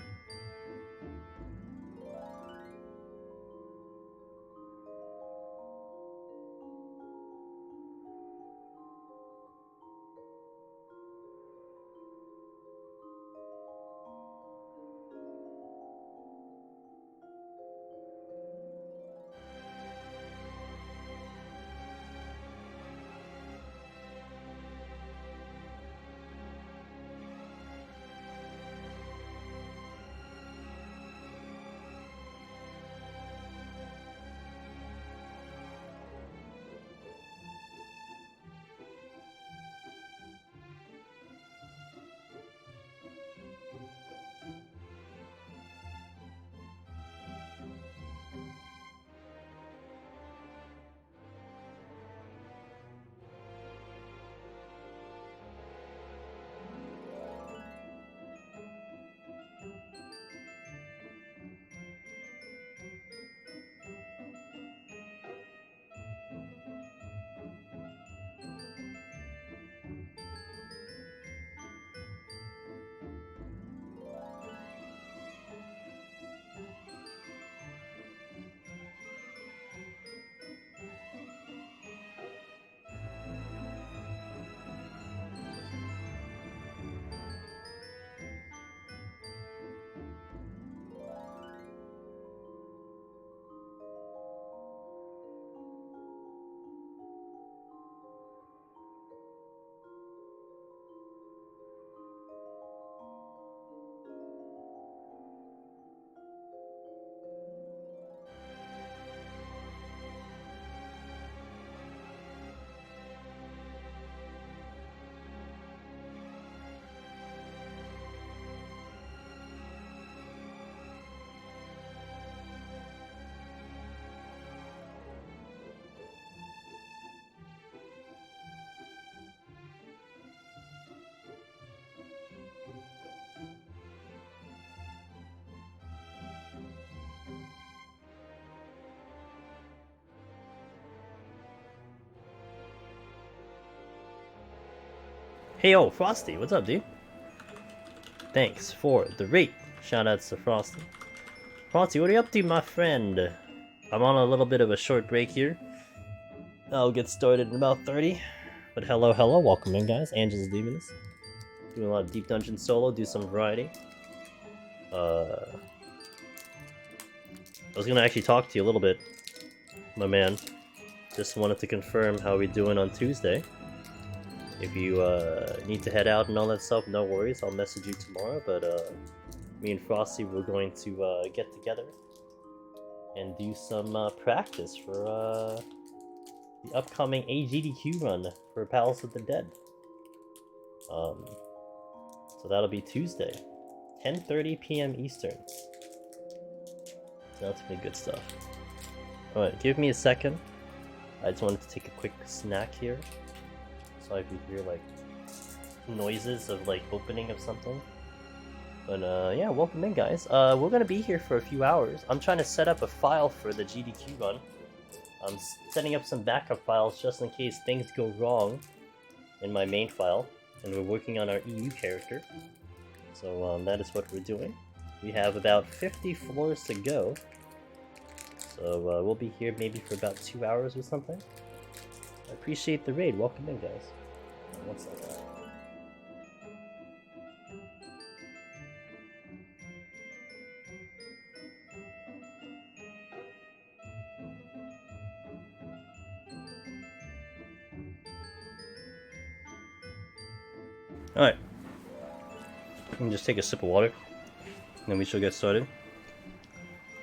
Hey yo, Frosty, what's up, dude? Thanks for the rate. Shoutouts to Frosty. Frosty, what are you up to, my friend? I'm on a little bit of a short break here. I'll get started in about 30. But hello, hello, welcome in, guys. Angela's Demons. Doing a lot of Deep Dungeon solo, do some variety. I was gonna actually talk to you a little bit, my man. Just wanted to confirm how we're doing on Tuesday. If you need to head out and all that stuff, no worries, I'll message you tomorrow. But me and Frosty, we're going to get together and do some practice for the upcoming AGDQ run for Palace of the Dead. So that'll be Tuesday, 10:30 p.m. Eastern. So that's gonna be good stuff. Alright, give me a second. I just wanted to take a quick snack here, so I could hear like noises of like opening of something. But yeah, welcome in, guys. We're gonna be here for a few hours. I'm trying to set up a file for the GDQ run. I'm setting up some backup files just in case things go wrong in my main file, and we're working on our EU character. So that is what we're doing. We have about 50 floors to go, so we'll be here maybe for about 2 hours or something. I appreciate the raid. Welcome in, guys. One second. Alright. Let me just take a sip of water, and then we shall get started.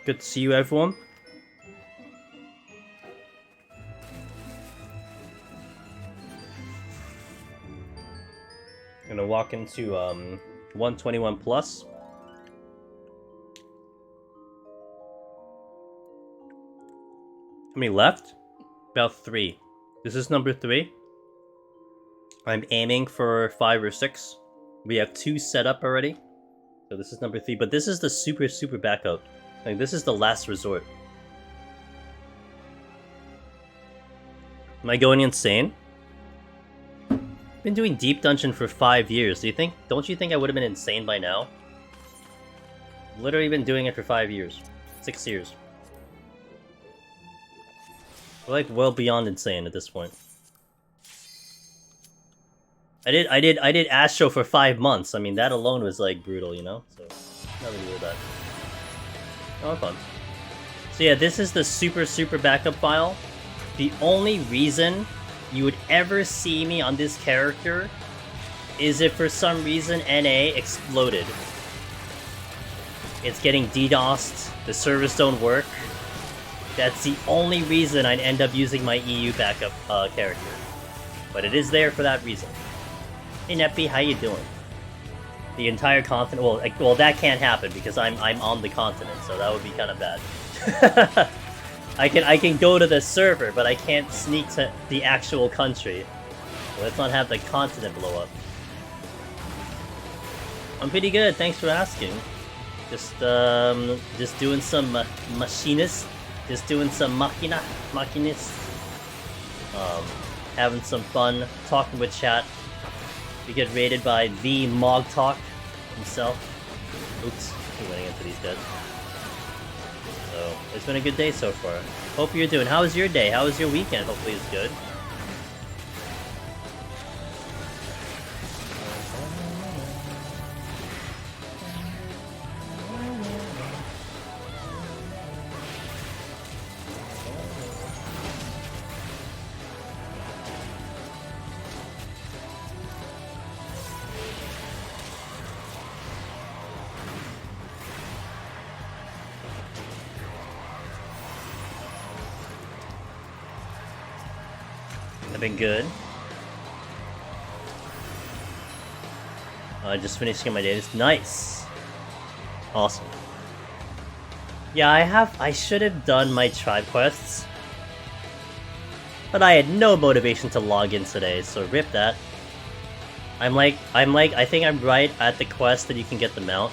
Good to see you, everyone. Gonna walk into 121 plus. How many left? About 3. This is number 3. I'm aiming for 5 or 6. We have 2 set up already. So this is number 3, but this is the super backup. Like, this is the last resort. Am I going insane? Been doing Deep Dungeon for 5 years. Don't you think I would have been insane by now? Literally been doing it for 5 years. 6 years. We're like well beyond insane at this point. I did Astro for 5 months. I mean, that alone was like brutal, you know? So nothing to do with that. Oh, fun. So yeah, this is the super backup file. The only reason you would ever see me on this character is if for some reason NA exploded. It's getting DDoSed, the servers don't work. That's the only reason I'd end up using my EU backup character. But it is there for that reason. Hey Neppy, how you doing? The entire continent, well that can't happen because I'm on the continent, so that would be kind of bad. I can go to the server, but I can't sneak to the actual country. So let's not have the continent blow up. I'm pretty good, thanks for asking. Just doing some machinist, just doing some machinist. Having some fun, talking with chat. We get raided by the Mog Talk himself. Oops, I'm running into these guys. So, it's been a good day so far. Hope you're doing. How was your day? How was your weekend? Hopefully it's good. I've been good. Just finishing my day. Nice. Awesome. Yeah, I should have done my tribe quests, but I had no motivation to log in today, so rip that. I think I'm right at the quest that you can get the mount.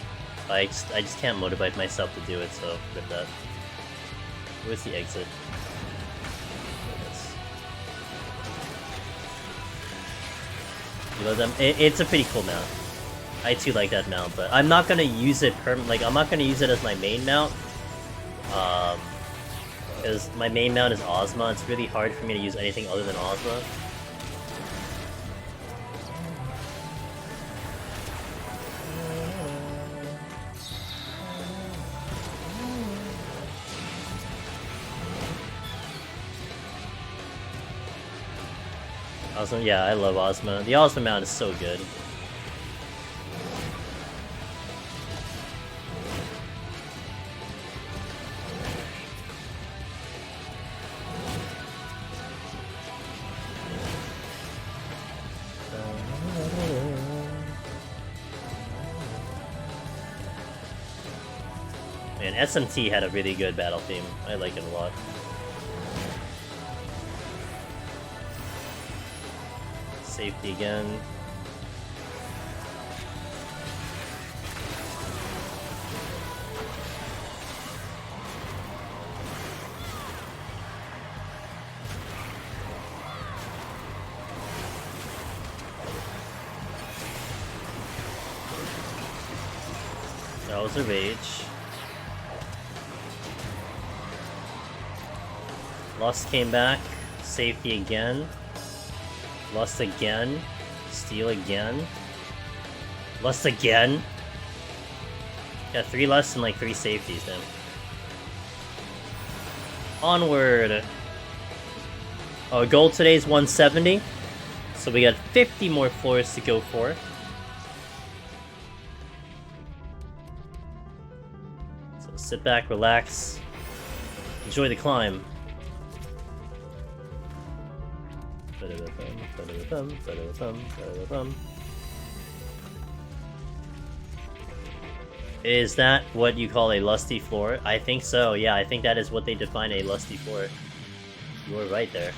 I just can't motivate myself to do it, so rip that. Where's the exit? You know them? It's a pretty cool mount. I too like that mount, but I'm not gonna use it I'm not gonna use it as my main mount. Because my main mount is Ozma. It's really hard for me to use anything other than Ozma. Awesome, yeah, I love Ozma. The Ozma mount is so good. And SMT had a really good battle theme. I like it a lot. Safety again. That was a rage. Lust came back. Safety again. Lust again. Steal again. Lust again. Got 3 lusts and like 3 safeties then. Onward. Oh, goal today is 170. So we got 50 more floors to go for. So sit back, relax. Enjoy the climb. Is that what you call a lusty floor? I think so, yeah, I think that is what they define a lusty floor. You were right there.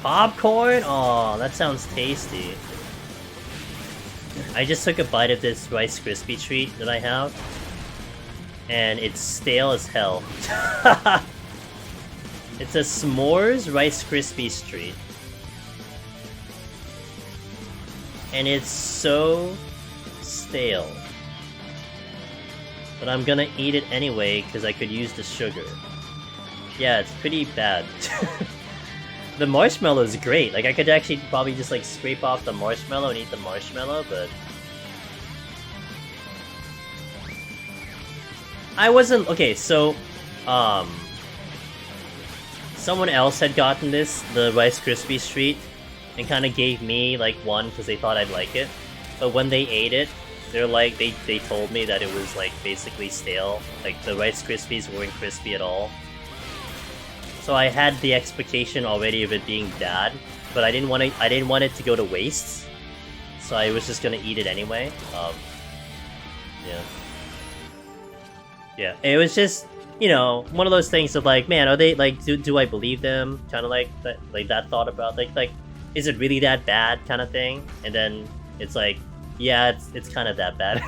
Popcorn? Oh, that sounds tasty. I just took a bite of this Rice Krispie treat that I have. And it's stale as hell. It's a s'mores Rice Krispies treat. And it's so stale. But I'm gonna eat it anyway, because I could use the sugar. Yeah, it's pretty bad. The marshmallow is great. Like, I could actually probably just, like, scrape off the marshmallow and eat the marshmallow, but... I wasn't... Okay, so... Someone else had gotten this, the Rice Krispies treat, and kind of gave me, like, one because they thought I'd like it. But when they ate it, they're like... They told me that it was, like, basically stale. Like, the Rice Krispies weren't crispy at all. So I had the expectation already of it being bad, but I didn't want it to go to waste. So I was just gonna eat it anyway. Yeah. Yeah, it was just, you know, one of those things of like, man, are they like, do I believe them? Kind of like that thought about like, is it really that bad kind of thing? And then it's like, yeah, it's kind of that bad.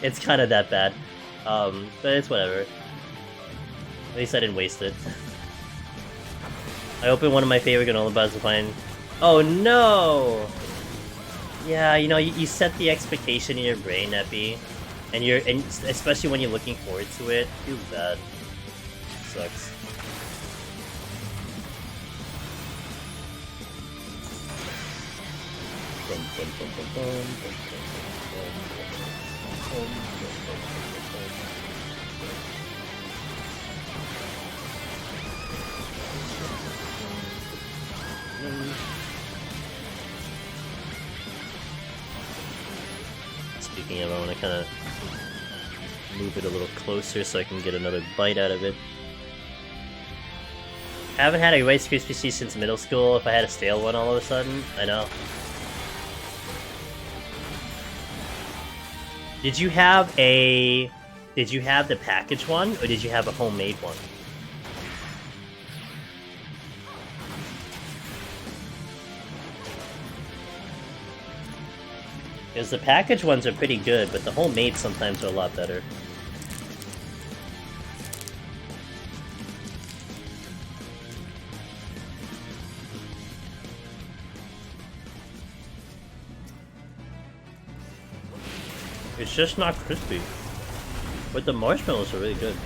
It's kind of that bad. But it's whatever. At least I didn't waste it. I opened one of my favorite granola bars to find... Oh no! Yeah, you know, you set the expectation in your brain, Epi. And especially when you're looking forward to it, feels bad. Sucks. Speaking of, I want to kind of move it a little closer so I can get another bite out of it. I haven't had a Rice Krispie treat since middle school. If I had a stale one all of a sudden, I know. Did you have the packaged one, or did you have a homemade one? Because the packaged ones are pretty good, but the homemade sometimes are a lot better. It's just not crispy. But the marshmallows are really good.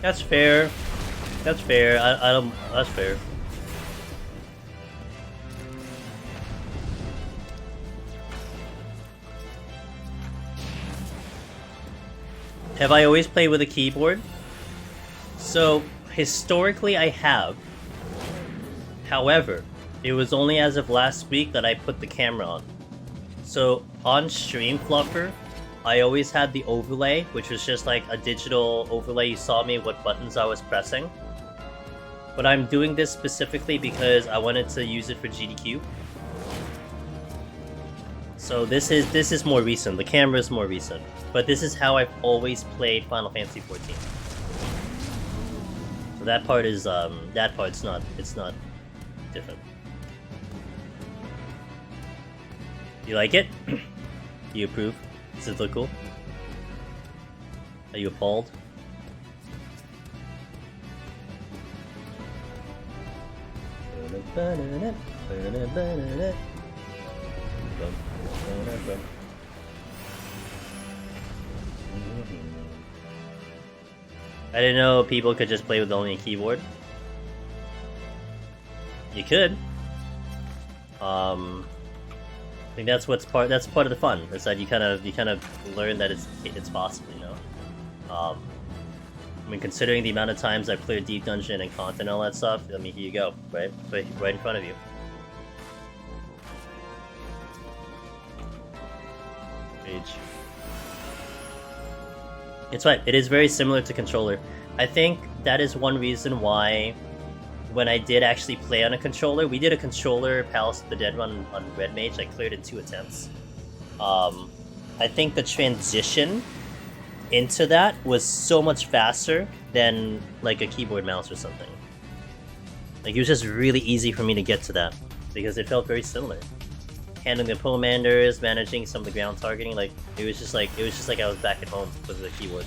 That's fair. That's fair. I don't. That's fair. Have I always played with a keyboard? So, historically I have. However, it was only as of last week that I put the camera on. So, on Stream Fluffer, I always had the overlay, which was just like a digital overlay. You saw me what buttons I was pressing. But I'm doing this specifically because I wanted to use it for GDQ. So this is more recent. The camera is more recent. But this is how I've always played Final Fantasy XIV. So that part is it's not different. You like it? You approve? Does it look cool? Are you appalled? I didn't know people could just play with only a keyboard. You could. I think that's part of the fun. Is that you kind of learn that it's possible, you know. I mean, considering the amount of times I've cleared Deep Dungeon and Content and all that stuff, I mean, here you go, right in front of you. Page. It's right. It is very similar to controller. I think that is one reason why, when I did actually play on a controller, we did a controller Palace of the Dead run on Red Mage. I cleared in 2 attempts. I think the transition into that was so much faster than like a keyboard mouse or something. Like, it was just really easy for me to get to that because it felt very similar. Handling the Polemanders, managing some of the ground targeting, like it was just like I was back at home with the keyboard.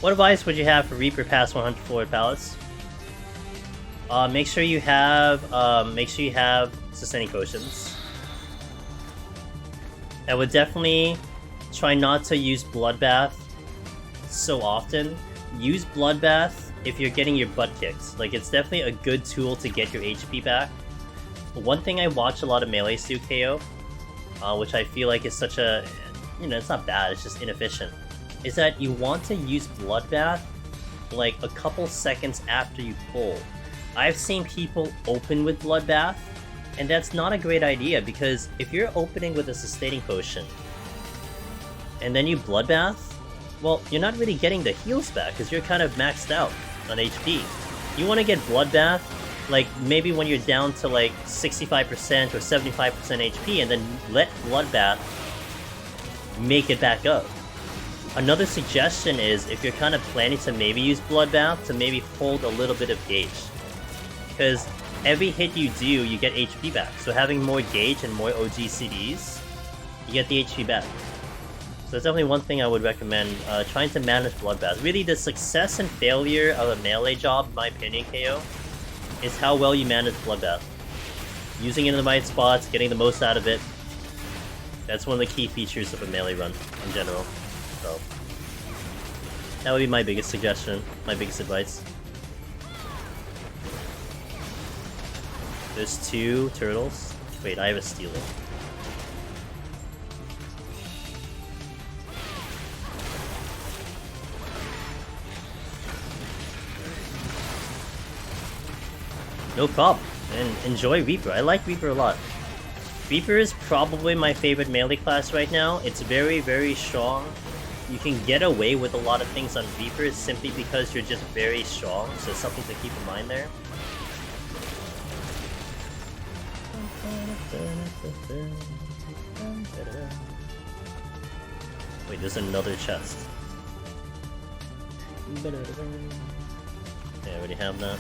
What advice would you have for Reaper past 100 forward pallets? Make sure you have sustaining potions. I would definitely try not to use Bloodbath so often. Use Bloodbath if you're getting your butt kicked. Like, it's definitely a good tool to get your HP back. But one thing I watch a lot of melees do, KO, which I feel like is such a, you know, it's not bad, it's just inefficient, is that you want to use Bloodbath like a couple seconds after you pull. I've seen people open with Bloodbath, and that's not a great idea, because if you're opening with a sustaining potion and then you Bloodbath, well, you're not really getting the heals back because you're kind of maxed out on HP. You want to get Bloodbath like maybe when you're down to like 65% or 75% HP, and then let Bloodbath make it back up. Another suggestion is, if you're kind of planning to maybe use Bloodbath, to maybe hold a little bit of gauge. Because every hit you do, you get HP back. So having more gauge and more OG CDs, you get the HP back. So that's definitely one thing I would recommend, trying to manage Bloodbath. Really, the success and failure of a melee job, in my opinion, KO, is how well you manage Bloodbath. Using it in the right spots, getting the most out of it. That's one of the key features of a melee run, in general. So that would be my biggest suggestion, my biggest advice. There's 2 turtles. Wait, I have a stealer. No problem. And enjoy Reaper. I like Reaper a lot. Reaper is probably my favorite melee class right now. It's very, very strong. You can get away with a lot of things on Reaper simply because you're just very strong, so it's something to keep in mind there. Wait, there's another chest. Yeah, I already have that.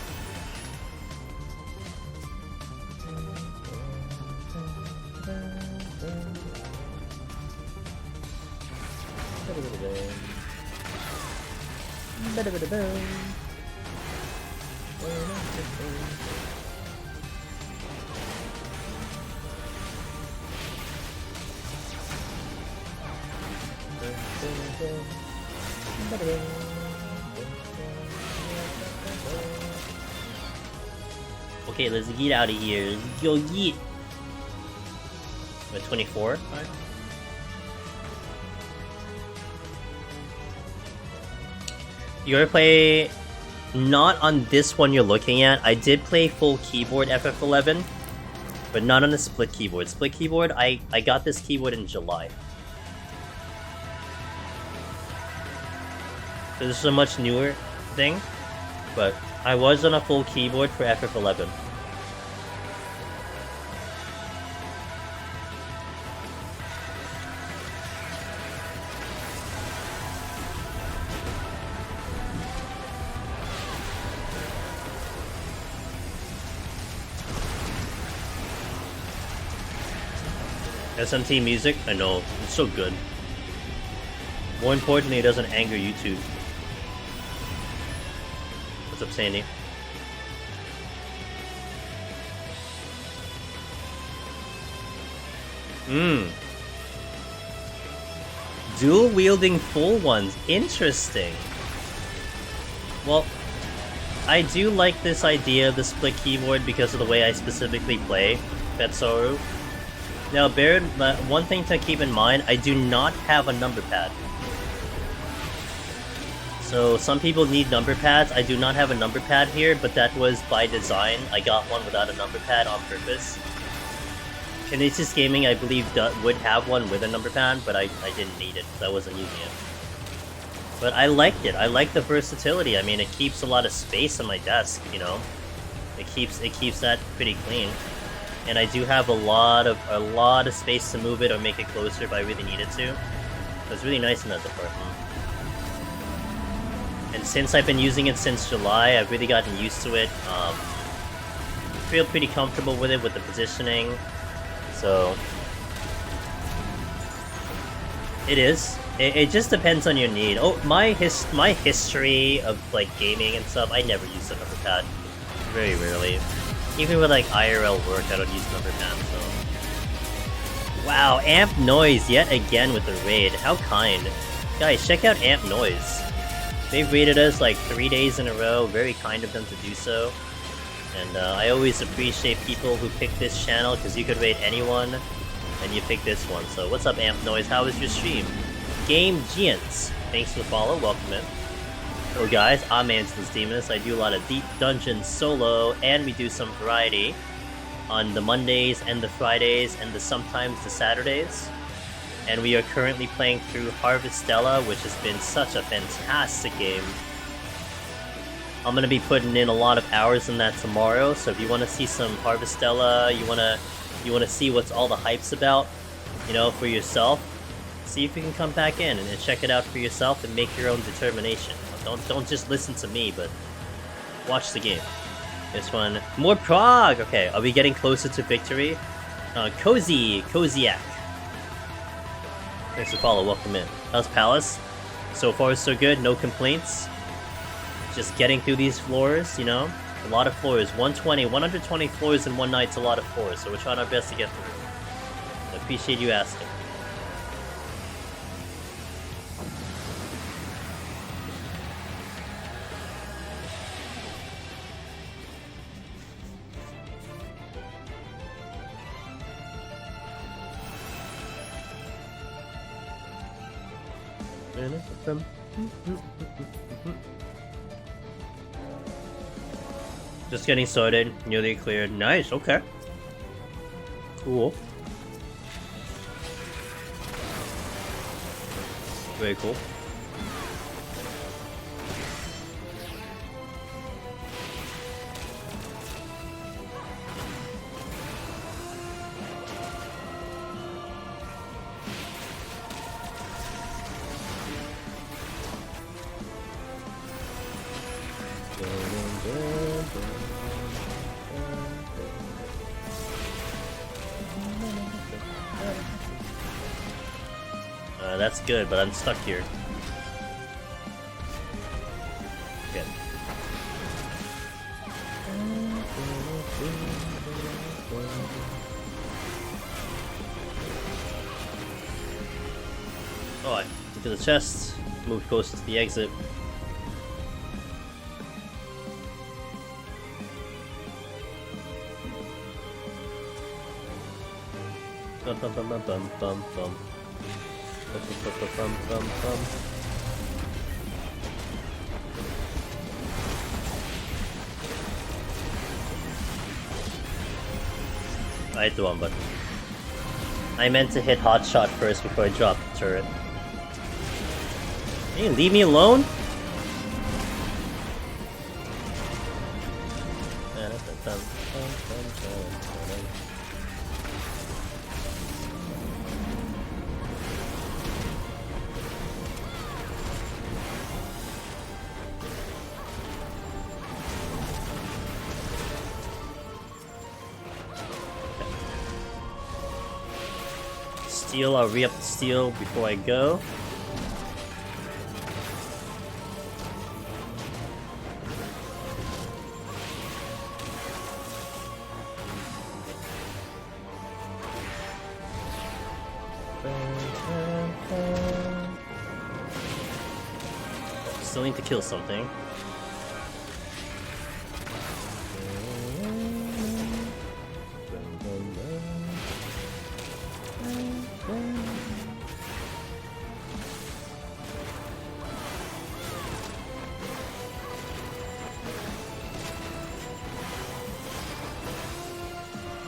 Okay, let's get out of here. Let's go get. What, 24? Alright. You ever play... Not on this one you're looking at. I did play full keyboard FF11, but not on the split keyboard. Split keyboard, I got this keyboard in July. So this is a much newer thing, but I was on a full keyboard for FF11. SMT music? I know, it's so good. More importantly, it doesn't anger YouTube. What's up, Sandy? Dual wielding full ones. Interesting. Well, I do like this idea of the split keyboard because of the way I specifically play Betsoru. Now, one thing to keep in mind, I do not have a number pad. So, some people need number pads. I do not have a number pad here, but that was by design. I got one without a number pad on purpose. Kinesis Gaming, I believe, would have one with a number pad, but I didn't need it, so I wasn't using it. But I liked it. I like the versatility. I mean, it keeps a lot of space on my desk, you know? It keeps that pretty clean. And I do have a lot of space to move it or make it closer if I really needed to. So it's really nice in that department. And since I've been using it since July, I've really gotten used to it. Feel pretty comfortable with it, with the positioning. So it is. It just depends on your need. Oh, my history of like gaming and stuff, I never use a number pad. Very rarely. Even with like IRL work, I don't use number pad, so. Wow, Amp Noise yet again with the raid. How kind. Guys, check out Amp Noise. They've raided us like 3 days in a row. Very kind of them to do so. And I always appreciate people who pick this channel, because you could raid anyone, and you pick this one. So what's up, Amp Noise? How was your stream? Game Giants. Thanks for the follow. Welcome in. So guys, I'm Angelus Demoness. I do a lot of deep dungeon solo, and we do some variety on the Mondays and the Fridays and sometimes the Saturdays. And we are currently playing through Harvestella, which has been such a fantastic game. I'm gonna be putting in a lot of hours in that tomorrow, so if you want to see some Harvestella, you wanna see what's all the hype's about, you know, for yourself, see if you can come back in and check it out for yourself and make your own determination. Don't just listen to me, but watch the game. This one, more Prague. Okay, are we getting closer to victory? Koziak. Thanks for follow. Welcome in. How's Palace? So far, so good. No complaints. Just getting through these floors, you know? A lot of floors. 120 floors in one night's a lot of floors, so we're trying our best to get through. I appreciate you asking. Just getting started, nearly cleared. Nice, okay. Cool. Very cool. That's good, but I'm stuck here. Good. Alright, look at the chest, move closer to the exit. Bum bum bum bum bum bum bum. Bum bum bum bum bum. I hit the one button. I meant to hit hot shot first before I dropped the turret. Can you leave me alone? Steel, I'll re-up the steel before I go. Still need to kill something.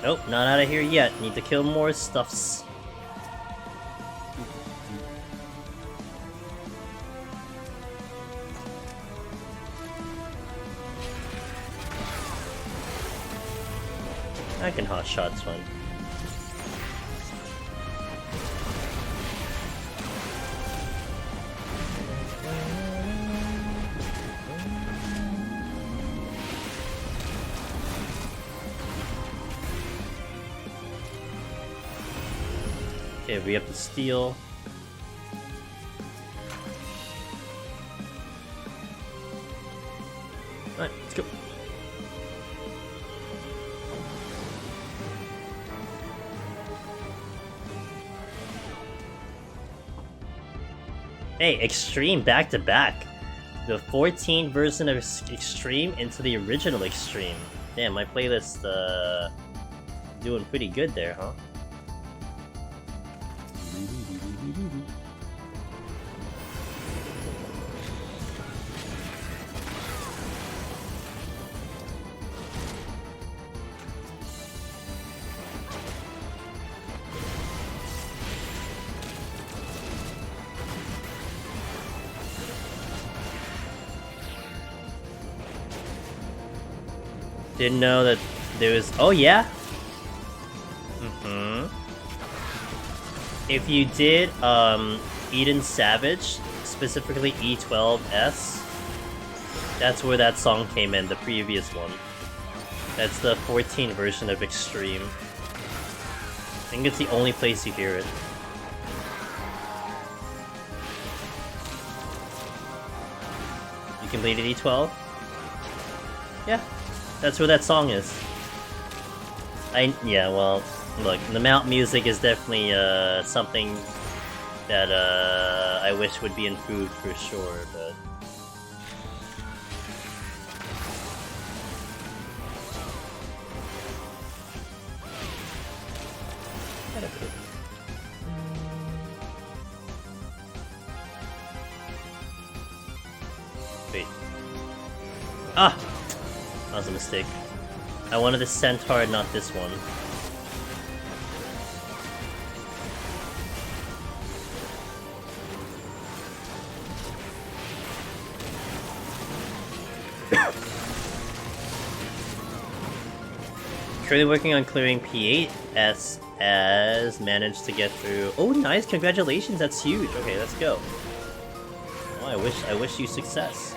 Nope, not out of here yet. Need to kill more stuffs. I can hot shots one. Okay, we have the steel. Alright, let's go. Hey, Extreme back to back. The 14 version of Extreme into the original Extreme. Damn, my playlist doing pretty good there, huh? Didn't know that there was. Oh yeah. If you did Eden Savage, specifically E12S, that's where that song came in, the previous one. That's the 14 version of Extreme. I think it's the only place you hear it. You completed E12? Yeah. That's where that song is. Yeah, well, look, the mount music is definitely something that I wish would be improved for sure, but... Wait. Ah! That was a mistake. I wanted the centaur, not this one. Currently working on clearing P8S as managed to get through. Oh, nice! Congratulations, that's huge. Okay, let's go. Oh, I wish you success.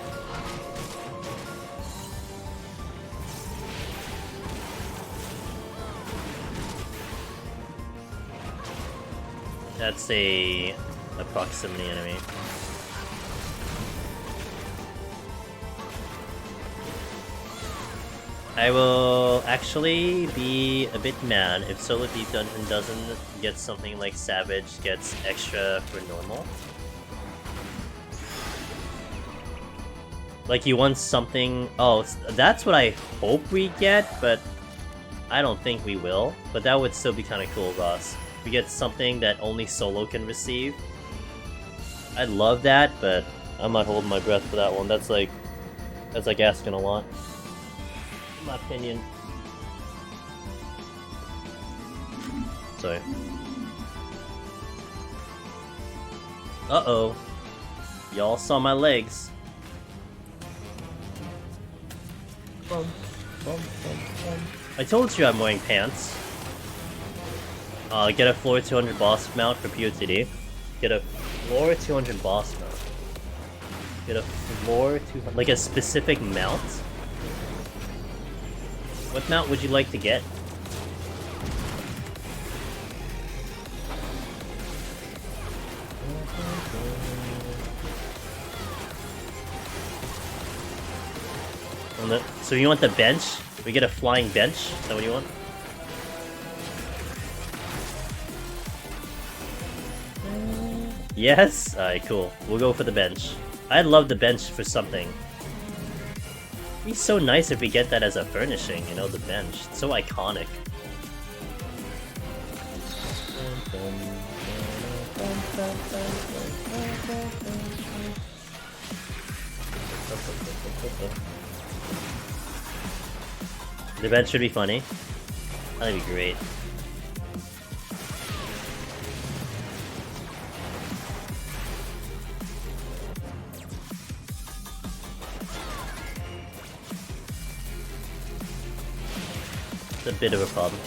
That's a a proximity enemy. I will actually be a bit mad if Solo Deep Dungeon doesn't get something like Savage gets extra for normal. Like you want something... Oh, that's what I hope we get, but I don't think we will. But that would still be kind of cool, Ross. If we get something that only Solo can receive. I'd love that, but I'm not holding my breath for that one. That's like asking a lot. In my opinion. Sorry. Uh-oh. Y'all saw my legs. I told you I'm wearing pants. Get a floor 200 boss mount for PoTD. Get a floor 200 boss mount. Get a floor 200... Like a specific mount? What mount would you like to get? So you want the bench? We get a flying bench? Is that what you want? Yes? Alright, cool. We'll go for the bench. I'd love the bench for something. It'd be so nice if we get that as a furnishing, you know, the bench. It's so iconic. The bench should be funny. That'd be great. It's a bit of a problem.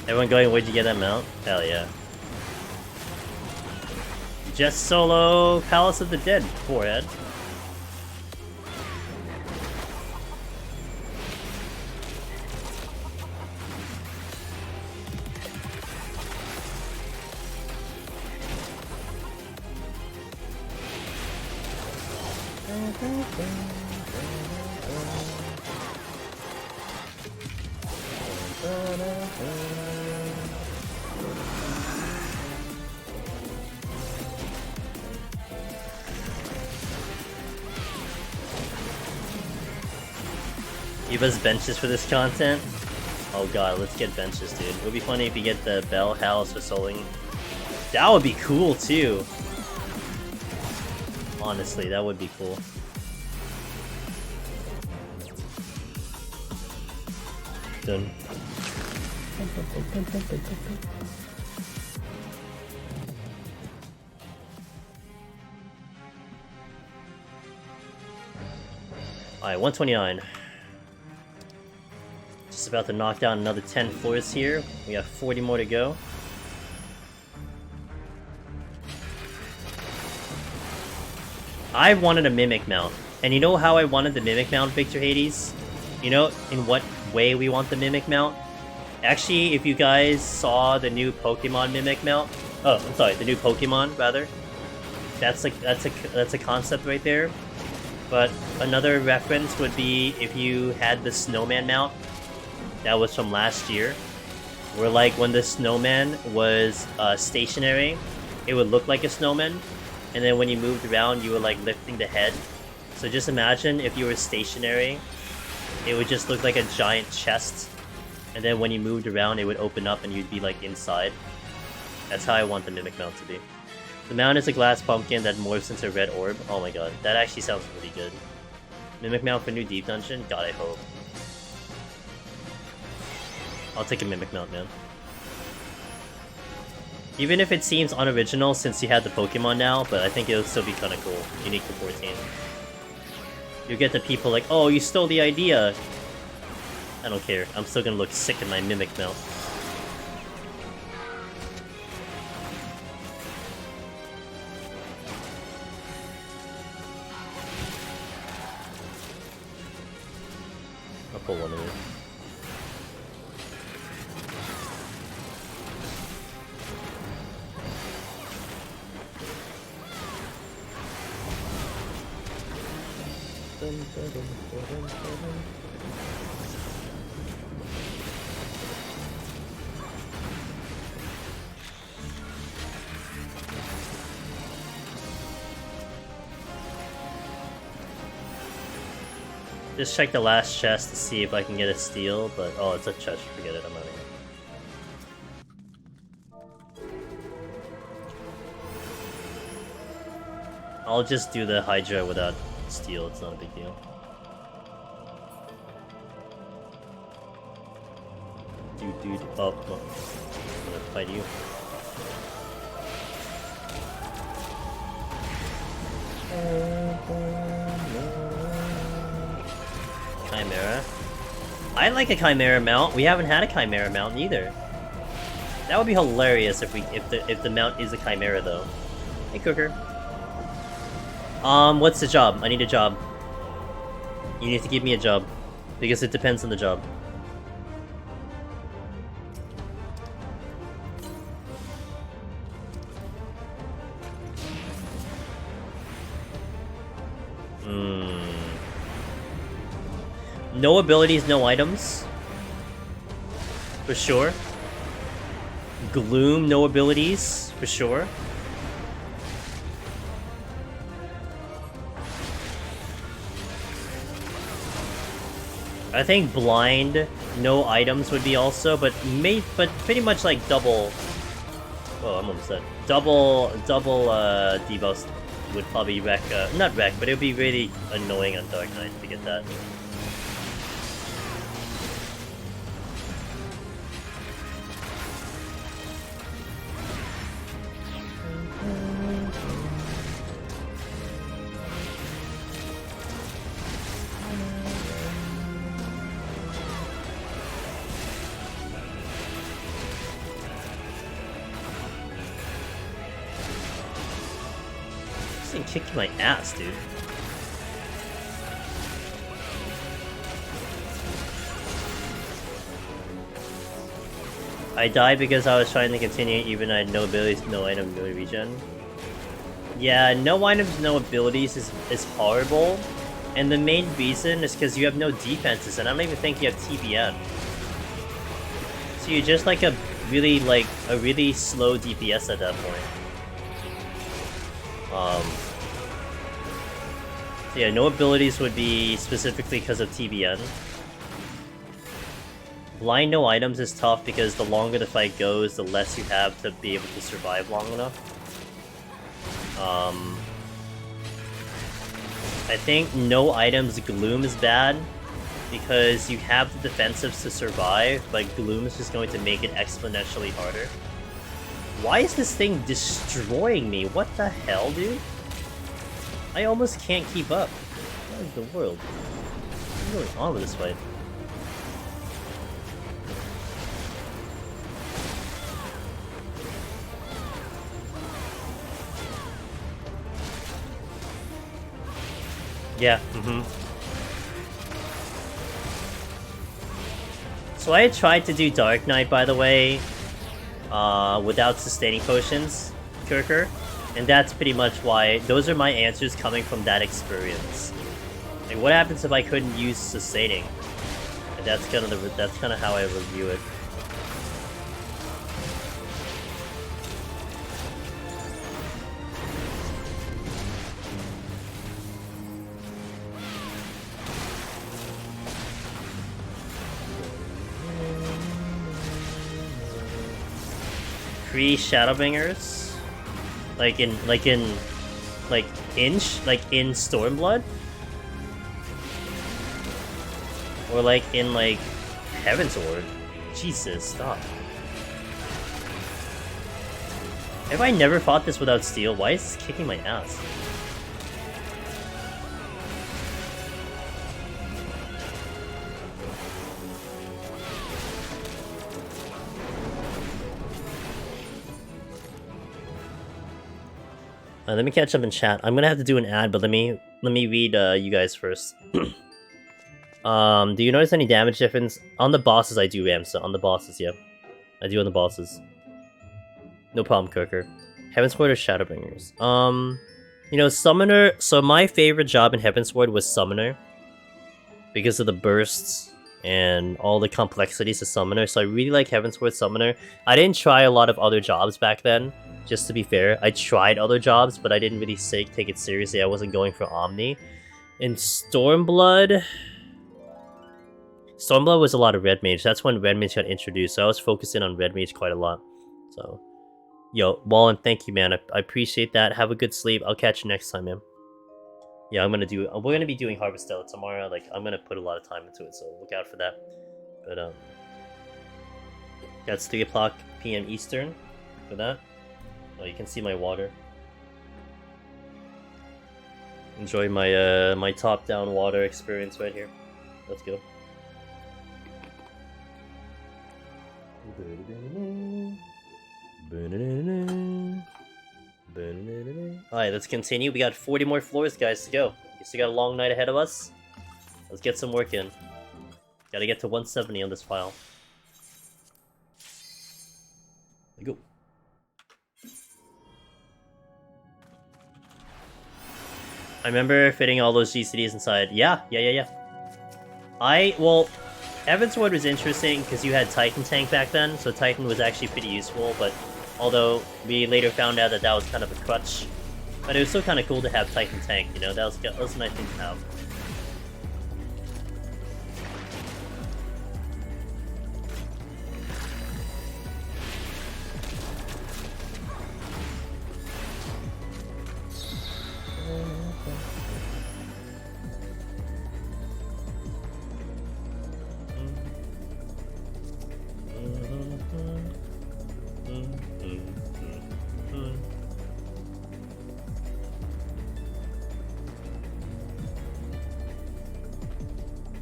Everyone going, where'd you get that mount? Hell yeah. Just Solo Palace of the Dead, forehead. Give us benches for this content? Oh god, let's get benches, dude. It would be funny if you get the Bell House for soloing. That would be cool, too. Honestly, that would be cool. Done. Alright, 129. Just about to knock down another 10 floors here. We have 40 more to go. I wanted a Mimic mount. And you know how I wanted the Mimic mount, Victor Hades? You know in what way we want the Mimic mount? Actually, if you guys saw the new Pokemon Mimic mount... Oh, I'm sorry, the new Pokemon, rather. That's a concept right there. But another reference would be if you had the Snowman mount. That was from last year. Where like when the snowman was stationary, it would look like a snowman. And then when you moved around, you were like lifting the head. So just imagine if you were stationary, it would just look like a giant chest. And then when you moved around, it would open up and you'd be like inside. That's how I want the Mimic mount to be. The mount is a glass pumpkin that morphs into a red orb. Oh my god, that actually sounds really good. Mimic mount for new deep dungeon? God, I hope. I'll take a Mimic mount, man. Even if it seems unoriginal since you had the Pokemon now, but I think it'll still be kind of cool. Unique to 14. You get the people like, oh, you stole the idea! I don't care. I'm still gonna look sick in my Mimic mount. I'll pull one of it. Just check the last chest to see if I can get a steal, but oh, it's a chest. Forget it. I'm out of here. I'll just do the Hydra without steal. It's not a big deal. Dude. Oh, well, I'm gonna fight you. Chimera. I like a Chimera mount. We haven't had a Chimera mount either. That would be hilarious if the mount is a Chimera though. Hey Cooker. What's the job? I need a job. You need to give me a job. Because it depends on the job. No abilities, no items. For sure. Gloom, no abilities. For sure. I think blind, no items would be also, but pretty much like double. Oh, I'm almost dead. Double debuffs would probably wreck. Not wreck, but it would be really annoying on Dark Knight to get that. Kicked my ass, dude. I died because I was trying to continue even I had no abilities, no item, no regen. Yeah, no items, no abilities is horrible. And the main reason is because you have no defenses, and I don't even think you have TBN. So you're just like a really slow DPS at that point. So yeah, no abilities would be specifically because of TBN. Blind no items is tough because the longer the fight goes, the less you have to be able to survive long enough. I think no items Gloom is bad because you have the defensives to survive, but Gloom is just going to make it exponentially harder. Why is this thing destroying me? What the hell, dude? I almost can't keep up. What is the world? What's going on with this fight? Yeah, So I had tried to do Dark Knight, by the way, without sustaining potions, Kirker. And that's pretty much why, those are my answers coming from that experience. Like, what happens if I couldn't use sustaining? And that's kind of how I review it. Free Shadowbringers? Like in Stormblood? Or like in Heaven's Ward? Jesus, stop. Have I never fought this without steel? Why is this kicking my ass? Let me catch up in chat. I'm gonna have to do an ad, but let me read you guys first. Do you notice any damage difference? On the bosses, I do, Ramsa. On the bosses, yeah. I do on the bosses. No problem, Cooker. Heavensward or Shadowbringers? You know, Summoner... So my favorite job in Heavensward was Summoner. Because of the bursts and all the complexities of Summoner. So I really like Heavensward Summoner. I didn't try a lot of other jobs back then, just to be fair. I tried other jobs, but I didn't really take it seriously. I wasn't going for Omni. In Stormblood... Stormblood was a lot of Red Mage. That's when Red Mage got introduced, so I was focusing on Red Mage quite a lot. So... Yo, Wallen, thank you, man. I appreciate that. Have a good sleep. I'll catch you next time, man. Yeah, we're gonna be doing Harvestella tomorrow. Like, I'm gonna put a lot of time into it, so look out for that. But, that's 3 o'clock p.m. Eastern for that. Oh, you can see my water. Enjoy my, my top-down water experience right here. Let's go. Alright, let's continue. We got 40 more floors, guys, to go. We still got a long night ahead of us. Let's get some work in. Gotta get to 170 on this file. There we go. I remember fitting all those GCDs inside. Yeah. Well, Evanswood was interesting because you had Titan Tank back then, so Titan was actually pretty useful, but although we later found out that that was kind of a crutch. But it was still kind of cool to have Titan Tank, you know, that was a nice thing to have.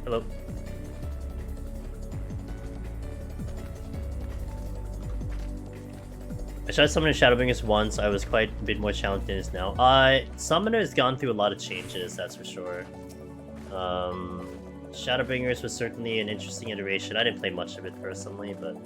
Hello. I tried summoning Shadowbringers once. I was quite a bit more challenged than it is now. Summoner has gone through a lot of changes, that's for sure. Shadowbringers was certainly an interesting iteration. I didn't play much of it personally, but...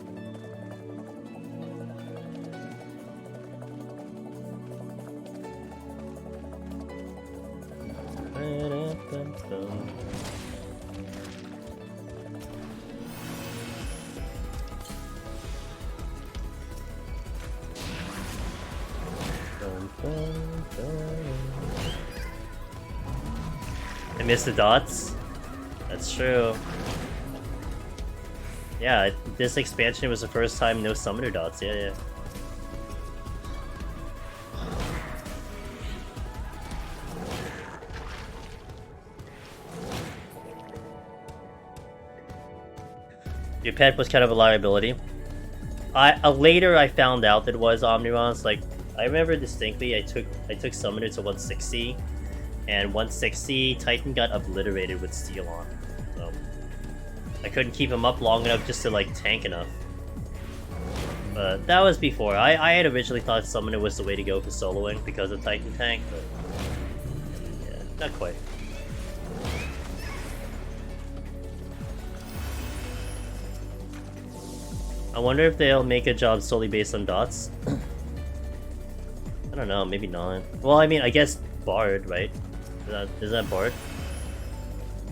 I missed the dots? That's true. Yeah, this expansion was the first time no summoner dots, yeah. Your pet was kind of a liability. Later I found out that it was Omnirons. Like, I remember distinctly I took Summoner to 160, and 160 Titan got obliterated with Steel on. So I couldn't keep him up long enough just to like tank enough. But that was before. I had originally thought Summoner was the way to go for soloing because of Titan tank, but yeah, not quite. I wonder if they'll make a job solely based on dots. I don't know, maybe not. Well, I mean, I guess Bard, right? Is that Bard?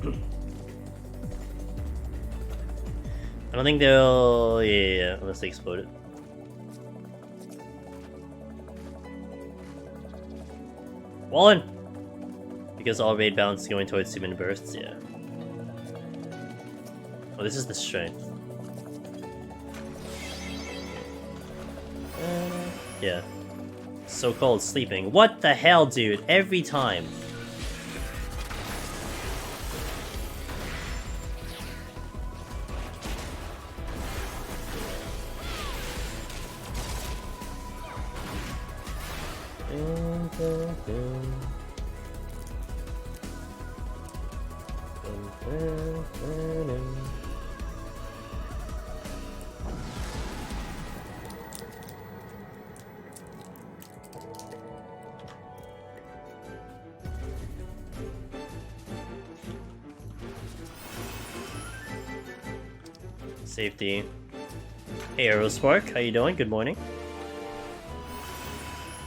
I don't think they'll... Yeah, unless they explode it. Wallen! Because all raid balance is going towards 2-minute bursts, yeah. Oh, this is the strength. Yeah. So-called sleeping. What the hell, dude? Every time. Safety. Hey Aerospark, how you doing? Good morning.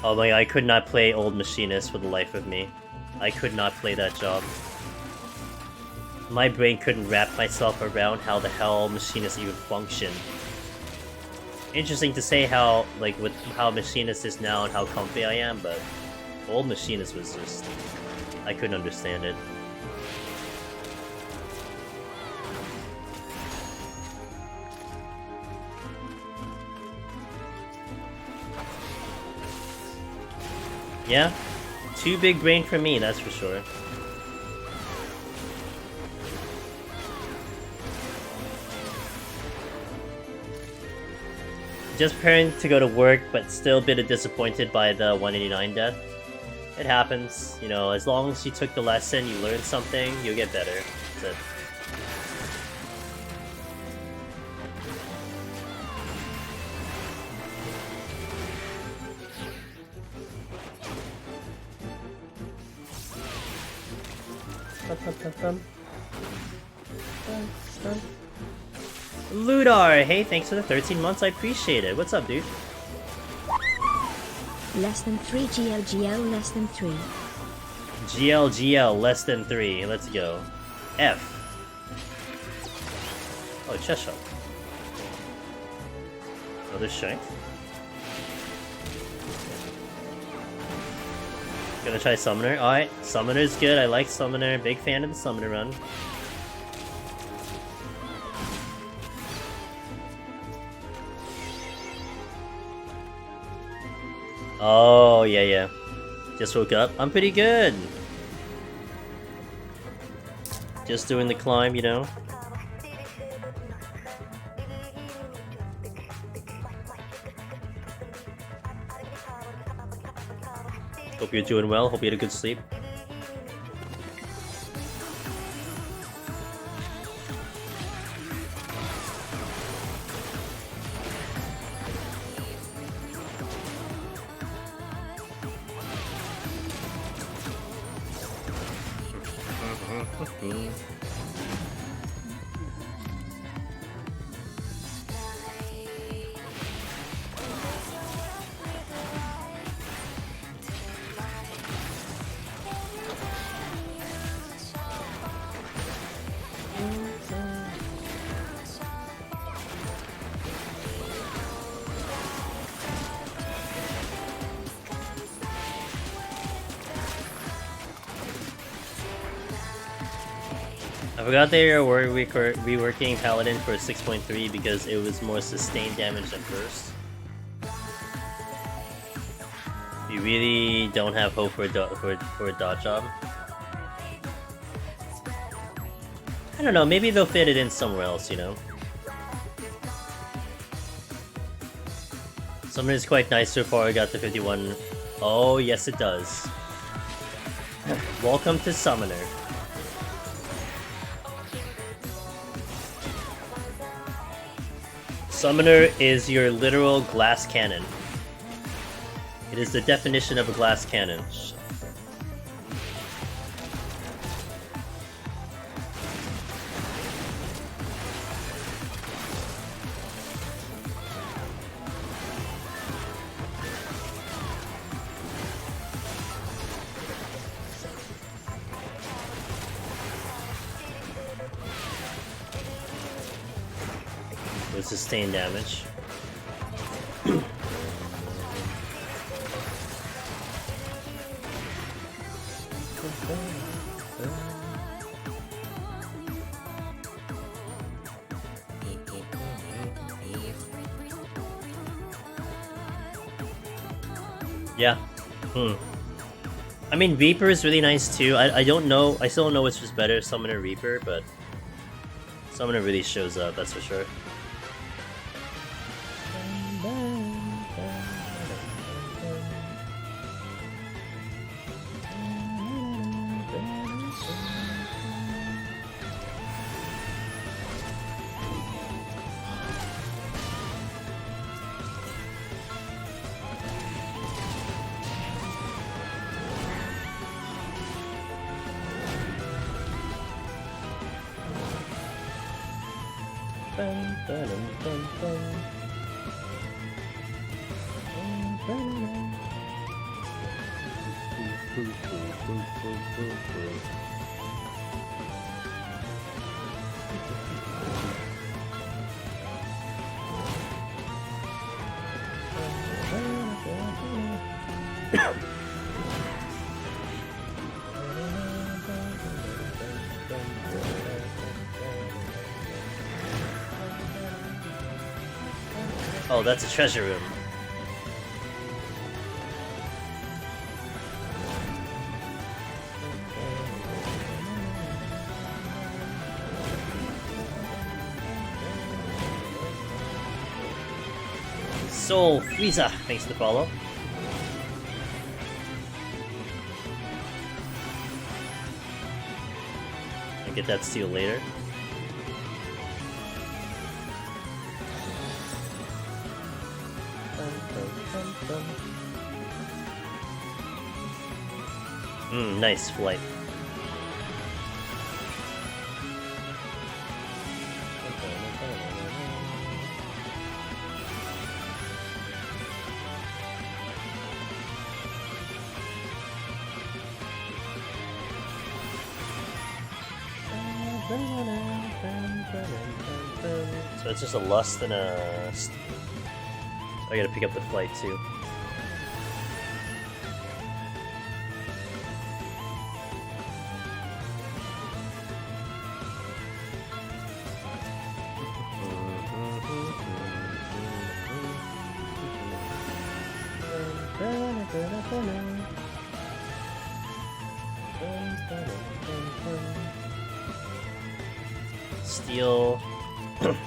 Oh my god, I could not play Old Machinist for the life of me. I could not play that job. My brain couldn't wrap myself around how the hell Machinist even functioned. Interesting to say how, like, with how Machinist is now and how comfy I am, but Old Machinist was just... I couldn't understand it. Yeah, too big brain for me, that's for sure. Just preparing to go to work, but still a bit disappointed by the 189 death. It happens, you know, as long as you took the lesson, you learned something, you'll get better. That's it. Ludar, hey, thanks for the 13 months, I appreciate it. What's up, dude? Less than 3 GLGL, less than 3. GLGL, less than 3. Let's go. F. Oh, chest shot. Another strength. Gonna try Summoner. Alright, Summoner's good. I like Summoner. Big fan of the Summoner run. Oh, yeah. Just woke up. I'm pretty good. Just doing the climb, you know. Hope you're doing well. Hope you had a good sleep. I forgot they were reworking Paladin for 6.3 because it was more sustained damage than burst. You really don't have hope for a dot job. I don't know, maybe they'll fit it in somewhere else, you know? Summoner is quite nice so far, I got the 51. Oh, yes it does. Welcome to Summoner. Summoner is your literal glass cannon. It is the definition of a glass cannon. With sustained damage. Yeah. I mean, Reaper is really nice too. I don't know. I still don't know which is better, Summoner or Reaper, but Summoner really shows up, that's for sure. Oh, that's a treasure room. Soul Frieza, thanks for the follow. I'll get that steel later. Nice flight. So it's just a lust and a... I gotta pick up the flight too. Steel. Okay.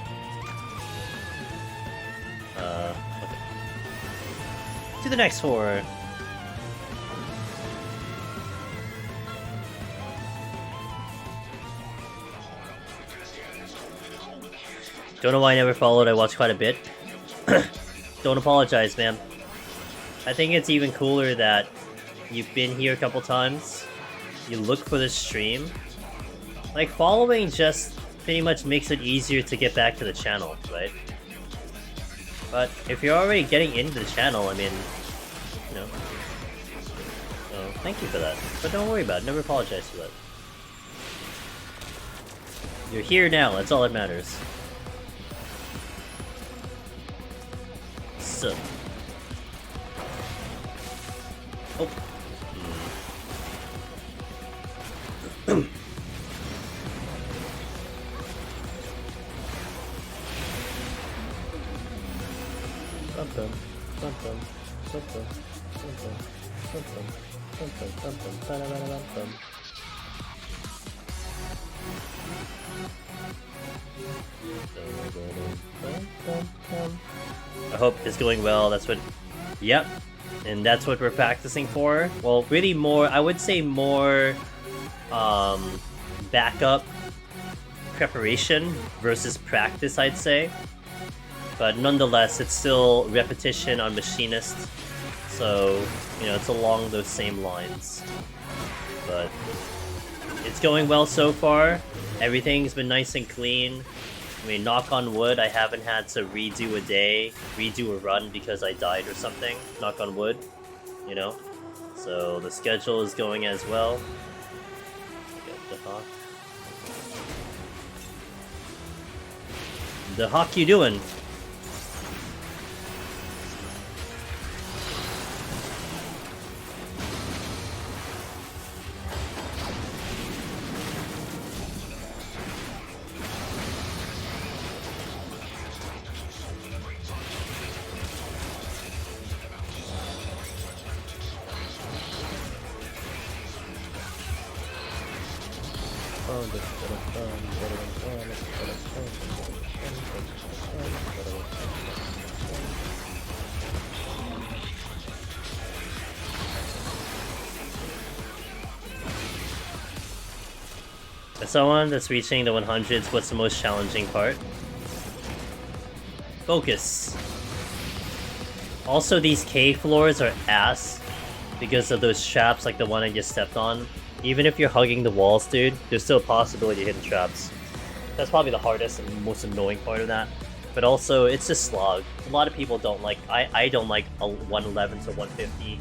To the next four. Don't know why I never followed. I watched quite a bit. Don't apologize, man. I think it's even cooler that you've been here a couple times. You look for the stream. Like, following just pretty much makes it easier to get back to the channel, right? But if you're already getting into the channel, I mean, you know. So, thank you for that. But don't worry about it. Never apologize for that. You're here now. That's all that matters. So. Oh. I hope it's going well. That's what. Yep. And that's what we're practicing for. Well, really more, I would say more backup preparation versus practice, I'd say. But nonetheless, it's still repetition on Machinist. So, you know, it's along those same lines. But it's going well so far. Everything's been nice and clean. I mean, knock on wood, I haven't had to redo a day, redo a run because I died or something. Knock on wood, you know? So the schedule is going as well. Get the hawk. The hawk you doing? As someone that's reaching the 100s, what's the most challenging part? Focus. Also, these cave floors are ass because of those traps like the one I just stepped on. Even if you're hugging the walls, dude, there's still a possibility of hitting traps. That's probably the hardest and most annoying part of that. But also, it's just slog. A lot of people don't like. I don't like a 111 to 150.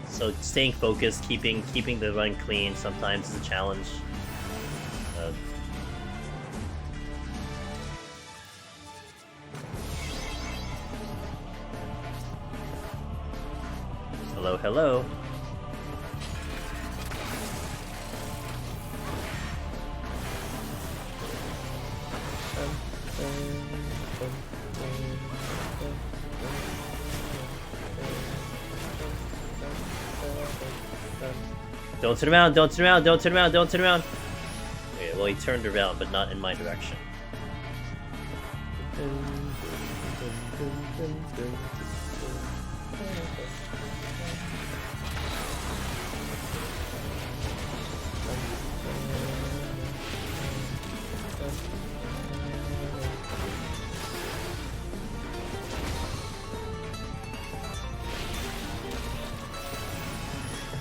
So staying focused, keeping the run clean sometimes is a challenge. Hello, hello. Don't turn around, don't turn around, don't turn around, don't turn around! Okay, well he turned around, but not in my direction.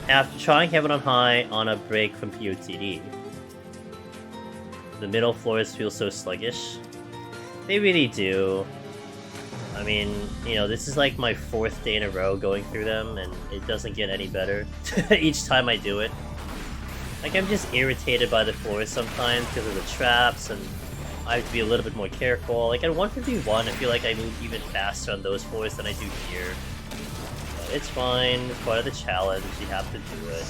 After trying Heaven on High on a break from PoTD, the middle floors feel so sluggish. They really do. I mean, you know, this is like my 4th day in a row going through them, and it doesn't get any better each time I do it. Like, I'm just irritated by the floors sometimes because of the traps, and I have to be a little bit more careful. Like, at 151, I feel like I move even faster on those floors than I do here. It's fine, it's part of the challenge, you have to do it.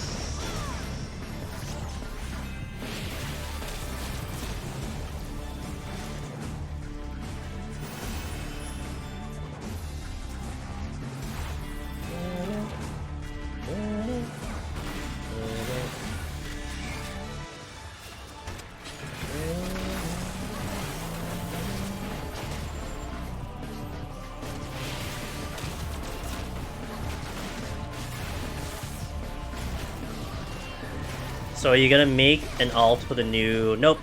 So are you gonna make an alt with a new... Nope.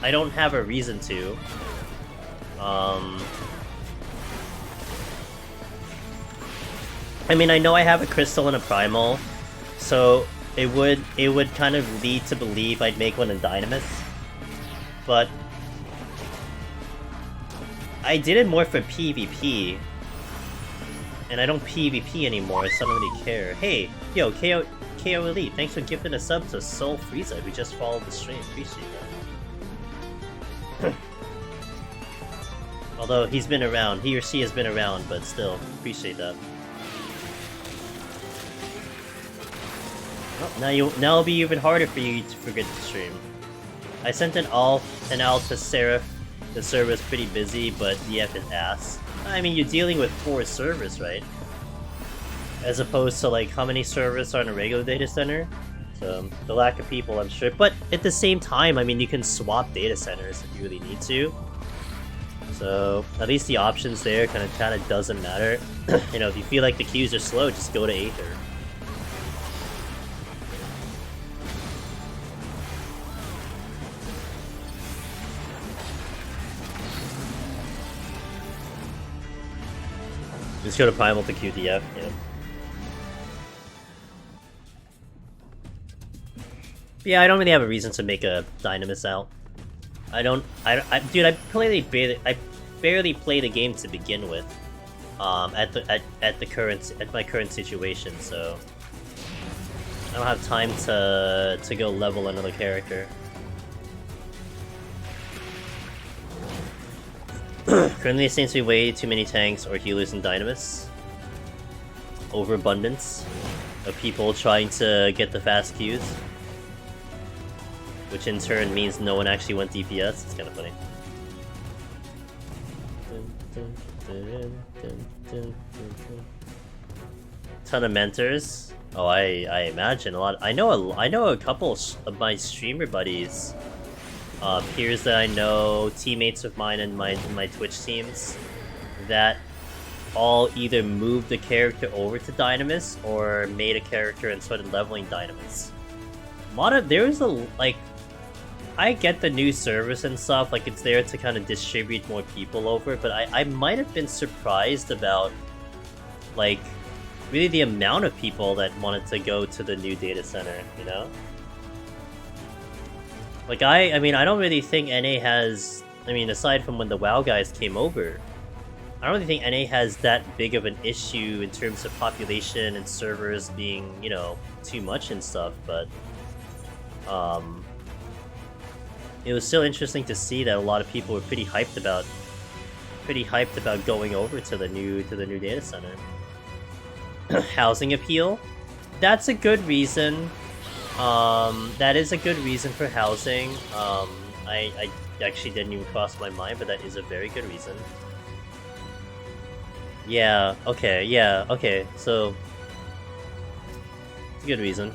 I don't have a reason to. I mean, I know I have a crystal and a primal, so it would kind of lead to believe I'd make one in Dynamis. But I did it more for PvP. And I don't PvP anymore, so I don't really care. Hey, yo, KO Elite, thanks for gifting a sub to Soul Frieza, who just followed the stream. Appreciate that. Although he's been around, he or she has been around, but still, appreciate that. Well, now it'll be even harder for you to forget to stream. I sent an alt to Seraph. The server's pretty busy, but the F is ass. I mean, you're dealing with 4 servers, right? As opposed to, like, how many servers are in a regular data center? So, the lack of people, I'm sure. But at the same time, I mean, you can swap data centers if you really need to. So, at least the options there kind of doesn't matter. You know, if you feel like the queues are slow, just go to Aether. Just go to Primal to QDF, yeah. But yeah, I don't really have a reason to make a Dynamis out. Dude, I barely play the game to begin with. At my current situation, so I don't have time to go level another character. Currently, it seems to be way too many tanks or healers in Dynamis. Overabundance of people trying to get the fast queues. Which in turn means no one actually went DPS. It's kind of funny. Ton of mentors. Oh, I imagine a lot. I know a couple of my streamer buddies. Peers that I know, teammates of mine in my Twitch teams, that all either moved the character over to Dynamis or made a character and started leveling Dynamis. I get the new service and stuff, like it's there to kind of distribute more people over, but I might have been surprised about, like, really the amount of people that wanted to go to the new data center, you know? Like, I mean, I don't really think NA has... I mean, aside from when the WoW guys came over, I don't really think NA has that big of an issue in terms of population and servers being, you know, too much and stuff, but... it was still interesting to see that a lot of people were pretty hyped about going over to the new data center. Housing appeal? That's a good reason. That is a good reason for housing. I actually didn't even cross my mind, but that is a very good reason. Yeah, okay, so... It's a good reason.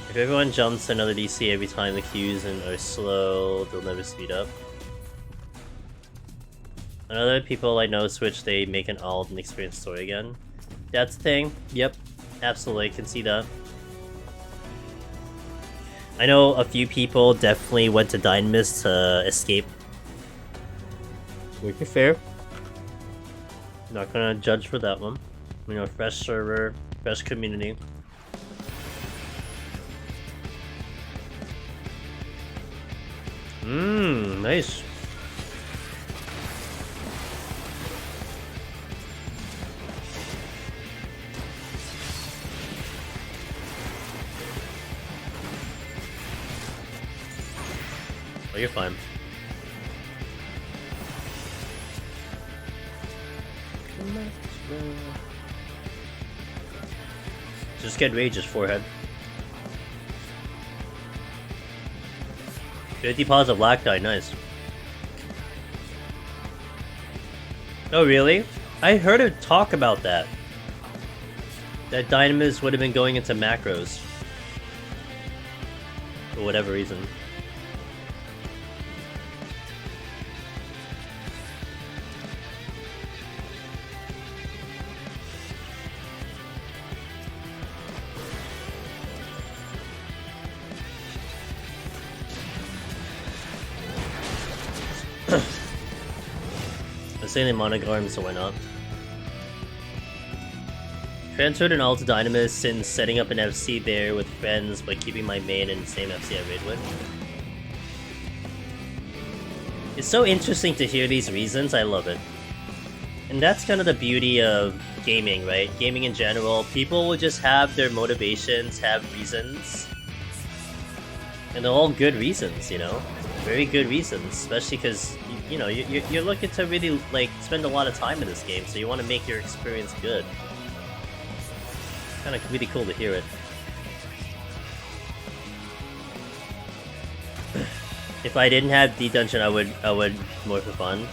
If everyone jumps another DC every time the queues are slow, they'll never speed up. And other people I know switch, they make an alt and experience story again. That's the thing. Yep, absolutely, I can see that. I know a few people definitely went to Dynamis to escape. Which is fair. Not gonna judge for that one. You know, fresh server, fresh community. Nice. Oh, you're fine. Just get Rage's forehead. 50 pods of black dye, nice. Oh really? I heard her talk about that. That Dynamis would have been going into macros. For whatever reason. Saying they monogarm, so why not? Transferred an alt to Dynamis since setting up an FC there with friends but keeping my main in the same FC I raid with. It's so interesting to hear these reasons, I love it. And that's kind of the beauty of gaming, right? Gaming in general, people will just have their motivations, have reasons. And they're all good reasons, you know? Very good reasons, especially because you know, you're looking to really, like, spend a lot of time in this game, so you want to make your experience good. Kind of really cool to hear it. If I didn't have D-Dungeon, I would more for fun.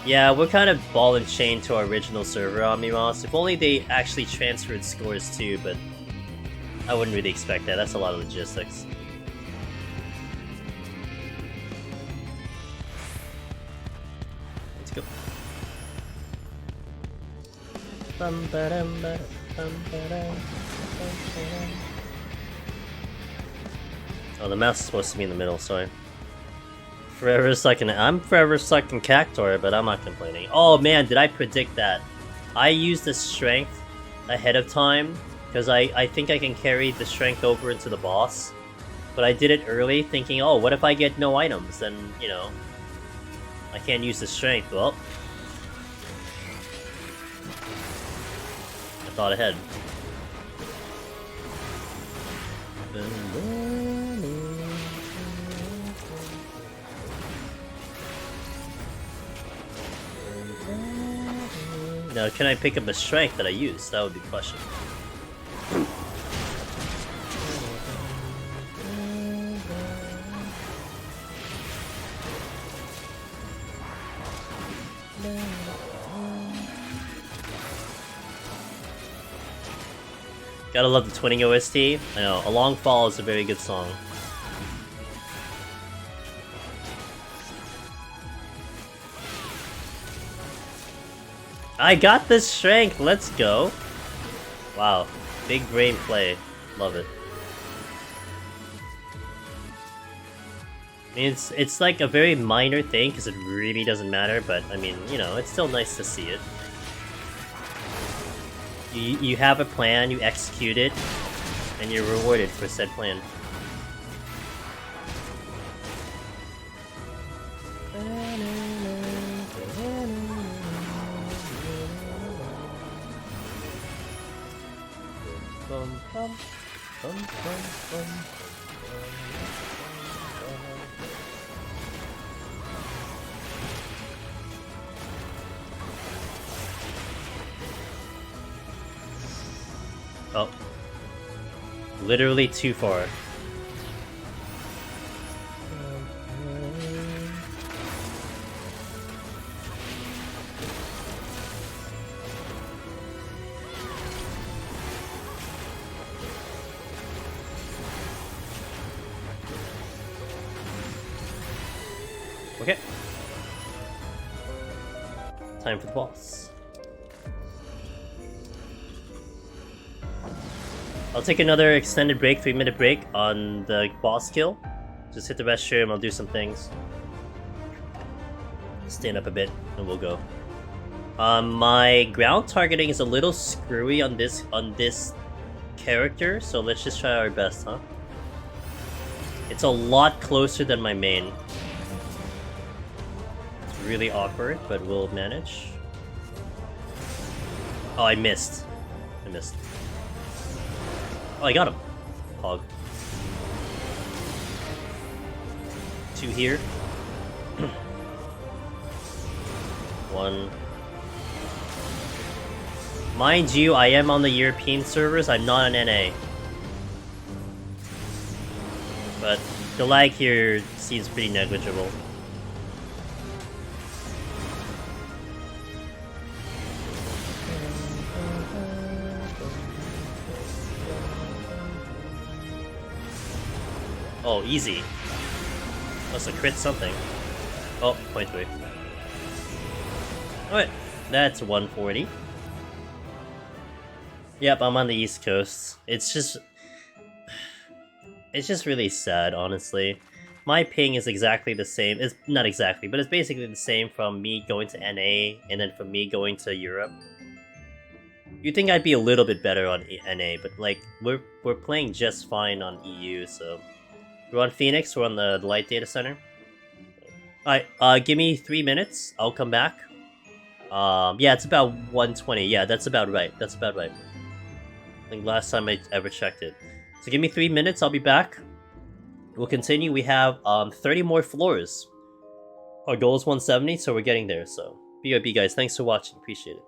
Yeah, we're kind of ball and chain to our original server, Omniros. If only they actually transferred scores too, but I wouldn't really expect that. That's a lot of logistics. Let's go. Oh, the mouse is supposed to be in the middle, sorry. Forever sucking. I'm forever sucking Cactor, but I'm not complaining. Oh man, did I predict that? I used the strength ahead of time, because I think I can carry the strength over into the boss. But I did it early, thinking, oh, what if I get no items? Then, you know, I can't use the strength. Well, I thought ahead. Now, can I pick up a strength that I use? That would be the question. Gotta love the twinning OST. I know, A Long Fall is a very good song. I got this strength, let's go. Wow, big brain play, love it. I mean, it's like a very minor thing because it really doesn't matter, but I mean, you know, it's still nice to see it. You have a plan, you execute it, and you're rewarded for said plan. Oh. Literally too far. Okay. Time for the boss. I'll take another extended break, 3-minute break on the boss kill. Just hit the restroom, I'll do some things. Stand up a bit, and we'll go. My ground targeting is a little screwy on this character, so let's just try our best, huh? It's a lot closer than my main. It's really awkward, but we'll manage. Oh, I missed. Oh, I got him. Hog. 2 here. 1. Mind you, I am on the European servers, I'm not on NA. But the lag here seems pretty negligible. Oh, easy. Must have crit something. Oh, 0.3. Alright, that's 140. Yep, I'm on the East Coast. It's just really sad, honestly. My ping is exactly the same. It's not exactly, but it's basically the same from me going to NA and then from me going to Europe. You'd think I'd be a little bit better on NA, but like we're playing just fine on EU, so we're on Phoenix, we're on the Light Data Center. Alright, give me 3 minutes, I'll come back. Yeah, it's about 120. Yeah, that's about right. I think last time I ever checked it. So give me 3 minutes, I'll be back. We'll continue. We have 30 more floors. Our goal is 170, so we're getting there. So BRB guys, thanks for watching. Appreciate it.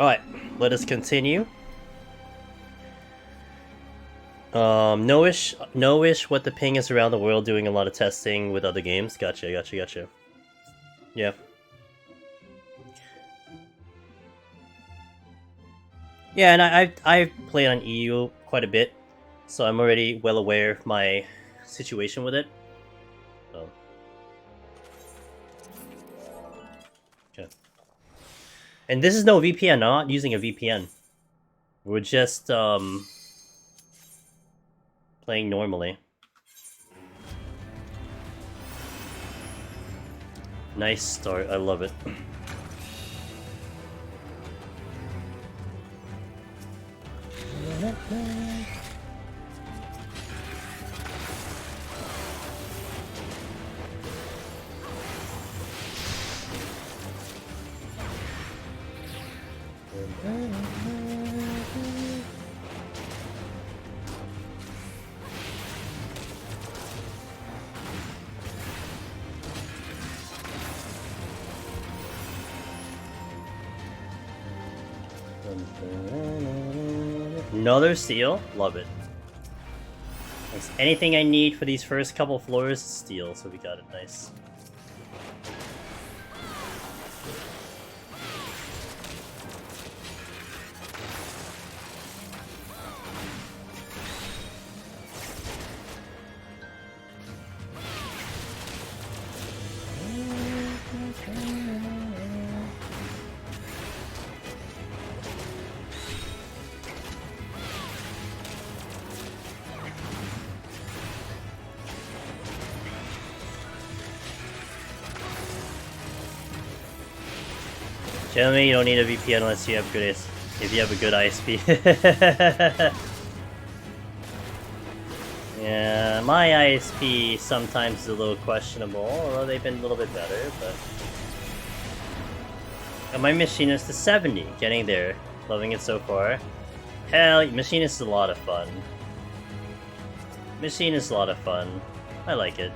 Alright, let us continue. Know-ish what the ping is around the world, doing a lot of testing with other games. Gotcha. Yeah. Yeah, and I've played on EU quite a bit, so I'm already well aware of my situation with it. So. Okay. And this is no VPN, I'm not using a VPN. We're just, playing normally. Nice start, I love it. Another steel? Love it. Nice. Anything I need for these first couple floors is steel, so we got it. Nice. Generally, you don't need a VPN unless you have good if you have a good ISP. Yeah, my ISP sometimes is a little questionable, although they've been a little bit better, but... And my Machinist is 70, getting there. Loving it so far. Hell, Machinist is a lot of fun. Machinist is a lot of fun. I like it.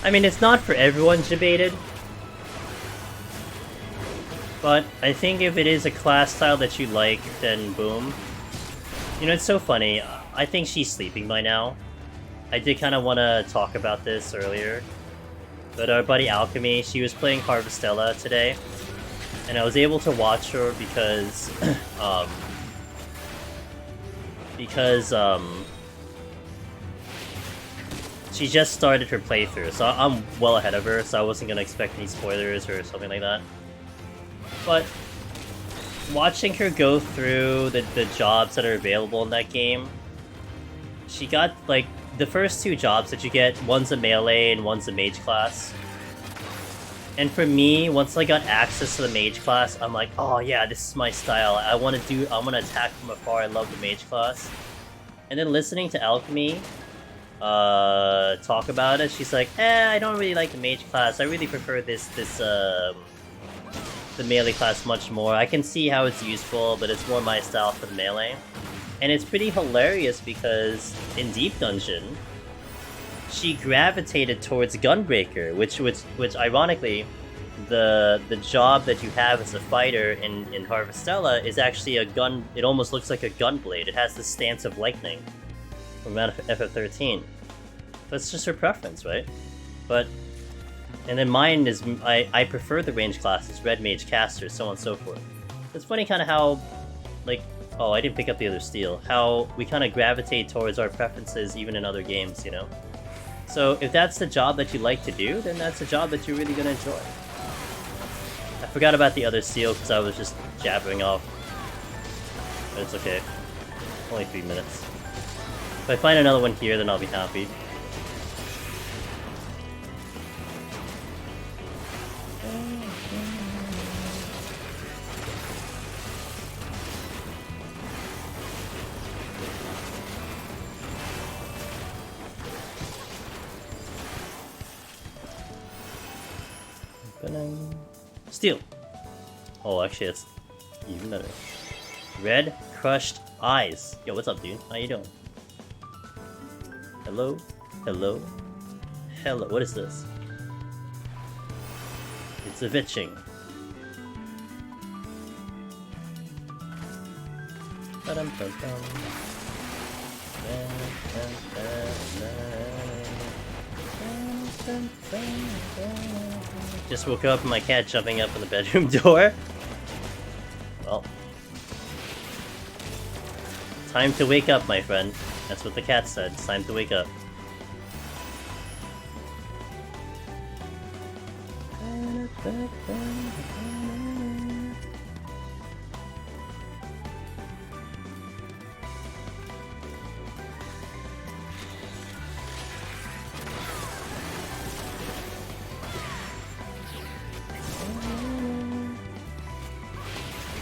I mean, it's not for everyone, Debated. But I think if it is a class style that you like, then boom. You know, it's so funny. I think she's sleeping by now. I did kind of want to talk about this earlier. But our buddy Alchemy, she was playing Harvestella today. And I was able to watch her because... she just started her playthrough, so I'm well ahead of her, so I wasn't going to expect any spoilers or something like that. But watching her go through the jobs that are available in that game, she got, like, the first two jobs that you get, one's a melee and one's a mage class. And for me, once I got access to the mage class, I'm like, oh yeah, this is my style. I want to attack from afar, I love the mage class. And then listening to Alchemy talk about it, she's like, I don't really like the mage class. I really prefer the melee class much more. I can see how it's useful, but it's more my style for the melee. And it's pretty hilarious because in Deep Dungeon, she gravitated towards Gunbreaker, which ironically, the job that you have as a fighter in Harvestella is actually a gun. It almost looks like a gunblade. It has the stance of lightning from FF13. That's just her preference, right? But, and then mine is, I prefer the range classes, Red Mage, Caster, so on and so forth. It's funny kind of how, like, oh, I didn't pick up the other steel, how we kind of gravitate towards our preferences even in other games, you know? So if that's the job that you like to do, then that's a job that you're really going to enjoy. I forgot about the other steel because I was just jabbering off. But it's okay. Only 3 minutes. If I find another one here, then I'll be happy. Steel. Oh, actually, that's even better. Red Crushed Eyes. Yo, what's up, dude? How you doing? Hello? Hello? Hello? What is this? It's a vitching. Just woke up and my cat jumping up in the bedroom door. Well, time to wake up, my friend. That's what the cat said. It's time to wake up.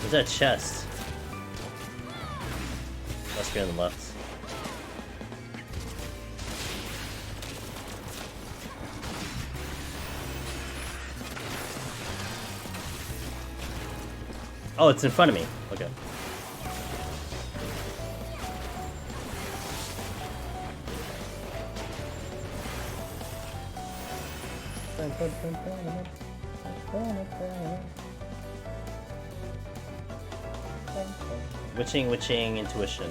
Where's that chest? Must be on the left. Oh, it's in front of me. Okay. Witching, intuition.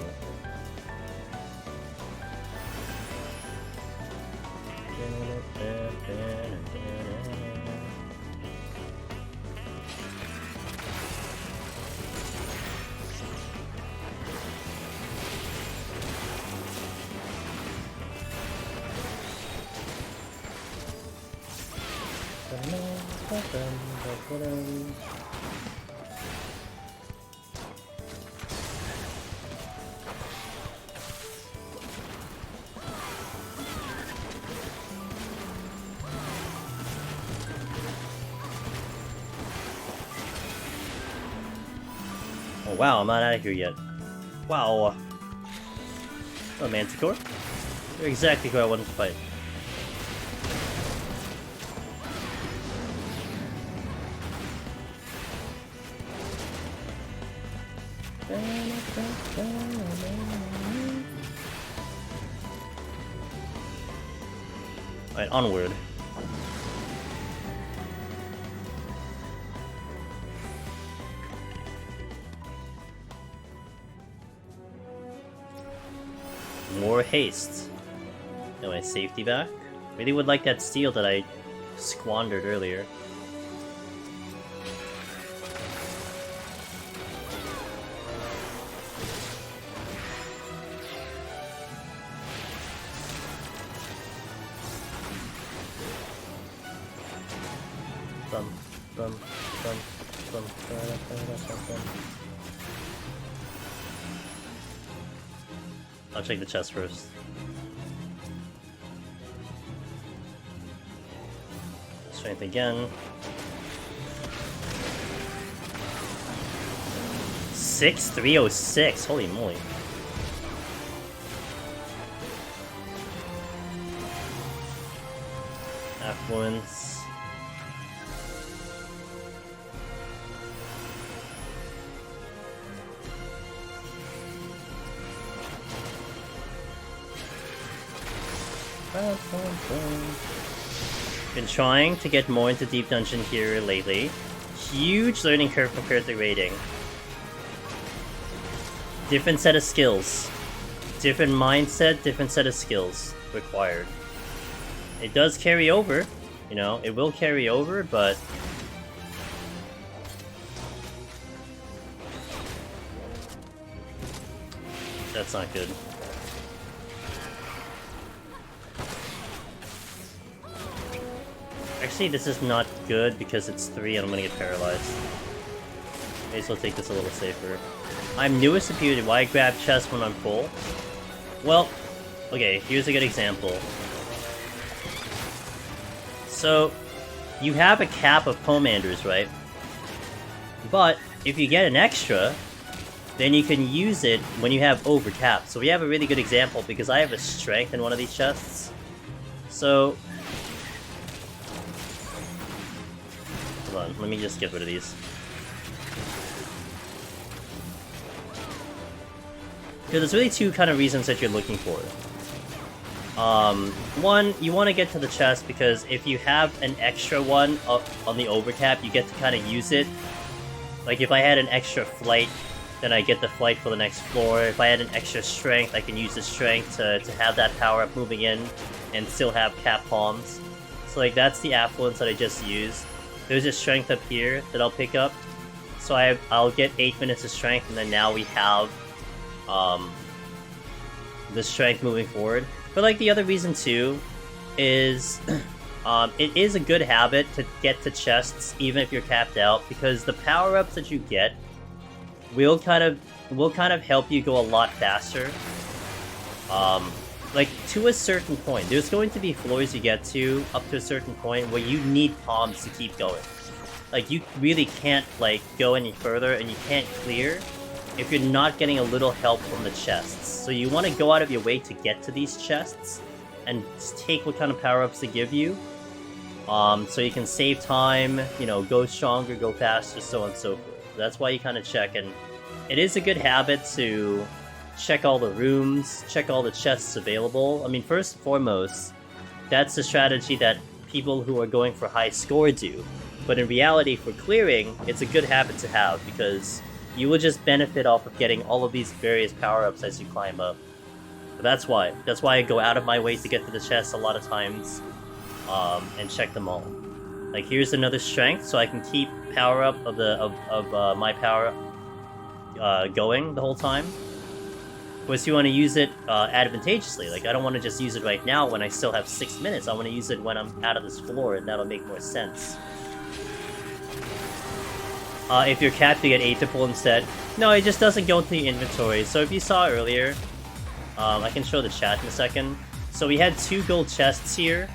Oh wow, I'm not out of here yet. Wow. Oh, Manticore? You're exactly who I wanted to fight. Alright, onward. More haste. Get my safety back. Really would like that steel that I squandered earlier. I'll check the chest first. Strength again. 6306. Holy moly. Affluence. Been trying to get more into Deep Dungeon here lately. Huge learning curve compared to raiding. Different set of skills. Different mindset, different set of skills required. It does carry over, you know, it will carry over, but that's not good. Actually, this is not good because it's 3 and I'm gonna get paralyzed. May as well take this a little safer. I'm newest to PoTD. Why grab chest when I'm full? Well, okay, here's a good example. So, you have a cap of Pomanders, right? But, if you get an extra, then you can use it when you have over cap. So we have a really good example because I have a strength in one of these chests. So, hold on, let me just get rid of these. Because there's really two kind of reasons that you're looking for. One, you want to get to the chest because if you have an extra one up on the overcap, you get to kind of use it. Like if I had an extra flight, then I get the flight for the next floor. If I had an extra strength, I can use the strength to have that power up moving in and still have cap palms. So like that's the affluence that I just used. There's a strength up here that I'll pick up. So I'll get 8 minutes of strength, and then now we have the strength moving forward. But like the other reason too is it is a good habit to get to chests even if you're capped out, because the power-ups that you get will kind of help you go a lot faster. Like to a certain point. There's going to be floors you get to up to a certain point where you need palms to keep going. Like you really can't like go any further, and you can't clear if you're not getting a little help from the chests. So you want to go out of your way to get to these chests and take what kind of power-ups they give you. So you can save time, you know, go stronger, go faster, so on and so forth. That's why you kind of check, and it is a good habit to check all the rooms, check all the chests available. I mean, first and foremost, that's the strategy that people who are going for high score do. But in reality, for clearing, it's a good habit to have, because you will just benefit off of getting all of these various power-ups as you climb up. But that's why I go out of my way to get to the chests a lot of times, and check them all. Like here's another strength, so I can keep power-up of my power going the whole time. Of course, you want to use it advantageously. Like I don't want to just use it right now when I still have 6 minutes. I want to use it when I'm out of this floor, and that'll make more sense. If you're capped, you get atypical instead. No, it just doesn't go into the inventory. So if you saw earlier, I can show the chat in a second. So we had 2 gold chests here.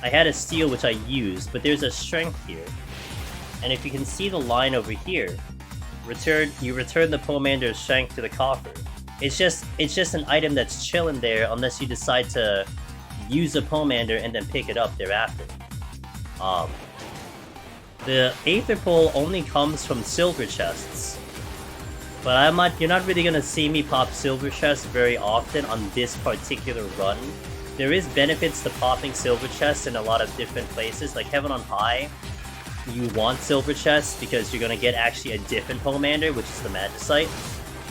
I had a steel, which I used, but there's a strength here. And if you can see the line over here, you return the Pomander's strength to the coffer. It's just an item that's chilling there unless you decide to use a Pomander and then pick it up thereafter. The Aether Pull only comes from silver chests, but you're not really gonna see me pop silver chests very often on this particular run. There is benefits to popping silver chests in a lot of different places, like Heaven on High. You want silver chests because you're gonna get actually a different Pomander, which is the Magicite.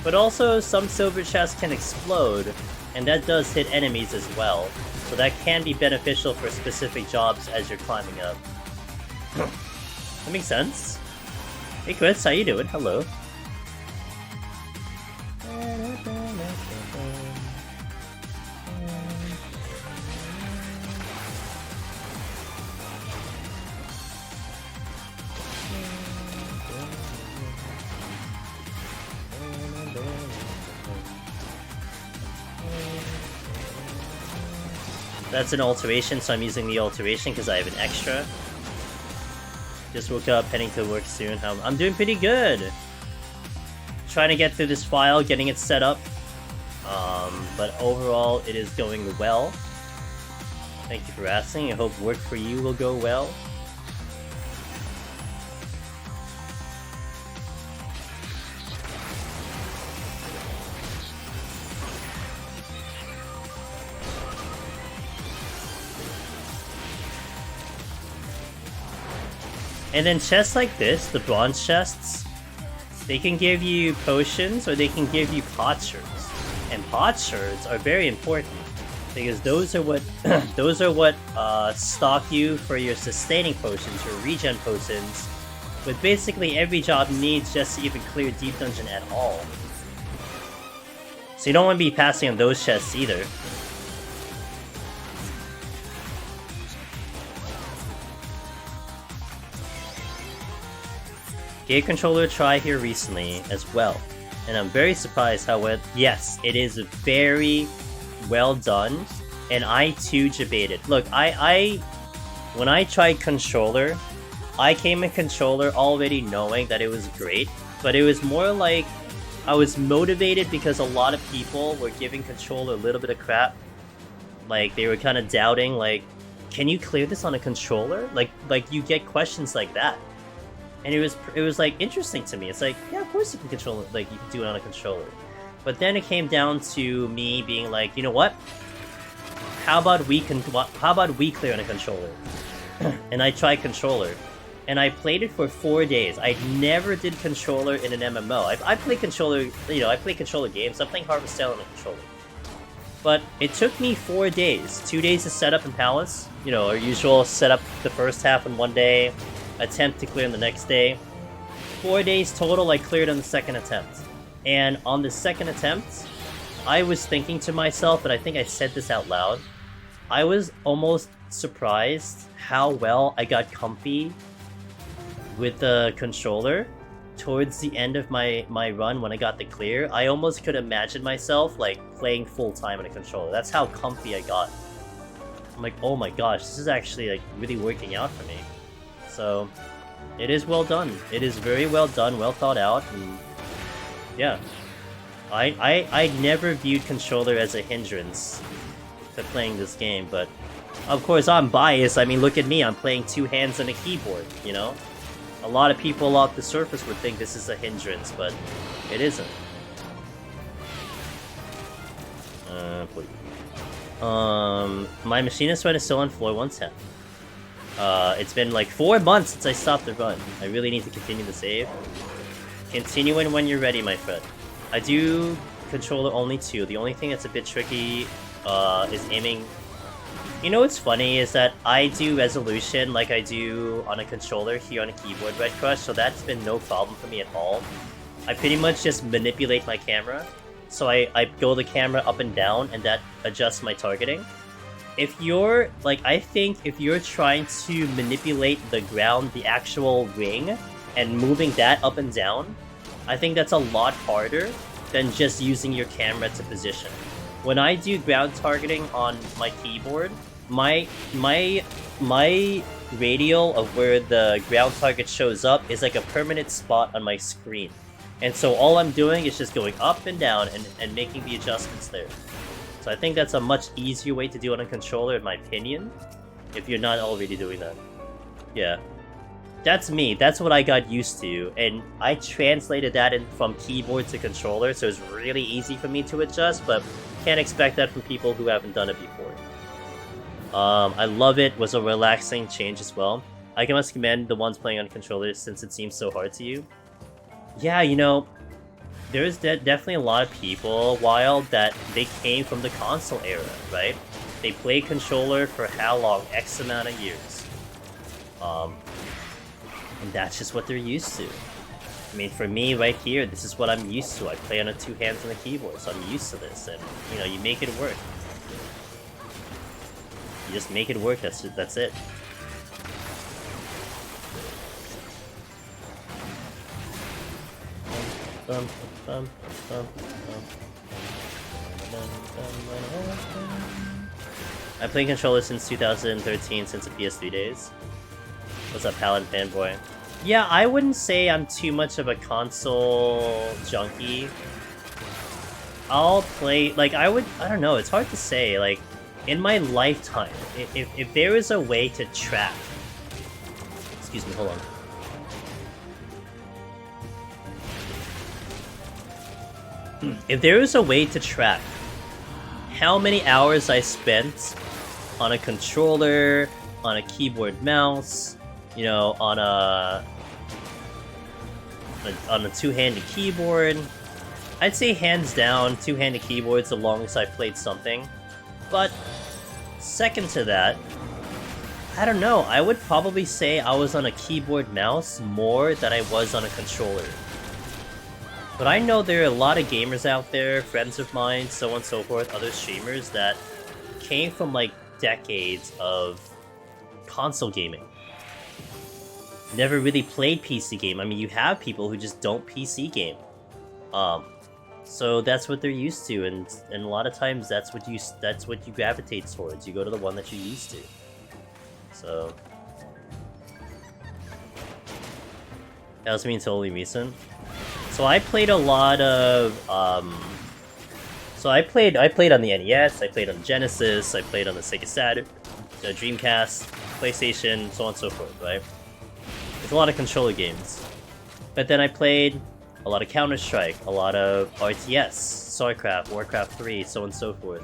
But also, some silver chests can explode, and that does hit enemies as well. So that can be beneficial for specific jobs as you're climbing up. That makes sense. Hey Chris, how you doing? Hello. That's an alteration, so I'm using the alteration because I have an extra. Just woke up, heading to work soon. I'm doing pretty good. Trying to get through this file, getting it set up. But overall, it is going well. Thank you for asking. I hope work for you will go well. And then chests like this, the bronze chests, they can give you potions or they can give you potsherds. And potsherds are very important because those are what stock you for your sustaining potions, your regen potions, with basically every job needs just to even clear Deep Dungeon at all. So you don't want to be passing on those chests either. Gave controller try here recently as well, and I'm very surprised how well. Yes, it is very well done, and I too debated. Look, when I tried controller, I came in controller already knowing that it was great, but it was more like I was motivated because a lot of people were giving controller a little bit of crap. Like they were kind of doubting, like, can you clear this on a controller? Like you get questions like that. And it was like interesting to me. It's like, yeah, of course you can control it, like you can do it on a controller. But then it came down to me being like, you know what? how about we clear on a controller? And I tried controller, and I played it for 4 days. I never did controller in an MMO. I play controller, I play controller games. I'm playing Harvestella on a controller. But it took me 4 days. 2 days to set up in Palace. Our usual set up the first half in 1 day, attempt to clear in the next day. 4 days total, I cleared on the second attempt. And on the second attempt, I was thinking to myself, and I think I said this out loud, I was almost surprised how well I got comfy with the controller towards the end of my run when I got the clear. I almost could imagine myself like playing full time on a controller. That's how comfy I got. I'm like, oh my gosh, this is actually like really working out for me. So it is well done. It is very well done, well thought out, and yeah. I never viewed controller as a hindrance to playing this game, but of course I'm biased. I mean, look at me, I'm playing 2 hands and a keyboard, A lot of people off the surface would think this is a hindrance, but it isn't. My machinist run is still on floor 110. It's been like 4 months since I stopped the run. I really need to continue the save. Continuing when you're ready, my friend. I do controller only 2. The only thing that's a bit tricky is aiming. What's funny is that I do resolution like I do on a controller here on a keyboard, Red Crush, so that's been no problem for me at all. I pretty much just manipulate my camera. So I go the camera up and down, and that adjusts my targeting. If you're, I think if you're trying to manipulate the ground, the actual ring, and moving that up and down, I think that's a lot harder than just using your camera to position. When I do ground targeting on my keyboard, my radial of where the ground target shows up is like a permanent spot on my screen. And so all I'm doing is just going up and down and making the adjustments there. So I think that's a much easier way to do it on a controller, in my opinion, if you're not already doing that. Yeah. That's me. That's what I got used to, and I translated that from keyboard to controller, so it's really easy for me to adjust, but can't expect that from people who haven't done it before. I love it. Was a relaxing change as well. I must commend the ones playing on controllers since it seems so hard to you. Yeah, there's definitely a lot of people, Wild, that they came from the console era, right? They played controller for how long? X amount of years. And that's just what they're used to. I mean, for me, right here, this is what I'm used to. I play on 2 hands on the keyboard, so I'm used to this. And, you make it work. You just make it work, that's it. I've played controller since 2013, since the PS3 days. What's up, Paladin fanboy? Yeah, I wouldn't say I'm too much of a console junkie. I'll play, I don't know, it's hard to say, in my lifetime, if there is a way to track... Excuse me, hold on. If there is a way to track how many hours I spent on a controller, on a keyboard mouse, on a 2-handed keyboard, I'd say hands down, 2-handed keyboard's the longest I've played something. But second to that, I don't know, I would probably say I was on a keyboard mouse more than I was on a controller. But I know there are a lot of gamers out there, friends of mine, so on and so forth, other streamers that came from decades of console gaming. Never really played PC game. I mean, you have people who just don't PC game. So that's what they're used to, and a lot of times that's what you gravitate towards. You go to the one that you're used to. So that was being totally recent. So I played a lot of so I played on the NES, I played on the Genesis, I played on the Sega Saturn, the Dreamcast, PlayStation, so on and so forth, right? There's a lot of controller games. But then I played a lot of Counter-Strike, a lot of RTS, StarCraft, Warcraft 3, so on and so forth.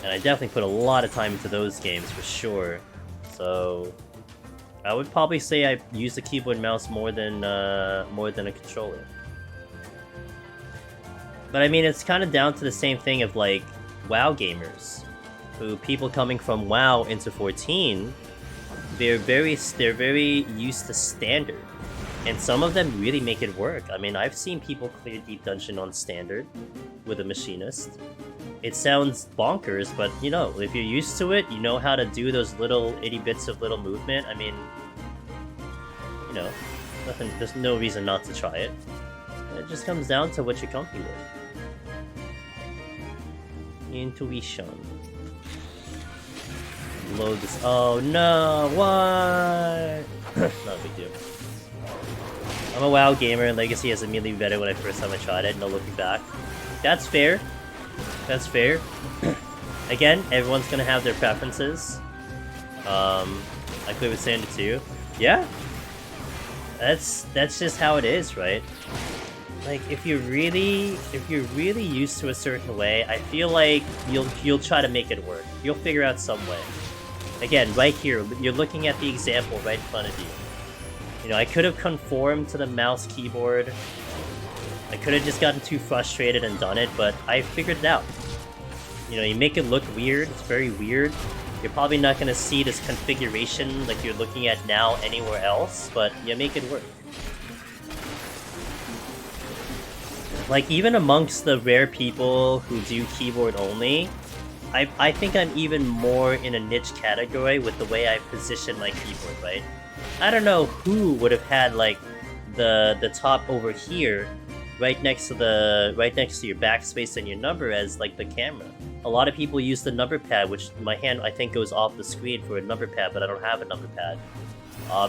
And I definitely put a lot of time into those games for sure. So I would probably say I use the keyboard and mouse more than a controller. But I mean, it's kind of down to the same thing of like WoW gamers, who people coming from WoW into 14, they're very used to standard, and some of them really make it work. I mean, I've seen people clear Deep Dungeon on standard with a machinist. It sounds bonkers, but you know, if you're used to it, you know how to do those little itty bits of little movement. I mean, you know, there's no reason not to try it. It just comes down to what you're comfy with. Intuition. Load this. Oh no, what? Not a big deal. I'm a WoW gamer, and Legacy has immediately better when I first time I tried it, no looking back. That's fair. That's fair. Again, everyone's gonna have their preferences. I play with Standard too. Yeah. That's just how it is, right? Like, if you're really used to a certain way, I feel like you'll try to make it work. You'll figure out some way. Again, right here, you're looking at the example right in front of you. You know, I could have conformed to the mouse keyboard. I could have just gotten too frustrated and done it, but I figured it out. You know, you make it look weird. It's very weird. You're probably not going to see this configuration like you're looking at now anywhere else, but you make it work. Like, even amongst the rare people who do keyboard only, I think I'm even more in a niche category with the way I position my keyboard, right? I don't know who would have had, like, the top over here right next to your backspace and your number as, like, the camera. A lot of people use the number pad, which my hand, I think, goes off the screen for a number pad, but I don't have a number pad.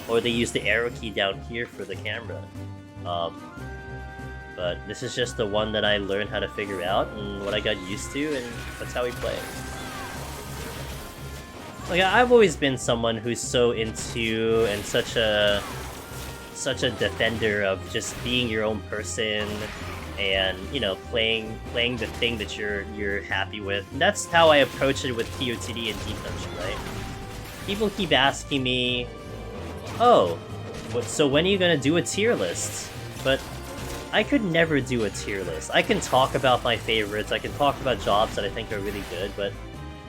Or they use the arrow key down here for the camera. But this is just the one that I learned how to figure out and what I got used to, and that's how we play. Like, I've always been someone who's so into and such a defender of just being your own person and, you know, playing the thing that you're happy with. And that's how I approach it with PoTD and Deep Dungeon, right? People keep asking me, oh, so when are you gonna do a tier list? But I could never do a tier list. I can talk about my favorites, I can talk about jobs that I think are really good, but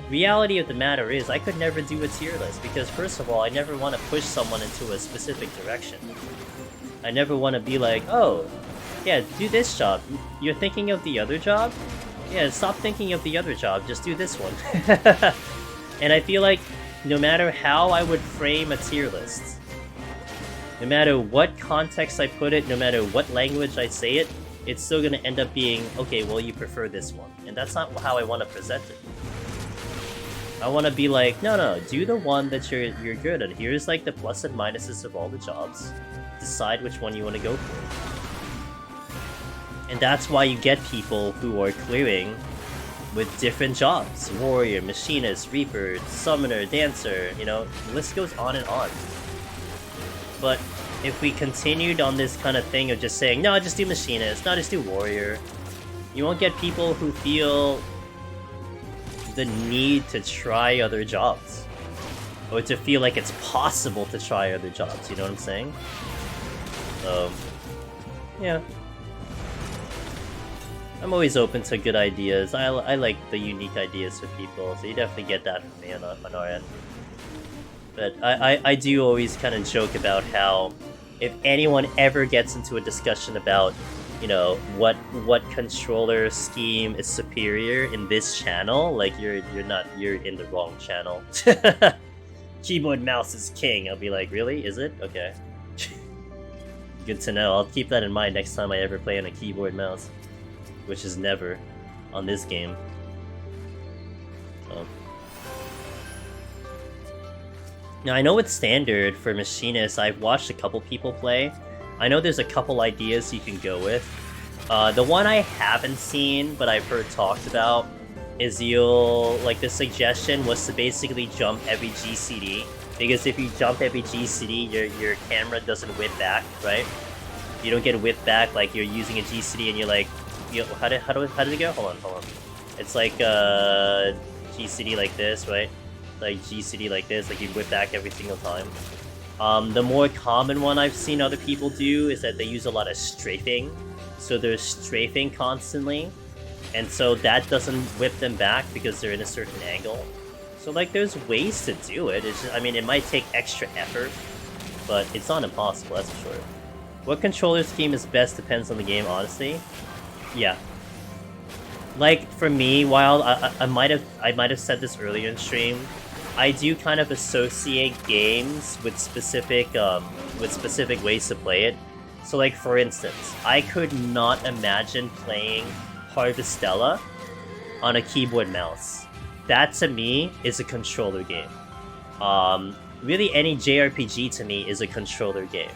reality of the matter is I could never do a tier list because, first of all, I never want to push someone into a specific direction. I never want to be like, oh, yeah, do this job. You're thinking of the other job? Yeah, stop thinking of the other job, just do this one. And I feel like no matter how I would frame a tier list, no matter what context I put it, no matter what language I say it, it's still going to end up being, okay, well, you prefer this one. And that's not how I want to present it. I want to be like, no, do the one that you're good at. Here's like the plus and minuses of all the jobs. Decide which one you want to go for. And that's why you get people who are clearing with different jobs. Warrior, Machinist, Reaper, Summoner, Dancer, you know, the list goes on and on. But if we continued on this kind of thing of just saying, no, just do Machinist, no, just do Warrior, you won't get people who feel the need to try other jobs. Or to feel like it's possible to try other jobs, you know what I'm saying? Yeah. I'm always open to good ideas. I like the unique ideas for people, so you definitely get that from me on our end. But I do always kind of joke about how if anyone ever gets into a discussion about, you know, what controller scheme is superior in this channel, like you're in the wrong channel. Keyboard mouse is king. I'll be like, really? Is it? Okay. Good to know. I'll keep that in mind next time I ever play on a keyboard mouse, which is never on this game. So. Now, I know it's standard for Machinist. I've watched a couple people play. I know there's a couple ideas you can go with. The one I haven't seen, but I've heard talked about, is the suggestion was to basically jump every GCD. Because if you jump every GCD, your camera doesn't whip back, right? You don't get whipped back like you're using a GCD and you're like, how did it go? Hold on. It's like GCD like this, right? Like GCD like this, like you whip back every single time. The more common one I've seen other people do is that they use a lot of strafing. So they're strafing constantly, and so that doesn't whip them back because they're in a certain angle. So like there's ways to do it. It's just, I mean, it might take extra effort, but it's not impossible, that's for sure. What controller scheme is best depends on the game, honestly. Yeah. Like for me, while I might have said this earlier in stream, I do kind of associate games with specific ways to play it. So like for instance, I could not imagine playing Harvestella on a keyboard mouse. That to me is a controller game. Really any JRPG to me is a controller game.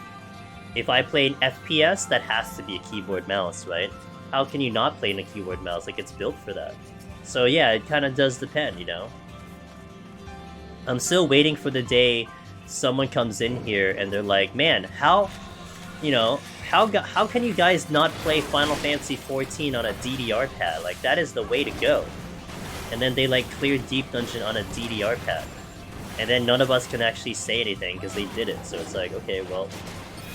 If I play an FPS, that has to be a keyboard mouse, right? How can you not play in a keyboard mouse? Like it's built for that. So yeah, it kind of does depend, you know? I'm still waiting for the day someone comes in here and they're like, man, how can you guys not play Final Fantasy XIV on a DDR pad? Like, that is the way to go. And then they, like, clear Deep Dungeon on a DDR pad. And then none of us can actually say anything because they did it. So it's like, okay, well,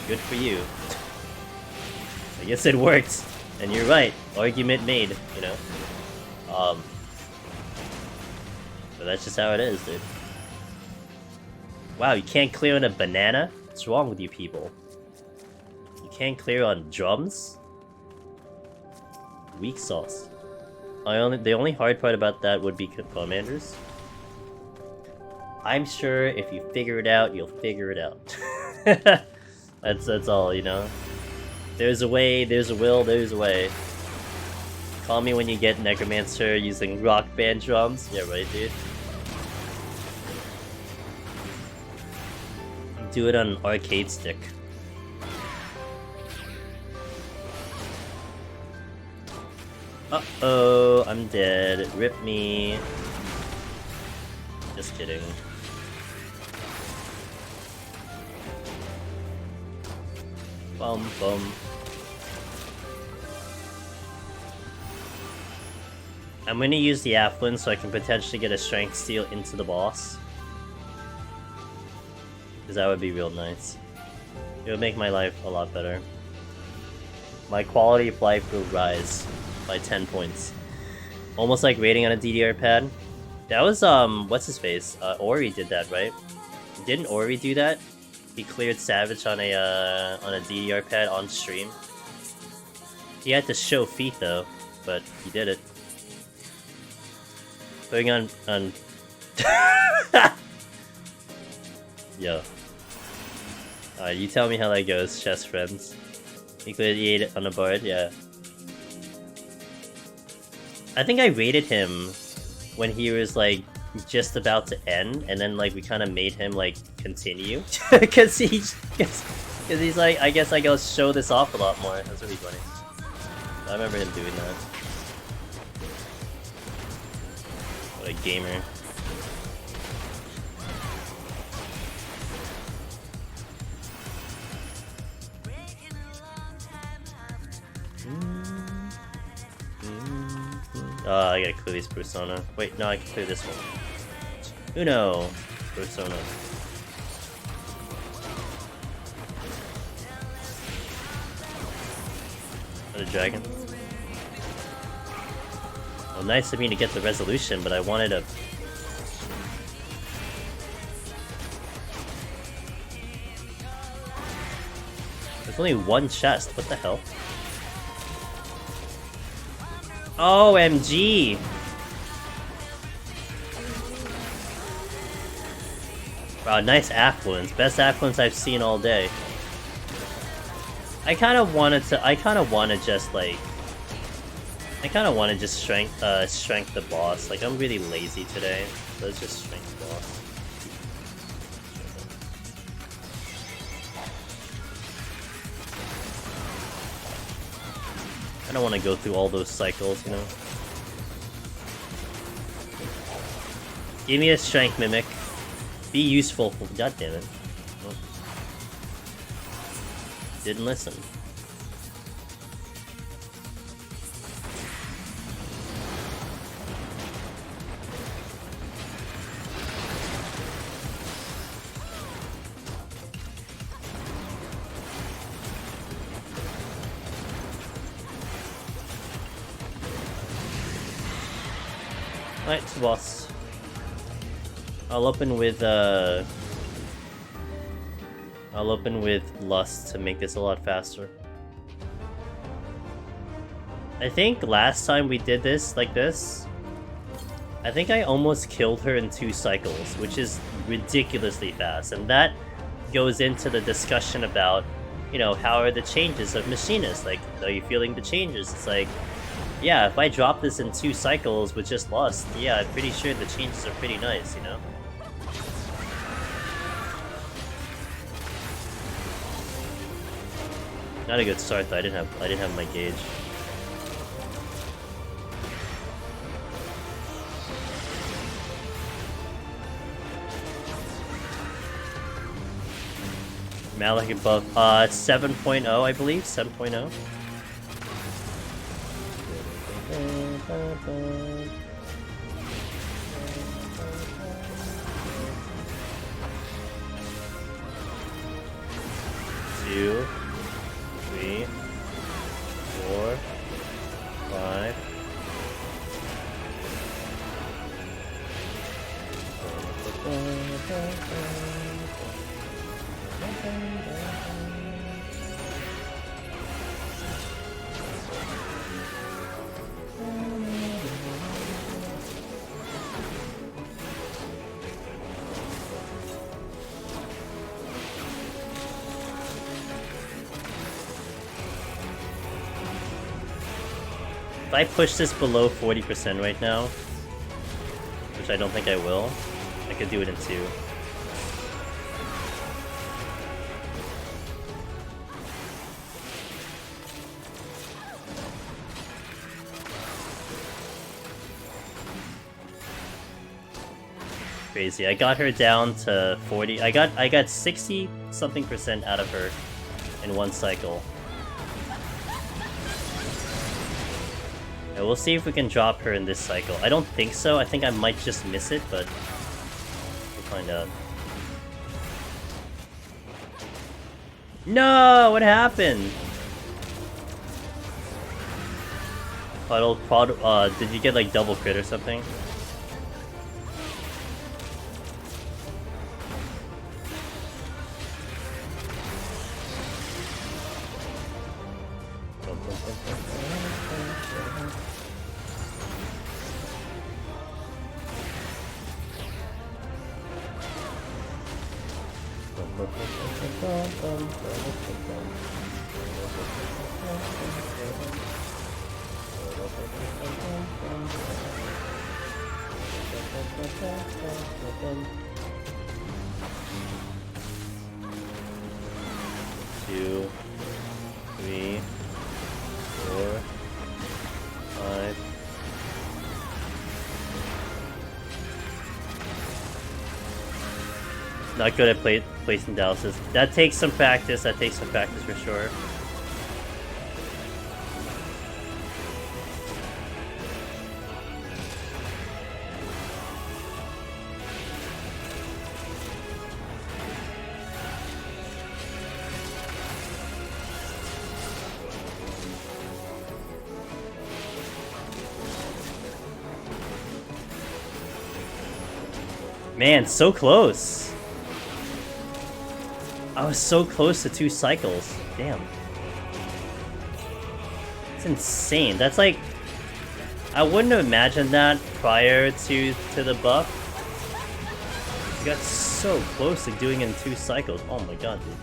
good for you. I guess it worked. And you're right. Argument made, you know? But that's just how it is, dude. Wow, you can't clear on a banana? What's wrong with you people? You can't clear on drums? Weak sauce. The only hard part about that would be commanders. I'm sure if you figure it out, you'll figure it out. That's all, you know? There's a way, there's a will, there's a way. Call me when you get Necromancer using rock band drums. Yeah, right, dude. Do it on an arcade stick. Uh-oh, I'm dead. Rip me. Just kidding. Bum bum. I'm gonna use the Affluent so I can potentially get a Strength Steal into the boss. Because that would be real nice. It would make my life a lot better. My quality of life will rise by 10 points. Almost like raiding on a DDR pad. That was, what's his face? Ori did that, right? Didn't Ori do that? He cleared Savage on a DDR pad on stream. He had to show feet though, but he did it. Putting on Yo. You tell me how that goes, chess friends. He cleared E8 on a board, yeah. I think I rated him when he was like just about to end, and then like we kind of made him like continue because he's like, I guess I go show this off a lot more. That's really funny. I remember him doing that. What a gamer. I gotta clear this Persona. Wait, no, I can clear this one. Uno! Persona. Another dragon. Well, nice of me to get the resolution, but I wanted a... There's only one chest, what the hell? OMG! Wow, nice affluence. Best affluence I've seen all day. I kind of want to just like... I kind of want to just strength the boss. Like, I'm really lazy today. So let's just strength the boss. I don't want to go through all those cycles, you know? Give me a strength mimic. Be useful. God damn it. Oh. Didn't listen. Alright, two boss. I'll open with Lust to make this a lot faster. I think last time we did this like this, I think I almost killed her in 2 cycles, which is ridiculously fast, and that goes into the discussion about, you know, how are the changes of Machinists? Like, are you feeling the changes? It's like, yeah, if I drop this in 2 cycles with just Lust, yeah, I'm pretty sure the changes are pretty nice, you know? Not a good start though. I didn't have my gauge. Malik above, 7.0, I believe, 7.0. Two, 3, 4, 5. If I push this below 40% right now, which I don't think I will, I could do it in 2. Crazy. I got her down to 40. I got 60 something percent out of her in 1 cycle. And we'll see if we can drop her in this cycle. I don't think so. I think I might just miss it, but we'll find out. No! What happened? Did you get like double crit or something? Two, 3, 4, 5. Not good at placing Dallas's. That takes some practice. That takes some practice for sure. Man, so close. I was so close to 2 cycles. Damn. It's insane. That's like... I wouldn't have imagined that prior to the buff. I got so close to doing it in 2 cycles. Oh my god, dude.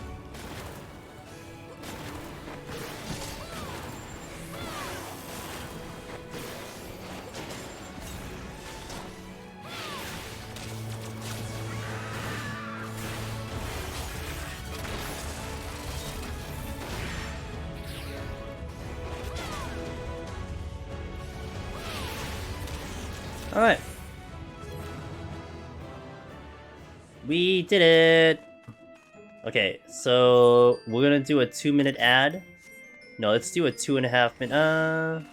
Alright. We did it! Okay, so we're gonna do a 2-minute ad. No, let's do a 2.5 minute.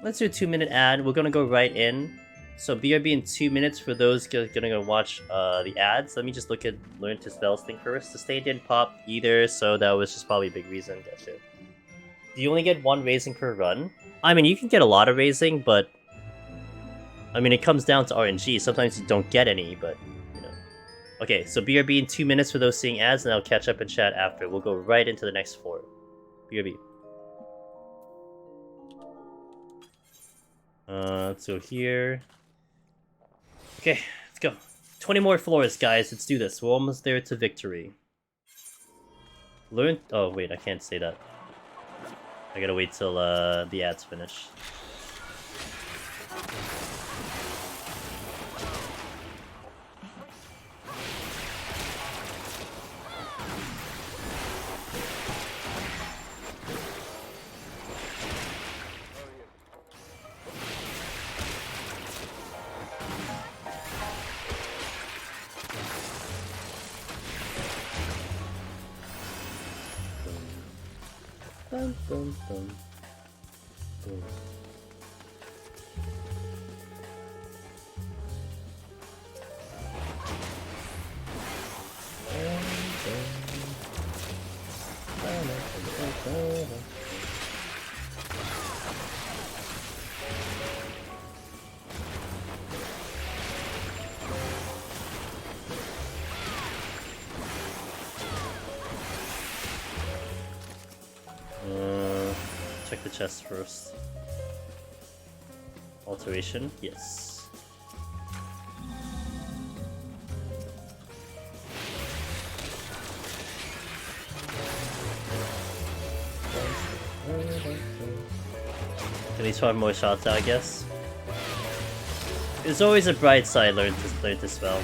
Let's do a 2-minute ad. We're gonna go right in. So BRB in 2 minutes for those gonna go watch the ads. Let me just look at learn to spells thing first. The state didn't pop either, so that was just probably a big reason. Gotcha. Do you only get 1 raising per run? I mean, you can get a lot of raising, but I mean, it comes down to RNG. Sometimes you don't get any, but, you know. Okay, so BRB in 2 minutes for those seeing ads, and I'll catch up in chat after. We'll go right into the next 4. BRB. Let's go here. Okay, let's go. 20 more floors, guys. Let's do this. We're almost there to victory. Learn. Oh, wait, I can't say that. I gotta wait till the ads finish. Dun, dun, dun. Boom. Check the chest first. Alteration, yes. At least 5 more shots out, I guess. There's always a bright side. Learn to spell.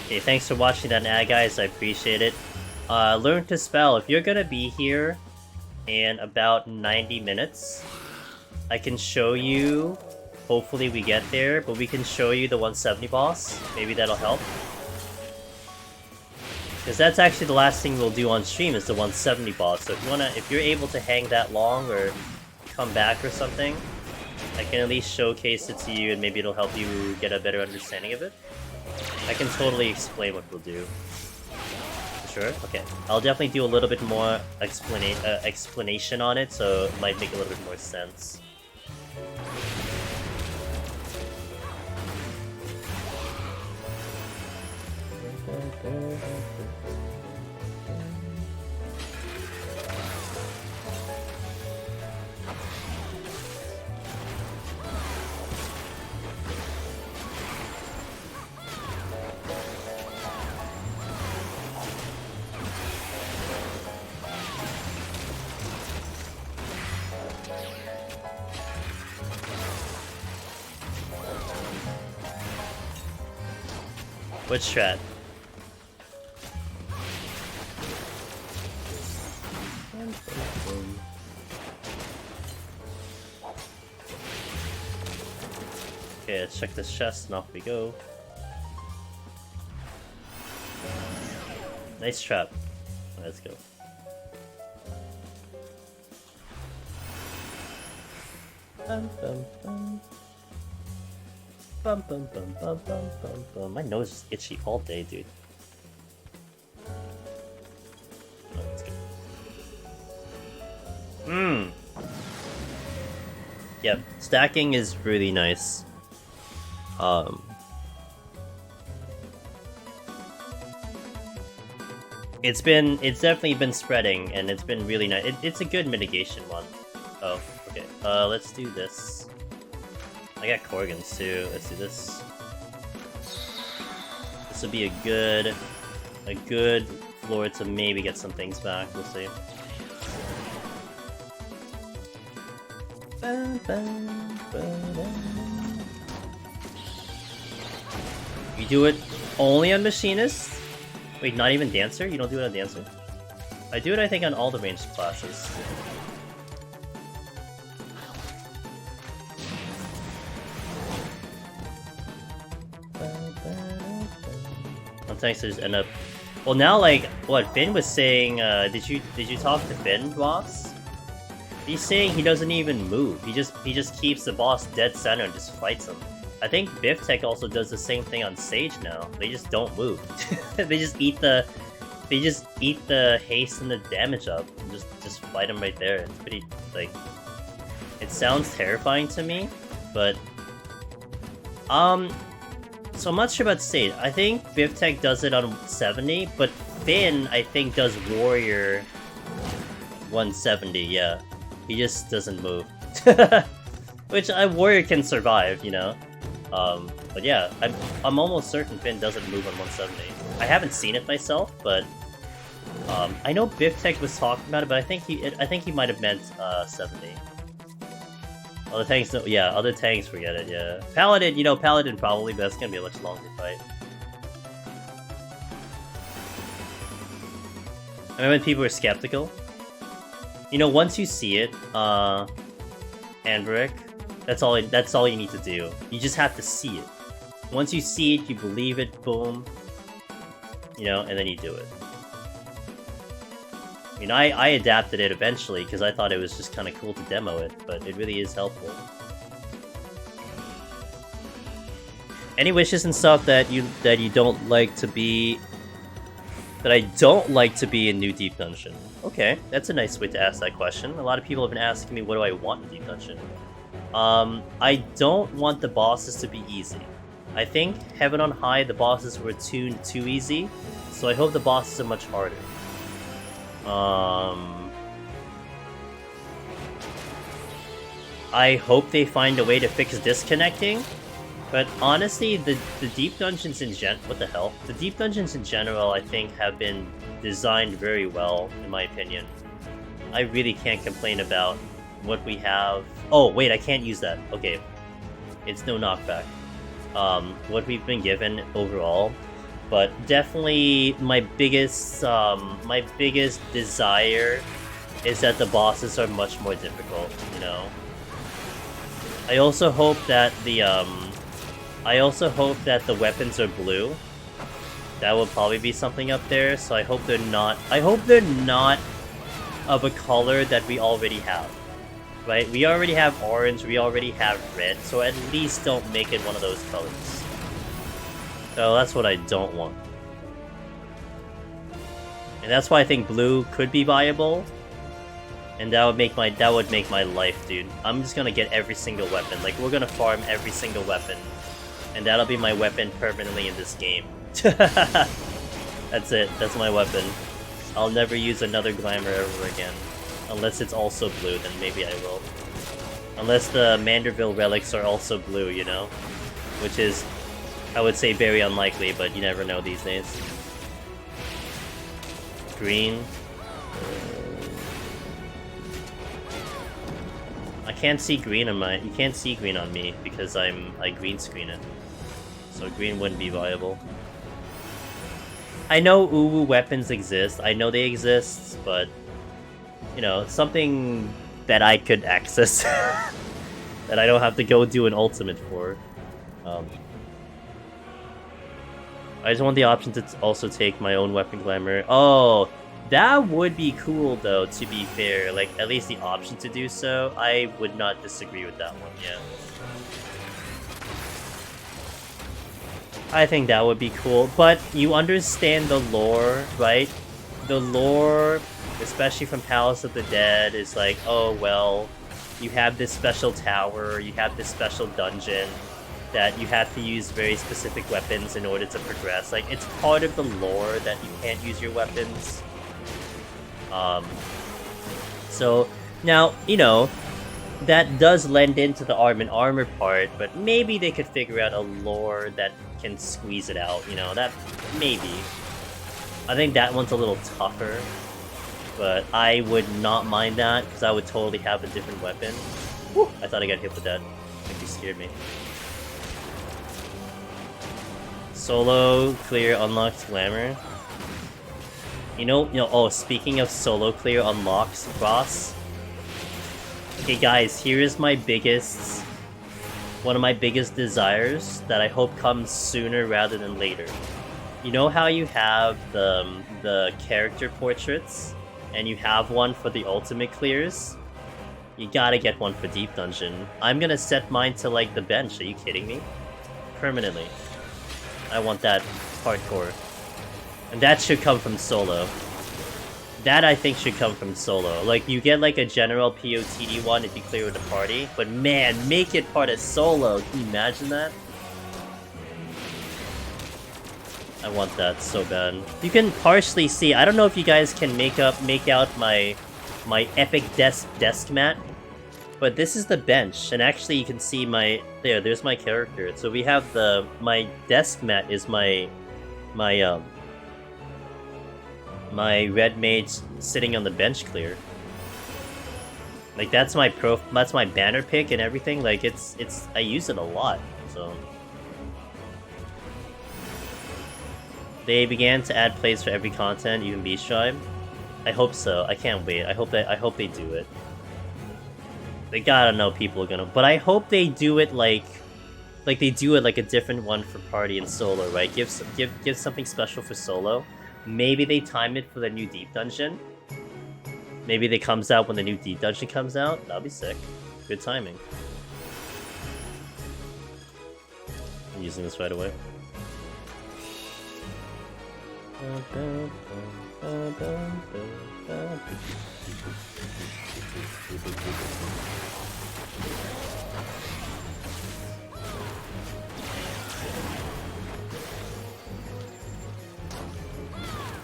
Okay, thanks for watching that ad, guys. I appreciate it. Learn to spell. If you're gonna be here in about 90 minutes, I can show you. Hopefully we get there, but we can show you the 170 boss. Maybe that'll help. Because that's actually the last thing we'll do on stream is the 170 boss. So if you're able to hang that long or come back or something, I can at least showcase it to you and maybe it'll help you get a better understanding of it. I can totally explain what we'll do. Sure? Okay. I'll definitely do a little bit more explanation on it, so it might make a little bit more sense. Which strat? Okay, let's check this chest and off we go. Nice trap. Let's go. Bum, bum, bum. Bum, bum, bum, bum, bum, bum, bum. My nose is itchy all day, dude. Oh, let's go. Yep, stacking is really nice. It's definitely been spreading, and it's been really nice. It's a good mitigation one. Oh, okay. Let's do this. I got Corgans too. Let's do this. This will be a good floor to maybe get some things back. We'll see. You do it only on Machinist? Wait, not even Dancer? You don't do it on Dancer? I do it, I think, on all the ranged classes. Sometimes they just end up. Well, now like what Finn was saying. Did you talk to Finn, boss? He's saying he doesn't even move. He just keeps the boss dead center and just fights him. I think Biftech also does the same thing on Sage now. They just don't move. They just eat the haste and the damage up and just fight him right there. It's pretty like. It sounds terrifying to me, but so I'm not sure about Sage. I think Biftech does it on 70, but Finn I think does Warrior 170. Yeah, he just doesn't move, which a Warrior can survive, you know. But yeah, I'm almost certain Finn doesn't move on 170. I haven't seen it myself, but I know Biftech was talking about it, but I think he might have meant 70. Other tanks, yeah, other tanks forget it, yeah. Paladin, you know, Paladin probably, but that's gonna be a much longer fight. I remember when people were skeptical. You know, once you see it, Andric, that's all you need to do. You just have to see it. Once you see it, you believe it, boom. You know, and then you do it. I mean, I adapted it eventually because I thought it was just kind of cool to demo it, but it really is helpful. Any wishes and stuff that you don't like to be... That I don't like to be in New Deep Dungeon? Okay, that's a nice way to ask that question. A lot of people have been asking me what do I want in Deep Dungeon. I don't want the bosses to be easy. I think Heaven on High, the bosses were tuned too easy, so I hope the bosses are much harder. I hope they find a way to fix disconnecting, but honestly, the deep dungeons in what the hell? The deep dungeons in general, I think, have been designed very well, in my opinion. I really can't complain about what we have. Oh, wait, I can't use that. Okay. It's no knockback. What we've been given overall. But definitely my biggest desire is that the bosses are much more difficult, you know. I also hope that the weapons are blue. That will probably be something up there, so I hope they're not of a color that we already have. Right? We already have orange, we already have red, so at least don't make it one of those colors. So that's what I don't want. And that's why I think blue could be viable. And that would make my life, dude. I'm just gonna get every single weapon. Like, we're gonna farm every single weapon. And that'll be my weapon permanently in this game. That's it. That's my weapon. I'll never use another glamour ever again. Unless it's also blue, then maybe I will. Unless the Manderville relics are also blue, you know? Which is, I would say, very unlikely, but you never know these days. Green. I can't see green on you can't see green on me because I green screen it. So green wouldn't be viable. I know uwu weapons exist, I know they exist, but you know, something that I could access that I don't have to go do an ultimate for. I just want the option to also take my own weapon glamour. Oh, that would be cool though, to be fair. Like, at least the option to do so. I would not disagree with that one, yeah. I think that would be cool, but you understand the lore, right? The lore, especially from Palace of the Dead, is like, oh well, you have this special tower, you have this special dungeon, that you have to use very specific weapons in order to progress. Like, it's part of the lore that you can't use your weapons. So, now, you know, that does lend into the armor part, but maybe they could figure out a lore that can squeeze it out, you know, that, maybe. I think that one's a little tougher, but I would not mind that, because I would totally have a different weapon. Whew, I thought I got hit with that. I think you scared me. Solo clear unlocks glamour. You know, oh, speaking of solo clear unlocks, Ross. Okay, guys, here is my one of my biggest desires that I hope comes sooner rather than later. You know how you have the character portraits, and you have one for the ultimate clears? You gotta get one for Deep Dungeon. I'm gonna set mine to, like, the bench. Are you kidding me? Permanently. I want that hardcore. And that should come from solo. That, I think, should come from solo. Like, you get, like, a general PoTD one if you clear with the party, but man, make it part of solo. Can you imagine that? I want that so bad. You can partially see, I don't know if you guys can make out my epic desk mat, but this is the bench, and actually you can see there's my character. So we have my desk mat is my red mage sitting on the bench clear. Like, that's my banner pick and everything. Like, I use it a lot, so. They began to add plays for every content, even Beast Tribe. I hope so. I can't wait. I hope they do it. They gotta know people are gonna. But I hope they do it like they do it like a different one for party and solo, right? Give something special for solo. Maybe they time it for the new Deep Dungeon. Maybe it comes out when the new Deep Dungeon comes out. That'll be sick. Good timing. I'm using this right away.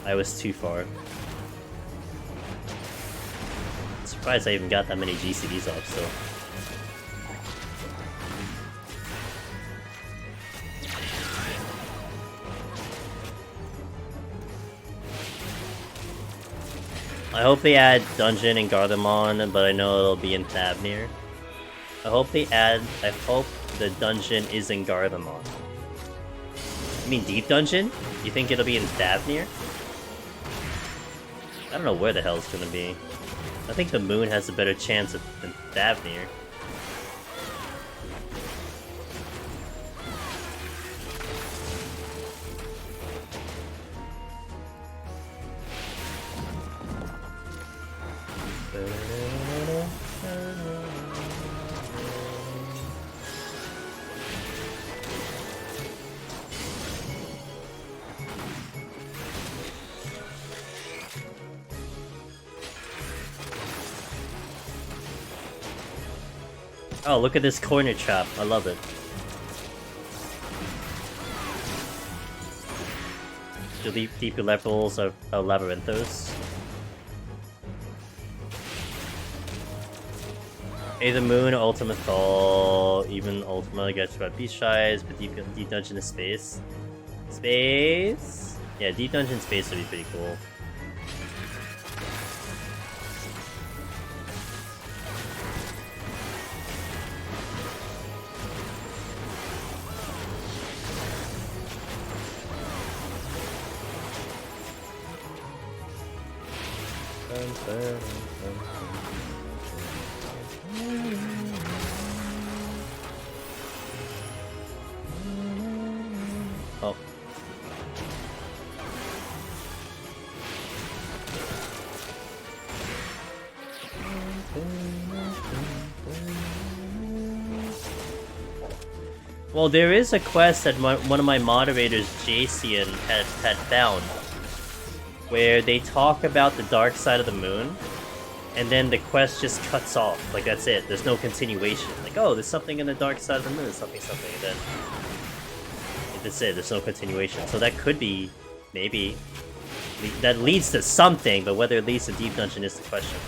I was too far. I'm surprised I even got that many GCDs off, so. I hope they add Dungeon and Gardermon, but I know it'll be in Thavnir. I hope the Dungeon is in Gardermon. You mean Deep Dungeon? You think it'll be in Thavnir? I don't know where the hell it's gonna be. I think the moon has a better chance than Thavnir. Oh, look at this corner trap. I love it. The deeper levels of Labyrinthos. Either Moon or Ultima Thal. Even Ultima gets about Beast Tries, but Deep Dungeon is space. Space? Yeah, Deep Dungeon space would be pretty cool. Oh. Well, there is a quest that one of my moderators, Jason, had found, where they talk about the dark side of the moon, and then the quest just cuts off. Like, that's it. There's no continuation. Like, oh, there's something in the dark side of the moon, something, and then that's it. There's no continuation. So that could be, maybe, that leads to something, but whether it leads to Deep Dungeon is the question.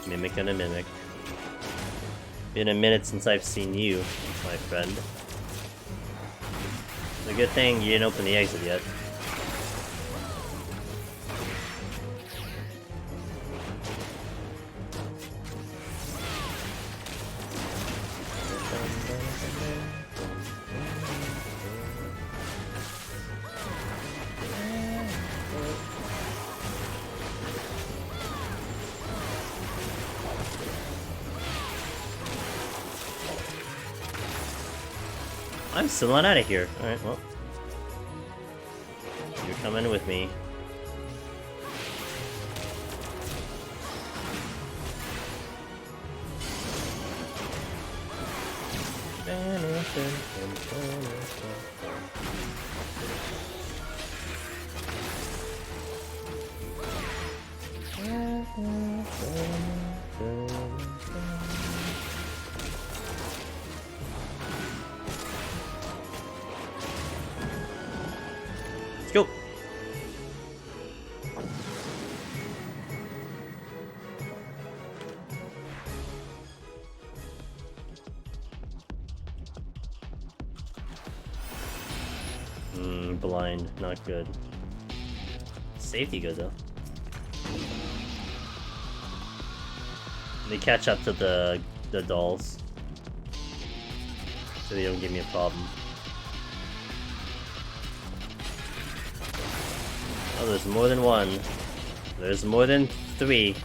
Mimic and a mimic. Been a minute since I've seen you, my friend. It's a good thing you didn't open the exit yet. I'm still not out of here. Alright, well. You're coming with me. Let's go. Blind, not good. Safety good though. They catch up to the dolls, so they don't give me a problem. Oh, there's more than one. There's more than 3.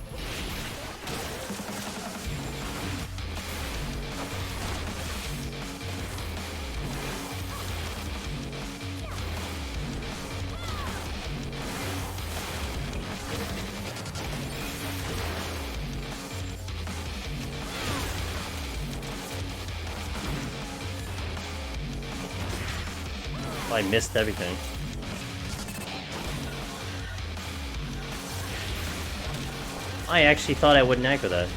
I missed everything. I actually thought I wouldn't aggro that.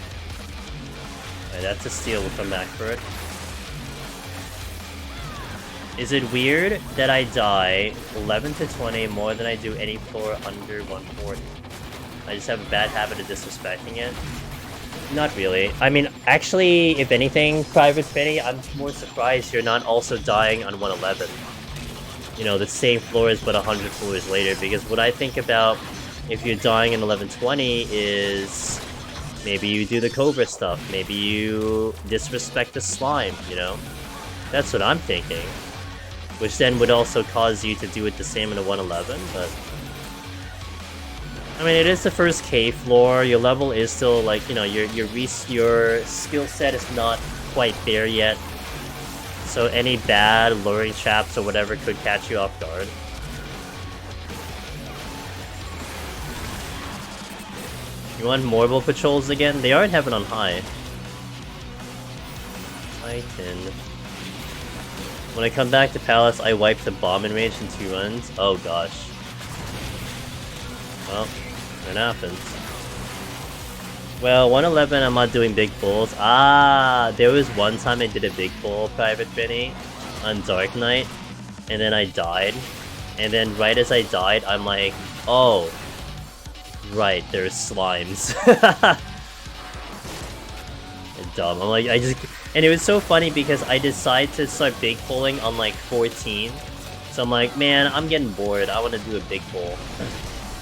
Alright, that's a steal, we'll come back for it. Is it weird that I die 11 to 20 more than I do any floor under 140? I just have a bad habit of disrespecting it. Not really. I mean, actually, if anything, Private Benny, I'm more surprised you're not also dying on 111. You know, the same floors but 100 floors later, because what I think about if you're dying in 1120 is maybe you do the Cobra stuff, maybe you disrespect the slime, you know? That's what I'm thinking. Which then would also cause you to do it the same in a 111, but... I mean, it is the first K floor, your level is still, like, you know, your skill set is not quite there yet. So any bad luring traps or whatever could catch you off guard. You want Mortal Patrols again? They are in Heaven on High. Titan. When I come back to Palace, I wipe the Bombing Rage in 2 runs. Oh gosh. Well, it happens. Well, 111, I'm not doing big pulls. Ah, there was one time I did a big pull, Private Benny, on Dark Knight, and then I died. And then right as I died, I'm like, oh, right, there's slimes. Dumb. I'm like, and it was so funny because I decided to start big pulling on like 14. So I'm like, man, I'm getting bored. I want to do a big pull.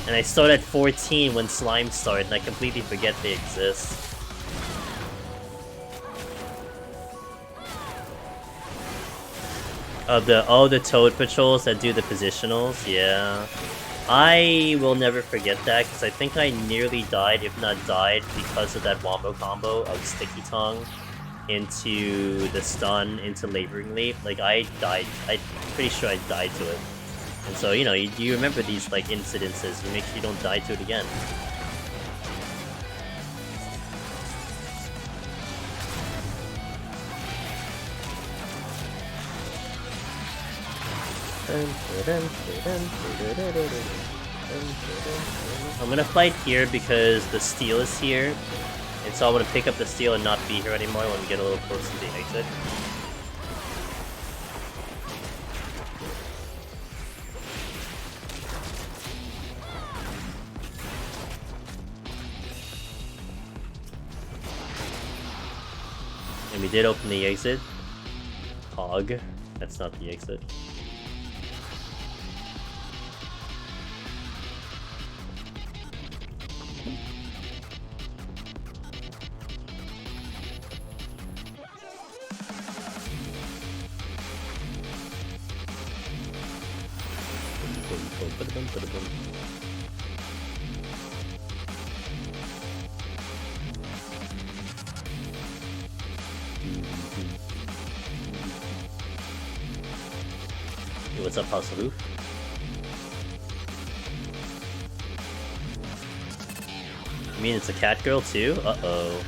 And I start at 14 when slimes start, and I completely forget they exist. The Toad Patrols that do the positionals, yeah. I will never forget that, because I think I nearly died, if not died, because of that wombo combo of Sticky Tongue into the stun, into Laboring Leap. Like, I died. I'm pretty sure I died to it. And so, you know, you remember these, like, incidences, and make sure you don't die to it again. I'm gonna fight here because the steel is here, and so I'm gonna pick up the steel and not be here anymore when we get a little closer to the exit. And we did open the exit. Hog. That's not the exit. Hey, what's up, House Roof? You mean it's a cat girl too? Uh-oh.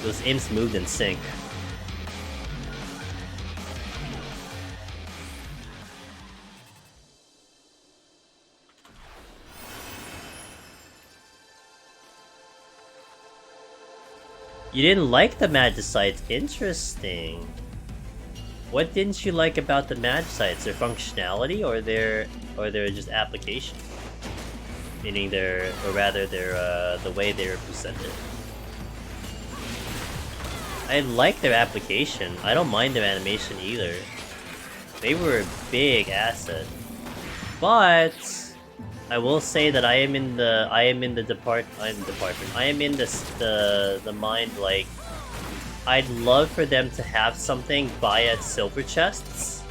Those imps moved in sync. You didn't like the Magicites? Interesting. What didn't you like about the Magicites? Their functionality or their just application? Meaning their, or rather their, the way they were presented. I like their application. I don't mind their animation either. They were a big asset. But I will say that I am in the mind, like, I'd love for them to have something via silver chests,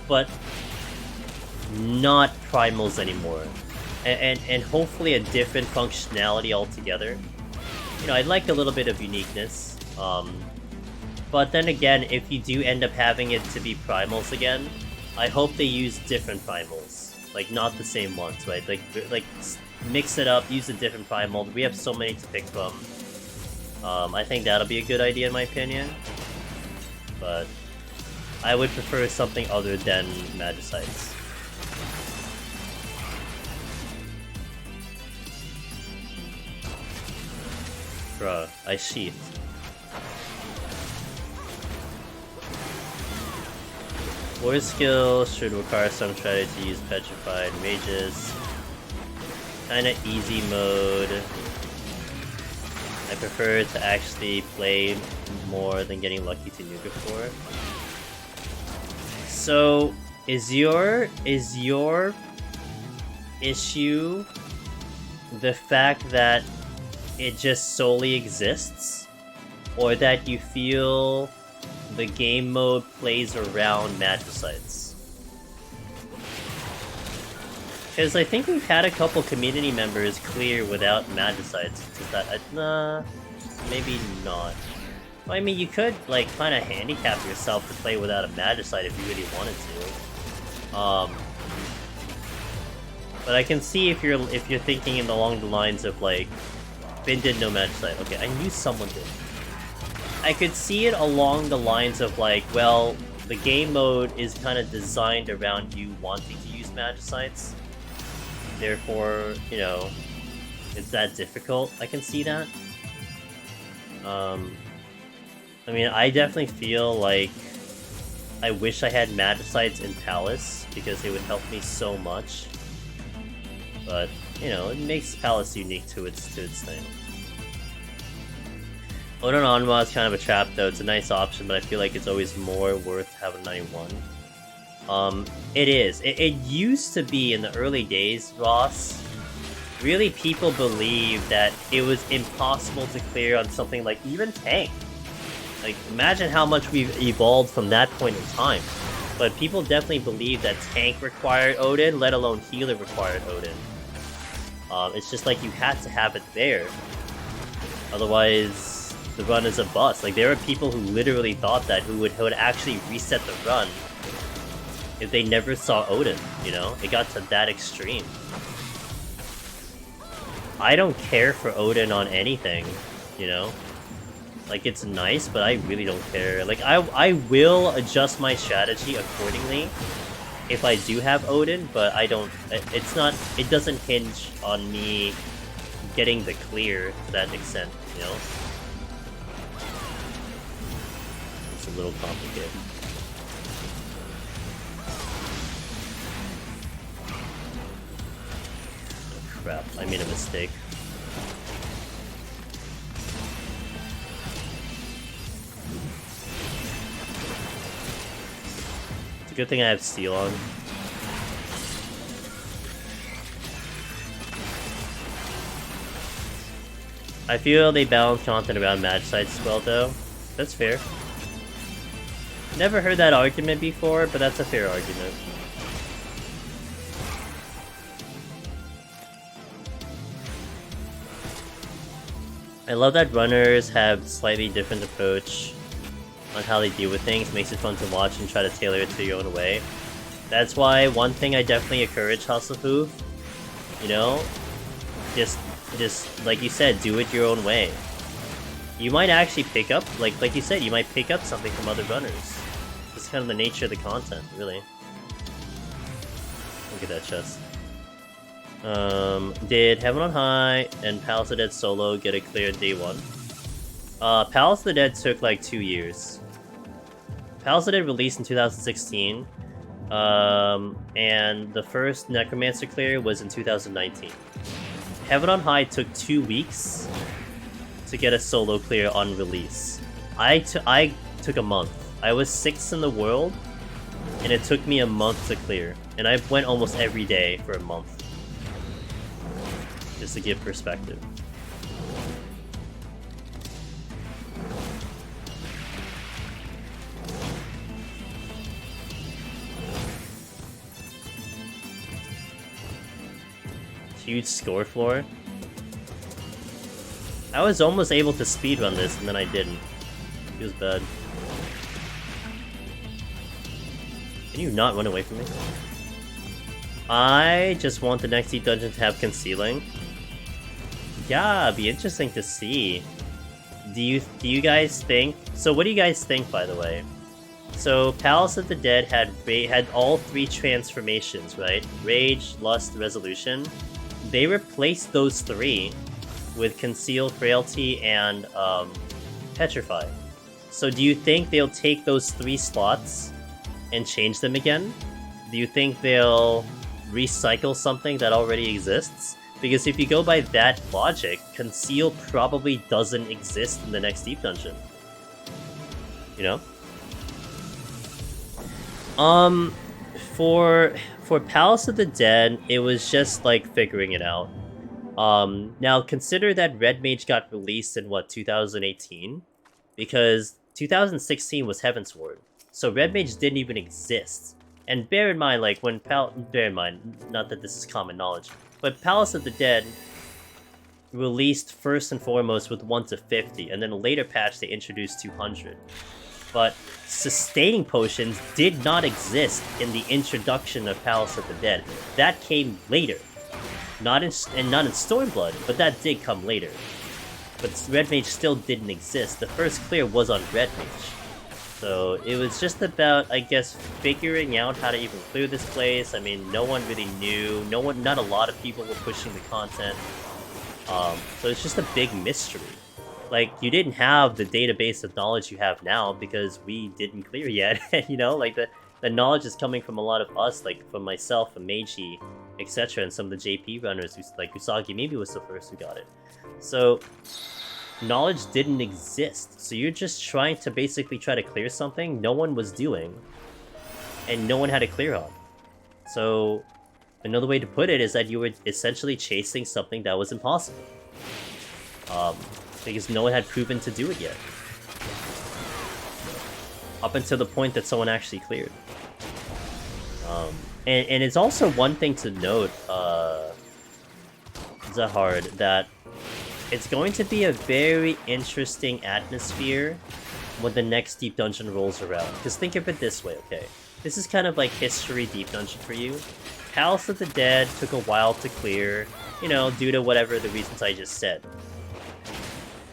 but not primals anymore. And hopefully a different functionality altogether. You know, I'd like a little bit of uniqueness. But then again, if you do end up having it to be primals again, I hope they use different primals. Like, not the same ones, right? Like mix it up, use a different primal. We have so many to pick from. I think that'll be a good idea in my opinion. But I would prefer something other than Magicites. Bruh, I sheathed. War skill should require some strategy to use petrified mages. Kinda easy mode. I prefer to actually play more than getting lucky to nuke it for. So, is your issue the fact that it just solely exists? Or that you feel the game mode plays around Magicites? Because I think we've had a couple community members clear without Magicites. Is that nah, maybe not. Well, I mean, you could like kind of handicap yourself to play without a Magicite if you really wanted to. But I can see if you're thinking along the lines of like, Finn did no Magicite. Okay, I knew someone did. I could see it along the lines of like, well, the game mode is kind of designed around you wanting to use Magicites. Therefore, you know, it's that difficult. I can see that. I mean, I definitely feel like I wish I had Magicites in Palace because it would help me so much. But, you know, it makes Palace unique to its thing. Odin Onwa is kind of a trap though. It's a nice option, but I feel like it's always more worth having 91. It is. It used to be in the early days, Ross. Really, people believed that it was impossible to clear on something like even tank. Like, imagine how much we've evolved from that point in time. But people definitely believed that tank required Odin, let alone healer required Odin. It's just like you had to have it there. Otherwise, the run is a bust. Like, there are people who literally thought that who would actually reset the run if they never saw Odin, you know? It got to that extreme. I don't care for Odin on anything, you know? Like, it's nice, but I really don't care. Like, I will adjust my strategy accordingly if I do have Odin, but I don't... it doesn't hinge on me getting the clear to that extent, you know? It's a little complicated. Oh, crap, I made a mistake. It's a good thing I have Steel on. I feel they balance content around Magicites well, though. That's fair. Never heard that argument before, but that's a fair argument. I love that runners have slightly different approach on how they deal with things, makes it fun to watch and try to tailor it to your own way. That's why one thing I definitely encourage Hasselhoff, you know, just like you said, do it your own way. You might actually pick up, like you said, you might pick up something from other runners. It's kind of the nature of the content, really. Look at that chest. Did Heaven on High and Palace of the Dead solo get it clear day one? Palace of the Dead took like 2 years. Palace of the Dead released in 2016, and the first Necromancer clear was in 2019. Heaven on High took 2 weeks to get a solo clear on release. I took a month. I was 6th in the world, and it took me a month to clear. And I went almost every day for a month. Just to give perspective. Huge score floor. I was almost able to speedrun this, and then I didn't. It was bad. Can you not run away from me? I just want the next deep dungeon to have concealing. Yeah, it'd be interesting to see. Do you guys think... So what do you guys think, by the way? So Palace of the Dead had all 3 transformations, right? Rage, Lust, Resolution. They replaced those 3 with Conceal, Frailty, and Petrify. So do you think they'll take those 3 slots and change them again? Do you think they'll recycle something that already exists? Because if you go by that logic, Conceal probably doesn't exist in the next deep dungeon. You know? For Palace of the Dead, it was just like figuring it out. Now consider that Red Mage got released in what, 2018? Because 2016 was Heavensward. So Red Mage didn't even exist. And bear in mind, like, bear in mind, not that this is common knowledge, but Palace of the Dead released first and foremost with 1 to 50, and then a later patch they introduced 200. But sustaining potions did not exist in the introduction of Palace of the Dead. That came later. Not in Stormblood, but that did come later. But Red Mage still didn't exist. The first clear was on Red Mage. So it was just about, I guess, figuring out how to even clear this place. I mean, no one really knew. Not a lot of people were pushing the content. So it's just a big mystery. Like, you didn't have the database of knowledge you have now because we didn't clear yet. You know, like the knowledge is coming from a lot of us, like from myself, from Meiji, etc., and some of the JP runners, like Usagi maybe was the first who got it. So knowledge didn't exist. So you're just trying to basically try to clear something no one was doing, and no one had a clear on. So another way to put it is that you were essentially chasing something that was impossible. Because no one had proven to do it yet. Up until the point that someone actually cleared. And it's also one thing to note, Zahard, that it's going to be a very interesting atmosphere when the next deep dungeon rolls around. Because think of it this way, okay? This is kind of like history deep dungeon for you. Palace of the Dead took a while to clear, you know, due to whatever the reasons I just said.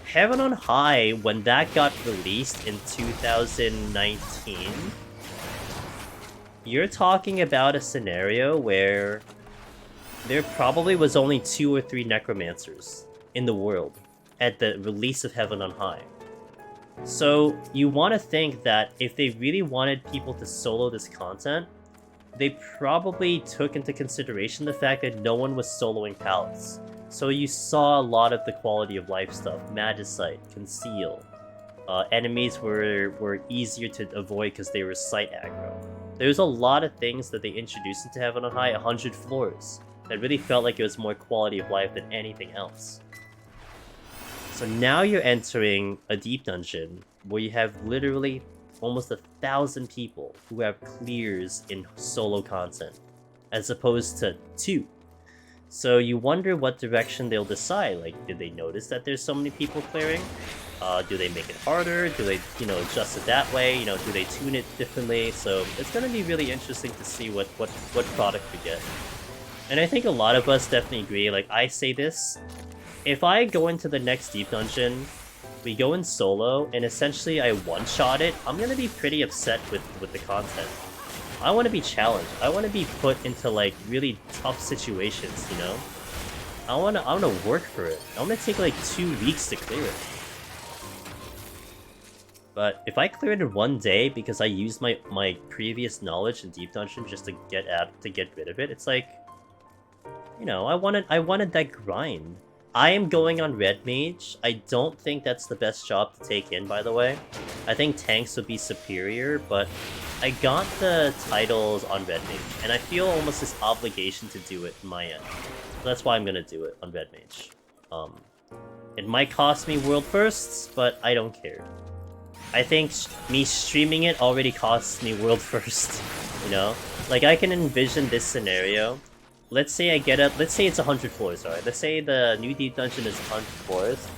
Heaven on High, when that got released in 2019, you're talking about a scenario where there probably was only 2 or 3 necromancers in the world at the release of Heaven on High. So you want to think that if they really wanted people to solo this content, they probably took into consideration the fact that no one was soloing Palace. So you saw a lot of the quality of life stuff, Magicite, Conceal. Enemies were easier to avoid because they were site aggro. There's a lot of things that they introduced into Heaven on High, 100 floors, that really felt like it was more quality of life than anything else. So now you're entering a deep dungeon where you have literally almost 1,000 people who have clears in solo content, as opposed to 2. So you wonder what direction they'll decide. Like, did they notice that there's so many people clearing? Do they make it harder? Do they, adjust it that way? Do they tune it differently? So it's gonna be really interesting to see what product we get. And I think a lot of us definitely agree. Like, I say this, if I go into the next deep dungeon, we go in solo, and essentially I one-shot it, I'm gonna be pretty upset with the content. I want to be challenged. I want to be put into, like, really tough situations, I want to work for it. I want to take, like, 2 weeks to clear it. But if I clear it in 1 day because I used my previous knowledge in deep dungeon just to get rid of it, it's like, I wanted that grind. I am going on Red Mage. I don't think that's the best job to take in, by the way. I think tanks would be superior, but I got the titles on Red Mage, and I feel almost this obligation to do it in my end. So that's why I'm gonna do it on Red Mage. It might cost me world firsts, but I don't care. I think me streaming it already costs me world first, Like, I can envision this scenario. Let's say let's say it's 100 floors, alright? Let's say the new deep dungeon is 100 floors.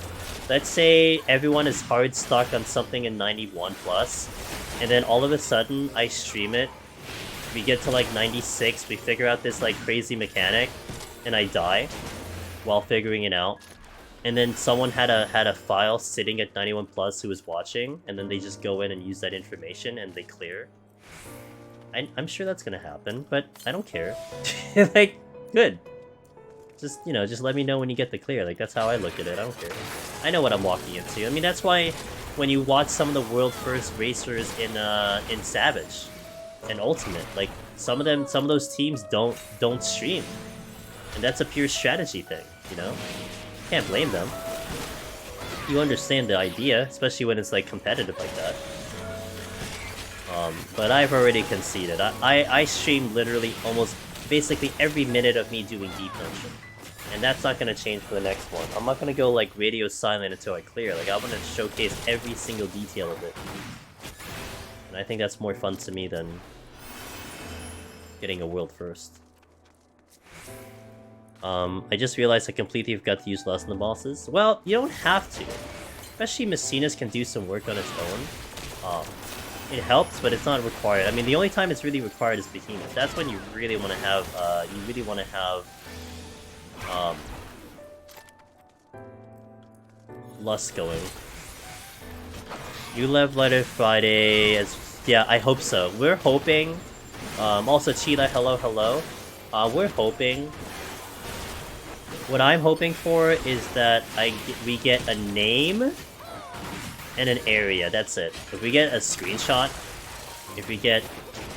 Let's say everyone is hard stuck on something in 91 plus, and then all of a sudden I stream it, we get to like 96, we figure out this like crazy mechanic, and I die while figuring it out. And then someone had a file sitting at 91 plus who was watching, and then they just go in and use that information and they clear. I'm sure that's gonna happen, but I don't care. Like, good. Just, just let me know when you get the clear. Like, that's how I look at it. I don't care. I know what I'm walking into. I mean, that's why when you watch some of the world first racers in Savage and Ultimate, like, some of those teams don't stream. And that's a pure strategy thing, Can't blame them. You understand the idea, especially when it's, like, competitive like that. But I've already conceded. I stream literally almost basically every minute of me doing deep dungeon. And that's not going to change for the next one. I'm not going to go like radio silent until I clear. Like, I want to showcase every single detail of it. And I think that's more fun to me than getting a world first. I just realized I completely forgot to use Lesson the bosses. Well, you don't have to. Especially Messina's can do some work on its own. It helps, but it's not required. I mean, the only time it's really required is Behemoth. That's when you really want to have, Lust going. You left Letter Friday as... Yeah, I hope so. We're hoping... also, Cheetah, hello. We're hoping... What I'm hoping for is that we get a name... and an area, that's it. If we get a screenshot, if we get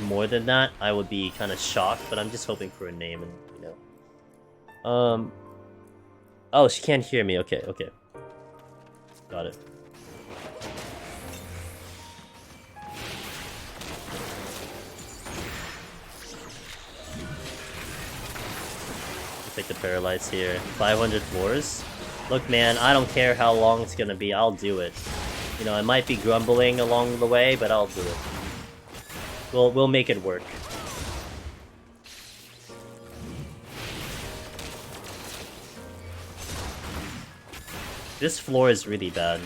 more than that, I would be kind of shocked, but I'm just hoping for a name and, Oh, she can't hear me, okay. Got it. Take the Paralyze here. 500 floors? Look, man, I don't care how long it's gonna be, I'll do it. I might be grumbling along the way, but I'll do it. We'll make it work. This floor is really bad.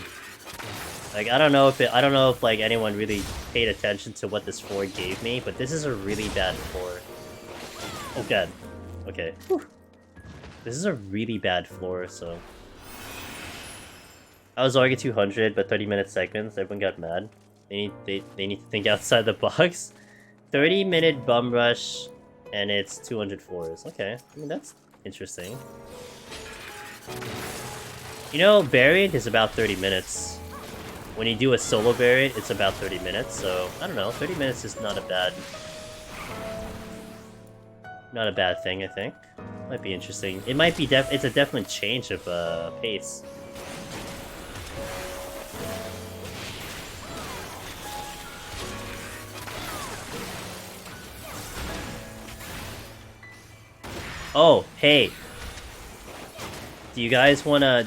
Like, I don't know if like anyone really paid attention to what this floor gave me, but this is a really bad floor. Oh god. Okay. Whew. This is a really bad floor, so... I was arguing 200, but 30-minute segments, everyone got mad. They need to think outside the box. 30-minute bum rush, and it's 200 floors. Okay, I mean, that's interesting. Variant is about 30 minutes. When you do a solo variant, it's about 30 minutes, so, I don't know, 30 minutes is not a bad thing, I think. Might be interesting. It might be it's a definite change of pace. Oh, hey. Do you guys wanna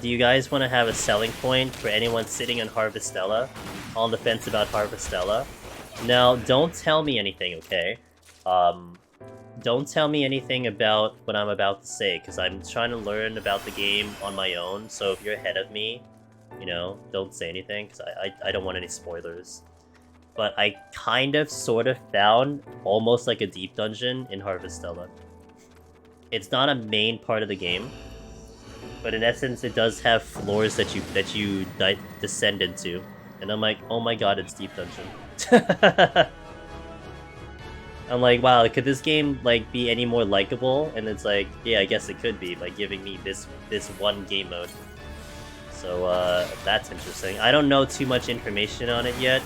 have a selling point for anyone sitting on Harvestella? On the fence about Harvestella? Now, don't tell me anything, okay? don't tell me anything about what I'm about to say, because I'm trying to learn about the game on my own, so if you're ahead of me, you know, don't say anything, because I don't want any spoilers. But I kind of, sort of found almost like a deep dungeon in Harvestella. It's not a main part of the game, but in essence it does have floors that you descend into. And I'm like, oh my god, it's deep dungeon. I'm like, wow, could this game like be any more likable? And it's like, yeah, I guess it could be by giving me this one game mode. So that's interesting. I don't know too much information on it yet.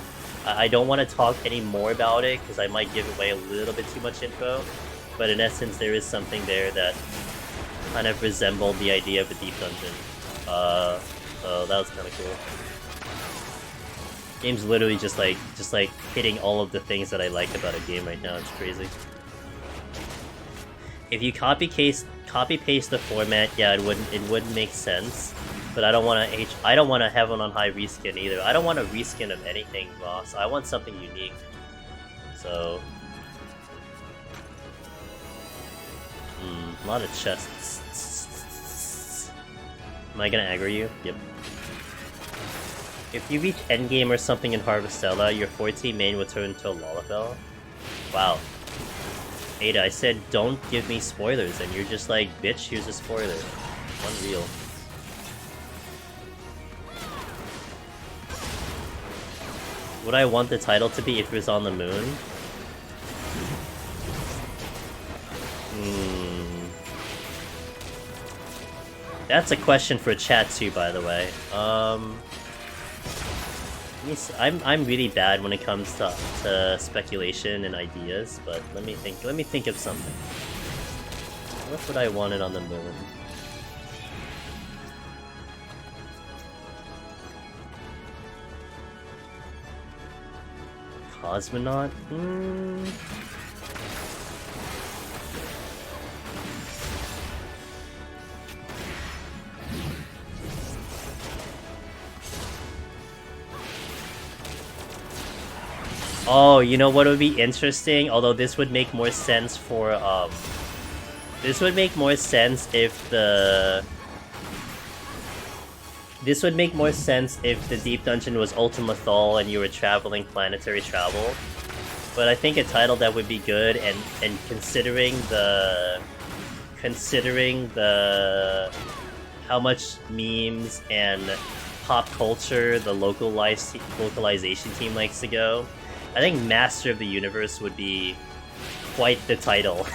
I don't want to talk any more about it because I might give away a little bit too much info. But in essence, there is something there that kind of resembled the idea of a deep dungeon. So that was kind of cool. Game's literally just like hitting all of the things that I like about a game right now. It's crazy. If you copy paste the format, yeah, it wouldn't make sense. But I don't want to Heaven on High reskin either. I don't want a reskin of anything, boss. I want something unique. So, a lot of chests. Am I gonna aggro you? Yep. If you reach endgame or something in Harvestella, your 14 main will turn into a Lalafell. Wow. Ada, I said don't give me spoilers, and you're just like, bitch, here's a spoiler. Unreal. Would I want the title to be if it was on the moon? That's a question for chat too, by the way. I'm really bad when it comes to speculation and ideas, but let me think of something. What would I want it on the moon? Cosmonaut? Oh, you know what would be interesting? Although this would make more sense for, this would make more sense if the... This would make more sense if the Deep Dungeon was Ultima Thule and you were traveling planetary travel. But I think a title that would be good, and considering the how much memes and pop culture the localization team likes to go, I think Master of the Universe would be quite the title.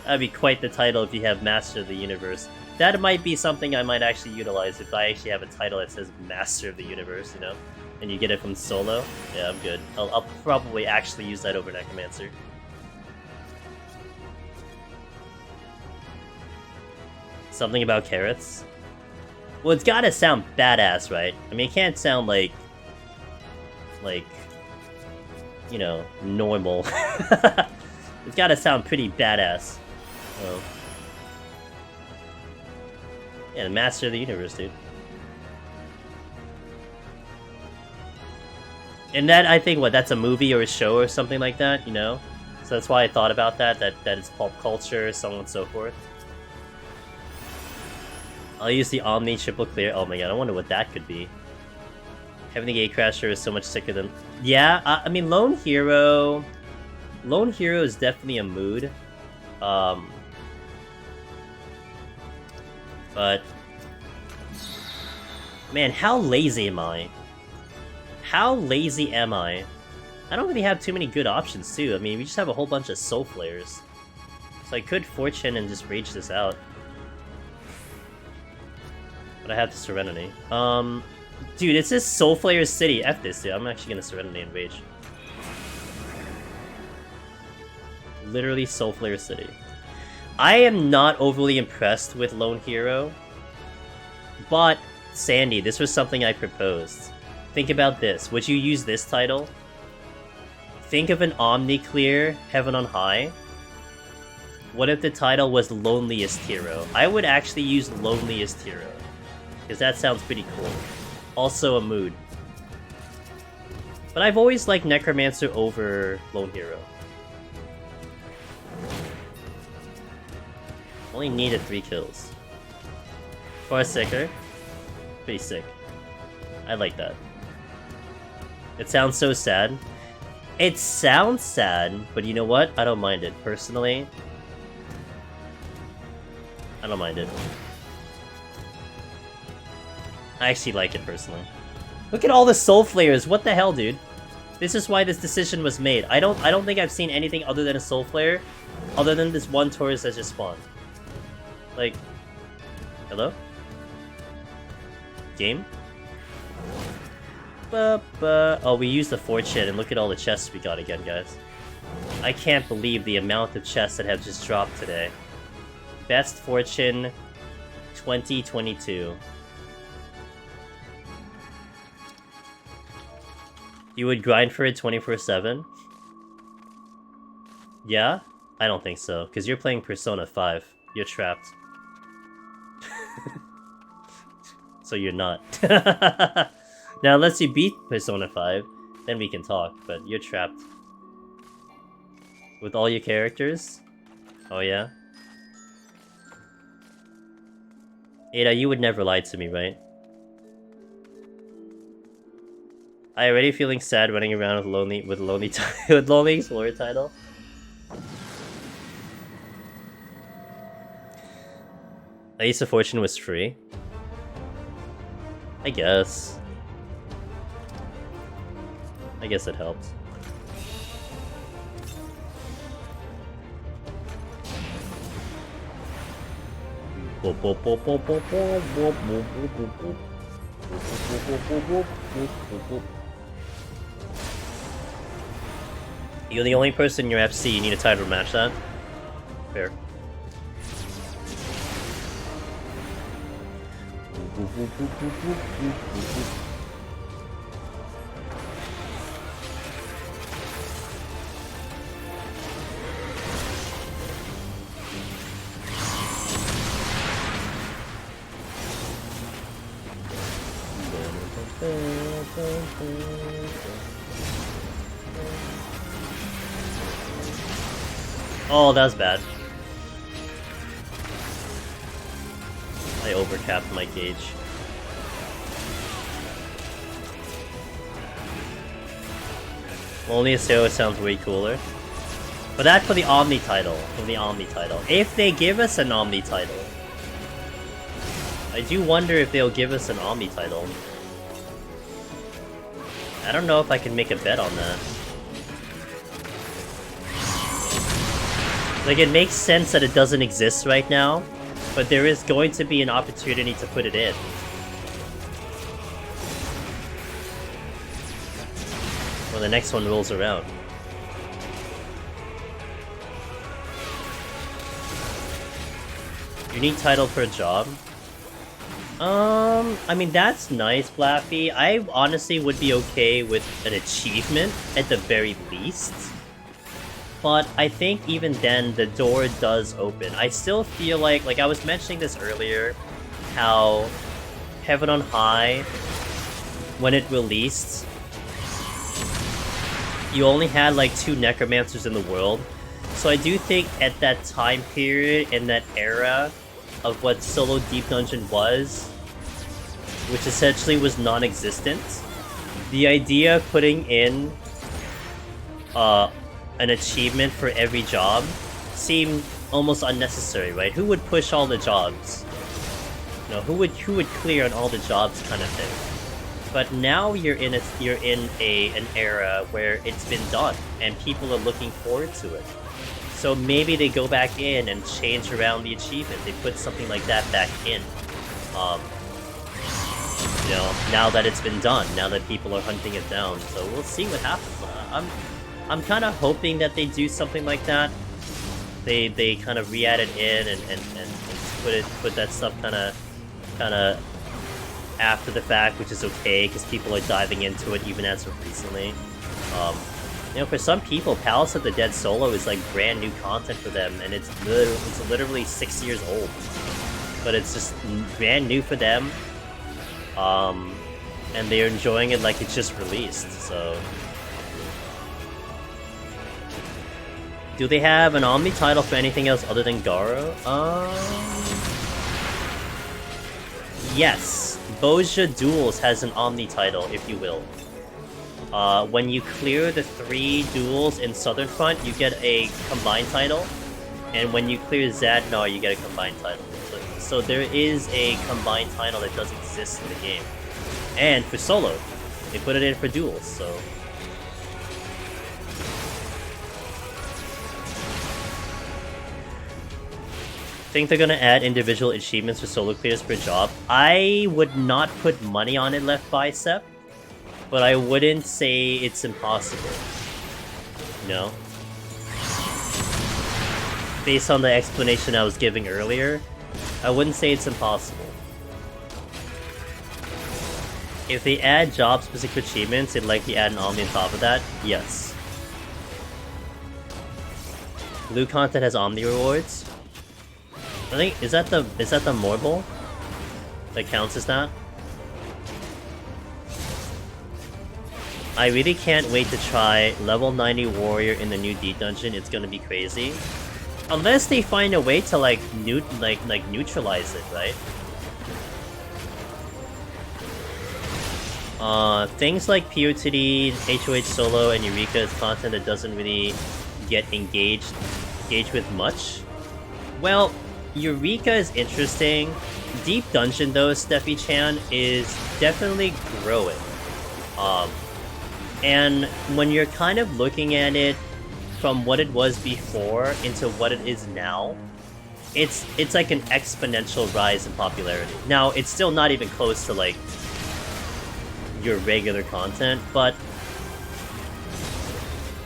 That'd be quite the title if you have Master of the Universe. That might be something I might actually utilize if I actually have a title that says Master of the Universe, you know? And you get it from solo. Yeah, I'm good. I'll probably actually use that over Necromancer. Something about carrots? Well, it's gotta sound badass, right? I mean, it can't sound like, you know, normal. It's gotta sound pretty badass. Oh. Yeah, the Master of the Universe, dude. And that, I think, that's a movie or a show or something like that, you know? So that's why I thought about that it's pop culture, so on and so forth. I'll use the Omni triple clear. Oh my god, I wonder what that could be. Having the Gatecrasher is so much sicker than... Yeah, I mean, Lone Hero is definitely a mood. But... Man, how lazy am I? How lazy am I? I don't really have too many good options, too. I mean, we just have a whole bunch of Soul Flares. So I could Fortune and just rage this out. But I have the Serenity. Dude, it says Soul Flayer City. F this, dude. I'm actually gonna Serenity and rage. Literally Soul Flayer City. I am not overly impressed with Lone Hero. But, Sandy, this was something I proposed. Think about this. Would you use this title? Think of an Omni-Clear Heaven on High. What if the title was Loneliest Hero? I would actually use Loneliest Hero. Because that sounds pretty cool. Also a mood. But I've always liked Necromancer over Lone Hero. Only needed 3 kills. Far sicker. Pretty sick. I like that. It sounds so sad. It sounds sad, but you know what? I don't mind it. Personally, I don't mind it. I actually like it personally. Look at all the soul flares. What the hell, dude? This is why this decision was made. I don't think I've seen anything other than a soul flare, other than this one Taurus that just spawned. Like, hello? Game? Oh, we used the fortune, and look at all the chests we got again, guys. I can't believe the amount of chests that have just dropped today. Best fortune 2022. You would grind for it 24/7? Yeah? I don't think so, because you're playing Persona 5. You're trapped. So you're not. Now, unless you beat Persona 5, then we can talk, but you're trapped. With all your characters? Oh yeah? Ada, you would never lie to me, right? I already feeling sad running around with lonely with lonely explorer title. Ace of Fortune was free. I guess it helps. You're the only person in your FC, you need a title to match that? Fair. Oh, that was bad. I overcapped my gauge. Only a Aseo sounds way cooler. But that's for the Omni title. For the Omni title. If they give us an Omni title. I do wonder if they'll give us an Omni title. I don't know if I can make a bet on that. Like, it makes sense that it doesn't exist right now, but there is going to be an opportunity to put it in. When the next one rolls around. Unique title per job? I mean, that's nice, Blaffy. I honestly would be okay with an achievement, at the very least. But I think even then, the door does open. I still feel like I was mentioning this earlier, how Heaven on High, when it released, you only had like 2 necromancers in the world. So I do think at that time period, in that era of what solo Deep Dungeon was, which essentially was non-existent, the idea of putting in an achievement for every job seemed almost unnecessary, right? Who would push all the jobs? You know, who would clear on all the jobs, kind of thing. But now you're in an era where it's been done and people are looking forward to it. So maybe they go back in and change around the achievement. They put something like that back in. You know, now that it's been done, now that people are hunting it down. So we'll see what happens. I'm kind of hoping that they do something like that. They kind of re-add it in and put that stuff kind of after the fact, which is okay because people are diving into it even as of recently. You know, for some people, Palace of the Dead Solo is like brand new content for them, and it's literally 6 years old. But it's just brand new for them, and they're enjoying it like it's just released. So Do they have an Omni title for anything else other than Garo? Yes. Boja Duels has an Omni title, if you will. When you clear the 3 duels in Southern Front, you get a combined title. And when you clear Zadnar, you get a combined title. So there is a combined title that does exist in the game. And for solo, they put it in for duels, so... Think they're gonna add individual achievements for solo clears per job. I would not put money on it, Left Bicep, but I wouldn't say it's impossible. No. Based on the explanation I was giving earlier, I wouldn't say it's impossible. If they add job-specific achievements, they'd likely add an Omni on top of that. Yes. Blue content has Omni rewards. I think is that the Morbol that counts as that? I really can't wait to try level 90 warrior in the new D dungeon. It's gonna be crazy, unless they find a way to like neutralize it, right? Things like PoTD, HOH solo, and Eureka is content that doesn't really get engaged with much. Well, Eureka is interesting. Deep Dungeon, though, Steffi-chan, is definitely growing. And when you're kind of looking at it from what it was before into what it is now, it's like an exponential rise in popularity. Now, it's still not even close to, like, your regular content, but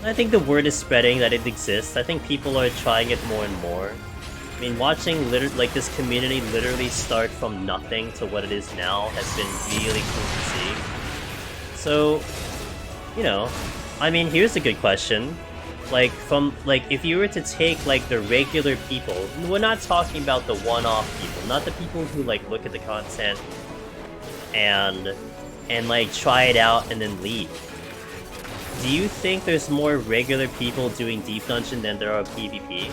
I think the word is spreading that it exists. I think people are trying it more and more. I mean, watching this community literally start from nothing to what it is now has been really cool to see. So, you know, I mean, here's a good question. Like, if you were to take, like, the regular people, we're not talking about the one-off people, not the people who, like, look at the content and like, try it out and then leave. Do you think there's more regular people doing Deep Dungeon than there are PvP?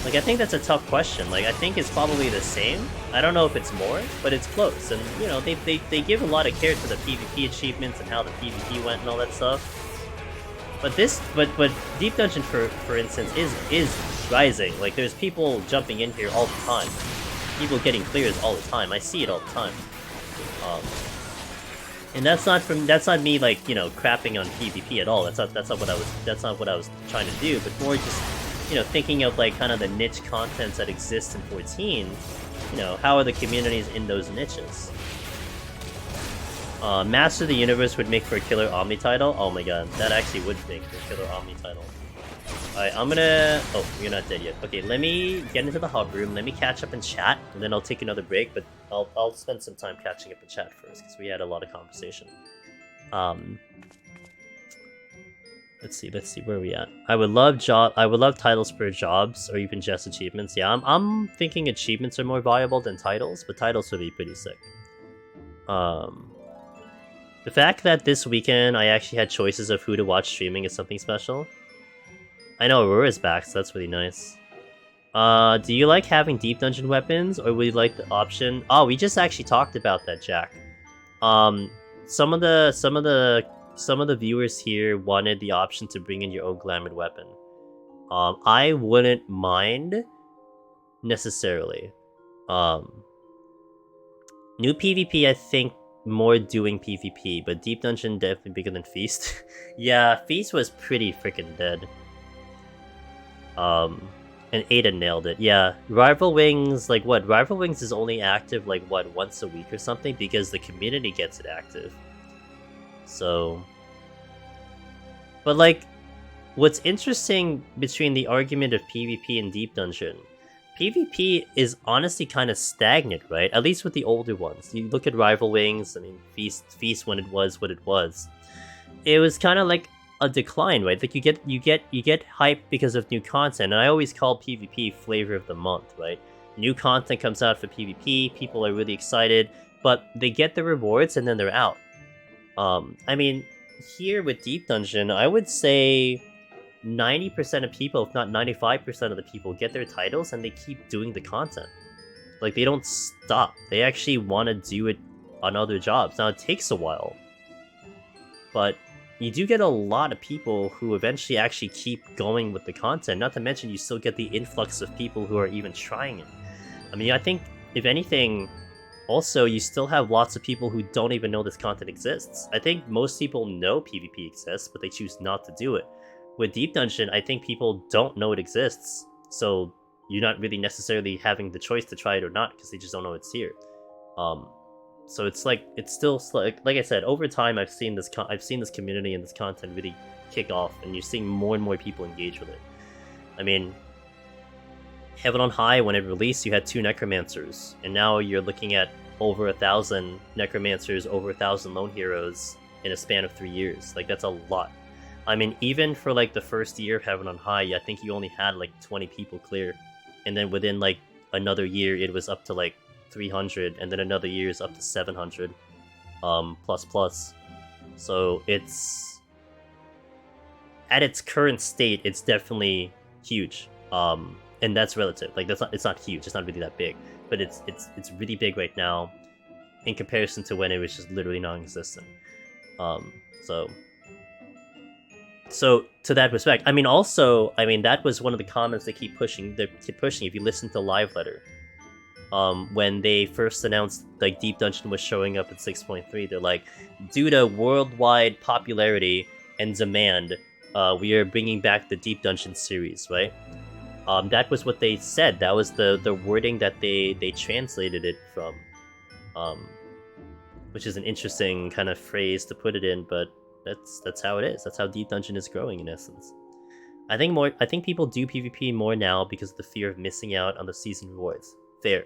Like, I think that's a tough question. Like, I think it's probably the same. I don't know if it's more, but it's close. And, you know, they give a lot of care to the PvP achievements and how the PvP went and all that stuff. But Deep Dungeon, for instance, is rising. Like, there's people jumping in here all the time. People getting clears all the time. I see it all the time. And that's not me, like, you know, crapping on PvP at all. That's not what I was trying to do, but more just, you know, thinking of, like, kind of the niche contents that exist in 14, you know, how are the communities in those niches? Master of the Universe would make for a killer Omni title? Oh my god, that actually would make for a killer Omni title. Alright, I'm gonna... Oh, you're not dead yet. Okay, let me get into the hub room, let me catch up in chat, and then I'll take another break, but I'll spend some time catching up in chat first, because we had a lot of conversation. Let's see, where are we at? I would love titles for jobs, or even just achievements. Yeah, I'm thinking achievements are more viable than titles, but titles would be pretty sick. The fact that this weekend I actually had choices of who to watch streaming is something special. I know Aurora's back, so that's really nice. Do you like having Deep Dungeon weapons, or would you like the option? Oh, we just actually talked about that, Jack. Some of the viewers here wanted the option to bring in your own glamored weapon. I wouldn't mind necessarily. New PvP, I think more doing PvP, but Deep Dungeon definitely bigger than Feast. Yeah, Feast was pretty freaking dead. And Ada nailed it. Yeah, Rival Wings, like what? Rival Wings is only active like what, once a week or something, because the community gets it active. So, but like, what's interesting between the argument of PvP and Deep Dungeon, PvP is honestly kind of stagnant, right? At least with the older ones. You look at Rival Wings, I mean, Feast when it was what it was. It was kind of like a decline, right? Like you get hype because of new content, and I always call PvP flavor of the month, right? New content comes out for PvP, people are really excited, but they get the rewards and then they're out. I mean, here with Deep Dungeon, I would say 90% of people, if not 95% of the people, get their titles and they keep doing the content. Like, they don't stop. They actually want to do it on other jobs. Now, it takes a while, but you do get a lot of people who eventually actually keep going with the content. Not to mention, you still get the influx of people who are even trying it. I mean, I think, if anything, also, you still have lots of people who don't even know this content exists. I think most people know PvP exists, but they choose not to do it. With Deep Dungeon, I think people don't know it exists, so you're not really necessarily having the choice to try it or not, because they just don't know it's here. So it's like, it's still like I said, over time I've seen this community and this content really kick off, and you're seeing more and more people engage with it. I mean, Heaven on High, when it released, you had 2 Necromancers, and now you're looking at over 1,000 Necromancers, over 1,000 Lone Heroes in a span of 3 years. Like, that's a lot. I mean, even for like the first year of Heaven on High, I think you only had like 20 people clear, and then within like another year it was up to like 300, and then another year is up to 700 plus. So it's, at its current state, it's definitely huge, and that's relative. Like, it's not huge, it's not really that big, but it's really big right now in comparison to when it was just literally non-existent. So to that respect, I mean, also, I mean, that was one of the comments they keep pushing. If you listen to Live Letter, when they first announced like Deep Dungeon was showing up at 6.3, they're like, due to worldwide popularity and demand, we are bringing back the Deep Dungeon series, right? That was what they said. That was the wording that they translated it from, which is an interesting kind of phrase to put it in, but that's how it is. That's how Deep Dungeon is growing in essence. I think people do PvP more now because of the fear of missing out on the season rewards. Fair.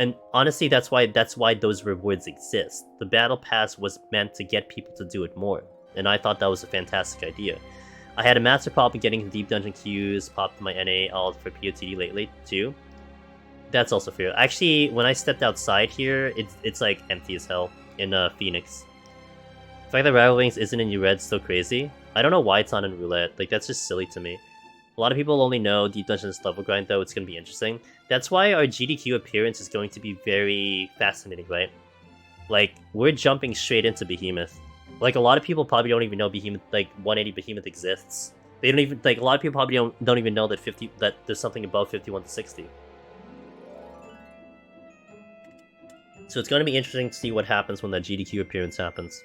And honestly, that's why those rewards exist. The battle pass was meant to get people to do it more, and I thought that was a fantastic idea. I had a massive problem getting the Deep Dungeon queues, popped my NA alt for PoTD lately too. That's also fair. Actually, when I stepped outside here, it's like empty as hell in Phoenix. The fact that Rival Wings isn't in Red is still crazy. I don't know why it's not in Roulette. Like, that's just silly to me. A lot of people only know Deep Dungeon's level grind, though. It's going to be interesting. That's why our GDQ appearance is going to be very fascinating, right? Like, we're jumping straight into Behemoth. Like, a lot of people probably don't even know Behemoth, like, 180 Behemoth exists. They don't even, like, a lot of people probably don't even know that that there's something above 51-60. So it's going to be interesting to see what happens when that GDQ appearance happens.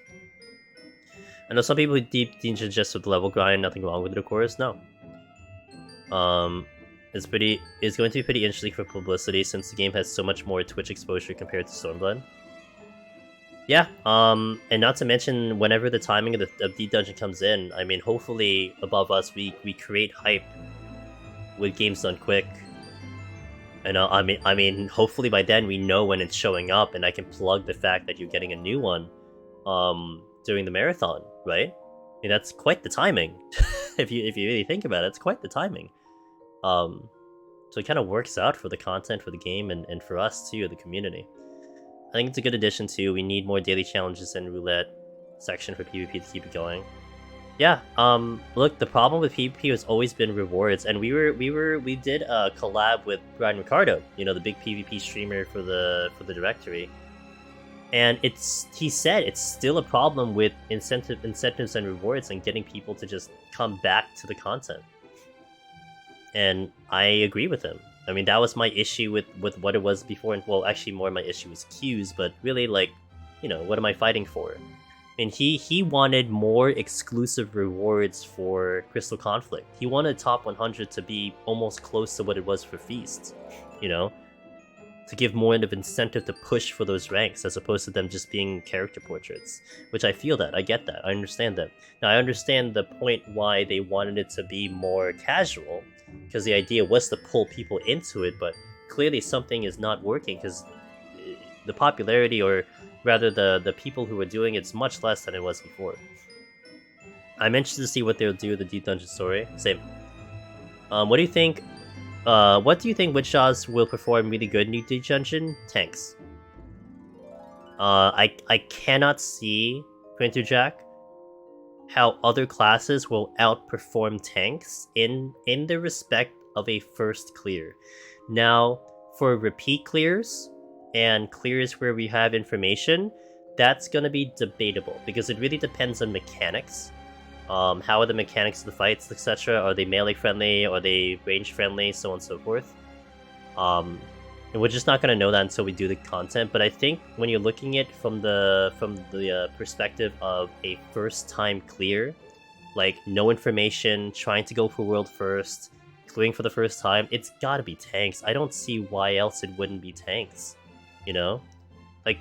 I know some people who Deep Dungeon just with level grind, nothing wrong with it, of course. No. It's going to be pretty interesting for publicity since the game has so much more Twitch exposure compared to Stormblood. Yeah, and not to mention, whenever the timing of Deep Dungeon comes in, I mean, hopefully above us we create hype with games done quick. And I mean, hopefully by then we know when it's showing up, and I can plug the fact that you're getting a new one during the marathon, right? I mean, that's quite the timing. if you really think about it, it's quite the timing. So it kind of works out for the content for the game and for us too, the community. I think it's a good addition too. We need more daily challenges and roulette section for PvP to keep it going. Yeah, look, the problem with PvP has always been rewards, and we did a collab with Brian Ricardo, you know, the big PvP streamer for the directory. And he said it's still a problem with incentives and rewards and getting people to just come back to the content. And I agree with him. I mean, that was my issue with what it was before, and well, actually more my issue was queues, but really, like, you know, what am I fighting for? And he wanted more exclusive rewards for Crystal Conflict. He wanted Top 100 to be almost close to what it was for Feast, you know? To give more of incentive to push for those ranks, as opposed to them just being character portraits. Which I feel that, I get that, I understand that. Now, I understand the point why they wanted it to be more casual, because the idea was to pull people into it, but clearly something is not working, because the popularity, or rather the people who are doing it's much less than it was before. I'm interested to see what they'll do with the Deep Dungeon story. Same. What do you think? What do you think Witch Jaws will perform really good in New Deep Dungeon? Tanks. I cannot see Printer Jack how other classes will outperform tanks in the respect of a first clear. Now, for repeat clears and clears where we have information, that's going to be debatable because it really depends on mechanics. How are the mechanics of the fights, etc.? Are they melee friendly? Are they range friendly? So on and so forth. And we're just not gonna know that until we do the content. But I think when you're looking at it from the perspective of a first time clear, like no information, trying to go for world first, clearing for the first time, it's gotta be tanks. I don't see why else it wouldn't be tanks. You know, like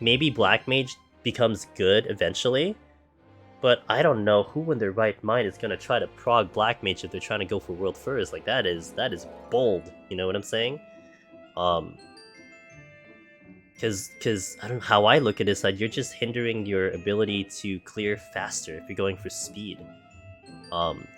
maybe Black Mage becomes good eventually. But I don't know who in their right mind is gonna try to prog Black Mage if they're trying to go for world first. Like that is bold. You know what I'm saying? Because I don't know how I look at this side. You're just hindering your ability to clear faster if you're going for speed.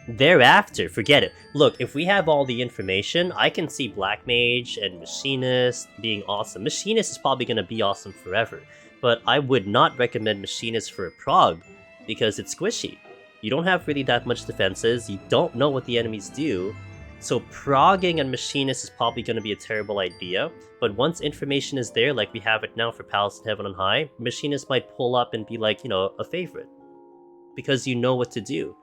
Thereafter, forget it. Look, if we have all the information, I can see Black Mage and Machinist being awesome. Machinist is probably gonna be awesome forever, but I would not recommend Machinist for a prog. Because it's squishy. You don't have really that much defenses, you don't know what the enemies do, so progging a Machinist is probably going to be a terrible idea, but once information is there, like we have it now for Palace in Heaven on High, Machinist might pull up and be like, you know, a favorite. Because you know what to do.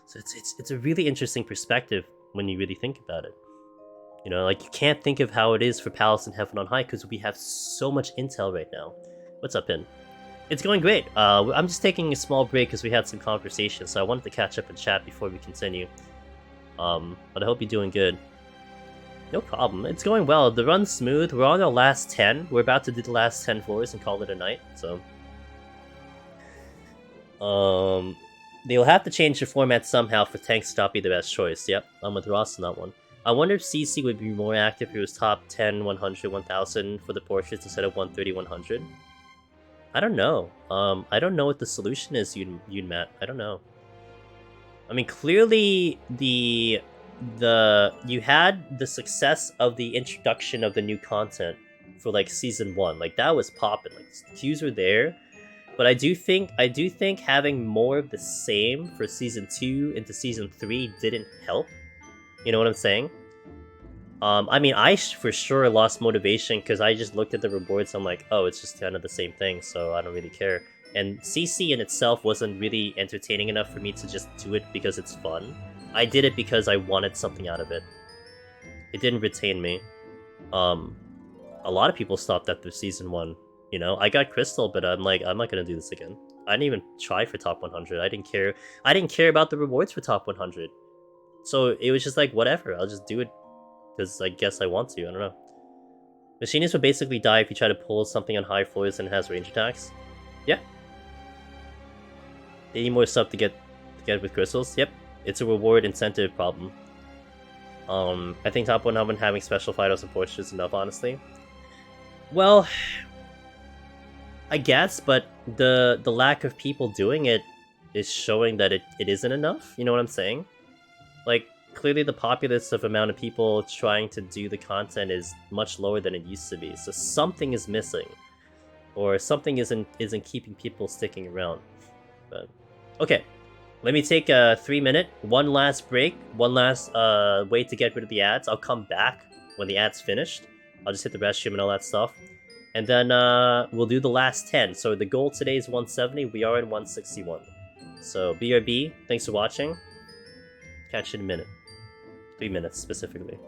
So it's a really interesting perspective when you really think about it. You know, like you can't think of how it is for Palace in Heaven on High because we have so much intel right now. What's up, Pin? It's going great. I'm just taking a small break because we had some conversation, so I wanted to catch up and chat before we continue. But I hope you're doing good. No problem. It's going well. The run's smooth. We're on our last 10. We're about to do the last 10 floors and call it a night, so... They'll have to change the format somehow for tanks to not be the best choice. Yep, I'm with Ross on that one. I wonder if CC would be more active if it was top 10, 100, 1000 for the portraits instead of 130, 100. I don't know. I don't know what the solution is, you'd Matt. I don't know. I mean, clearly you had the success of the introduction of the new content for like season 1. Like that was popping. Like queues were there. But I do think having more of the same for season 2 into season 3 didn't help. You know what I'm saying? I mean, I for sure lost motivation because I just looked at the rewards. I'm like, oh, it's just kind of the same thing, so I don't really care. And CC in itself wasn't really entertaining enough for me to just do it because it's fun. I did it because I wanted something out of it. It didn't retain me. A lot of people stopped after season 1. You know, I got Crystal, but I'm like, I'm not gonna do this again. I didn't even try for top 100. I didn't care. I didn't care about the rewards for top 100. So it was just like, whatever. I'll just do it because I guess I want to. I don't know. Machinist would basically die if you try to pull something on high floors and has range attacks. Yeah. They need more stuff to get with crystals. Yep. It's a reward incentive problem. I think top 100 having special fighters and portraits is enough, honestly. Well, I guess, but the lack of people doing it is showing that it isn't enough. You know what I'm saying? Like, clearly the populace of amount of people trying to do the content is much lower than it used to be. So something is missing, or something isn't keeping people sticking around. But okay, let me take a 3-minute, one last break, one last way to get rid of the ads. I'll come back when the ad's finished. I'll just hit the restroom and all that stuff. And then we'll do the last 10. So the goal today is 170. We are at 161. So BRB, thanks for watching. Catch you in a minute. 3 minutes specifically.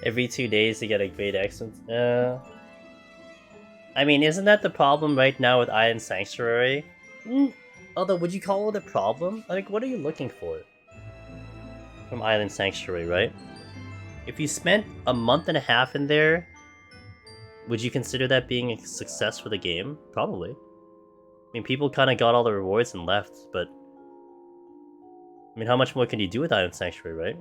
Every 2 days to get a great excellent. I mean, isn't that the problem right now with Iron Sanctuary? Although, would you call it a problem? Like, what are you looking for from Island Sanctuary, right? If you spent a month and a half in there, would you consider that being a success for the game? Probably. I mean, people kind of got all the rewards and left, but... I mean, how much more can you do with Island Sanctuary, right?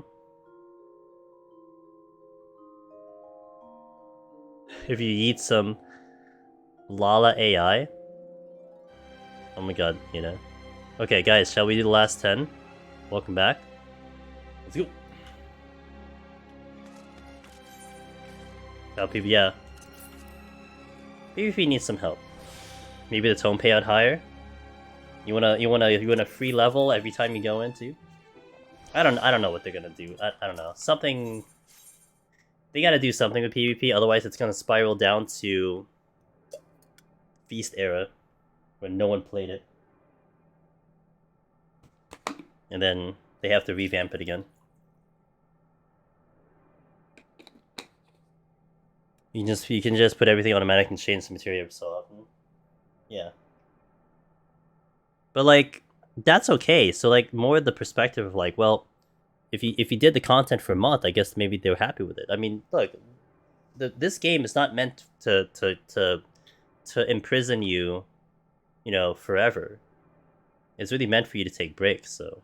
If you eat some Lala AI. Oh my god, you know. Okay, guys, shall we do the last 10? Welcome back. Let's go. Oh, PvP, yeah. PvP needs some help. Maybe the tone payout higher. You wanna free level every time you go into. I don't know what they're gonna do. I don't know. Something. They gotta do something with PvP, otherwise it's gonna spiral down to Feast era, when no one played it. And then they have to revamp it again. You can just put everything automatic and change the material so often. Yeah. But like, that's okay. So like, more the perspective of like, well, if you did the content for a month, I guess maybe they were happy with it. I mean, look, this game is not meant to imprison you, you know, forever. It's really meant for you to take breaks. So,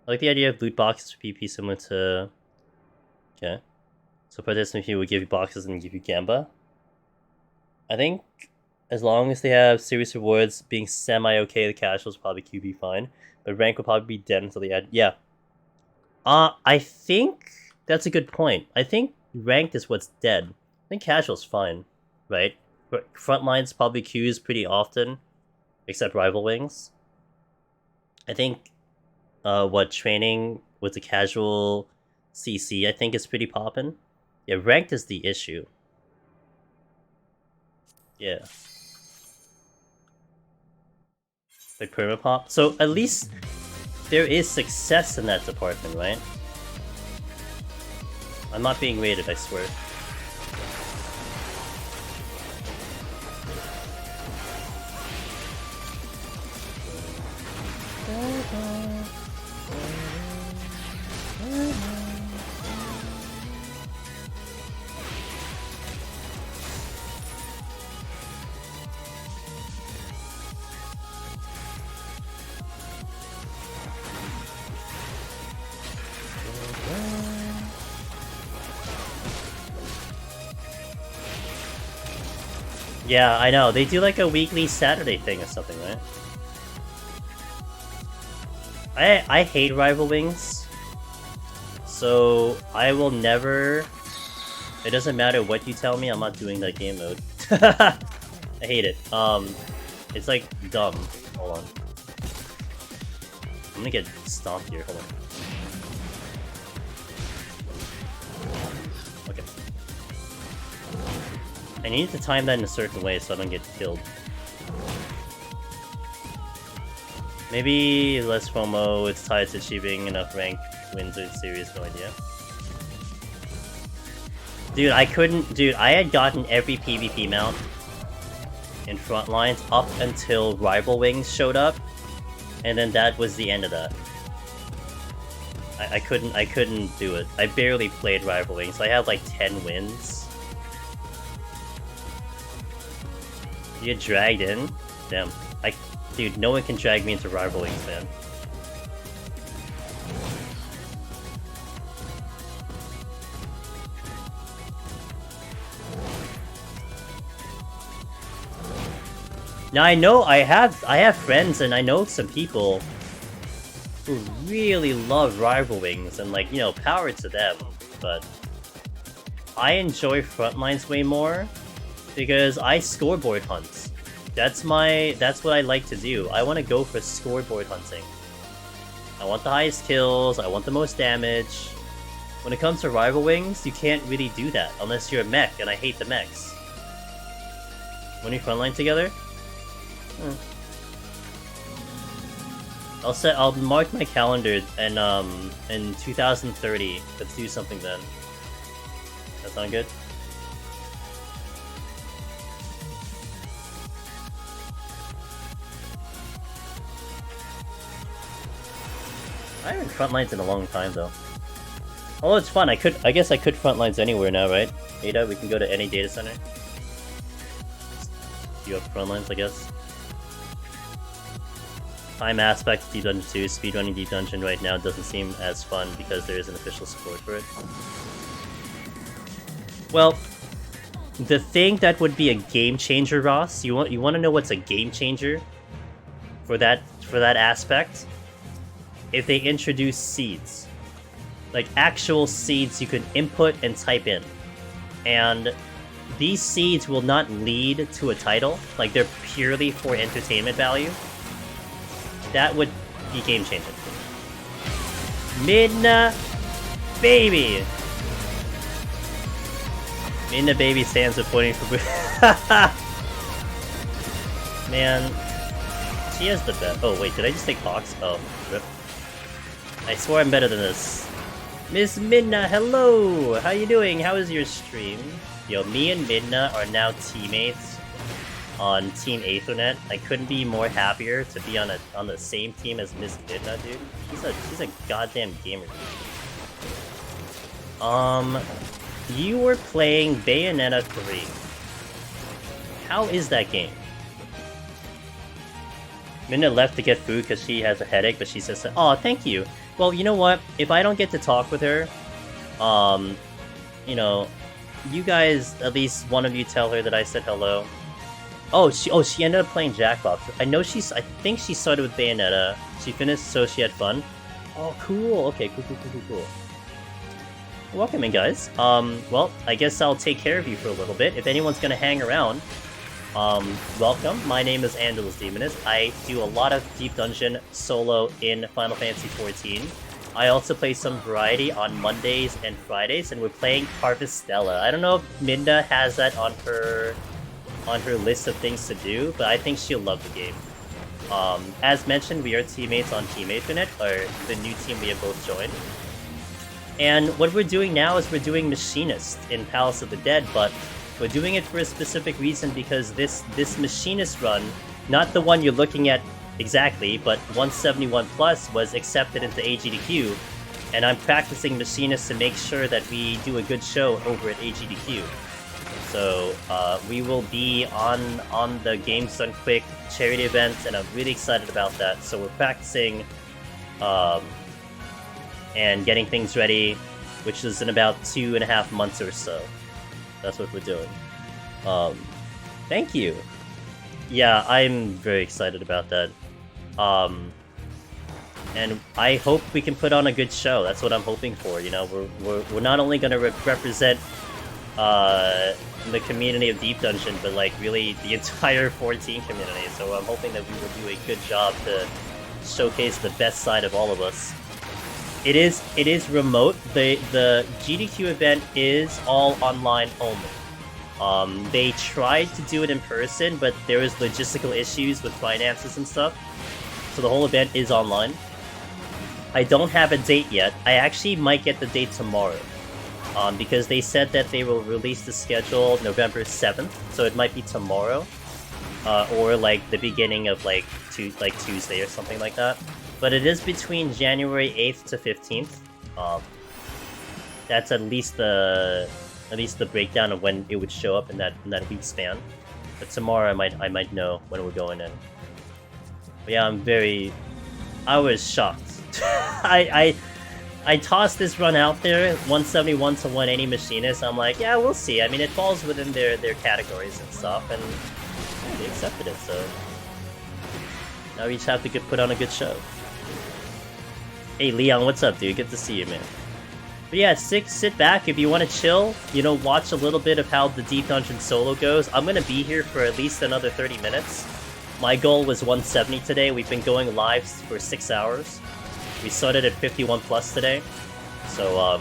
I like the idea of loot boxes for PvP similar to. Okay, so participants here will give you boxes and give you gamba. I think as long as they have serious rewards, being semi-okay, the casuals probably QB fine, but rank will probably be dead until the end. Yeah. I think that's a good point. I think ranked is what's dead. I think casual's fine, right? Frontlines probably queues pretty often, except Rival Wings. I think what training with the casual CC I think is pretty poppin'. Yeah, ranked is the issue. Yeah. Like permapop. So at least there is success in that department, right? I'm not being rated, I swear. Yeah, I know. They do like a weekly Saturday thing or something, right? I hate Rival Wings. So I will never... It doesn't matter what you tell me, I'm not doing that game mode. I hate it. It's like dumb. Hold on. I'm gonna get stomped here, hold on. Okay. I need to time that in a certain way so I don't get killed. Maybe less FOMO, it's tied to achieving enough rank wins or series, no idea. Dude, I had gotten every PvP mount in Frontlines up until Rival Wings showed up, and then that was the end of that. I couldn't do it. I barely played Rival Wings. I had like 10 wins. You get dragged in? Damn. Dude, no one can drag me into Rival Wings, man. Now I know I have friends and I know some people who really love Rival Wings and like, you know, power to them, but I enjoy Frontlines way more because I scoreboard hunt. That's what I like to do. I want to go for scoreboard hunting. I want the highest kills, I want the most damage. When it comes to Rival Wings, you can't really do that unless you're a mech, and I hate the mechs. When we frontline together? I'll mark my calendar and in 2030. Let's do something then. That sound good? I haven't frontlines in a long time though. Oh, it's fun. I guess I could frontlines anywhere now, right? Ada, we can go to any data center. You have frontlines, I guess. Time aspect, Deep Dungeon 2, speedrunning Deep Dungeon right now doesn't seem as fun because there isn't official support for it. Well, the thing that would be a game changer, Ross, you want to know what's a game changer for that aspect? If they introduce seeds. Like actual seeds you can input and type in. And these seeds will not lead to a title, like they're purely for entertainment value. That would be game changing. Midna Baby! Midna Baby stands with pointing for Man, she has the best. Oh wait, did I just take Fox? Oh, rip. I swore I'm better than this. Miss Midna, hello! How you doing? How is your stream? Yo, me and Midna are now teammates on Team Aethernet. I couldn't be more happier to be on the same team as Miss Midna, dude. She's a goddamn gamer. You were playing Bayonetta 3. How is that game? Midna left to get food because she has a headache, but she says, "Oh, thank you." Well, you know what? If I don't get to talk with her, you know, you guys, at least one of you tell her that I said hello. Oh, she ended up playing Jackbox. I think she started with Bayonetta. She finished, so she had fun. Oh, cool. Okay, cool. Welcome in, guys. Well, I guess I'll take care of you for a little bit. If anyone's gonna hang around, welcome. My name is Angelus Demonist. I do a lot of Deep Dungeon solo in Final Fantasy XIV. I also play some variety on Mondays and Fridays, and we're playing Harvestella. I don't know if Midna has that on her list of things to do, but I think she'll love the game. As mentioned, we are teammates on Team Aethernet, or the new team we have both joined. And what we're doing now is we're doing Machinist in Palace of the Dead, but we're doing it for a specific reason because this Machinist run, not the one you're looking at exactly, but 171 Plus was accepted into AGDQ, and I'm practicing Machinist to make sure that we do a good show over at AGDQ. So we will be on the Games Done Quick charity event, and I'm really excited about that. So we're practicing and getting things ready, which is in about 2.5 months or so. That's what we're doing. Thank you. Yeah, I'm very excited about that. And I hope we can put on a good show. That's what I'm hoping for. You know, we're not only going to represent the community of Deep Dungeon, but like really the entire 14 community. So I'm hoping that we will do a good job to showcase the best side of all of us. It is remote. The GDQ event is all online only. They tried to do it in person, but there was logistical issues with finances and stuff. So the whole event is online. I don't have a date yet. I actually might get the date tomorrow. Because they said that they will release the schedule November 7th, so it might be tomorrow. Or like the beginning of like Tuesday or something like that. But it is between January 8th to 15th. That's at least the breakdown of when it would show up in that week span. But tomorrow I might know when we're going in. But yeah, I was shocked. I tossed this run out there, 171 to 180 Machinist. I'm like, yeah, we'll see. I mean, it falls within their categories and stuff, and yeah, they accepted it. So now we just have to put on a good show. Hey Leon, what's up, dude? Good to see you, man. But yeah, sit back if you want to chill. You know, watch a little bit of how the Deep Dungeon solo goes. I'm gonna be here for at least another 30 minutes. My goal was 170 today. We've been going live for 6 hours. We started at 51 plus today. So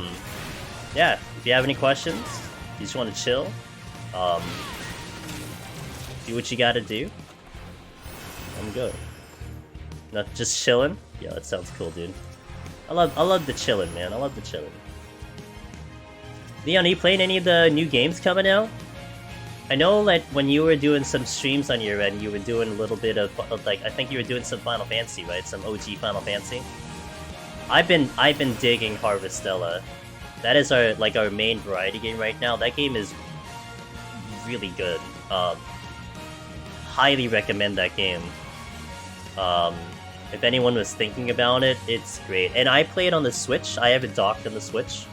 yeah, if you have any questions, you just want to chill, do what you gotta do, I'm good. Not just chilling. Yeah, that sounds cool, dude. I love the chilling, man. I love the chilling. Leon, are you playing any of the new games coming out? I know that when you were doing some streams on your end, you were doing a little bit of like, I think you were doing some Final Fantasy, right? Some OG Final Fantasy. I've been digging Harvestella. That is our main variety game right now. That game is really good. Highly recommend that game. If anyone was thinking about it, it's great. And I play it on the Switch. I have it docked on the Switch.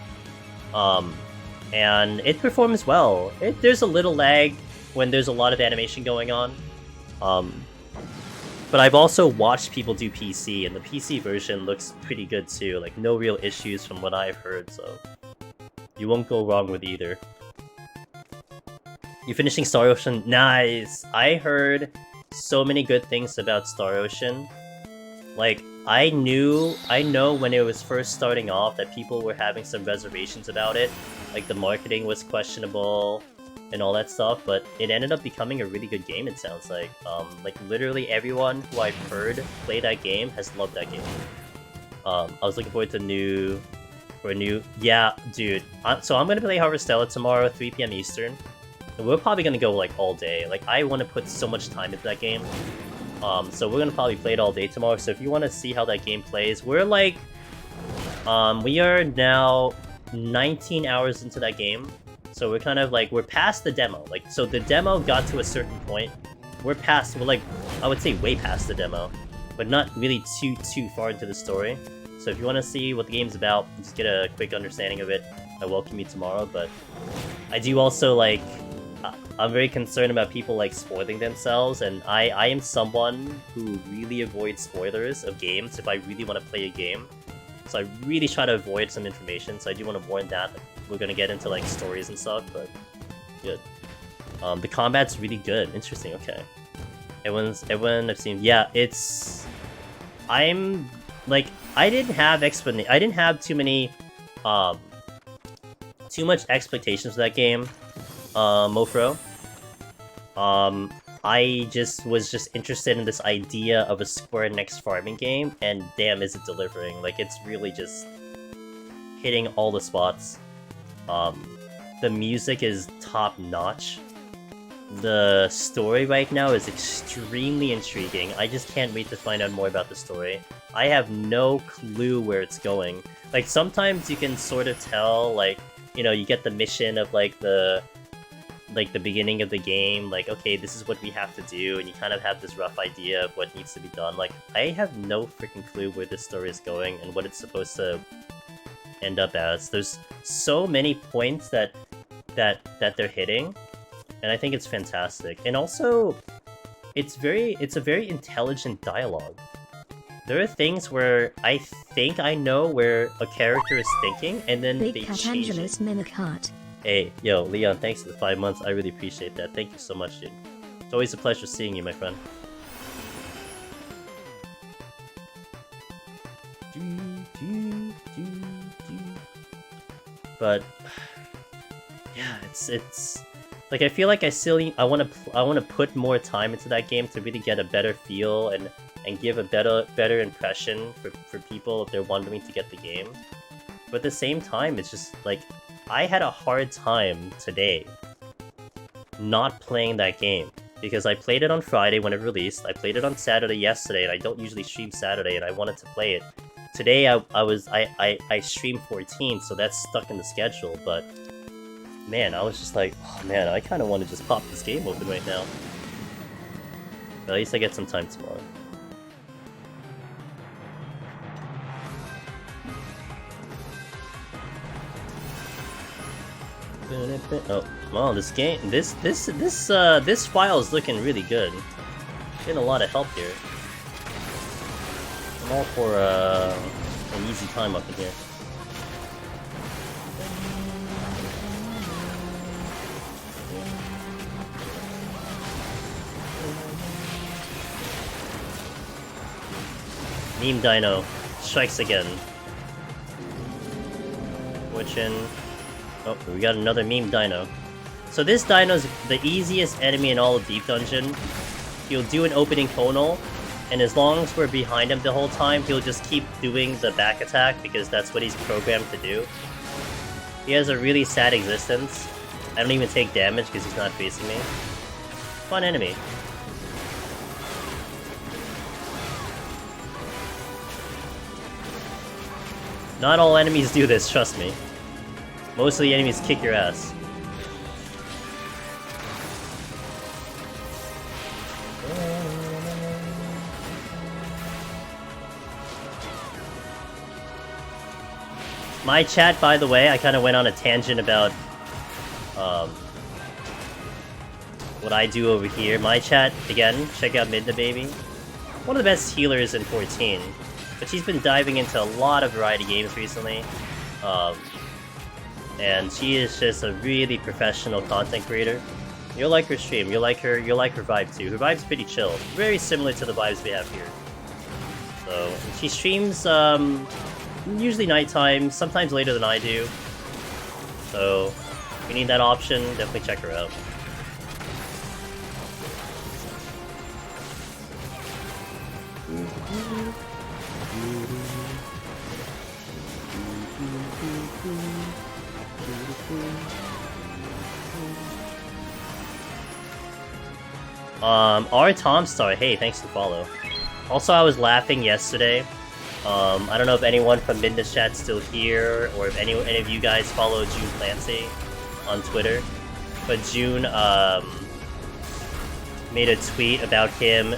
And it performs well. There's a little lag when there's a lot of animation going on. But I've also watched people do PC, and the PC version looks pretty good too. Like, no real issues from what I've heard, so you won't go wrong with either. You finishing Star Ocean? Nice! I heard so many good things about Star Ocean. Like, I know when it was first starting off that people were having some reservations about it. Like, the marketing was questionable and all that stuff, but it ended up becoming a really good game, it sounds like. Like, literally everyone who I've heard play that game has loved that game. I was looking forward to a new... Yeah, dude. So I'm gonna play Harvestella tomorrow, 3 PM Eastern. And we're probably gonna go, like, all day. Like, I want to put so much time into that game. So we're gonna probably play it all day tomorrow, so if you want to see how that game plays, we're like... we are now 19 hours into that game. So we're kind of like, we're past the demo. Like, so the demo got to a certain point. We're like, I would say way past the demo. But not really too far into the story. So if you want to see what the game's about, just get a quick understanding of it, I welcome you tomorrow. But I do also, like... I'm very concerned about people, like, spoiling themselves, and I am someone who really avoids spoilers of games if I really want to play a game. So I really try to avoid some information, so I do want to warn that we're gonna get into, like, stories and stuff, but good. The combat's really good. Interesting, okay. Everyone I've seen... Yeah, it's... I'm... Like, I didn't have too many... too much expectations for that game. Mofro. I was just interested in this idea of a Square Enix farming game, and damn is it delivering. Like, it's really just hitting all the spots. The music is top-notch. The story right now is extremely intriguing. I just can't wait to find out more about the story. I have no clue where it's going. Like, sometimes you can sort of tell, like, you know, you get the mission of, like, the beginning of the game, like, okay, this is what we have to do, and you kind of have this rough idea of what needs to be done. Like, I have no freaking clue where this story is going and what it's supposed to end up as. There's so many points that they're hitting, and I think it's fantastic. And also, it's a very intelligent dialogue. There are things where I think I know where a character is thinking, and then they change it. Mimic Heart. Hey, yo, Leon, thanks for the 5 months. I really appreciate that. Thank you so much, dude. It's always a pleasure seeing you, my friend. But yeah, it's like, I feel like I want to put more time into that game to really get a better feel and give a better impression for people if they're wondering to get the game. But at the same time, it's just like, I had a hard time today not playing that game, because I played it on Friday when it released, I played it on Saturday yesterday, and I don't usually stream Saturday, and I wanted to play it. Today I streamed 14, so that's stuck in the schedule, but man, I was just like, oh man, I kind of want to just pop this game open right now. But at least I get some time tomorrow. Oh, well, this game, this file is looking really good. Getting a lot of help here. I'm all for an easy time up in here. Meme Dino strikes again. Fortune. Oh, we got another meme dino. So this dino's the easiest enemy in all of Deep Dungeon. He'll do an opening tonal, and as long as we're behind him the whole time, he'll just keep doing the back attack because that's what he's programmed to do. He has a really sad existence. I don't even take damage because he's not facing me. Fun enemy. Not all enemies do this, trust me. Most of the enemies kick your ass. My chat, by the way, I kind of went on a tangent about what I do over here. My chat, again, check out Midna Baby. One of the best healers in 14. But she's been diving into a lot of variety games recently. And she is just a really professional content creator. You'll like her stream, you'll like her vibe too. Her vibe's pretty chill. Very similar to the vibes we have here. So she streams usually nighttime, sometimes later than I do. So if you need that option, definitely check her out. R Tomstar, hey, thanks to follow. Also, I was laughing yesterday. I don't know if anyone from Midna's chat's still here, or if any of you guys follow June Clancy on Twitter. But June made a tweet about him.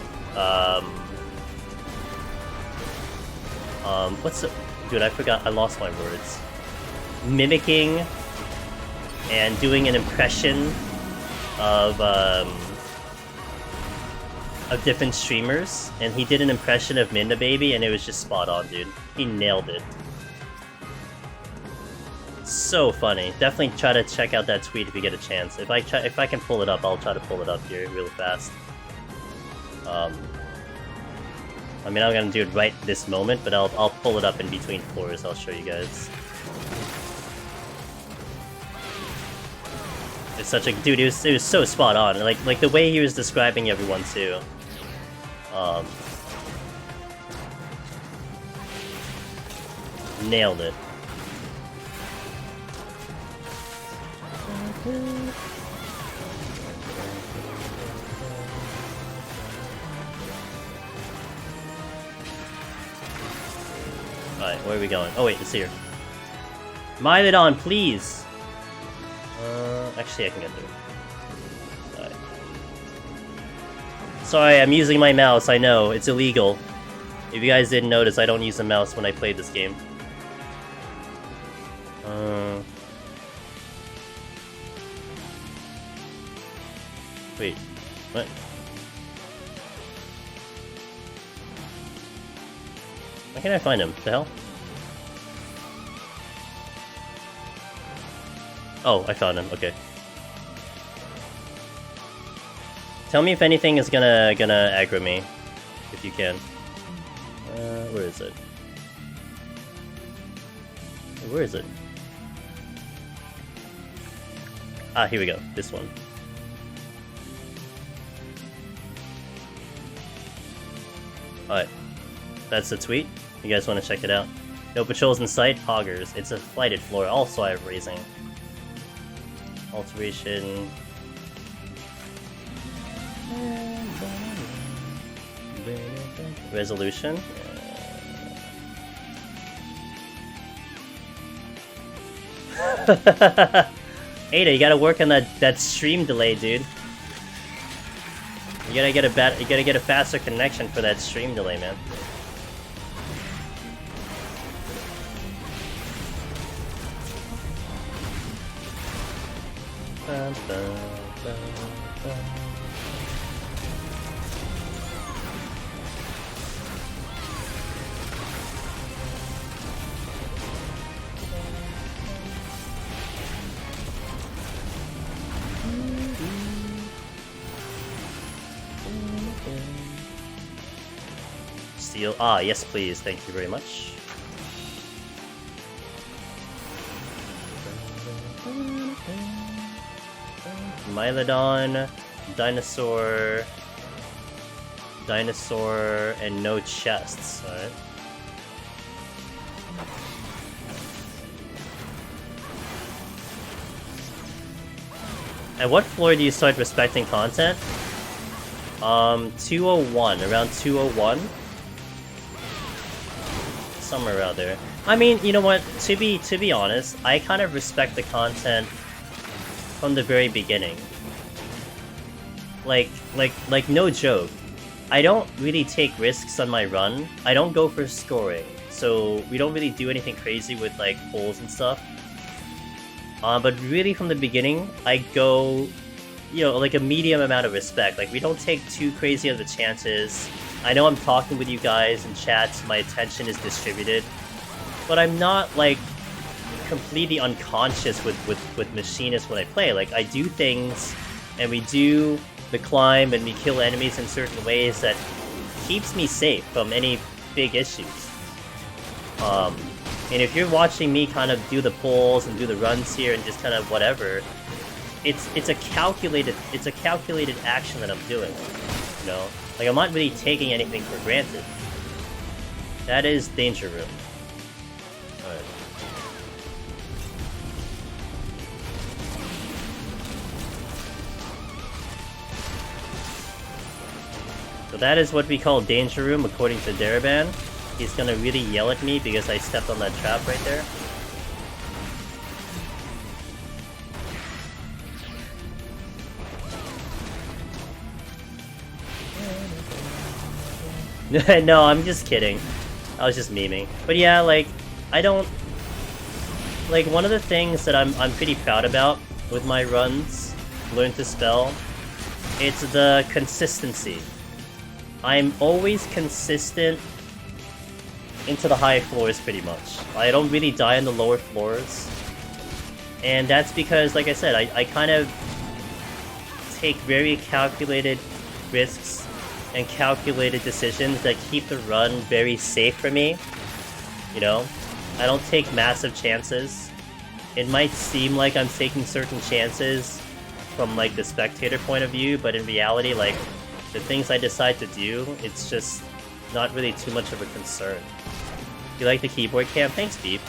What's the... Dude, I forgot. I lost my words. Mimicking and doing an impression of different streamers, and he did an impression of Midna Baby, and it was just spot on, dude. He nailed it. So funny. Definitely try to check out that tweet if you get a chance. If I can pull it up, I'll try to pull it up here really fast. I mean, I'm gonna do it right this moment, but I'll pull it up in between floors. I'll show you guys. It's such a dude. It was so spot on. Like the way he was describing everyone too. Nailed it. Alright, where are we going? Oh wait, it's here. Mylodon, please! Actually I can get through. Alright. Sorry, I'm using my mouse, I know, it's illegal. If you guys didn't notice, I don't use a mouse when I play this game. Wait, what? Why can't I find him? The hell? Oh, I found him. Okay. Tell me if anything is gonna aggro me, if you can. Where is it? Where is it? Ah, here we go. This one. Alright. That's the tweet. You guys want to check it out? No patrols in sight? Hoggers. It's a flighted floor. Also I have raising. Alteration. Resolution. Ada, you gotta work on that stream delay, dude. You gotta get a faster connection for that stream delay, man. Steel. Ah, yes, please. Thank you very much. Mylodon, dinosaur, and no chests. Alright. At what floor do you start respecting content? 201, around 201. Somewhere around there. I mean, you know what? To be honest, I kind of respect the content from the very beginning. Like no joke. I don't really take risks on my run. I don't go for scoring, so we don't really do anything crazy with like pulls and stuff. But really from the beginning, I go, you know, like a medium amount of respect. Like we don't take too crazy of the chances. I know I'm talking with you guys in chats, my attention is distributed, but I'm not like completely unconscious with machinists when I play. Like I do things, and we do the climb, and we kill enemies in certain ways that keeps me safe from any big issues. And if you're watching me kind of do the pulls and do the runs here and just kind of whatever, it's a calculated action that I'm doing, you know? Like I'm not really taking anything for granted. That is Danger Room. Alright. So that is what we call Danger Room according to Daraban. He's gonna really yell at me because I stepped on that trap right there. No, I'm just kidding. I was just memeing. But yeah, like, I don't... Like, one of the things that I'm pretty proud about with my runs, Learn to Spell, it's the consistency. I'm always consistent into the high floors pretty much. I don't really die on the lower floors. And that's because, like I said, I kind of take very calculated risks and calculated decisions that keep the run very safe for me. You know? I don't take massive chances. It might seem like I'm taking certain chances from like the spectator point of view, but in reality, like, the things I decide to do, it's just not really too much of a concern. You like the keyboard cam? Thanks, Beep.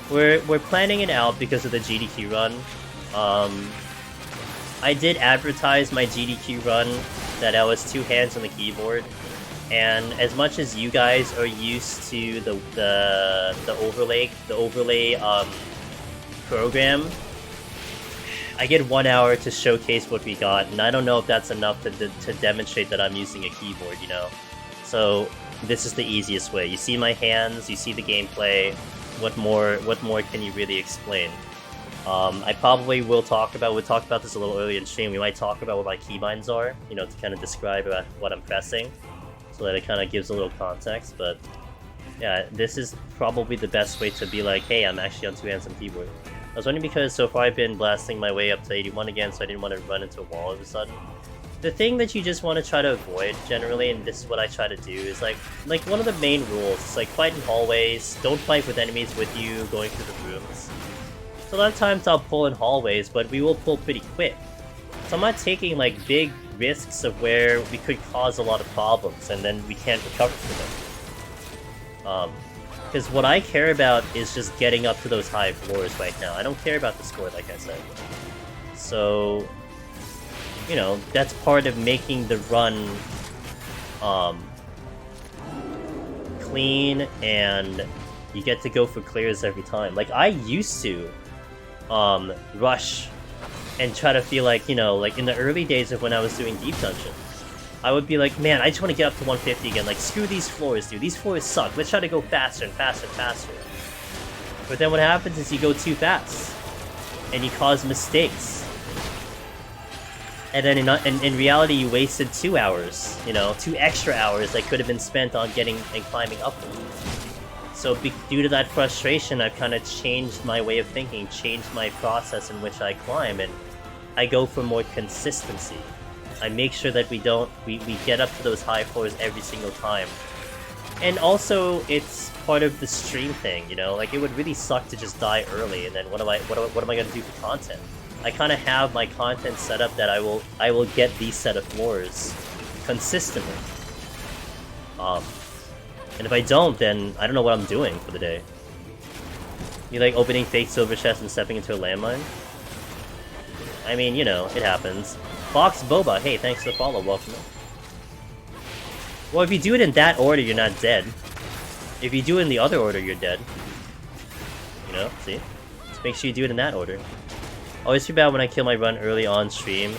We're planning it out because of the GDQ run. I did advertise my GDQ run that I was 2 hands on the keyboard, and as much as you guys are used to the overlay program, I get 1 hour to showcase what we got, and I don't know if that's enough to demonstrate that I'm using a keyboard, you know? So this is the easiest way. You see my hands, you see the gameplay. What more can you really explain? I probably will talk about, we'll talk about this a little earlier in stream, we might talk about what my keybinds are, you know, to kind of describe about what I'm pressing, so that it kind of gives a little context, but yeah, this is probably the best way to be like, hey, I'm actually on 2 hands on keyboard. I was wondering because so far I've been blasting my way up to 81 again, so I didn't want to run into a wall all of a sudden. The thing that you just want to try to avoid, generally, and this is what I try to do, is like one of the main rules, is like fight in hallways, don't fight with enemies with you going through the rooms. So a lot of times I'll pull in hallways, but we will pull pretty quick. So I'm not taking like big risks of where we could cause a lot of problems and then we can't recover from them. Because what I care about is just getting up to those high floors right now. I don't care about the score, like I said. So, you know, that's part of making the run clean, and you get to go for clears every time. Like, I used to rush and try to feel like, you know, like in the early days of when I was doing deep dungeons, I would be like, man, I just want to get up to 150 again. Like, screw these floors, dude. These floors suck. Let's try to go faster and faster and faster. But then what happens is you go too fast, and you cause mistakes. And then in reality, you wasted 2 hours, you know, 2 extra hours that could have been spent on getting and climbing upward. So due to that frustration, I've kind of changed my way of thinking, changed my process in which I climb, and I go for more consistency. I make sure that we get up to those high floors every single time. And also, it's part of the stream thing, you know? Like, it would really suck to just die early, and then what am I gonna do for content? I kind of have my content set up that I will get these set of floors consistently. And if I don't, then I don't know what I'm doing for the day. You like opening fake silver chests and stepping into a landmine? I mean, you know, it happens. Fox Boba, hey, thanks for the follow, welcome. Well, if you do it in that order, you're not dead. If you do it in the other order, you're dead. You know, see? Just make sure you do it in that order. Always feel bad when I kill my run early on stream.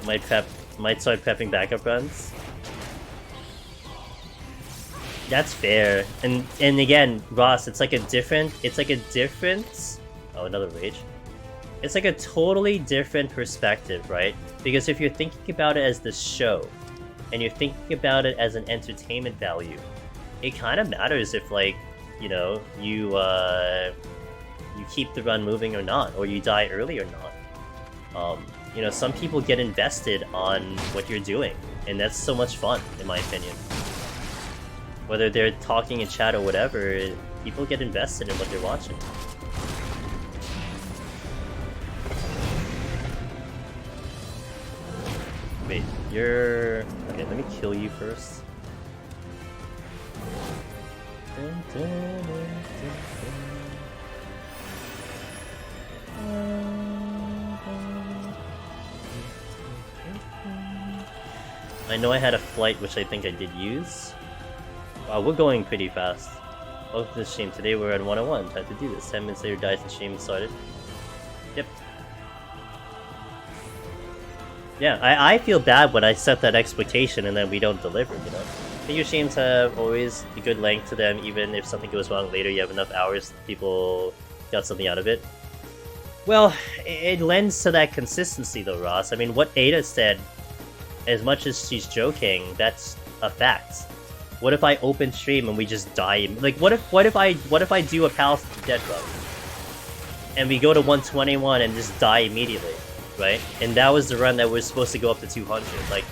Might start prepping backup runs. That's fair. And again, Ross, it's like a different... Oh, another rage. It's like a totally different perspective, right? Because if you're thinking about it as the show, and you're thinking about it as an entertainment value, it kind of matters if, like, you know, you keep the run moving or not, or you die early or not. You know, some people get invested on what you're doing, and that's so much fun, in my opinion. Whether they're talking in chat or whatever, people get invested in what they're watching. Wait, you're... Okay, let me kill you first. I know I had a flight, which I think I did use. Wow, we're going pretty fast. Welcome to the stream. Today we're at 101. Time to do this. 10 minutes later, dies the stream started. Yep. Yeah, I feel bad when I set that expectation and then we don't deliver, you know? I think your streams have always a good length to them, even if something goes wrong later, you have enough hours, people got something out of it. Well, it lends to that consistency though, Ross. I mean, what Ada said, as much as she's joking, that's a fact. What if I open stream and we just die? Like, what if I do a Palace of the Dead run, and we go to 121 and just die immediately, right? And that was the run that was supposed to go up to 200. Like,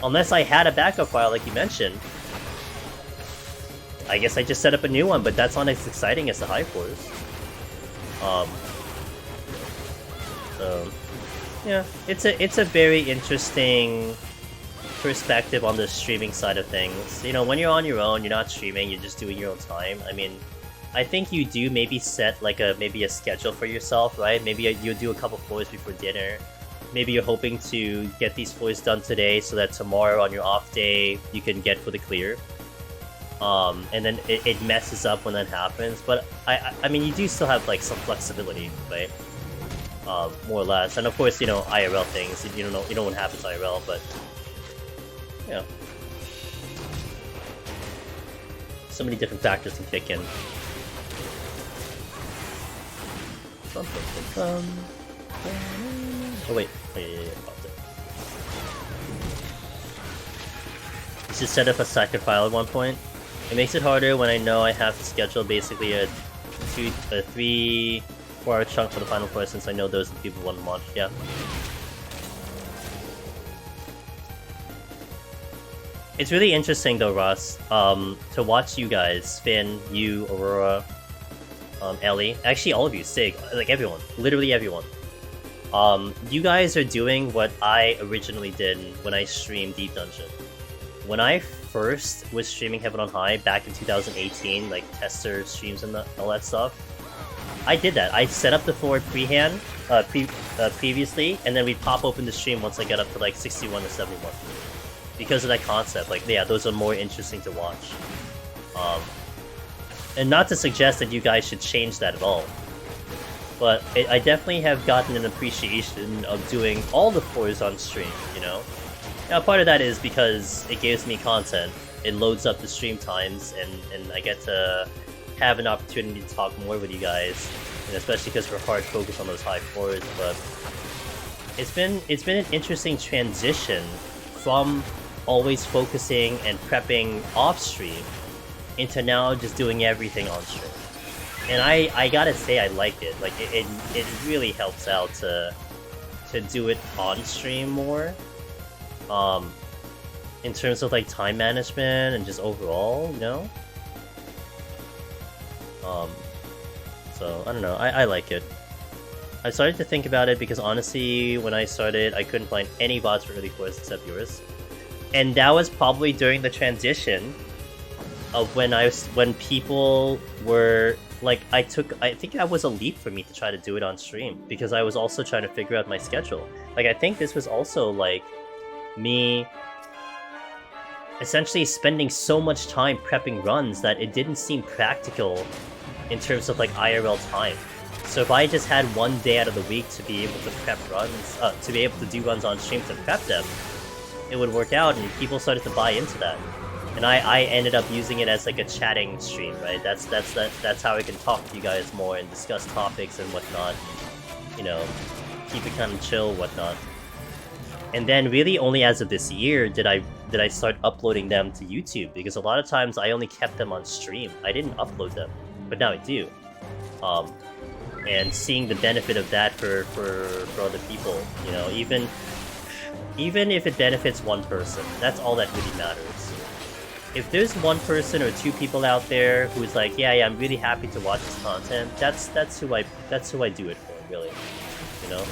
unless I had a backup file, like you mentioned, I guess I just set up a new one. But that's not as exciting as the high fours. So yeah, it's a very interesting perspective on the streaming side of things. You know, when you're on your own, you're not streaming, you're just doing your own time. I mean, I think you do maybe set like maybe a schedule for yourself, right? Maybe you do a couple floors before dinner. Maybe you're hoping to get these floors done today so that tomorrow on your off day you can get for the clear. And then it messes up when that happens. But I mean, you do still have like some flexibility, right? More or less. And of course, you know, IRL things. You don't know what happens IRL, but yeah. So many different factors can kick in. Oh wait, yeah, popped it. You should set up a second file at one point. It makes it harder when I know I have to schedule basically a 3-4 hour chunk for the final floor, since I know those are the people want to watch. Yeah. It's really interesting though, Ross, to watch you guys, Finn, you, Aurora, Ellie, actually all of you, Sig, like everyone, literally everyone. You guys are doing what I originally did when I streamed Deep Dungeon. When I first was streaming Heaven on High back in 2018, like tester streams and all that stuff, I did that. I set up the floor previously, and then we'd pop open the stream once I got up to like 61 to 71. Because of that concept, like, yeah, those are more interesting to watch. And not to suggest that you guys should change that at all, but I definitely have gotten an appreciation of doing all the floors on stream, you know? Now, part of that is because it gives me content, it loads up the stream times, and I get to have an opportunity to talk more with you guys, and especially because we're hard focused on those high floors. But it's been an interesting transition from always focusing and prepping off stream into now just doing everything on stream. And I gotta say, I like it. Like, it really helps out to do it on stream more. In terms of like time management and just overall, you know? So I don't know, I like it. I started to think about it because honestly, when I started, I couldn't find any bots for early floors except yours. And that was probably during the transition of when people were like, I think that was a leap for me to try to do it on stream, because I was also trying to figure out my schedule. Like, I think this was also like me essentially spending so much time prepping runs that it didn't seem practical in terms of like IRL time. So if I just had one day out of the week to be able to prep runs, to be able to do runs on stream to prep them, it would work out, and people started to buy into that. And I ended up using it as like a chatting stream, right? That's how I can talk to you guys more and discuss topics and whatnot. You know, keep it kind of chill, whatnot. And then really only as of this year did I start uploading them to YouTube, because a lot of times I only kept them on stream. I didn't upload them, but now I do. And seeing the benefit of that for other people, you know, even if it benefits one person, that's all that really matters. If there's one person or two people out there who's like, yeah, I'm really happy to watch this content, that's who I do it for, really, you know.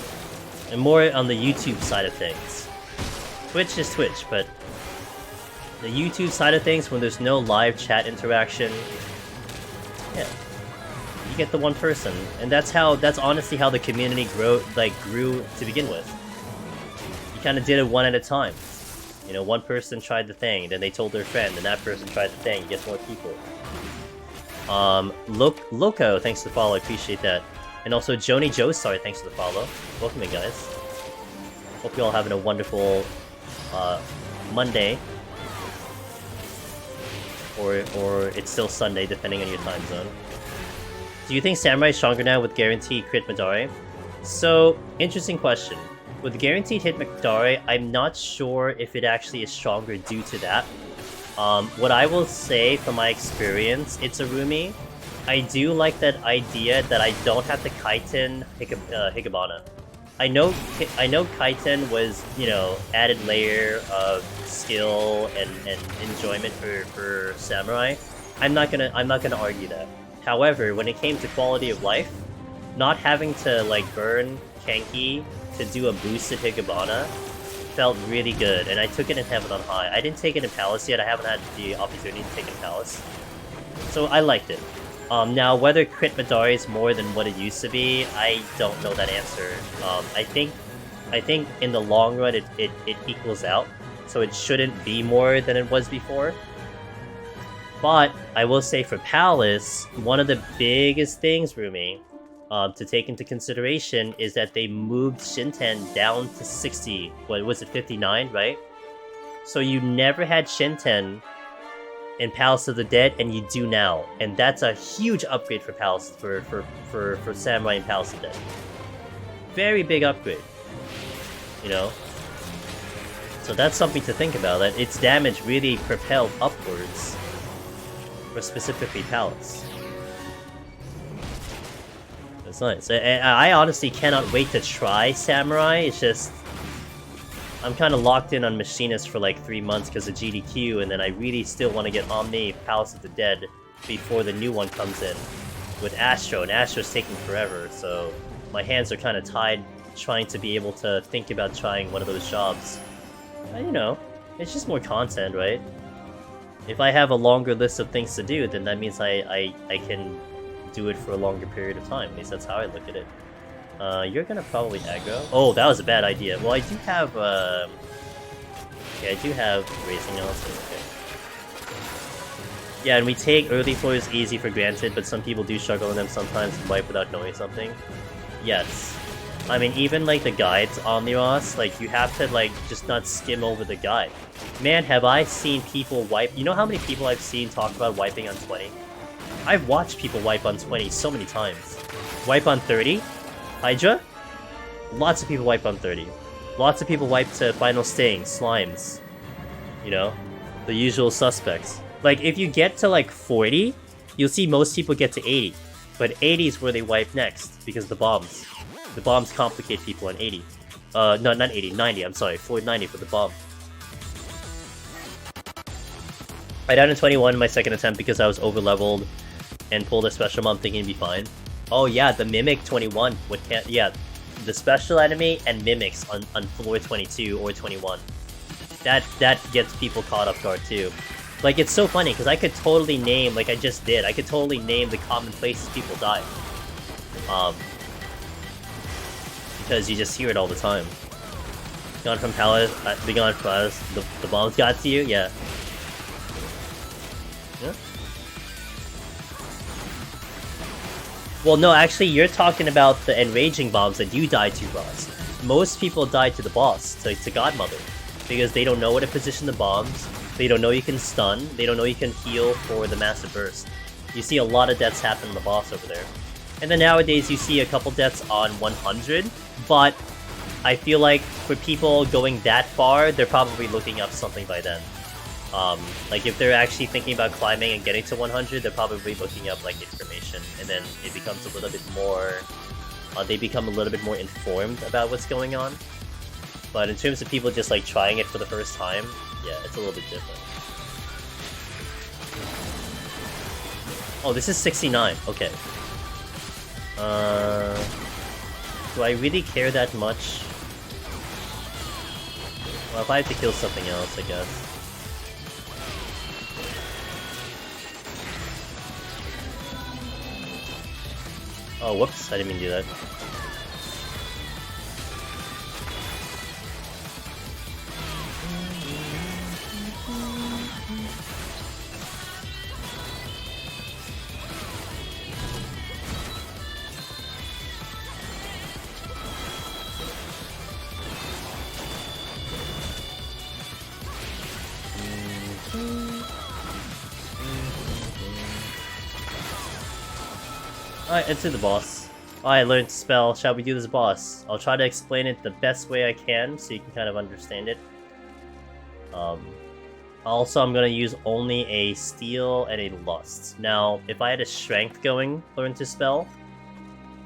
And more on the YouTube side of things. Twitch is Twitch, but the YouTube side of things, when there's no live chat interaction, yeah, you get the one person, and that's honestly how the community grew to begin with. You kind of did it one at a time. You know, one person tried the thing, then they told their friend, and that person tried the thing, you get more people. Loco, thanks for the follow, I appreciate that. And also Joni Joestar, thanks for the follow. Welcome in, guys. Hope you all having a wonderful Monday. Or it's still Sunday, depending on your time zone. Do you think Samurai is stronger now with guaranteed crit Madare? So, interesting question. With guaranteed hit Madare, I'm not sure if it actually is stronger due to that. What I will say from my experience, Itsarumi, I do like that idea that I don't have to Kaiten Hikabana. I know Kaiten was, you know, added layer of skill and enjoyment for Samurai. I'm not gonna argue that. However, when it came to quality of life, not having to like burn Kenki to do a boosted Hikabana felt really good, and I took it in Heaven on High. I didn't take it in Palace yet, I haven't had the opportunity to take it in Palace. So I liked it. Now, whether crit Madare is more than what it used to be, I don't know that answer. I think in the long run it equals out, so it shouldn't be more than it was before. But I will say for Palace, one of the biggest things, Rumi, to take into consideration is that they moved Shinten down to 60. What was it, 59, right? So you never had Shinten in Palace of the Dead, and you do now, and that's a huge upgrade for Palace for Samurai and Palace of the Dead. Very big upgrade, you know. So that's something to think about. That its damage really propelled upwards for specifically Palace. That's nice. I honestly cannot wait to try Samurai. It's just I'm kind of locked in on Machinist for like 3 months because of GDQ, and then I really still want to get Omni Palace of the Dead before the new one comes in with Astro, and Astro's taking forever, so my hands are kind of tied trying to be able to think about trying one of those jobs. But, you know, it's just more content, right? If I have a longer list of things to do, then that means I can do it for a longer period of time. At least that's how I look at it. You're gonna probably aggro. Oh, that was a bad idea. Well, I do have, okay, I do have Raising also, okay. Yeah, and we take early floors easy for granted, but some people do struggle in them sometimes and wipe without knowing something. Yes. I mean, even, like, the guides on the Omniros, like, you have to, like, just not skim over the guide. Man, have I seen people wipe... You know how many people I've seen talk about wiping on 20? I've watched people wipe on 20 so many times. Wipe on 30? Hydra? Lots of people wipe on 30. Lots of people wipe to Final Sting, Slimes. You know? The usual suspects. Like, if you get to, like, 40, you'll see most people get to 80. But 80 is where they wipe next, because the bombs. The bombs complicate people on 80. No, not 80, 90, I'm sorry. 490 for the bomb. I died in 21 in my second attempt because I was over-leveled and pulled a special mom thinking it'd be fine. Oh yeah, the Mimic 21. Yeah, the special enemy and Mimics on floor 22 or 21. That gets people caught off guard too. Like, it's so funny, because I could totally name, like I just did, I could totally name the common places people die. Because you just hear it all the time. Gone from Palace, be gone from Palace, the bombs got to you? Yeah. Yeah? Well, no, actually, you're talking about the enraging bombs that you die to, Ross. Most people die to the boss, to Godmother. Because they don't know where to position the bombs, they don't know you can stun, they don't know you can heal for the massive burst. You see a lot of deaths happen in the boss over there. And then nowadays you see a couple deaths on 100, but I feel like for people going that far, they're probably looking up something by then. Like if they're actually thinking about climbing and getting to 100, they're probably looking up like information, and then it becomes a little bit more, they become a little bit more informed about what's going on. But in terms of people just like trying it for the first time, yeah, it's a little bit different. Oh, this is 69, okay. Do I really care that much? Well, if I have to kill something else, I guess. Oh, whoops, I didn't mean to do that. Alright, into the boss. I learned spell. Shall we do this boss? I'll try to explain it the best way I can so you can kind of understand it. Also, I'm gonna use only a steel and a lust. Now, if I had a strength going, learn to spell,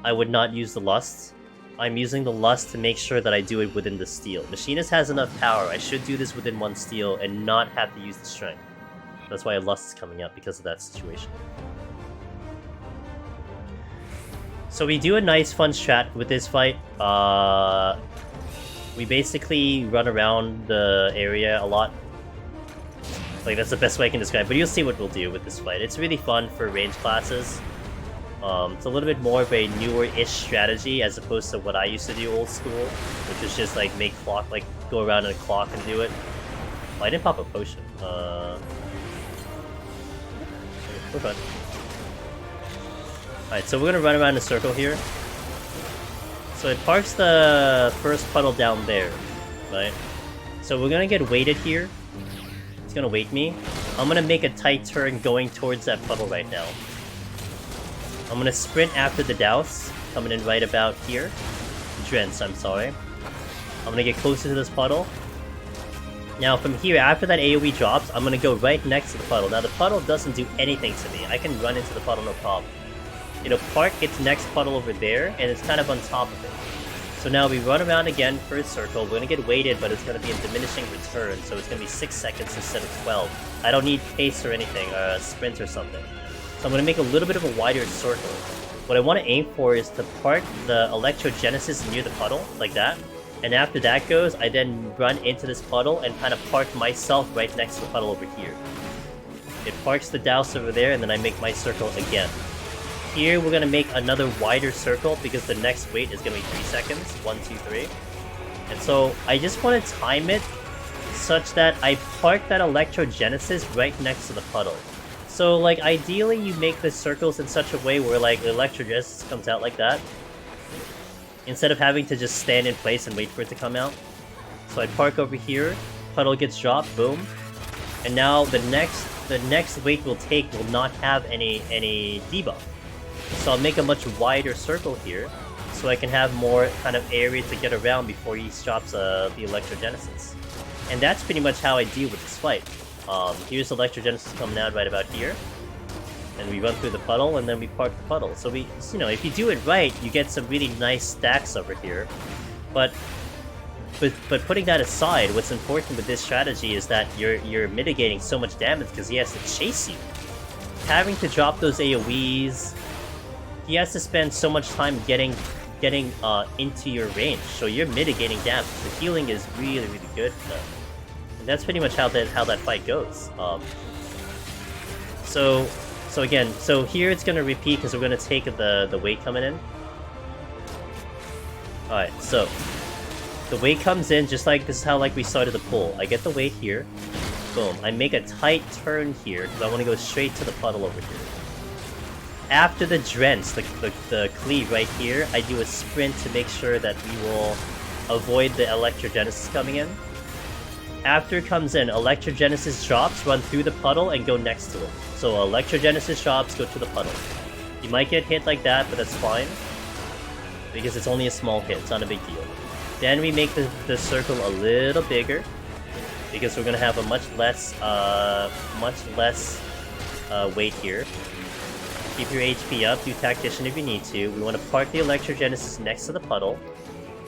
I would not use the lust. I'm using the lust to make sure that I do it within the steel. Machinist has enough power. I should do this within one steel and not have to use the strength. That's why a lust is coming up, because of that situation. So we do a nice fun strat with this fight. We basically run around the area a lot. Like, that's the best way I can describe it, but you'll see what we'll do with this fight. It's really fun for range classes. It's a little bit more of a newer-ish strategy as opposed to what I used to do old school, which is just like make clock, like go around in a clock and do it. Oh, I didn't pop a potion. We're fine. Alright, so we're gonna run around in a circle here. So it parks the first puddle down there, right? So we're gonna get weighted here. It's gonna weight me. I'm gonna make a tight turn going towards that puddle right now. I'm gonna sprint after the douse, coming in right about here. Drench, I'm sorry. I'm gonna get closer to this puddle. Now from here, after that AoE drops, I'm gonna go right next to the puddle. Now the puddle doesn't do anything to me. I can run into the puddle no problem. It'll park its next puddle over there, and it's kind of on top of it. So now we run around again for a circle. We're gonna get weighted, but it's gonna be a diminishing return, so it's gonna be 6 seconds instead of 12. I don't need pace or anything, or a sprint or something. So I'm gonna make a little bit of a wider circle. What I want to aim for is to park the Electrogenesis near the puddle, like that. And after that goes, I then run into this puddle and kind of park myself right next to the puddle over here. It parks the douse over there, and then I make my circle again. Here, we're going to make another wider circle because the next wait is going to be 3 seconds. 1, 2, 3. And so, I just want to time it such that I park that Electrogenesis right next to the puddle. So, like, ideally, you make the circles in such a way where, like, Electrogenesis comes out like that, instead of having to just stand in place and wait for it to come out. So I park over here, puddle gets dropped, boom. And now the next wait we'll take will not have any debuff. So I'll make a much wider circle here, so I can have more kind of area to get around before he drops the Electrogenesis. And that's pretty much how I deal with this fight. Here's Electrogenesis coming out right about here. And we run through the puddle, and then we park the puddle. So we, you know, if you do it right, you get some really nice stacks over here. But putting that aside, what's important with this strategy is that you're mitigating so much damage because he has to chase you. Having to drop those AoEs, he has to spend so much time getting into your range, so you're mitigating damage. The healing is really, really good for them. And that's pretty much how that fight goes. So again, so here it's gonna repeat because we're gonna take the weight coming in. Alright, so the weight comes in just like this is how like we started the pull. I get the weight here. Boom. I make a tight turn here because I want to go straight to the puddle over here. After the drench, the cleave right here, I do a sprint to make sure that we will avoid the electrogenesis coming in. After it comes in, electrogenesis drops, run through the puddle, and go next to it. So electrogenesis drops, go to the puddle. You might get hit like that, but that's fine. Because it's only a small hit, it's not a big deal. Then we make the circle a little bigger. Because we're going to have a much less weight here. Keep your HP up, do Tactician if you need to. We want to park the electrogenesis next to the puddle.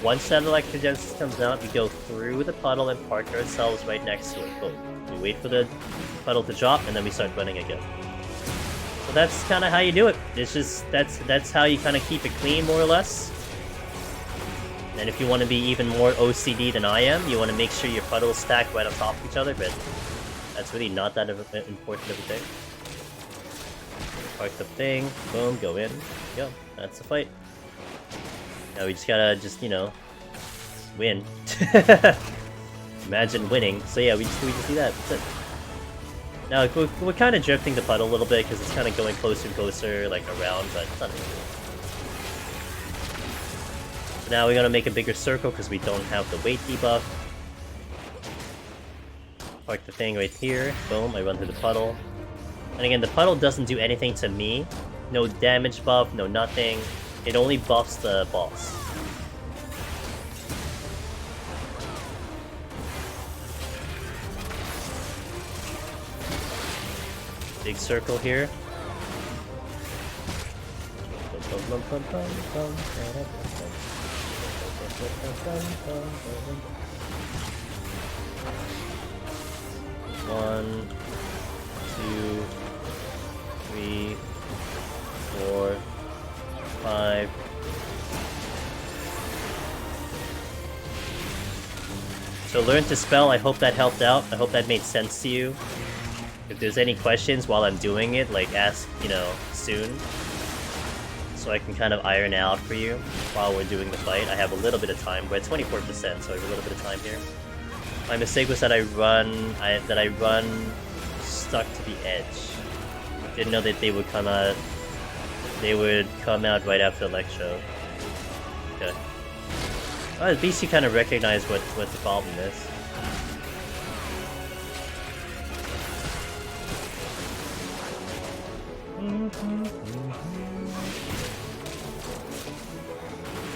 Once that electrogenesis comes out, we go through the puddle and park ourselves right next to it. Boom. We wait for the puddle to drop, and then we start running again. So that's kind of how you do it. It's just, that's how you kind of keep it clean, more or less. And if you want to be even more OCD than I am, you want to make sure your puddles stack right on top of each other, but that's really not that important of a thing. Park the thing, boom, go in, go. That's the fight. Now we just gotta, you know, win. Imagine winning. So yeah, we just do that. That's it. Now we're kind of drifting the puddle a little bit because it's kind of going closer and closer, like around, but it's not a big deal. So now we're gonna make a bigger circle because we don't have the weight debuff. Park the thing right here. Boom, I run through the puddle. And again, the puddle doesn't do anything to me. No damage buff, no nothing. It only buffs the boss. Big circle here. One, 2, 3, 4, 5. So learn to spell, I hope that helped out. I hope that made sense to you. If there's any questions while I'm doing it, like ask, you know, soon. So I can kind of iron out for you while we're doing the fight. I have a little bit of time. We're at 24%, so I have a little bit of time here. My mistake was that I run stuck to the edge. Didn't know that they would come out right after Electro. Okay. Well, at least you kind of recognize what the problem is.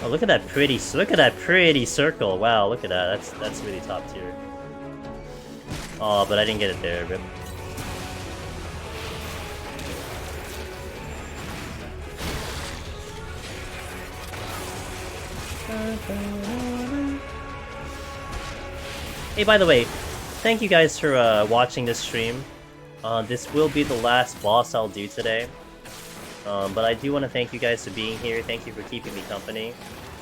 Oh, look at that pretty circle. Wow, look at that. That's really top tier. Oh, but I didn't get it there, rip. Hey, by the way, thank you guys for watching this stream. This will be the last boss I'll do today. But I do want to thank you guys for being here. Thank you for keeping me company.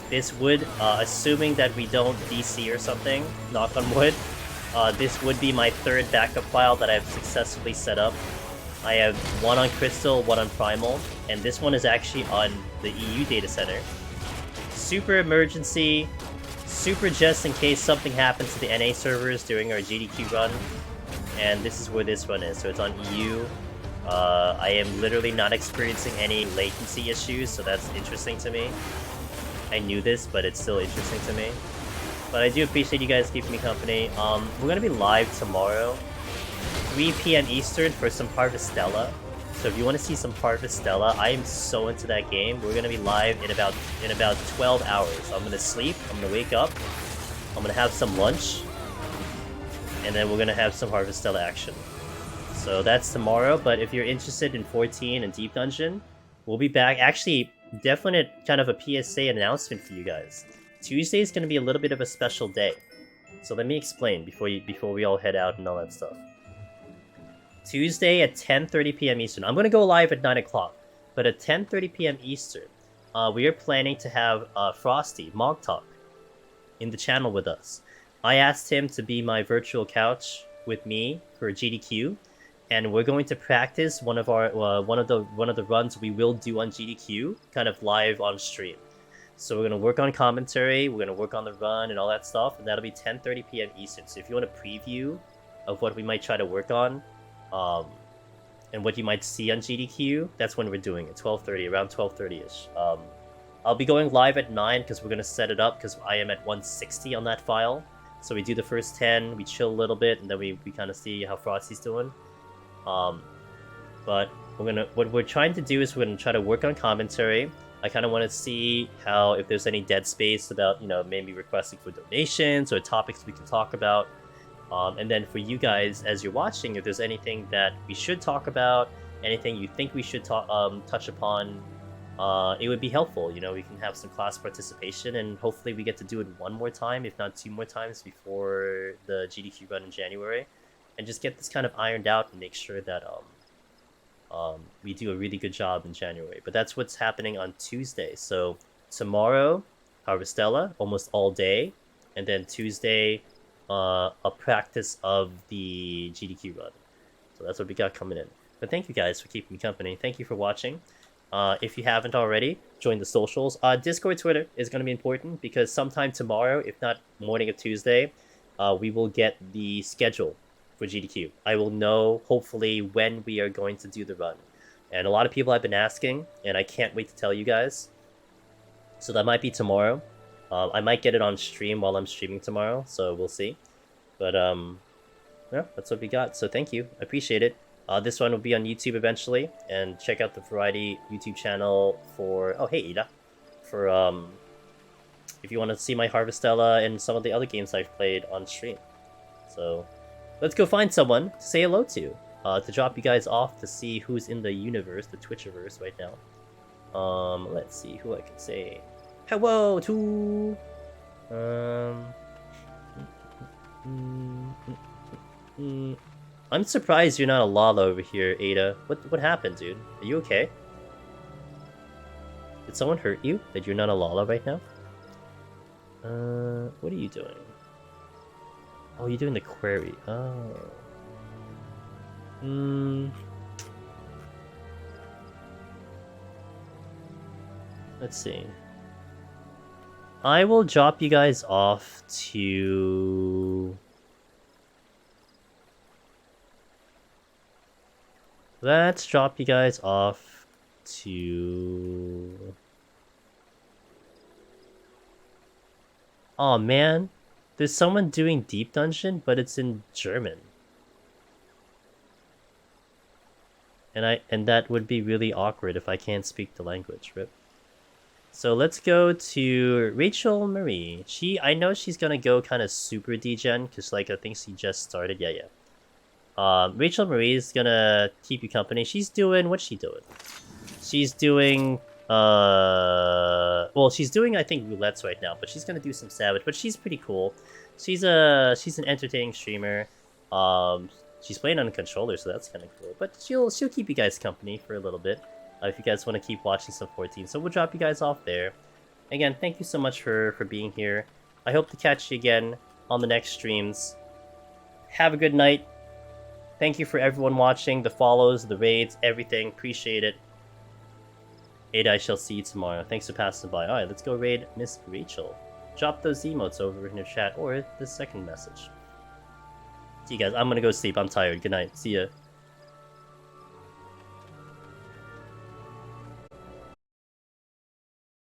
This would, assuming that we don't DC or something, knock on wood, this would be my third backup file that I've successfully set up. I have one on Crystal, one on Primal, and this one is actually on the EU data center. Super emergency, super just in case something happens to the NA servers during our GDQ run. And this is where this run is, so it's on EU. I am literally not experiencing any latency issues, so that's interesting to me. I knew this, but it's still interesting to me. But I do appreciate you guys keeping me company. We're gonna be live tomorrow, 3 PM Eastern for some Harvestella. So if you want to see some Harvestella, I am so into that game. We're gonna be live in about 12 hours. I'm gonna sleep, I'm gonna wake up, I'm gonna have some lunch, and then we're gonna have some Harvestella action. So that's tomorrow, but if you're interested in 14 and Deep Dungeon, we'll be back. Actually, definite kind of a PSA announcement for you guys. Tuesday is going to be a little bit of a special day. So let me explain before we all head out and all that stuff. Tuesday at 10:30 PM Eastern. I'm going to go live at 9 o'clock, but at 10:30 PM Eastern, we are planning to have Frosty, Mog Talk, in the channel with us. I asked him to be my virtual couch with me for GDQ. and we're going to practice one of the runs we will do on GDQ, kind of live on stream. So we're gonna work on commentary, we're gonna work on the run and all that stuff, and that'll be 10:30 p.m. Eastern. So if you want a preview of what we might try to work on, and what you might see on GDQ, that's when we're doing it. 12:30, around 12:30ish. I'll be going live at 9 because we're gonna set it up because I am at 160 on that file. So we do the first 10, we chill a little bit, and then we kind of see how Frosty's doing. But what we're trying to do is we're gonna try to work on commentary. I kind of want to see how, if there's any dead space about, maybe requesting for donations or topics we can talk about. And then for you guys, as you're watching, if there's anything that we should talk about, anything you think we should touch upon, it would be helpful. We can have some class participation, and hopefully we get to do it one more time, if not 2 more times, before the GDQ run in January, and just get this kind of ironed out and make sure that we do a really good job in January. But that's what's happening on Tuesday. So tomorrow, Harvestella, almost all day, and then Tuesday, a practice of the GDQ run. So that's what we got coming in. But thank you guys for keeping me company. Thank you for watching. If you haven't already, join the socials. Discord, Twitter is going to be important because sometime tomorrow, if not morning of Tuesday, we will get the schedule for GDQ. I will know, hopefully, when we are going to do the run. And a lot of people have been asking, and I can't wait to tell you guys. So that might be tomorrow. I might get it on stream while I'm streaming tomorrow, so we'll see. But, yeah, that's what we got. So thank you. I appreciate it. This one will be on YouTube eventually, and check out the Variety YouTube channel for... Oh, hey, Ida. For, if you want to see my Harvestella and some of the other games I've played on stream. So... let's go find someone to say hello to drop you guys off to see who's in the universe, the Twitchiverse right now. Let's see who I can say hello to. I'm surprised you're not a Lala over here, Ada. What happened, dude? Are you okay? Did someone hurt you that you're not a Lala right now? What are you doing? Oh, you're doing the query. Oh. Let's see. I will drop you guys off to... Let's drop you guys off to... Oh man. There's someone doing Deep Dungeon, but it's in German. And that would be really awkward if I can't speak the language, rip. So let's go to Rachel Marie. I know she's gonna go kind of super degen, because I think she just started. Yeah. Rachel Marie is gonna keep you company. She's doing... what's she doing? She's doing... well, she's doing, I think, roulettes right now, but she's gonna do some Savage, but she's pretty cool. She's an entertaining streamer. She's playing on a controller, so that's kind of cool. But she'll keep you guys company for a little bit, if you guys want to keep watching some 14. So we'll drop you guys off there. Again, thank you so much for being here. I hope to catch you again on the next streams. Have a good night. Thank you for everyone watching, the follows, the raids, everything. Appreciate it. Ada, I shall see you tomorrow. Thanks for passing by. Alright, let's go raid Miss Rachel. Drop those emotes over in your chat or the second message. See you guys. I'm gonna go sleep. I'm tired. Good night. See ya.